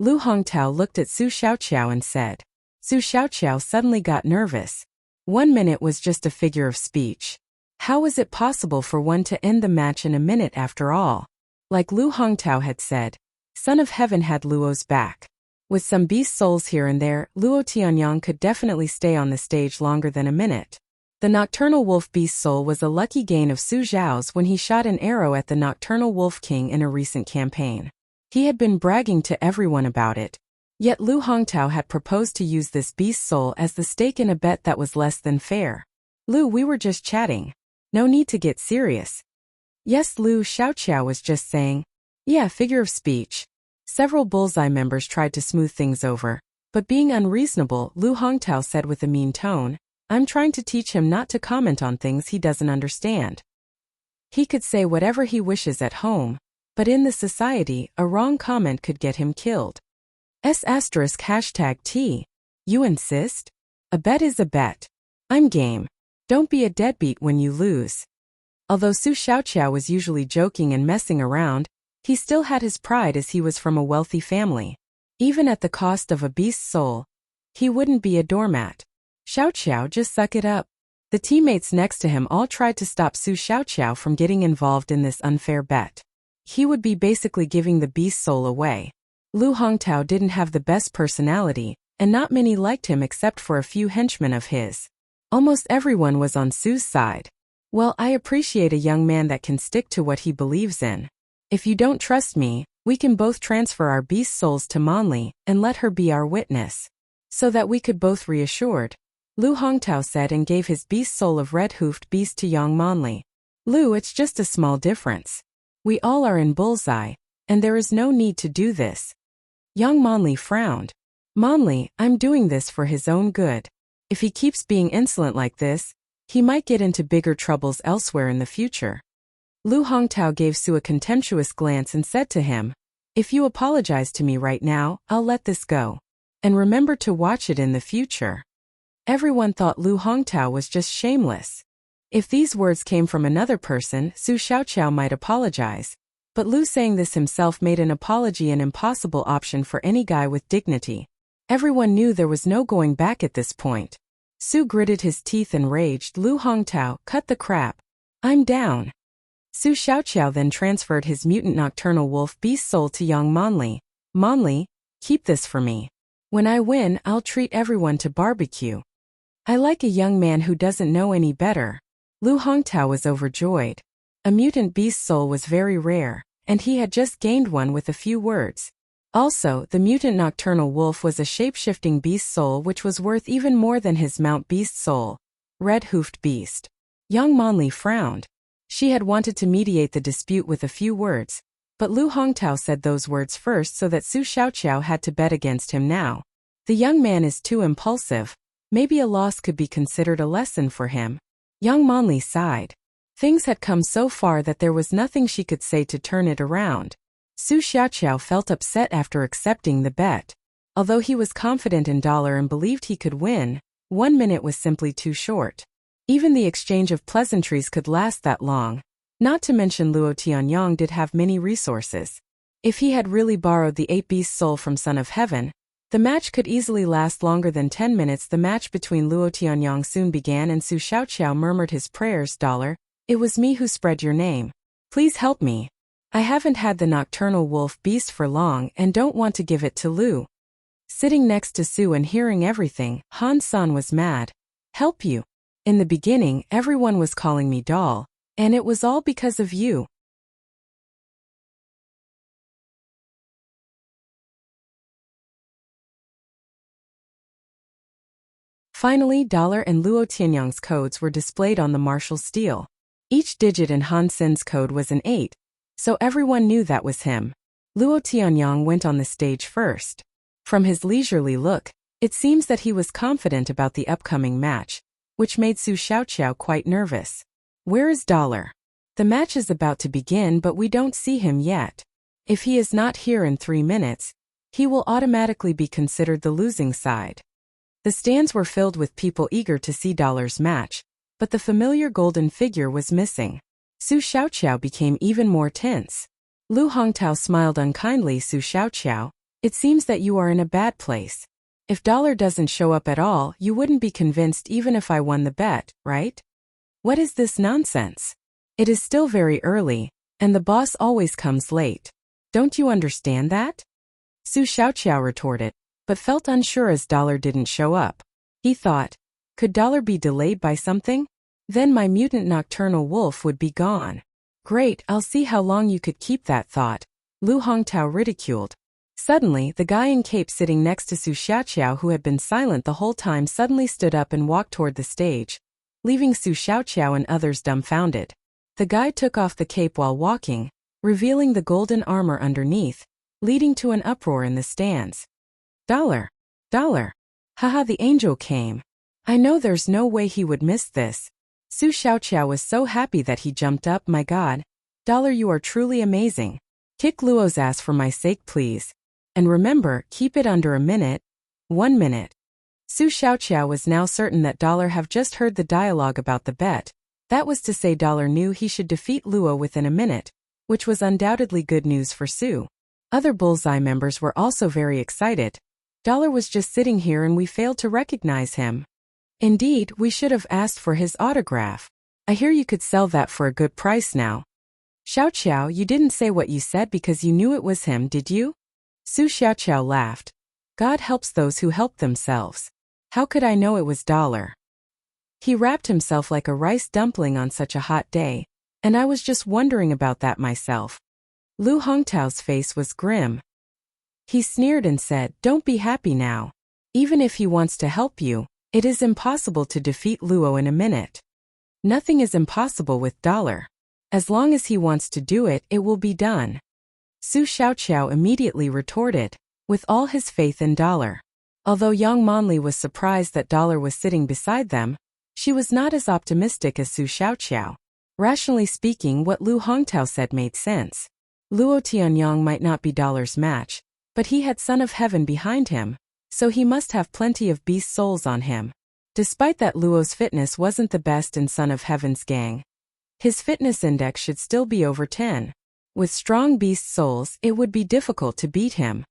Lu Hongtao looked at Su Xiaoqiao and said. Su Xiaoqiao suddenly got nervous. 1 minute was just a figure of speech. How was it possible for one to end the match in a minute after all? Like Lu Hongtao had said, Son of Heaven had Luo's back. With some beast souls here and there, Luo Tianyang could definitely stay on the stage longer than a minute. The Nocturnal Wolf Beast Soul was a lucky gain of Su Zhao's when he shot an arrow at the Nocturnal Wolf King in a recent campaign. He had been bragging to everyone about it. Yet Lu Hongtao had proposed to use this beast soul as the stake in a bet that was less than fair. Lu, we were just chatting. No need to get serious. Yes, Lu Xiaoqiao was just saying. Yeah, figure of speech. Several Bullseye members tried to smooth things over, but being unreasonable, Lu Hongtao said with a mean tone, I'm trying to teach him not to comment on things he doesn't understand. He could say whatever he wishes at home, but in the society, a wrong comment could get him killed. #T. You insist? A bet is a bet. I'm game. Don't be a deadbeat when you lose. Although Su Xiaoqiao was usually joking and messing around, he still had his pride as he was from a wealthy family. Even at the cost of a beast soul, he wouldn't be a doormat. Xiaoqiao, just suck it up. The teammates next to him all tried to stop Su Xiaoqiao from getting involved in this unfair bet. He would be basically giving the beast soul away. Lu Hongtao didn't have the best personality, and not many liked him except for a few henchmen of his. Almost everyone was on Su's side. Well, I appreciate a young man that can stick to what he believes in. If you don't trust me, we can both transfer our beast souls to Monli and let her be our witness. So that we could both reassured. Lu Hongtao said and gave his beast soul of red-hoofed beast to Yang Monli. Lu, it's just a small difference. We all are in Bullseye, and there is no need to do this. Yang Monli frowned. Monli, I'm doing this for his own good. If he keeps being insolent like this, he might get into bigger troubles elsewhere in the future. Lu Hongtao gave Su a contemptuous glance and said to him, if you apologize to me right now, I'll let this go. And remember to watch it in the future. Everyone thought Lu Hongtao was just shameless. If these words came from another person, Su Xiaoqiao might apologize. But Lu saying this himself made an apology an impossible option for any guy with dignity. Everyone knew there was no going back at this point. Su gritted his teeth and raged. Lu Hongtao, cut the crap. I'm down. Su Xiaoqiao then transferred his mutant nocturnal wolf beast soul to Yang Monli. Monli, keep this for me. When I win, I'll treat everyone to barbecue. I like a young man who doesn't know any better. Lu Hongtao was overjoyed. A mutant beast soul was very rare, and he had just gained one with a few words. Also, the mutant nocturnal wolf was a shape-shifting beast soul which was worth even more than his mount beast soul. Red-hoofed beast. Yang Monli frowned. She had wanted to mediate the dispute with a few words, but Lu Hongtao said those words first so that Su Xiaoqiao had to bet against him now. The young man is too impulsive. Maybe a loss could be considered a lesson for him. Yang Monli sighed. Things had come so far that there was nothing she could say to turn it around. Su Xiaoqiao felt upset after accepting the bet. Although he was confident in Dollar and believed he could win, 1 minute was simply too short. Even the exchange of pleasantries could last that long. Not to mention Luo Tianyang did have many resources. If he had really borrowed the 8-beast soul from Son of Heaven, the match could easily last longer than 10 minutes. The match between Luo Tianyang soon began and Su Xiaoqiao murmured his prayers. Dollar, it was me who spread your name. Please help me. I haven't had the nocturnal wolf beast for long and don't want to give it to Lu. Sitting next to Sue and hearing everything, Han-san was mad. Help you. In the beginning, everyone was calling me doll, and it was all because of you. Finally, dollar and Luo Tianyang's codes were displayed on the martial steel. Each digit in Han Sen's code was an 8, so everyone knew that was him. Luo Tianyang went on the stage first. From his leisurely look, it seems that he was confident about the upcoming match, which made Su Xiaoqiao quite nervous. Where is Dollar? The match is about to begin, but we don't see him yet. If he is not here in 3 minutes, he will automatically be considered the losing side. The stands were filled with people eager to see Dollar's match, but the familiar golden figure was missing. Su Xiaoqiao became even more tense. Lu Hongtao smiled unkindly. Su Xiaoqiao, it seems that you are in a bad place. If Dollar doesn't show up at all, you wouldn't be convinced even if I won the bet, right? What is this nonsense? It is still very early, and the boss always comes late. Don't you understand that? Su Xiaoqiao retorted, but felt unsure as Dollar didn't show up. He thought, could Dollar be delayed by something? Then my mutant nocturnal wolf would be gone. Great, I'll see how long you could keep that thought, Lu Hongtao ridiculed. Suddenly, the guy in cape sitting next to Su Xiaoqiao, who had been silent the whole time, suddenly stood up and walked toward the stage, leaving Su Xiaoqiao and others dumbfounded. The guy took off the cape while walking, revealing the golden armor underneath, leading to an uproar in the stands. Dollar! Dollar! Haha, the angel came. I know there's no way he would miss this. Su Xiaoqiao was so happy that he jumped up. My God! Dollar, you are truly amazing. Kick Luo's ass for my sake, please. And remember, keep it under a minute. 1 minute. Su Xiaoqiao was now certain that Dollar have just heard the dialogue about the bet. That was to say Dollar knew he should defeat Luo within a minute, which was undoubtedly good news for Su. Other Bullseye members were also very excited. Dollar was just sitting here and we failed to recognize him. Indeed, we should have asked for his autograph. I hear you could sell that for a good price now. Xiaoqiao, you didn't say what you said because you knew it was him, did you? Su Xiaoqiao laughed. God helps those who help themselves. How could I know it was Dollar? He wrapped himself like a rice dumpling on such a hot day, and I was just wondering about that myself. Lu Hongtao's face was grim. He sneered and said, don't be happy now. Even if he wants to help you, it is impossible to defeat Luo in a minute. Nothing is impossible with Dollar. As long as he wants to do it, it will be done. Su Xiaoqiao immediately retorted, with all his faith in Dollar. Although Yang Monli was surprised that Dollar was sitting beside them, she was not as optimistic as Su Xiaoqiao. Rationally speaking, what Lu Hongtao said made sense. Luo Tianyang might not be Dollar's match, but he had Son of Heaven behind him, so he must have plenty of beast souls on him. Despite that, Luo's fitness wasn't the best in Son of Heaven's gang. His fitness index should still be over 10. With strong beast souls, it would be difficult to beat him.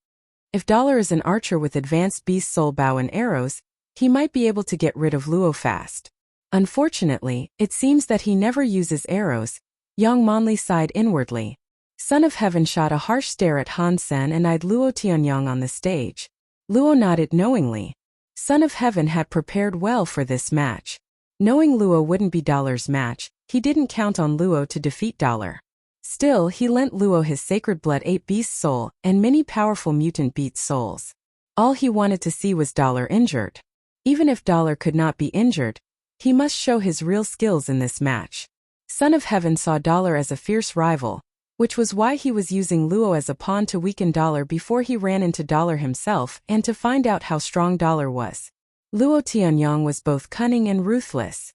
If Dollar is an archer with advanced beast soul bow and arrows, he might be able to get rid of Luo fast. Unfortunately, it seems that he never uses arrows. Yang Monli sighed inwardly. Son of Heaven shot a harsh stare at Han Sen and eyed Luo Tianyang on the stage. Luo nodded knowingly. Son of Heaven had prepared well for this match. Knowing Luo wouldn't be Dollar's match, he didn't count on Luo to defeat Dollar. Still, he lent Luo his Sacred Blood 8 Beast Soul and many powerful mutant beast souls. All he wanted to see was Dollar injured. Even if Dollar could not be injured, he must show his real skills in this match. Son of Heaven saw Dollar as a fierce rival, which was why he was using Luo as a pawn to weaken Dollar before he ran into Dollar himself and to find out how strong Dollar was. Luo Tianyang was both cunning and ruthless.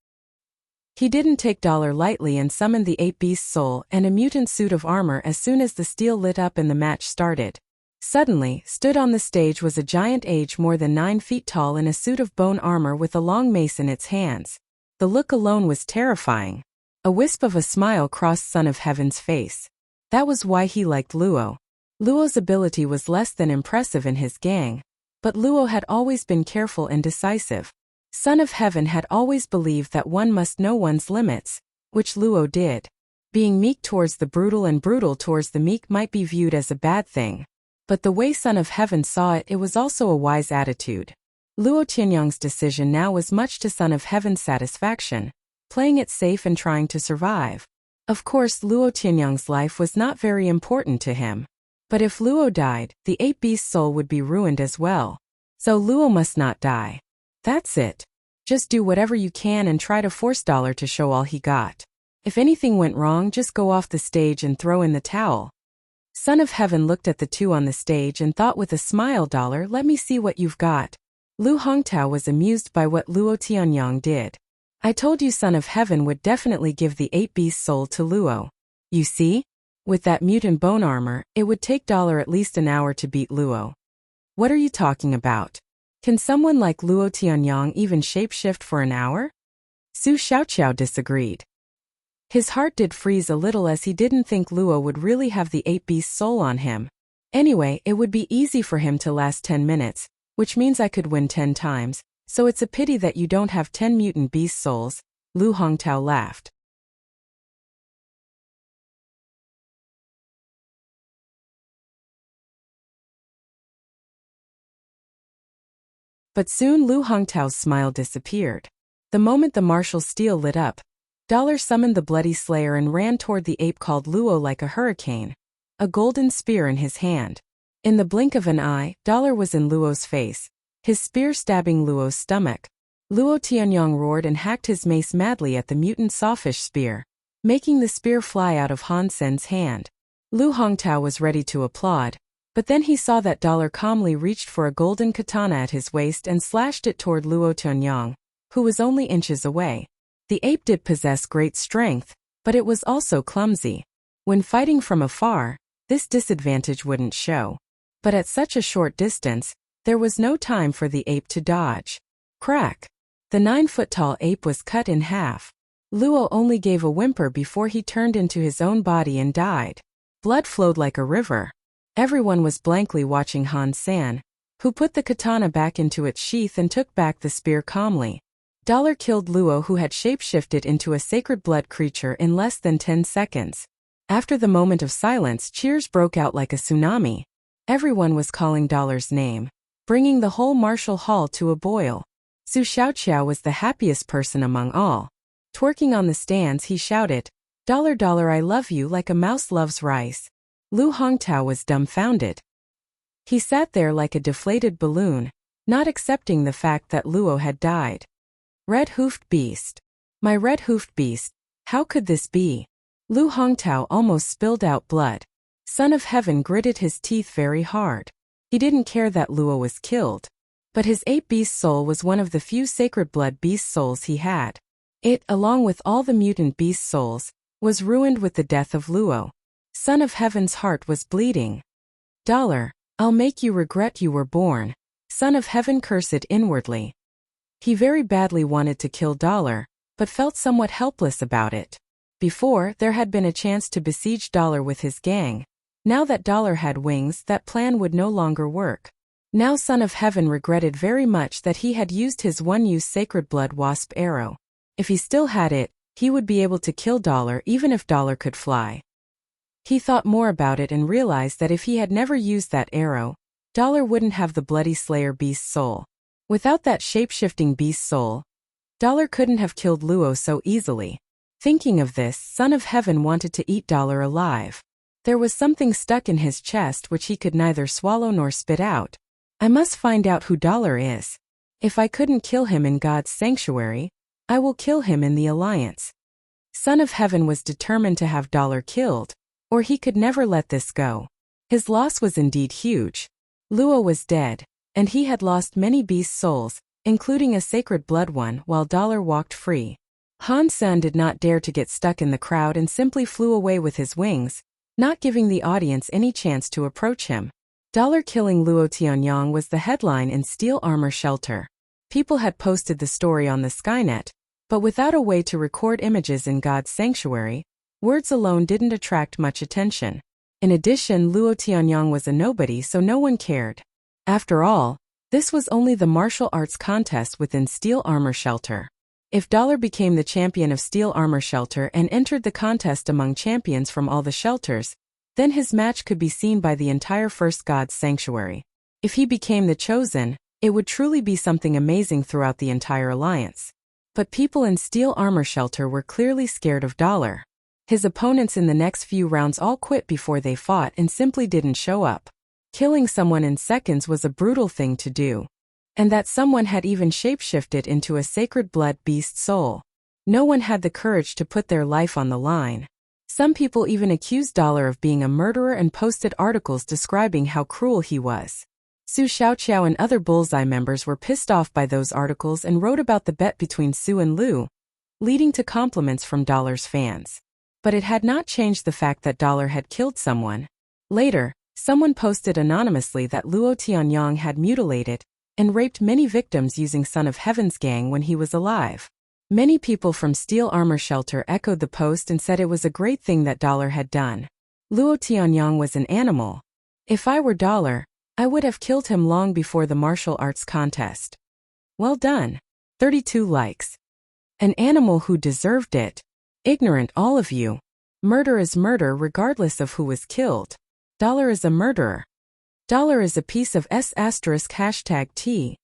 He didn't take Dollar lightly and summoned the 8 Beast Soul and a mutant suit of armor as soon as the steel lit up and the match started. Suddenly, stood on the stage was a giant age more than 9 feet tall in a suit of bone armor with a long mace in its hands. The look alone was terrifying. A wisp of a smile crossed Son of Heaven's face. That was why he liked Luo. Luo's ability was less than impressive in his gang, but Luo had always been careful and decisive. Son of Heaven had always believed that one must know one's limits, which Luo did. Being meek towards the brutal and brutal towards the meek might be viewed as a bad thing. But the way Son of Heaven saw it, it was also a wise attitude. Luo Tianyang's decision now was much to Son of Heaven's satisfaction, playing it safe and trying to survive. Of course, Luo Tianyang's life was not very important to him. But if Luo died, the 8 beasts' soul would be ruined as well. So Luo must not die. That's it. Just do whatever you can and try to force Dollar to show all he got. If anything went wrong, just go off the stage and throw in the towel. Son of Heaven looked at the two on the stage and thought with a smile, Dollar, let me see what you've got. Lu Hongtao was amused by what Luo Tianyang did. I told you Son of Heaven would definitely give the 8 beasts' soul to Luo. You see? With that mutant bone armor, it would take Dollar at least an hour to beat Luo. What are you talking about? Can someone like Luo Tianyang even shapeshift for an hour? Su Xiaoqiao disagreed. His heart did freeze a little as he didn't think Luo would really have the 8 beasts' soul on him. Anyway, it would be easy for him to last 10 minutes, which means I could win 10 times, so it's a pity that you don't have 10 mutant beast souls, Lu Hongtao laughed. But soon Lu Hongtao's smile disappeared. The moment the martial steel lit up, Dollar summoned the Bloody Slayer and ran toward the ape called Luo like a hurricane, a golden spear in his hand. In the blink of an eye, Dollar was in Luo's face, his spear stabbing Luo's stomach. Luo Tianyang roared and hacked his mace madly at the mutant sawfish spear, making the spear fly out of Han Sen's hand. Lu Hongtao was ready to applaud, but then he saw that Dollar calmly reached for a golden katana at his waist and slashed it toward Luo Tianyang, who was only inches away. The ape did possess great strength, but it was also clumsy. When fighting from afar, this disadvantage wouldn't show. But at such a short distance, there was no time for the ape to dodge. Crack! The 9-foot-tall ape was cut in half. Luo only gave a whimper before he turned into his own body and died. Blood flowed like a river. Everyone was blankly watching Han San, who put the katana back into its sheath and took back the spear calmly. Dollar killed Luo, who had shapeshifted into a sacred blood creature, in less than 10 seconds. After the moment of silence, cheers broke out like a tsunami. Everyone was calling Dollar's name, bringing the whole martial hall to a boil. Su Xiaoqiao was the happiest person among all. Twerking on the stands, he shouted, "Dollar, Dollar, I love you like a mouse loves rice." Lu Hongtao was dumbfounded. He sat there like a deflated balloon, not accepting the fact that Luo had died. Red-hoofed beast. My red-hoofed beast, how could this be? Lu Hongtao almost spilled out blood. Son of Heaven gritted his teeth very hard. He didn't care that Luo was killed. But his 8 beast soul was one of the few sacred blood beast souls he had. It, along with all the mutant beast souls, was ruined with the death of Luo. Son of Heaven's heart was bleeding. Dollar, I'll make you regret you were born. Son of Heaven cursed inwardly. He very badly wanted to kill Dollar, but felt somewhat helpless about it. Before, there had been a chance to besiege Dollar with his gang. Now that Dollar had wings, that plan would no longer work. Now Son of Heaven regretted very much that he had used his one-use sacred blood wasp arrow. If he still had it, he would be able to kill Dollar even if Dollar could fly. He thought more about it and realized that if he had never used that arrow, Dollar wouldn't have the Bloody Slayer beast soul. Without that shape-shifting beast soul, Dollar couldn't have killed Luo so easily. Thinking of this, Son of Heaven wanted to eat Dollar alive. There was something stuck in his chest which he could neither swallow nor spit out. I must find out who Dollar is. If I couldn't kill him in God's sanctuary, I will kill him in the Alliance. Son of Heaven was determined to have Dollar killed, or he could never let this go. His loss was indeed huge. Luo was dead, and he had lost many beast souls, including a sacred blood one, while Dollar walked free. Han San did not dare to get stuck in the crowd and simply flew away with his wings, not giving the audience any chance to approach him. Dollar killing Luo Tianyang was the headline in Steel Armor Shelter. People had posted the story on the Skynet, but without a way to record images in God's sanctuary, words alone didn't attract much attention. In addition, Luo Tianyang was a nobody, so no one cared. After all, this was only the martial arts contest within Steel Armor Shelter. If Dollar became the champion of Steel Armor Shelter and entered the contest among champions from all the shelters, then his match could be seen by the entire First God's Sanctuary. If he became the chosen, it would truly be something amazing throughout the entire alliance. But people in Steel Armor Shelter were clearly scared of Dollar. His opponents in the next few rounds all quit before they fought and simply didn't show up. Killing someone in seconds was a brutal thing to do. And that someone had even shapeshifted into a sacred blood beast soul. No one had the courage to put their life on the line. Some people even accused Dollar of being a murderer and posted articles describing how cruel he was. Su Xiaoqiao and other Bullseye members were pissed off by those articles and wrote about the bet between Su and Lu, leading to compliments from Dollar's fans. But it had not changed the fact that Dollar had killed someone. Later, someone posted anonymously that Luo Tianyang had mutilated and raped many victims using Son of Heaven's gang when he was alive. Many people from Steel Armor Shelter echoed the post and said it was a great thing that Dollar had done. Luo Tianyang was an animal. If I were Dollar, I would have killed him long before the martial arts contest. Well done. 32 likes. An animal who deserved it. Ignorant all of you. Murder is murder regardless of who was killed. Dollar is a murderer. Dollar is a piece of #T.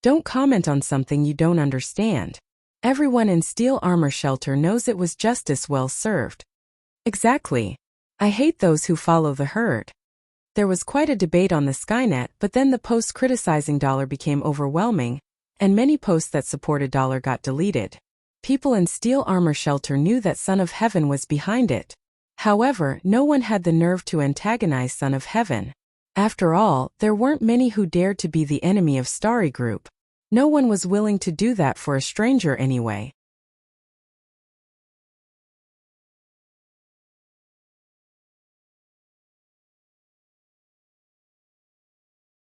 Don't comment on something you don't understand. Everyone in Steel Armor Shelter knows it was justice well served. Exactly. I hate those who follow the herd. There was quite a debate on the Skynet, but then the posts criticizing Dollar became overwhelming, and many posts that supported Dollar got deleted. People in Steel Armor Shelter knew that Son of Heaven was behind it. However, no one had the nerve to antagonize Son of Heaven. After all, there weren't many who dared to be the enemy of Starry Group. No one was willing to do that for a stranger anyway.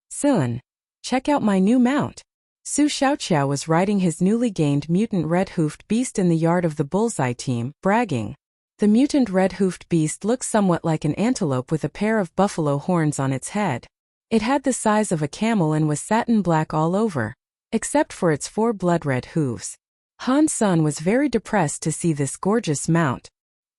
Soon. Check out my new mount. Su Xiaoqiao was riding his newly gained mutant red-hoofed beast in the yard of the Bullseye team, bragging. The mutant red-hoofed beast looked somewhat like an antelope with a pair of buffalo horns on its head. It had the size of a camel and was satin black all over, except for its 4 blood-red hooves. Han Sun was very depressed to see this gorgeous mount.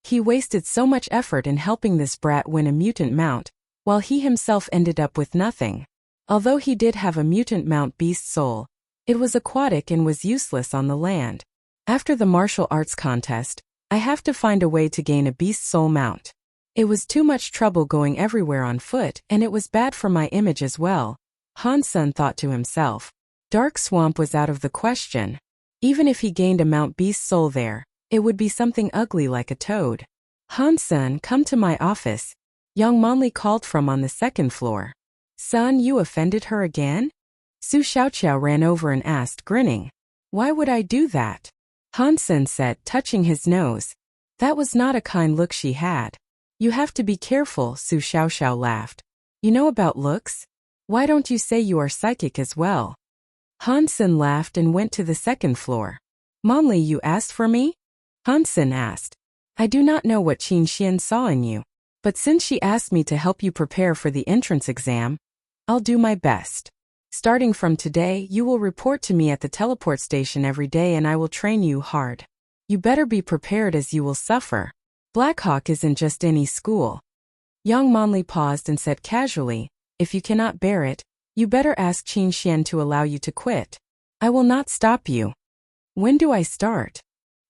He wasted so much effort in helping this brat win a mutant mount, while he himself ended up with nothing. Although he did have a mutant mount beast soul, it was aquatic and was useless on the land. After the martial arts contest, I have to find a way to gain a beast soul mount. It was too much trouble going everywhere on foot, and it was bad for my image as well, Han Sun thought to himself. Dark Swamp was out of the question. Even if he gained a mount beast soul there, it would be something ugly like a toad. Han Sun, come to my office, Young Monli called from on the 2nd floor. Son, you offended her again? Su Xiaoqiao ran over and asked, grinning. Why would I do that? Han Sun said, touching his nose. That was not a kind look she had. You have to be careful, Su Xiaoqiao laughed. You know about looks? Why don't you say you are psychic as well? Han Sun laughed and went to the 2nd floor. Monli, you asked for me? Han Sun asked. I do not know what Qin Xian saw in you, but since she asked me to help you prepare for the entrance exam, I'll do my best. Starting from today, you will report to me at the teleport station every day and I will train you hard. You better be prepared as you will suffer. Blackhawk isn't just any school. Young Monli paused and said casually, if you cannot bear it, you better ask Qin Xian to allow you to quit. I will not stop you. When do I start?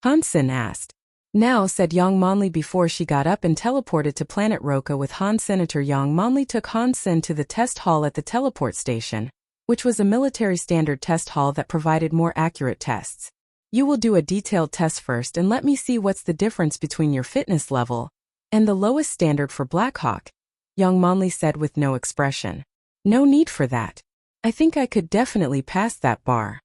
Han Sun asked. Now, said Yang Monli before she got up and teleported to Planet Roka with Han. Senator Yang Monli took Han Sun to the test hall at the teleport station, which was a military standard test hall that provided more accurate tests. You will do a detailed test first and let me see what's the difference between your fitness level and the lowest standard for Blackhawk, Young Monli said with no expression. No need for that. I think I could definitely pass that bar.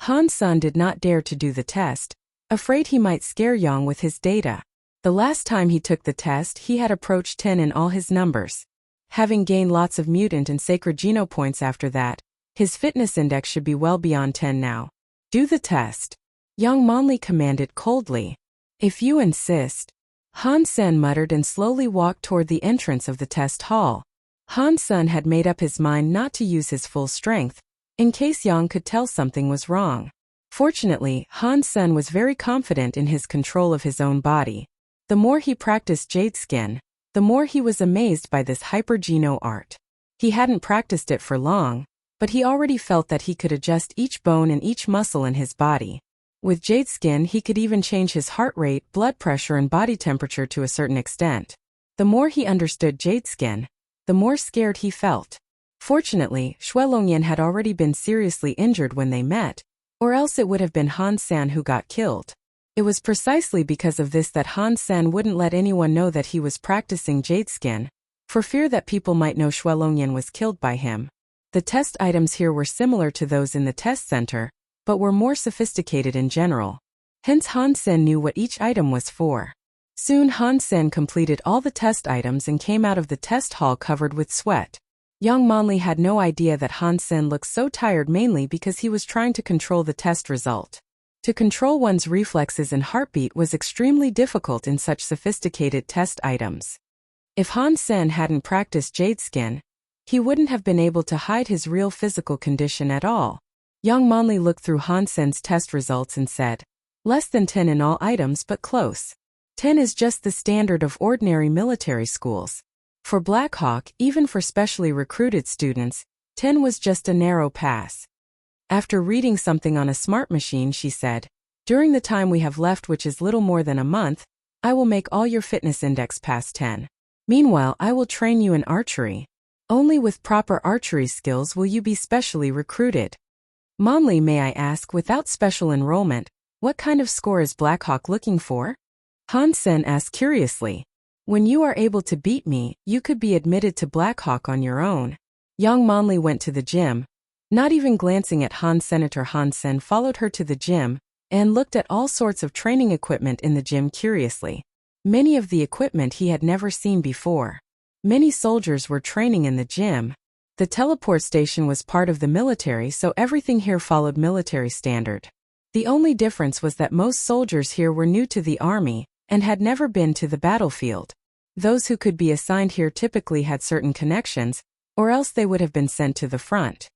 Han Sun did not dare to do the test, afraid he might scare Yang with his data. The last time he took the test, he had approached 10 in all his numbers. Having gained lots of mutant and sacred geno points after that, his fitness index should be well beyond 10 now. Do the test. Young Monli commanded coldly. If you insist. Han Sun muttered and slowly walked toward the entrance of the test hall. Han Sun had made up his mind not to use his full strength, in case Yang could tell something was wrong. Fortunately, Han Sen was very confident in his control of his own body. The more he practiced jade skin, the more he was amazed by this hyper-geno art. He hadn't practiced it for long, but he already felt that he could adjust each bone and each muscle in his body. With jade skin, he could even change his heart rate, blood pressure and body temperature to a certain extent. The more he understood jade skin, the more scared he felt. Fortunately, Shuelongyan had already been seriously injured when they met, or else it would have been Han San who got killed. It was precisely because of this that Han San wouldn't let anyone know that he was practicing jade skin, for fear that people might know Shuelongyan was killed by him. The test items here were similar to those in the test center, but were more sophisticated in general. Hence Han Sen knew what each item was for. Soon Han Sen completed all the test items and came out of the test hall covered with sweat. Young Monli had no idea that Han Sen looked so tired mainly because he was trying to control the test result. To control one's reflexes and heartbeat was extremely difficult in such sophisticated test items. If Han Sen hadn't practiced jade skin, he wouldn't have been able to hide his real physical condition at all. Young Monli looked through Han Sen's test results and said, "Less than 10 in all items but close. 10 is just the standard of ordinary military schools. For Black Hawk, even for specially recruited students, 10 was just a narrow pass." After reading something on a smart machine, she said, "During the time we have left, which is little more than a month, I will make all your fitness index past 10. Meanwhile, I will train you in archery. Only with proper archery skills will you be specially recruited." "Monli, may I ask, without special enrollment, what kind of score is Black Hawk looking for?" Han Sen asked curiously. "When you are able to beat me, you could be admitted to Black Hawk on your own." Young Monli went to the gym. Not even glancing at Han Senator, Han Sen followed her to the gym and looked at all sorts of training equipment in the gym curiously. Many of the equipment he had never seen before. Many soldiers were training in the gym. The teleport station was part of the military, so everything here followed military standard. The only difference was that most soldiers here were new to the army and had never been to the battlefield. Those who could be assigned here typically had certain connections, or else they would have been sent to the front.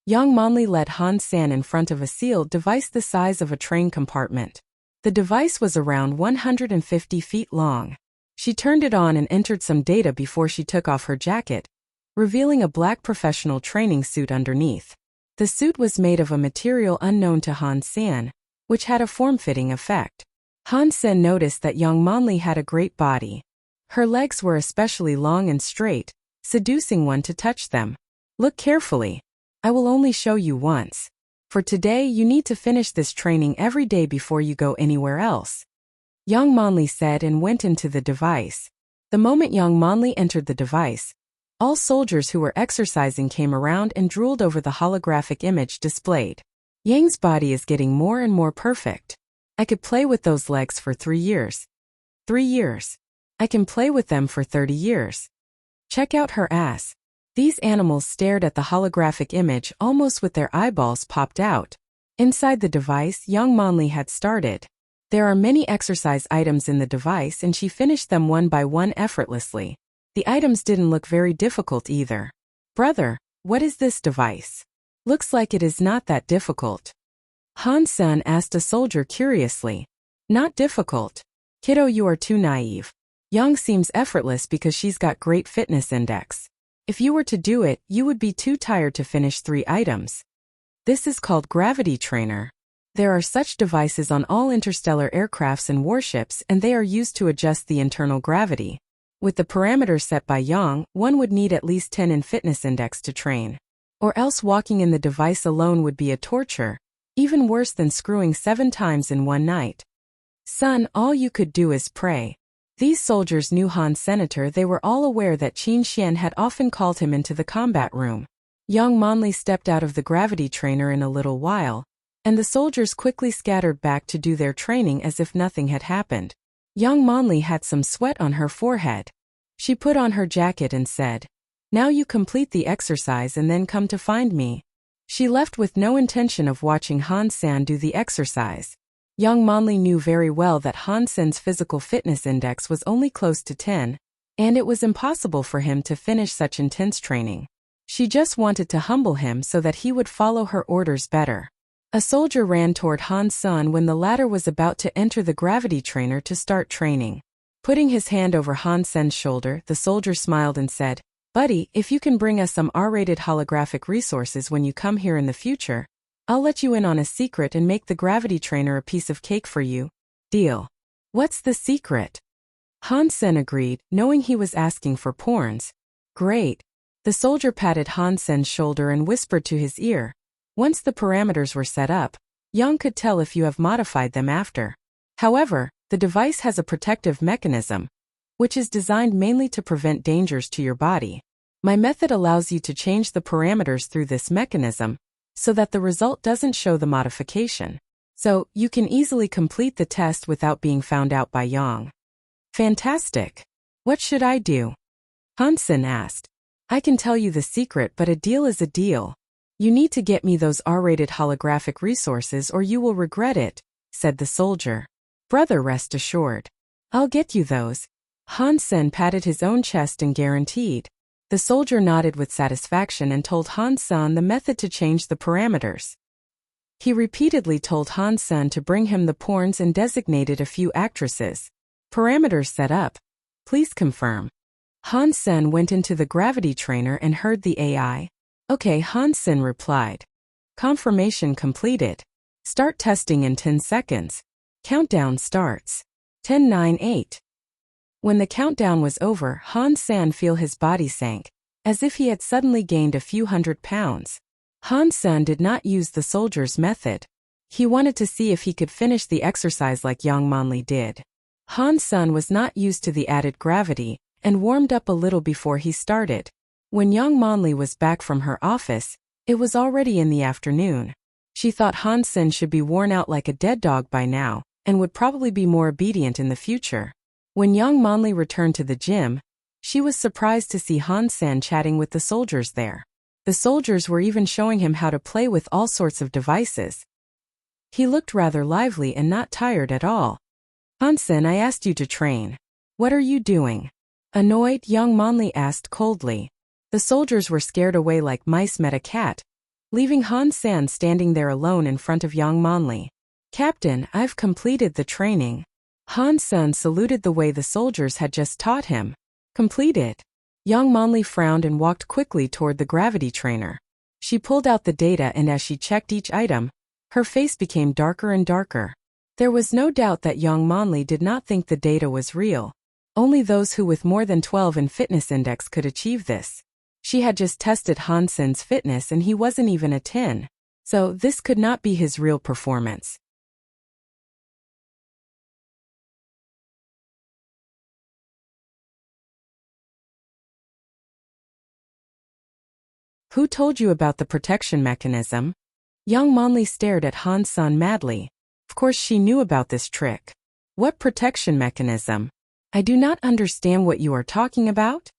Young Monli led Han San in front of a sealed device the size of a train compartment. The device was around 150 feet long. She turned it on and entered some data before she took off her jacket, revealing a black professional training suit underneath. The suit was made of a material unknown to Han San, which had a form-fitting effect. Han Sen noticed that young Monli had a great body. Her legs were especially long and straight, seducing one to touch them. "Look carefully. I will only show you once. For today, you need to finish this training every day before you go anywhere else," Young Monli said and went into the device. The moment young Monli entered the device, all soldiers who were exercising came around and drooled over the holographic image displayed. "Yang's body is getting more and more perfect. I could play with those legs for 3 years. 3 years. I can play with them for 30 years. Check out her ass." These animals stared at the holographic image almost with their eyeballs popped out. Inside the device, young Monli had started. There are many exercise items in the device and she finished them one by one effortlessly. The items didn't look very difficult either. "Brother, what is this device? Looks like it is not that difficult." Han Sen asked a soldier curiously. "Not difficult. Kiddo, you are too naive. Young seems effortless because she's got great fitness index. If you were to do it, you would be too tired to finish 3 items. This is called gravity trainer. There are such devices on all interstellar aircrafts and warships, and they are used to adjust the internal gravity. With the parameters set by Yang, one would need at least 10 in fitness index to train. Or else walking in the device alone would be a torture, even worse than screwing 7 times in one night. Son, all you could do is pray." These soldiers knew Han Senator. They were all aware that Qin Xian had often called him into the combat room. Young Monli stepped out of the gravity trainer in a little while, and the soldiers quickly scattered back to do their training as if nothing had happened. Young Monli had some sweat on her forehead. She put on her jacket and said, "Now you complete the exercise and then come to find me." She left with no intention of watching Han San do the exercise. Young Monli knew very well that Han Sen's physical fitness index was only close to 10, and it was impossible for him to finish such intense training. She just wanted to humble him so that he would follow her orders better. A soldier ran toward Han Sen when the latter was about to enter the gravity trainer to start training. Putting his hand over Han Sen's shoulder, the soldier smiled and said, "Buddy, if you can bring us some R-rated holographic resources when you come here in the future, I'll let you in on a secret and make the gravity trainer a piece of cake for you. Deal." "What's the secret?" Han Sen agreed, knowing he was asking for porns. "Great." The soldier patted Han Sen's shoulder and whispered to his ear, "Once the parameters were set up, Yang could tell if you have modified them after. However, the device has a protective mechanism, which is designed mainly to prevent dangers to your body. My method allows you to change the parameters through this mechanism, so that the result doesn't show the modification. So, you can easily complete the test without being found out by Yang." "Fantastic. What should I do?" Han Sen asked. "I can tell you the secret, but a deal is a deal. You need to get me those R-rated holographic resources or you will regret it," said the soldier. "Brother, rest assured. I'll get you those." Han Sen patted his own chest and guaranteed. The soldier nodded with satisfaction and told Han Sen the method to change the parameters. He repeatedly told Han Sen to bring him the porns and designated a few actresses. "Parameters set up. Please confirm." Han Sen went into the gravity trainer and heard the AI. "Okay," Han Sen replied. "Confirmation completed. Start testing in 10 seconds. Countdown starts. 10, 9, 8. When the countdown was over, Han Sen felt his body sank, as if he had suddenly gained a few hundred pounds. Han Sen did not use the soldier's method. He wanted to see if he could finish the exercise like Yang Manli did. Han Sen was not used to the added gravity, and warmed up a little before he started. When Yang Manli was back from her office, it was already in the afternoon. She thought Han Sen should be worn out like a dead dog by now, and would probably be more obedient in the future. When Yang Manli returned to the gym, she was surprised to see Han Sen chatting with the soldiers there. The soldiers were even showing him how to play with all sorts of devices. He looked rather lively and not tired at all. "Han Sen, I asked you to train. What are you doing?" Annoyed, Yang Manli asked coldly. The soldiers were scared away like mice met a cat, leaving Han Sen standing there alone in front of Yang Manli. "Captain, I've completed the training." Han Sen saluted the way the soldiers had just taught him. "Completed?" Yang Manli frowned and walked quickly toward the gravity trainer. She pulled out the data and as she checked each item, her face became darker and darker. There was no doubt that Yang Manli did not think the data was real. Only those who with more than 12 in fitness index could achieve this. She had just tested Han Sen's fitness and he wasn't even a 10. So this could not be his real performance. "Who told you about the protection mechanism?" Yang Manli stared at Han Sen madly. Of course she knew about this trick. "What protection mechanism? I do not understand what you are talking about."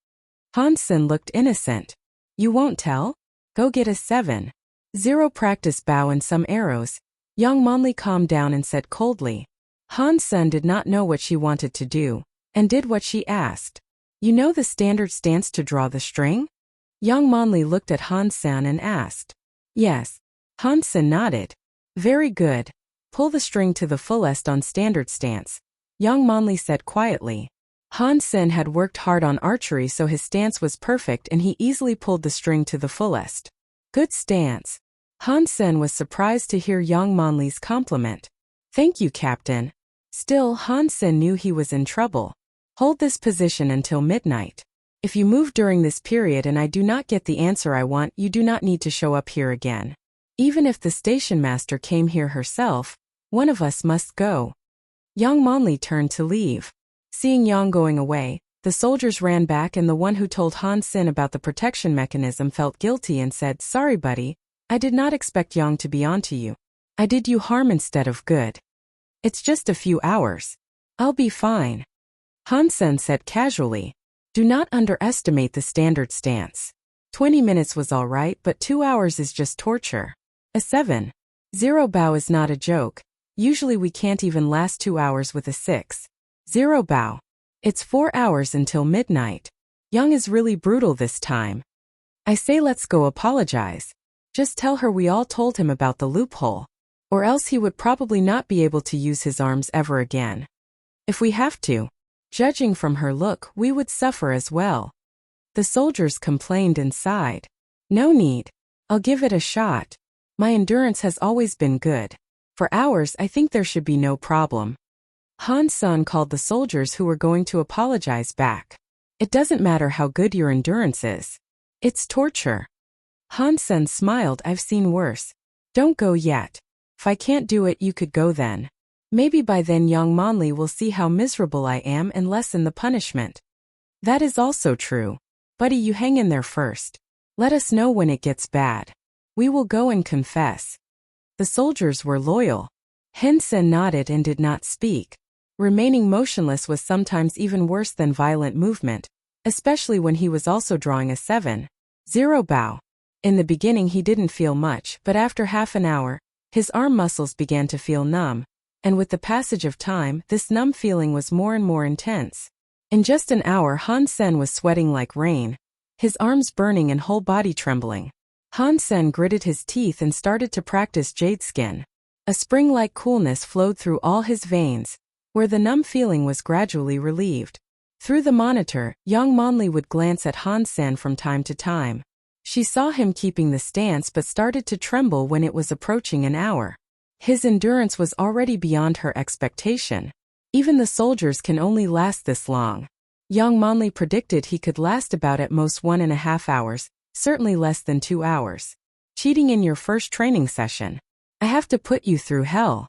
Han Sen looked innocent. "You won't tell? Go get a 7.0 practice bow and some arrows." Yang Manli calmed down and said coldly. Han Sen did not know what she wanted to do, and did what she asked. "You know the standard stance to draw the string?" Yang Manli looked at Han Sen and asked. "Yes." Han Sen nodded. "Very good. Pull the string to the fullest on standard stance," Yang Manli said quietly. Han Sen had worked hard on archery so his stance was perfect and he easily pulled the string to the fullest. "Good stance." Han Sen was surprised to hear Yang Manli's compliment. "Thank you, Captain." Still, Han Sen knew he was in trouble. "Hold this position until midnight. If you move during this period and I do not get the answer I want, you do not need to show up here again. Even if the station master came here herself, one of us must go." Yang Manli turned to leave. Seeing Yang going away, the soldiers ran back and the one who told Han Sen about the protection mechanism felt guilty and said, "Sorry buddy, I did not expect Yang to be onto you. I did you harm instead of good. It's just a few hours. I'll be fine." Han Sen said casually, "Do not underestimate the standard stance. 20 minutes was alright, but 2 hours is just torture. A 7.0 bow is not a joke. Usually we can't even last 2 hours with a 6.0 bow." It's 4 hours until midnight. Young is really brutal this time. I say let's go apologize. Just tell her we all told him about the loophole. Or else he would probably not be able to use his arms ever again. If we have to. Judging from her look, we would suffer as well. The soldiers complained and sighed. No need. I'll give it a shot. My endurance has always been good. For hours I think there should be no problem. Han-san called the soldiers who were going to apologize back. It doesn't matter how good your endurance is. It's torture. Han-san smiled. I've seen worse. Don't go yet. If I can't do it, you could go then. Maybe by then young Monli will see how miserable I am and lessen the punishment. That is also true. Buddy, you hang in there first. Let us know when it gets bad. We will go and confess. The soldiers were loyal. Hen-sen nodded and did not speak. Remaining motionless was sometimes even worse than violent movement, especially when he was also drawing a 7-0 bow. In the beginning he didn't feel much, but after half an hour, his arm muscles began to feel numb, and with the passage of time, this numb feeling was more and more intense. In just an hour, Han-sen was sweating like rain, his arms burning and whole body trembling. Han-sen gritted his teeth and started to practice jade skin. A spring-like coolness flowed through all his veins, where the numb feeling was gradually relieved. Through the monitor, young Monli would glance at Han-sen from time to time. She saw him keeping the stance but started to tremble when it was approaching an hour. His endurance was already beyond her expectation. Even the soldiers can only last this long. Young Monli predicted he could last about at most 1.5 hours, certainly less than 2 hours. Cheating in your first training session. I have to put you through hell.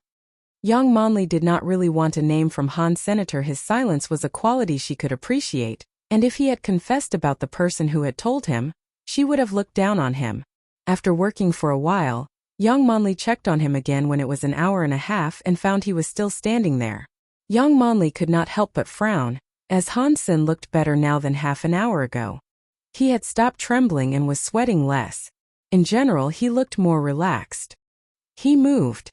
Young Monli did not really want a name from Han Senator. His silence was a quality she could appreciate, and if he had confessed about the person who had told him, she would have looked down on him. After working for a while, young Monli checked on him again when it was an hour and a half and found he was still standing there. Young Monli could not help but frown, as Han-sen looked better now than half an hour ago. He had stopped trembling and was sweating less. In general, he looked more relaxed. He moved.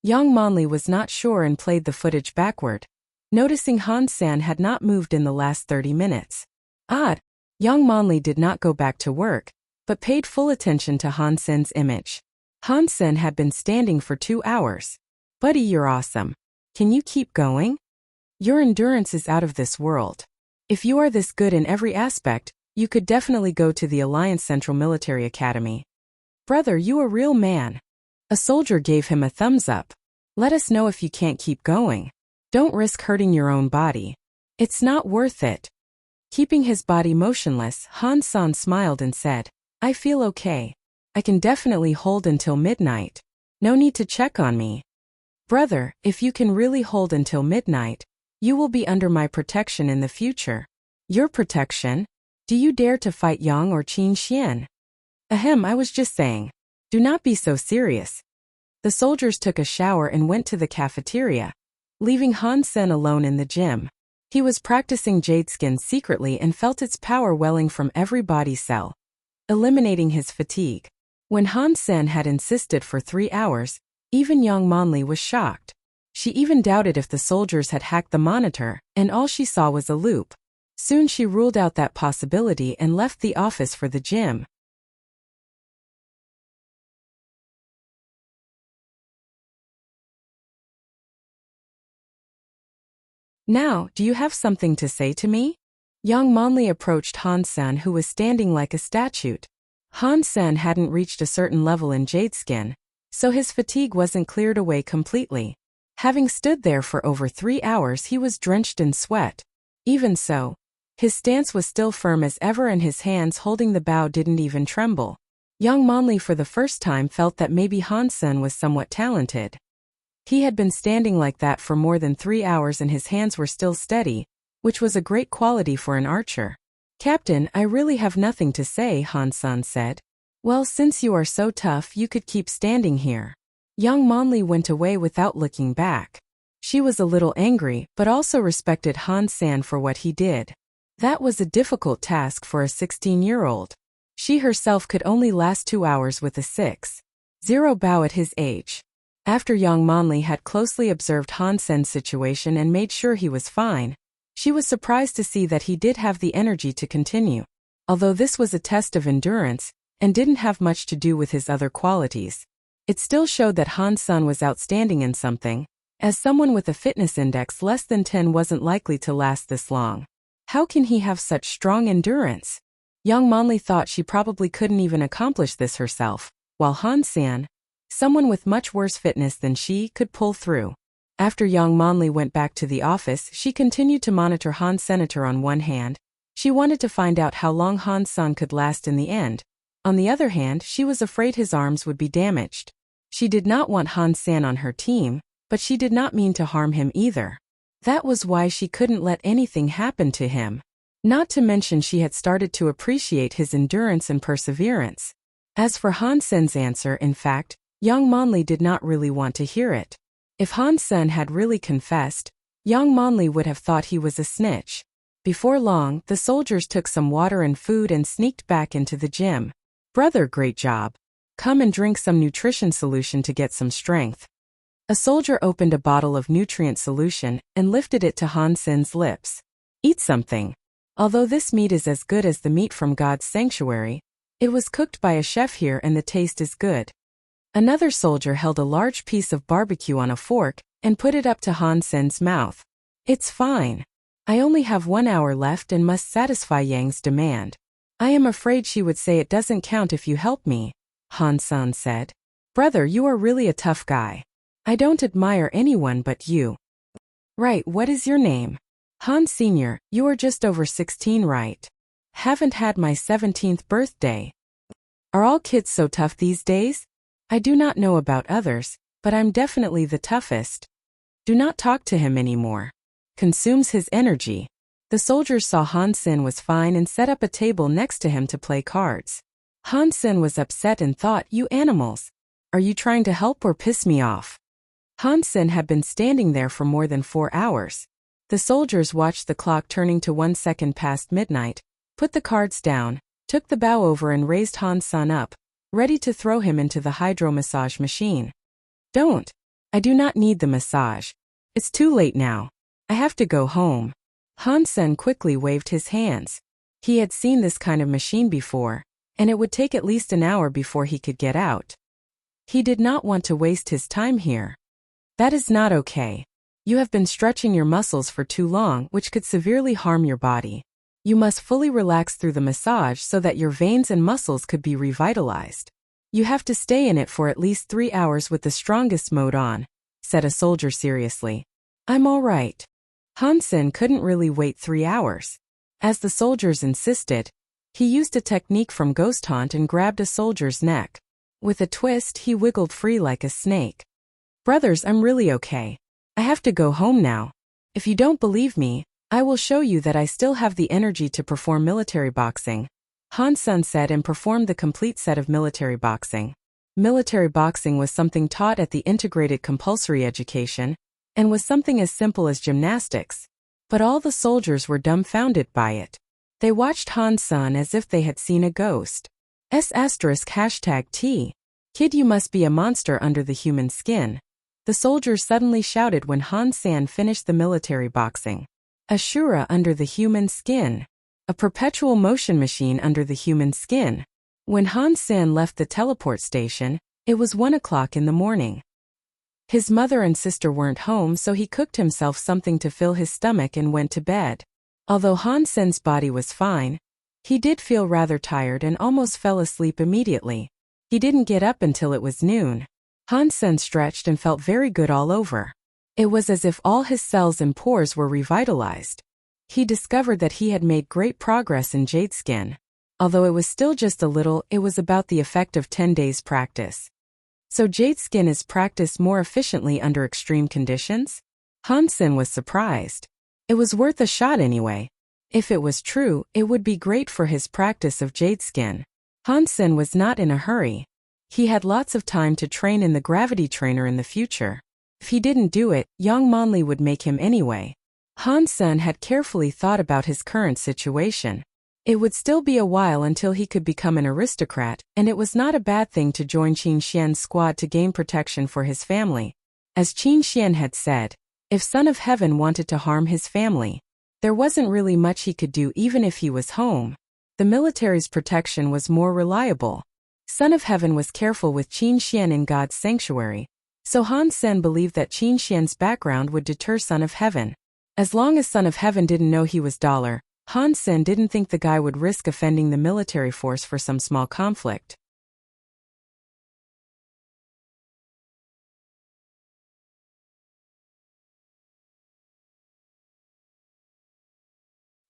Young Monli was not sure and played the footage backward, noticing Han-san had not moved in the last 30 minutes. Odd. Young Monli did not go back to work, but paid full attention to Han-sen's image. Han-sen had been standing for 2 hours. Buddy, you're awesome. Can you keep going? Your endurance is out of this world. If you are this good in every aspect, you could definitely go to the Alliance Central Military Academy. Brother, you a real man. A soldier gave him a thumbs up. Let us know if you can't keep going. Don't risk hurting your own body. It's not worth it. Keeping his body motionless, Han-san smiled and said, I feel okay. I can definitely hold until midnight. No need to check on me. Brother, if you can really hold until midnight, you will be under my protection in the future. Your protection? Do you dare to fight Yang or Qin Xian? Ahem, I was just saying. Do not be so serious. The soldiers took a shower and went to the cafeteria, leaving Han-sen alone in the gym. He was practicing jade skin secretly and felt its power welling from every body cell, eliminating his fatigue. When Han-sen had insisted for 3 hours, even young Monli was shocked. She even doubted if the soldiers had hacked the monitor, and all she saw was a loop. Soon she ruled out that possibility and left the office for the gym. Now, do you have something to say to me? Young Monli approached Han-sen, who was standing like a statue. Han-sen hadn't reached a certain level in jade skin, so his fatigue wasn't cleared away completely. Having stood there for over 3 hours, he was drenched in sweat. Even so, his stance was still firm as ever and his hands holding the bow didn't even tremble. Young Monli for the first time felt that maybe Han-sen was somewhat talented. He had been standing like that for more than 3 hours and his hands were still steady, which was a great quality for an archer. Captain, I really have nothing to say, Han-san said. Well, since you are so tough, you could keep standing here. Young Monli went away without looking back. She was a little angry, but also respected Han-san for what he did. That was a difficult task for a 16-year-old. She herself could only last 2 hours with a 6-0 bow at his age. After young Monli had closely observed Han-sen's situation and made sure he was fine, She was surprised to see that he did have the energy to continue. Although this was a test of endurance, and didn't have much to do with his other qualities, it still showed that Han Sen was outstanding in something, as someone with a fitness index less than 10 wasn't likely to last this long. How can he have such strong endurance? Young Monli thought she probably couldn't even accomplish this herself, while Han Sen, someone with much worse fitness than she, could pull through. After Young Monli went back to the office, she continued to monitor Han Senator on one hand. She wanted to find out how long Han Sen could last in the end. On the other hand, she was afraid his arms would be damaged. She did not want Han Sen on her team, but she did not mean to harm him either. That was why she couldn't let anything happen to him. Not to mention she had started to appreciate his endurance and perseverance. As for Han Sen's answer, in fact, Young Monli did not really want to hear it. If Han Sen had really confessed, Young Monli would have thought he was a snitch. Before long, the soldiers took some water and food and sneaked back into the gym. "Brother, great job. Come and drink some nutrition solution to get some strength." A soldier opened a bottle of nutrient solution and lifted it to Han Sen's lips. "Eat something. Although this meat is as good as the meat from God's sanctuary, it was cooked by a chef here and the taste is good." Another soldier held a large piece of barbecue on a fork and put it up to Han Sen's mouth. "It's fine. I only have 1 hour left and must satisfy Yang's demand. I am afraid she would say it doesn't count if you help me," Han Sen said. "Brother, you are really a tough guy. I don't admire anyone but you." "Right, what is your name?" "Han Sr., you are just over 16, right?" "Haven't had my 17th birthday." "Are all kids so tough these days?" "I do not know about others, but I'm definitely the toughest." "Do not talk to him anymore. Consumes his energy." The soldiers saw Han Sen was fine and set up a table next to him to play cards. Han Sen was upset and thought, "You animals. Are you trying to help or piss me off?" Han Sen had been standing there for more than 4 hours. The soldiers watched the clock turning to 1 second past midnight, put the cards down, took the bow over and raised Han Sen up, ready to throw him into the hydro massage machine. "Don't. I do not need the massage. It's too late now. I have to go home." Han Sen quickly waved his hands. He had seen this kind of machine before, and it would take at least an hour before he could get out. He did not want to waste his time here. "That is not okay. You have been stretching your muscles for too long, which could severely harm your body. You must fully relax through the massage so that your veins and muscles could be revitalized. You have to stay in it for at least 3 hours with the strongest mode on," said a soldier seriously. "I'm all right." Han Sen couldn't really wait 3 hours. As the soldiers insisted, he used a technique from Ghost Hunt and grabbed a soldier's neck. With a twist, he wiggled free like a snake. "Brothers, I'm really okay. I have to go home now. If you don't believe me, I will show you that I still have the energy to perform military boxing," Han Sen said and performed the complete set of military boxing. Military boxing was something taught at the integrated compulsory education, and was something as simple as gymnastics. But all the soldiers were dumbfounded by it. They watched Han Sen as if they had seen a ghost. #T. "Kid, you must be a monster under the human skin," the soldiers suddenly shouted when Han Sen finished the military boxing. Ashura under the human skin. A perpetual motion machine under the human skin. When Han Sen left the teleport station, it was 1 o'clock in the morning. His mother and sister weren't home, so he cooked himself something to fill his stomach and went to bed. Although Han Sen's body was fine, he did feel rather tired and almost fell asleep immediately. He didn't get up until it was noon. Han Sen stretched and felt very good all over. It was as if all his cells and pores were revitalized. He discovered that he had made great progress in Jade Skin. Although it was still just a little, it was about the effect of 10 days practice. So Jade Skin is practiced more efficiently under extreme conditions? Han Sen was surprised. It was worth a shot anyway. If it was true, it would be great for his practice of Jade Skin. Han Sen was not in a hurry. He had lots of time to train in the gravity trainer in the future. If he didn't do it, Yang Monli would make him anyway. Han Sen had carefully thought about his current situation. It would still be a while until he could become an aristocrat, and it was not a bad thing to join Qin Xian's squad to gain protection for his family. As Qin Xian had said, if Son of Heaven wanted to harm his family, There wasn't really much he could do even if he was home. The military's protection was more reliable. Son of Heaven was careful with Qin Xian in God's sanctuary, so Han Sen believed that Qin Xian's background would deter Son of Heaven. As long as Son of Heaven didn't know he was dollar, Han Sen didn't think the guy would risk offending the military force for some small conflict.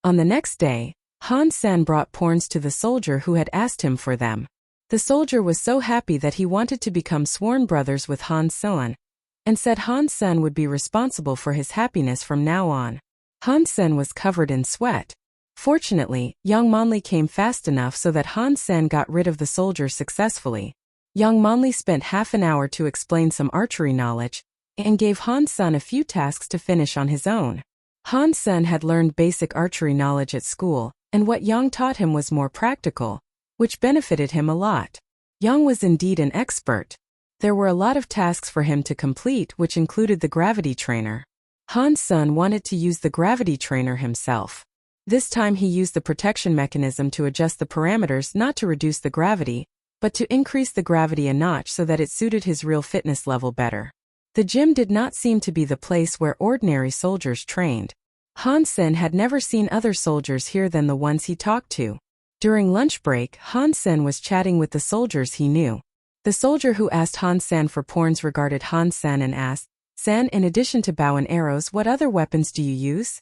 On the next day, Han Sen brought porns to the soldier who had asked him for them. The soldier was so happy that he wanted to become sworn brothers with Han Sen, and said Han Sen would be responsible for his happiness from now on. Han Sen was covered in sweat. Fortunately, young Manli came fast enough so that Han Sen got rid of the soldier successfully. Young Manli spent half an hour to explain some archery knowledge, and gave Han Sen a few tasks to finish on his own. Han Sen had learned basic archery knowledge at school, and what Yang taught him was more practical, which benefited him a lot. Yang was indeed an expert. There were a lot of tasks for him to complete, which included the gravity trainer. Han Sen wanted to use the gravity trainer himself. This time he used the protection mechanism to adjust the parameters not to reduce the gravity, but to increase the gravity a notch so that it suited his real fitness level better. The gym did not seem to be the place where ordinary soldiers trained. Han Sen had never seen other soldiers here than the ones he talked to. During lunch break, Han Sen was chatting with the soldiers he knew. The soldier who asked Han Sen for porns regarded Han Sen and asked, "Sen, in addition to bow and arrows, what other weapons do you use?"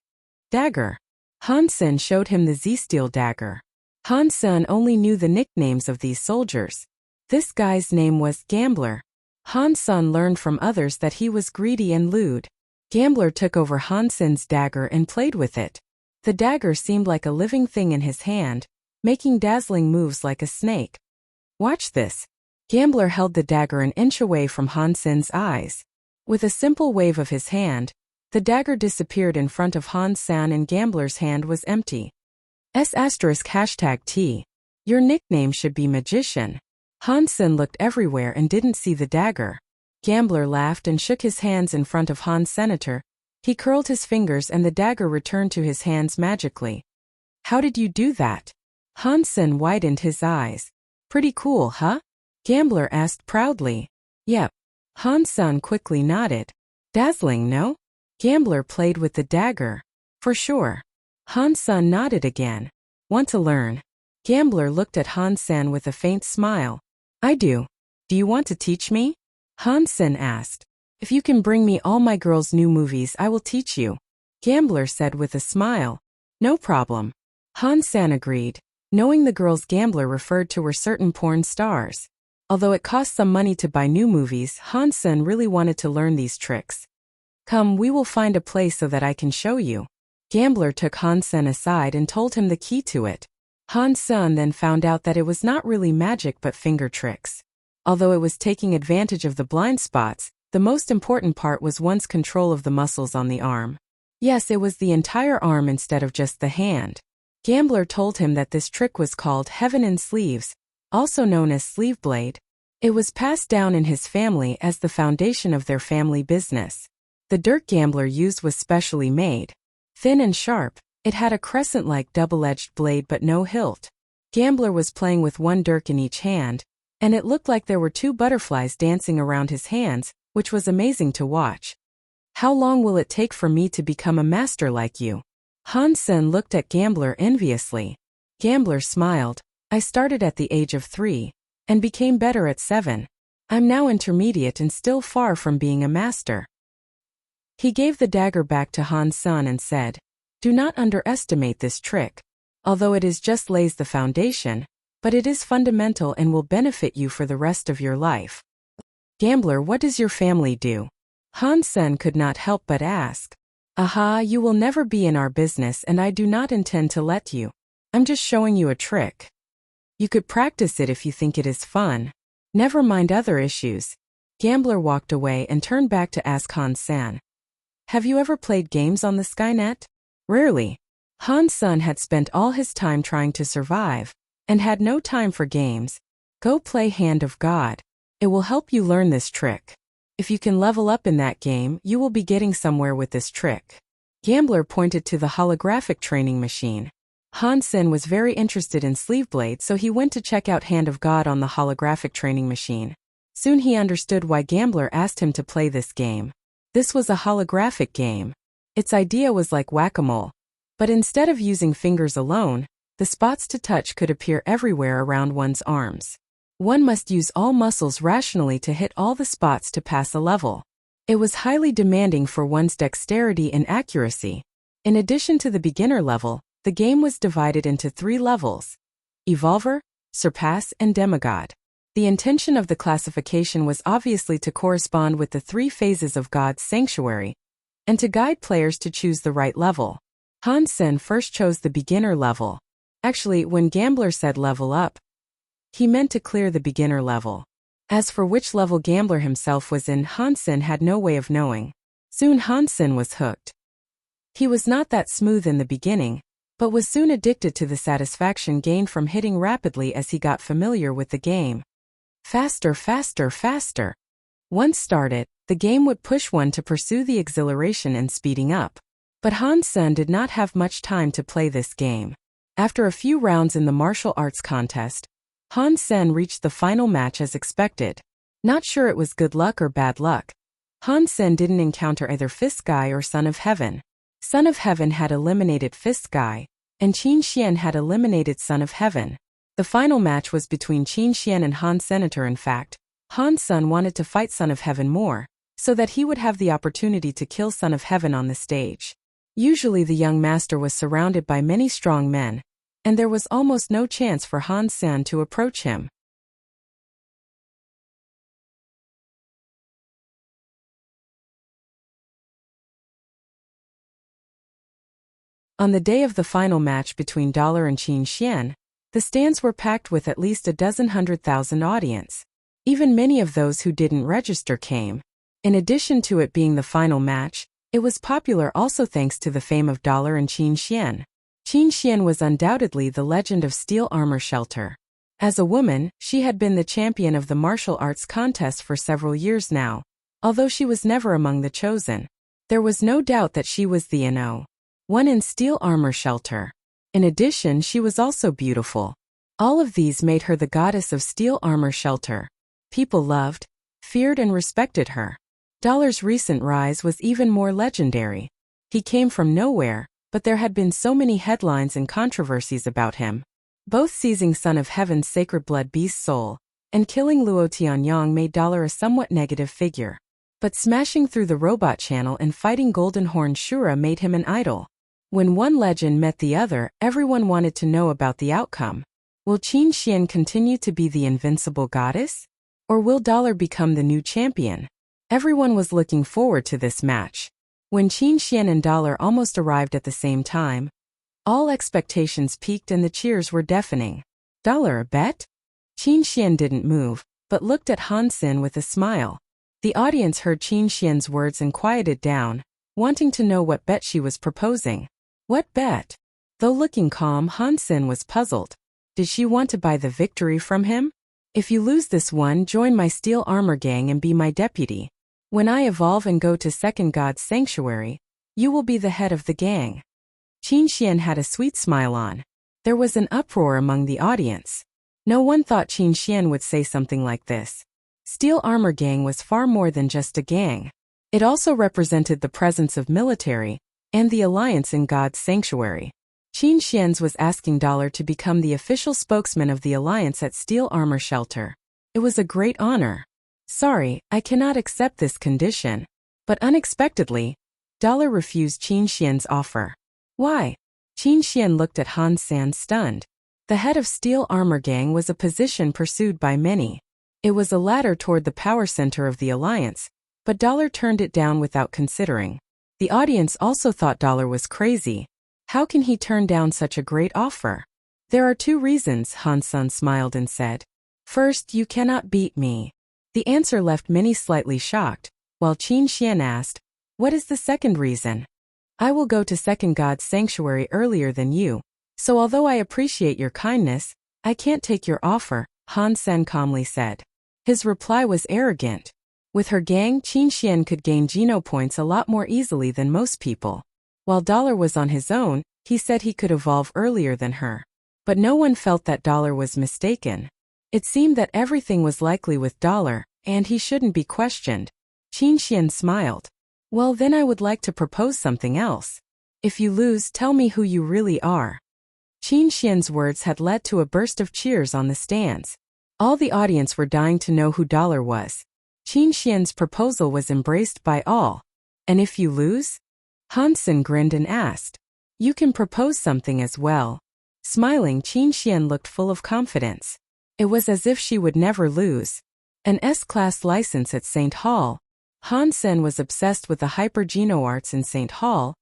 "Dagger." Han Sen showed him the Z-Steel dagger. Han Sen only knew the nicknames of these soldiers. This guy's name was Gambler. Han Sen learned from others that he was greedy and lewd. Gambler took over Han Sen's dagger and played with it. The dagger seemed like a living thing in his hand, making dazzling moves like a snake. "Watch this." Gambler held the dagger an inch away from Han Sen's eyes. With a simple wave of his hand, the dagger disappeared in front of Han Sen and Gambler's hand was empty. *#T. Your nickname should be Magician. Han Sen looked everywhere and didn't see the dagger. Gambler laughed and shook his hands in front of Han Senator. He curled his fingers and the dagger returned to his hands magically. "How did you do that?" Han Sen widened his eyes. "Pretty cool, huh?" Gambler asked proudly. "Yep." Han Sen quickly nodded. "Dazzling, no?" Gambler played with the dagger. "For sure." Han Sen nodded again. "Want to learn?" Gambler looked at Han Sen with a faint smile. "I do. Do you want to teach me?" Han Sen asked. "If you can bring me all my girls' new movies, I will teach you," Gambler said with a smile. "No problem." Han Sen agreed. Knowing the girls Gambler referred to were certain porn stars. Although it cost some money to buy new movies, Han Sen really wanted to learn these tricks. "Come, we will find a place so that I can show you." Gambler took Han Sen aside and told him the key to it. Han Sen then found out that it was not really magic but finger tricks. Although it was taking advantage of the blind spots, the most important part was one's control of the muscles on the arm. Yes, it was the entire arm instead of just the hand. Gambler told him that this trick was called Heaven in Sleeves, also known as sleeve blade. It was passed down in his family as the foundation of their family business. The dirk Gambler used was specially made. Thin and sharp, it had a crescent-like double-edged blade but no hilt. Gambler was playing with one dirk in each hand, and it looked like there were two butterflies dancing around his hands, which was amazing to watch. "How long will it take for me to become a master like you?" Han Sen looked at Gambler enviously. Gambler smiled. "I started at the age of 3, and became better at 7. I'm now intermediate and still far from being a master." He gave the dagger back to Han Sen and said, "Do not underestimate this trick. Although it is just lays the foundation, but it is fundamental and will benefit you for the rest of your life." "Gambler, what does your family do?" Han Sen could not help but ask. "Aha, you will never be in our business and I do not intend to let you. I'm just showing you a trick. You could practice it if you think it is fun. Never mind other issues." Gambler walked away and turned back to ask Han Sen, "Have you ever played games on the Skynet?" "Rarely." Han Sen had spent all his time trying to survive, and had no time for games. "Go play Hand of God. It will help you learn this trick. If you can level up in that game, you will be getting somewhere with this trick." Gambler pointed to the holographic training machine. Han Sen was very interested in Sleeveblade, so he went to check out Hand of God on the holographic training machine. Soon he understood why Gambler asked him to play this game. This was a holographic game. Its idea was like whack-a-mole. But instead of using fingers alone, the spots to touch could appear everywhere around one's arms. One must use all muscles rationally to hit all the spots to pass a level. It was highly demanding for one's dexterity and accuracy. In addition to the beginner level, the game was divided into 3 levels: Evolver, Surpass, and Demigod. The intention of the classification was obviously to correspond with the 3 phases of God's sanctuary, and to guide players to choose the right level. Han Sen first chose the beginner level. Actually, when Gambler said level up, he meant to clear the beginner level. As for which level Gambler himself was in, Han Sen had no way of knowing. Soon Han Sen was hooked. He was not that smooth in the beginning, but was soon addicted to the satisfaction gained from hitting rapidly as he got familiar with the game. Faster, faster, faster. Once started, the game would push one to pursue the exhilaration and speeding up. But Han Sen did not have much time to play this game. After a few rounds in the martial arts contest, Han Sen reached the final match as expected. Not sure it was good luck or bad luck. Han Sen didn't encounter either Fist Guy or Son of Heaven. Son of Heaven had eliminated Fist Guy, and Qin Xian had eliminated Son of Heaven. The final match was between Qin Xian and Han Senator. In fact, Han Sen wanted to fight Son of Heaven more, so that he would have the opportunity to kill Son of Heaven on the stage. Usually the young master was surrounded by many strong men, and there was almost no chance for Han Sen to approach him. On the day of the final match between Dollar and Qin Xian, the stands were packed with at least 100,000 audience. Even many of those who didn't register came. In addition to it being the final match, it was popular also thanks to the fame of Dollar and Qin Xian. Qin Xian was undoubtedly the legend of Steel Armor Shelter. As a woman, she had been the champion of the martial arts contest for several years now. Although she was never among the chosen, there was no doubt that she was the one in Steel Armor Shelter. In addition, she was also beautiful. All of these made her the goddess of Steel Armor Shelter. People loved, feared, and respected her. Dollar's recent rise was even more legendary. He came from nowhere, but there had been so many headlines and controversies about him. Both seizing Son of Heaven's sacred blood beast soul and killing Luo Tianyang made Dollar a somewhat negative figure. But smashing through the robot channel and fighting Golden Horn Shura made him an idol. When one legend met the other, everyone wanted to know about the outcome. Will Qin Xian continue to be the invincible goddess? Or will Dollar become the new champion? Everyone was looking forward to this match. When Qin Xian and Dollar almost arrived at the same time, all expectations peaked and the cheers were deafening. Dollar, a bet? Qin Xian didn't move, but looked at Han Sen with a smile. The audience heard Qin Xian's words and quieted down, wanting to know what bet she was proposing. What bet? Though looking calm, Han Sen was puzzled. Did she want to buy the victory from him? If you lose this one, join my Steel Armor gang and be my deputy. When I evolve and go to Second God's Sanctuary, you will be the head of the gang. Qin Xian had a sweet smile on. There was an uproar among the audience. No one thought Qin Xian would say something like this. Steel Armor Gang was far more than just a gang. It also represented the presence of military and the alliance in God's sanctuary. Qin Xian was asking Dollar to become the official spokesman of the alliance at Steel Armor Shelter. It was a great honor. Sorry, I cannot accept this condition. But unexpectedly, Dollar refused Qin Xian's offer. Why? Qin Xian looked at Han Sen stunned. The head of Steel Armor Gang was a position pursued by many. It was a ladder toward the power center of the alliance, but Dollar turned it down without considering. The audience also thought Dollar was crazy. How can he turn down such a great offer? There are 2 reasons, Han Sen smiled and said. First, you cannot beat me. The answer left many slightly shocked, while Qin Xian asked, what is the second reason? I will go to Second God's Sanctuary earlier than you, so although I appreciate your kindness, I can't take your offer, Han Sen calmly said. His reply was arrogant. With her gang, Qin Xian could gain Geno points a lot more easily than most people. While Dollar was on his own, he said he could evolve earlier than her. But no one felt that Dollar was mistaken. It seemed that everything was likely with Dollar, and he shouldn't be questioned. Qin Xian smiled. Well, then I would like to propose something else. If you lose, tell me who you really are. Qin Xian's words had led to a burst of cheers on the stands. All the audience were dying to know who Dollar was. Qin Xian's proposal was embraced by all. And if you lose? Han Sen grinned and asked. You can propose something as well. Smiling, Qin Xian looked full of confidence. It was as if she would never lose. An S-class license at St. Hall. Han Sen was obsessed with the hyper-geno arts in St. Hall.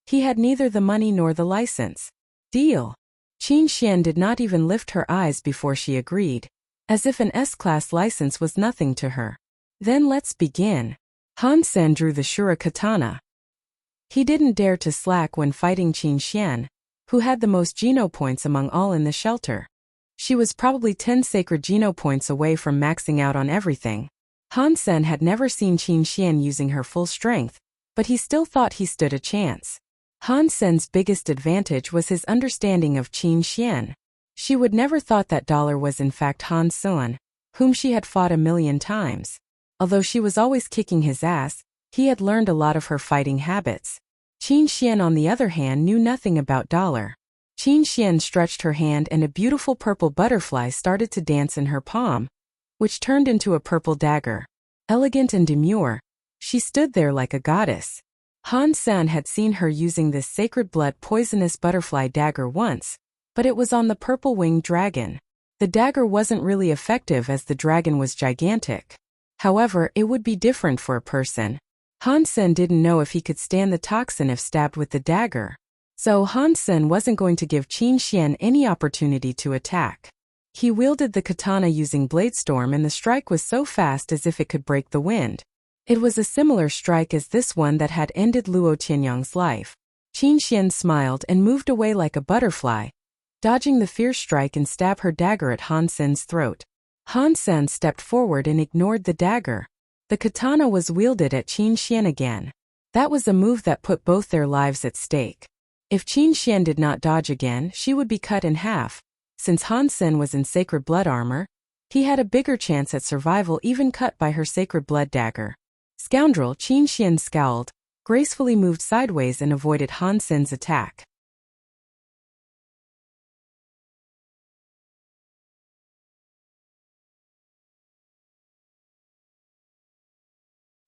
He had neither the money nor the license. Deal. Qin Xian did not even lift her eyes before she agreed, as if an S-class license was nothing to her. Then let's begin. Han Sen drew the Shura katana. He didn't dare to slack when fighting Qin Xian, who had the most geno points among all in the shelter. She was probably 10 sacred geno points away from maxing out on everything. Han Sen had never seen Qin Xian using her full strength, but he still thought he stood a chance. Han Sen's biggest advantage was his understanding of Qin Xian. She would never thought that Dollar was in fact Han Sen, whom she had fought a million times. Although she was always kicking his ass, he had learned a lot of her fighting habits. Qin Xian, on the other hand, knew nothing about Dollar. Qin Xian stretched her hand and a beautiful purple butterfly started to dance in her palm, which turned into a purple dagger. Elegant and demure, she stood there like a goddess. Han Sen had seen her using this sacred blood poisonous butterfly dagger once, but it was on the purple-winged dragon. The dagger wasn't really effective as the dragon was gigantic. However, it would be different for a person. Han Sen didn't know if he could stand the toxin if stabbed with the dagger. So Han Sen wasn't going to give Qin Xian any opportunity to attack. He wielded the katana using Bladestorm and the strike was so fast as if it could break the wind. It was a similar strike as this one that had ended Luo Tianyang's life. Qin Xian smiled and moved away like a butterfly, dodging the fierce strike and stab her dagger at Han Sen's throat. Han Sen stepped forward and ignored the dagger. The katana was wielded at Qin Xian again. That was a move that put both their lives at stake. If Qin Xian did not dodge again, she would be cut in half. Since Han Sen was in sacred blood armor, he had a bigger chance at survival even cut by her sacred blood dagger. Scoundrel, Qin Xian scowled, gracefully moved sideways and avoided Han Sen's attack.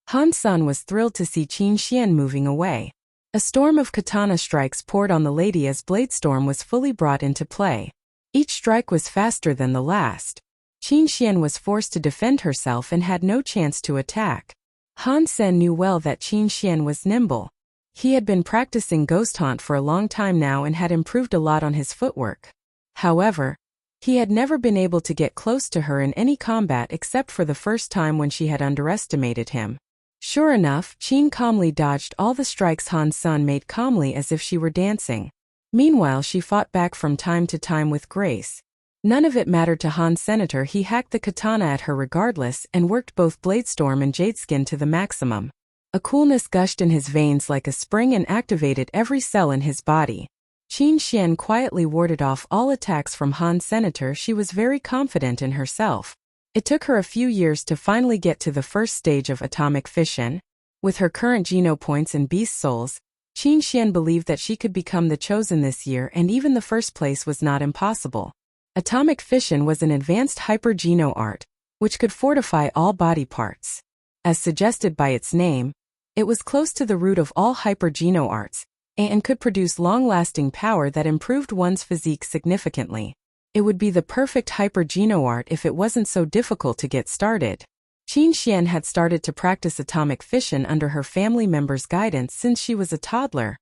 Han Sen was thrilled to see Qin Xian moving away. A storm of katana strikes poured on the lady as Bladestorm was fully brought into play. Each strike was faster than the last. Qin Xian was forced to defend herself and had no chance to attack. Han Sen knew well that Qin Xian was nimble. He had been practicing ghost hunt for a long time now and had improved a lot on his footwork. However, he had never been able to get close to her in any combat except for the first time when she had underestimated him. Sure enough, Qin calmly dodged all the strikes Han Sen made calmly as if she were dancing. Meanwhile, she fought back from time to time with grace. None of it mattered to Han Senator. He hacked the katana at her regardless and worked both Bladestorm and Jadeskin to the maximum. A coolness gushed in his veins like a spring and activated every cell in his body. Qin Xian quietly warded off all attacks from Han Senator. She was very confident in herself. It took her a few years to finally get to the first stage of atomic fission. With her current geno points and beast souls, Qin Xian believed that she could become the chosen this year, and even the first place was not impossible. Atomic fission was an advanced hyper-geno art, which could fortify all body parts. As suggested by its name, it was close to the root of all hyper-geno arts, and could produce long-lasting power that improved one's physique significantly. It would be the perfect hyper-geno art if it wasn't so difficult to get started. Qin Xian had started to practice atomic fission under her family members' guidance since she was a toddler.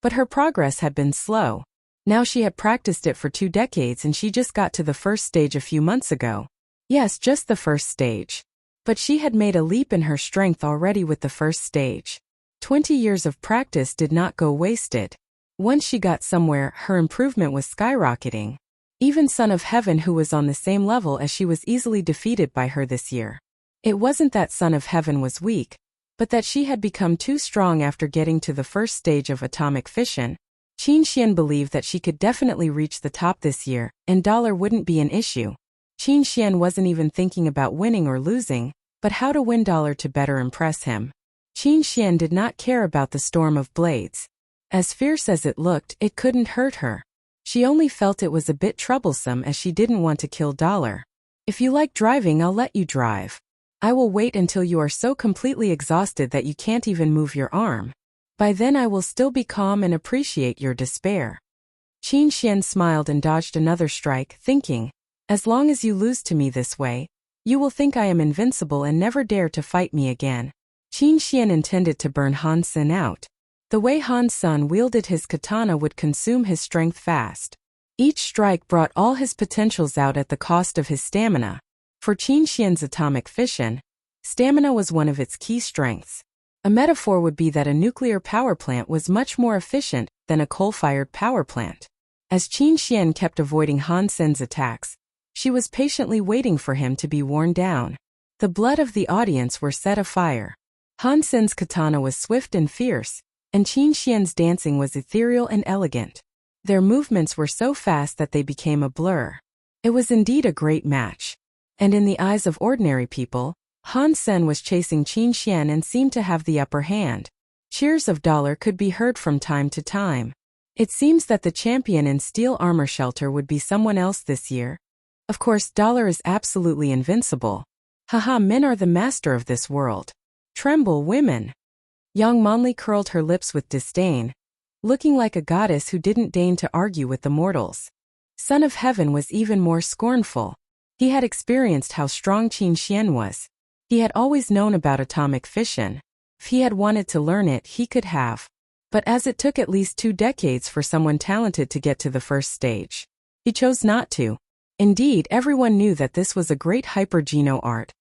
But her progress had been slow. Now she had practiced it for 2 decades and she just got to the first stage a few months ago. Yes, just the first stage. But she had made a leap in her strength already with the first stage. 20 years of practice did not go wasted. Once she got somewhere, her improvement was skyrocketing. Even Son of Heaven, who was on the same level as she, was easily defeated by her this year. It wasn't that Son of Heaven was weak, but that she had become too strong after getting to the first stage of atomic fission. Qin Xian believed that she could definitely reach the top this year, and dollar wouldn't be an issue. Qin Xian wasn't even thinking about winning or losing, but how to win dollar to better impress him. Qin Xian did not care about the storm of blades. As fierce as it looked, it couldn't hurt her. She only felt it was a bit troublesome as she didn't want to kill dollar. If you like driving, I'll let you drive. I will wait until you are so completely exhausted that you can't even move your arm. By then I will still be calm and appreciate your despair. Qin Xian smiled and dodged another strike, thinking, as long as you lose to me this way, you will think I am invincible and never dare to fight me again. Qin Xian intended to burn Han Sen out. The way Han Sen wielded his katana would consume his strength fast. Each strike brought all his potentials out at the cost of his stamina. For Qin Xian's atomic fission, stamina was one of its key strengths. A metaphor would be that a nuclear power plant was much more efficient than a coal-fired power plant. As Qin Xian kept avoiding Han Sen's attacks, she was patiently waiting for him to be worn down. The blood of the audience were set afire. Han Sen's katana was swift and fierce, and Qin Xian's dancing was ethereal and elegant. Their movements were so fast that they became a blur. It was indeed a great match. And in the eyes of ordinary people, Han Sen was chasing Qin Xian and seemed to have the upper hand. Cheers of dollar could be heard from time to time. It seems that the champion in steel armor shelter would be someone else this year. Of course, dollar is absolutely invincible. Haha, men are the master of this world. Tremble, women. Young Monli curled her lips with disdain, looking like a goddess who didn't deign to argue with the mortals. Son of Heaven was even more scornful. He had experienced how strong Qin Xian was. He had always known about atomic fission. If he had wanted to learn it, he could have. But as it took at least 2 decades for someone talented to get to the first stage, he chose not to. Indeed, everyone knew that this was a great hyper-geno art,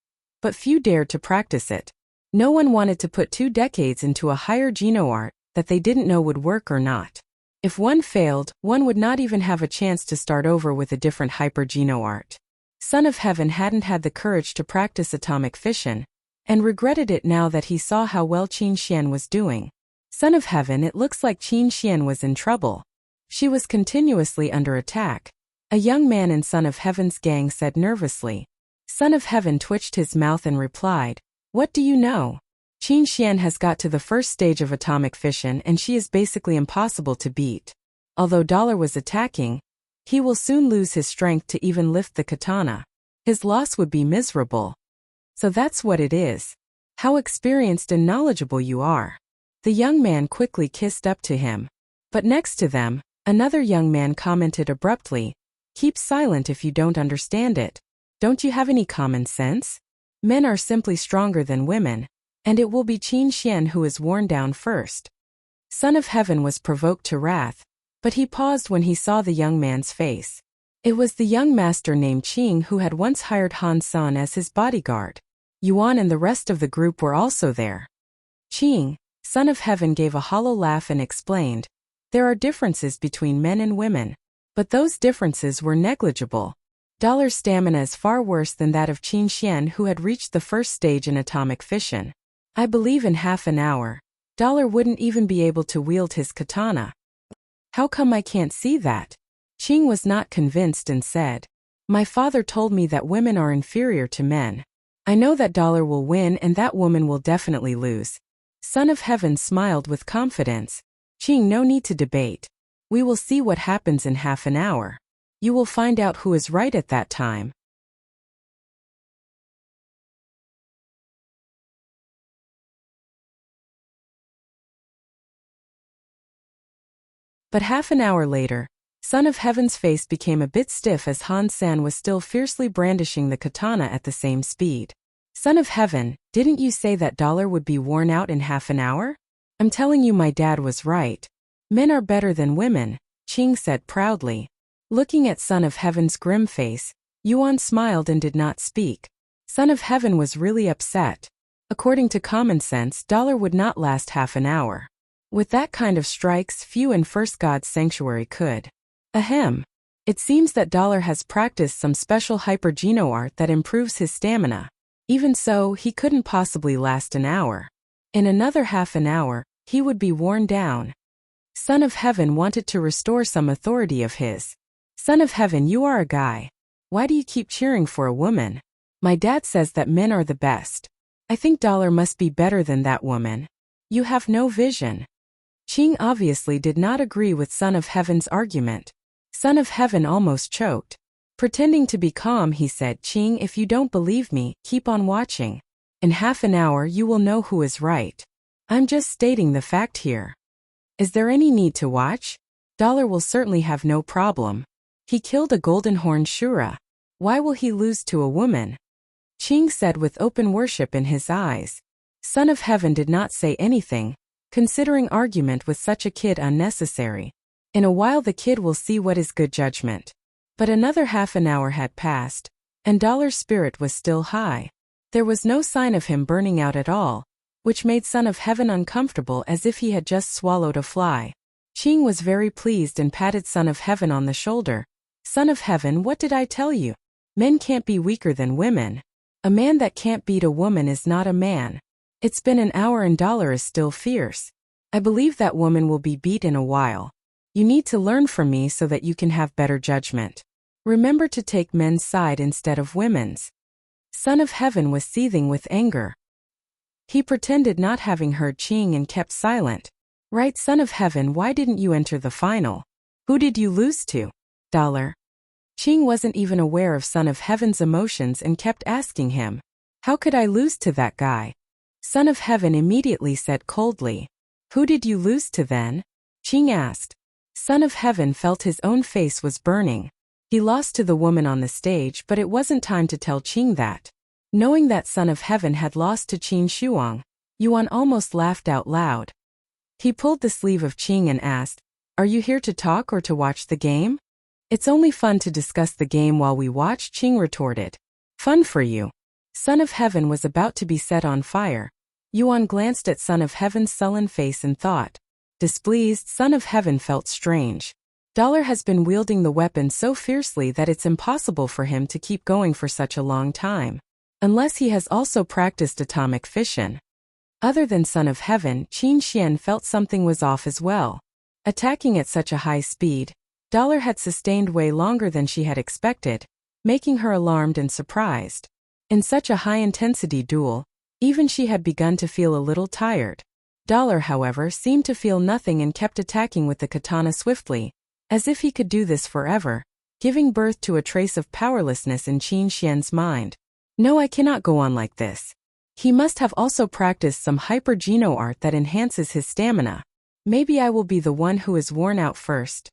but few dared to practice it. No one wanted to put 2 decades into a higher geno art that they didn't know would work or not. If one failed, one would not even have a chance to start over with a different hyper-geno art. Son of Heaven hadn't had the courage to practice atomic fission, and regretted it now that he saw how well Qin Xian was doing. Son of Heaven, it looks like Qin Xian was in trouble. She was continuously under attack. A young man in Son of Heaven's gang said nervously. Son of Heaven twitched his mouth and replied, "What do you know? Qin Xian has got to the first stage of atomic fission and she is basically impossible to beat. Although dollar was attacking, he will soon lose his strength to even lift the katana. His loss would be miserable." So that's what it is. How experienced and knowledgeable you are. The young man quickly kissed up to him. But next to them, another young man commented abruptly, "Keep silent if you don't understand it. Don't you have any common sense? Men are simply stronger than women, and it will be Qin Xian who is worn down first." Son of Heaven was provoked to wrath, but he paused when he saw the young man's face. It was the young master named Qing who had once hired Han Sen as his bodyguard. Yuan and the rest of the group were also there. Qing, Son of Heaven, gave a hollow laugh and explained, "There are differences between men and women, but those differences were negligible. Dollar's stamina is far worse than that of Qin Xian, who had reached the first stage in atomic fission. I believe in half an hour, Dollar wouldn't even be able to wield his katana." "How come I can't see that?" Qing was not convinced and said, "My father told me that women are inferior to men. I know that Dollar will win and that woman will definitely lose." Son of Heaven smiled with confidence. "Qing, no need to debate. We will see what happens in half an hour. You will find out who is right at that time." But half an hour later, Son of Heaven's face became a bit stiff as Han Sen was still fiercely brandishing the katana at the same speed. "Son of Heaven, didn't you say that Dollar would be worn out in half an hour? I'm telling you, my dad was right. Men are better than women," Qing said proudly. Looking at Son of Heaven's grim face, Yuan smiled and did not speak. Son of Heaven was really upset. According to common sense, Dollar would not last half an hour. With that kind of strikes, few in First God's Sanctuary could. Ahem. It seems that Dollar has practiced some special hyper-geno art that improves his stamina. Even so, he couldn't possibly last an hour. In another half an hour, he would be worn down. Son of Heaven wanted to restore some authority of his. Son of Heaven, you are a guy. Why do you keep cheering for a woman? My dad says that men are the best. I think Dollar must be better than that woman. You have no vision. Qing obviously did not agree with Son of Heaven's argument. Son of Heaven almost choked. Pretending to be calm, he said, Qing, if you don't believe me, keep on watching. In half an hour you will know who is right. I'm just stating the fact here. Is there any need to watch? Dollar will certainly have no problem. He killed a golden-horned Shura. Why will he lose to a woman? Qing said with open worship in his eyes. Son of Heaven did not say anything, considering argument with such a kid unnecessary. In a while the kid will see what is good judgment. But another half an hour had passed, and Dollar's spirit was still high. There was no sign of him burning out at all, which made Son of Heaven uncomfortable as if he had just swallowed a fly. Qing was very pleased and patted Son of Heaven on the shoulder. Son of Heaven, what did I tell you? Men can't be weaker than women. A man that can't beat a woman is not a man. It's been an hour and Dollar is still fierce. I believe that woman will be beat in a while. You need to learn from me so that you can have better judgment. Remember to take men's side instead of women's. Son of Heaven was seething with anger. He pretended not having heard Qing and kept silent. Right, Son of Heaven, why didn't you enter the final? Who did you lose to? Dollar. Qing wasn't even aware of Son of Heaven's emotions and kept asking him, how could I lose to that guy? Son of Heaven immediately said coldly, who did you lose to then? Qing asked. Son of Heaven felt his own face was burning. He lost to the woman on the stage, but it wasn't time to tell Qing that. Knowing that Son of Heaven had lost to Qin Shuang, Yuan almost laughed out loud. He pulled the sleeve of Qing and asked, are you here to talk or to watch the game? It's only fun to discuss the game while we watch, Qing retorted. Fun for you. Son of Heaven was about to be set on fire. Yuan glanced at Son of Heaven's sullen face and thought. Displeased, Son of Heaven felt strange. Dollar has been wielding the weapon so fiercely that it's impossible for him to keep going for such a long time. Unless he has also practiced atomic fission. Other than Son of Heaven, Qin Xian felt something was off as well. Attacking at such a high speed, Dollar had sustained way longer than she had expected, making her alarmed and surprised. In such a high-intensity duel, even she had begun to feel a little tired. Dollar, however, seemed to feel nothing and kept attacking with the katana swiftly, as if he could do this forever, giving birth to a trace of powerlessness in Qin Xian's mind. No, I cannot go on like this. He must have also practiced some hyper-geno art that enhances his stamina. Maybe I will be the one who is worn out first.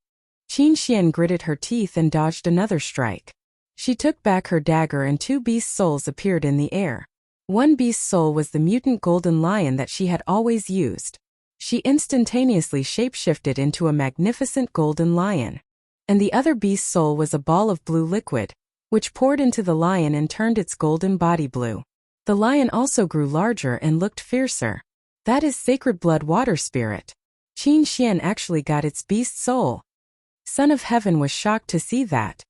Qin Xian gritted her teeth and dodged another strike. She took back her dagger and two beast souls appeared in the air. One beast soul was the mutant golden lion that she had always used. She instantaneously shapeshifted into a magnificent golden lion. And the other beast soul was a ball of blue liquid, which poured into the lion and turned its golden body blue. The lion also grew larger and looked fiercer. That is sacred blood water spirit. Qin Xian actually got its beast soul. Son of Heaven was shocked to see that.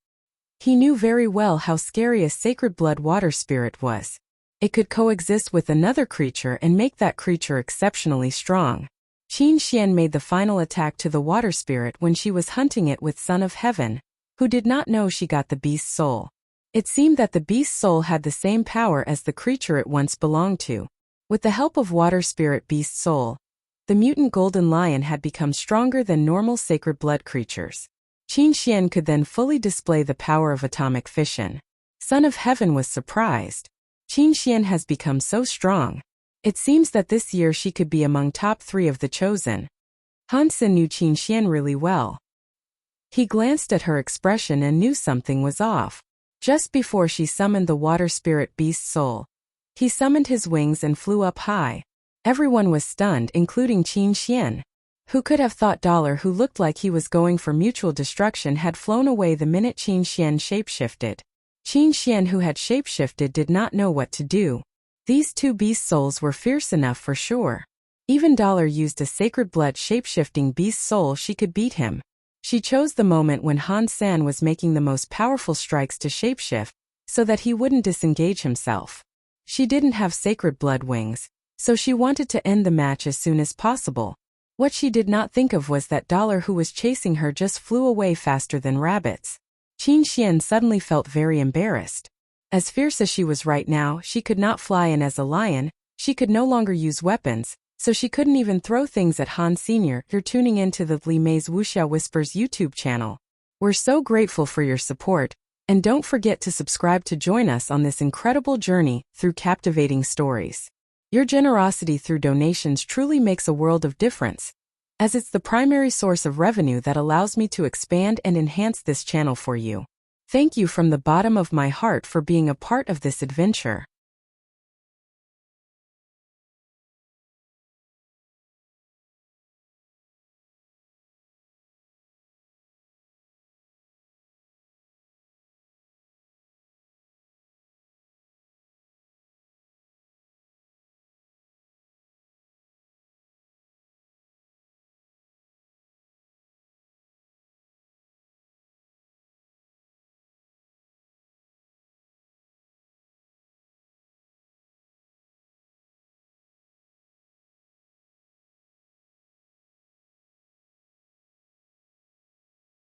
He knew very well how scary a sacred blood water spirit was. It could coexist with another creature and make that creature exceptionally strong. Qin Xian made the final attack to the water spirit when she was hunting it with Son of Heaven, who did not know she got the beast soul. It seemed that the beast soul had the same power as the creature it once belonged to. With the help of water spirit beast soul, the mutant golden lion had become stronger than normal sacred blood creatures. Qin Xian could then fully display the power of atomic fission. Son of Heaven was surprised. Qin Xian has become so strong. It seems that this year she could be among top 3 of the chosen. Hansen knew Qin Xian really well. He glanced at her expression and knew something was off. Just before she summoned the water spirit beast soul, he summoned his wings and flew up high. Everyone was stunned, including Qin Xian. Who could have thought Dollar, who looked like he was going for mutual destruction, had flown away the minute Qin Xian shapeshifted. Qin Xian, who had shapeshifted, did not know what to do. These two beast souls were fierce enough for sure. Even Dollar used a sacred blood shapeshifting beast soul, she could beat him. She chose the moment when Han San was making the most powerful strikes to shapeshift, so that he wouldn't disengage himself. She didn't have sacred blood wings, so she wanted to end the match as soon as possible. What she did not think of was that dollar who was chasing her just flew away faster than rabbits. Qin Xian suddenly felt very embarrassed. As fierce as she was right now, she could not fly, and as a lion, she could no longer use weapons, so she couldn't even throw things at Han Sr. You're tuning into the Li Mei's Wuxia Whispers YouTube channel. We're so grateful for your support, and don't forget to subscribe to join us on this incredible journey through captivating stories. Your generosity through donations truly makes a world of difference, as it's the primary source of revenue that allows me to expand and enhance this channel for you. Thank you from the bottom of my heart for being a part of this adventure.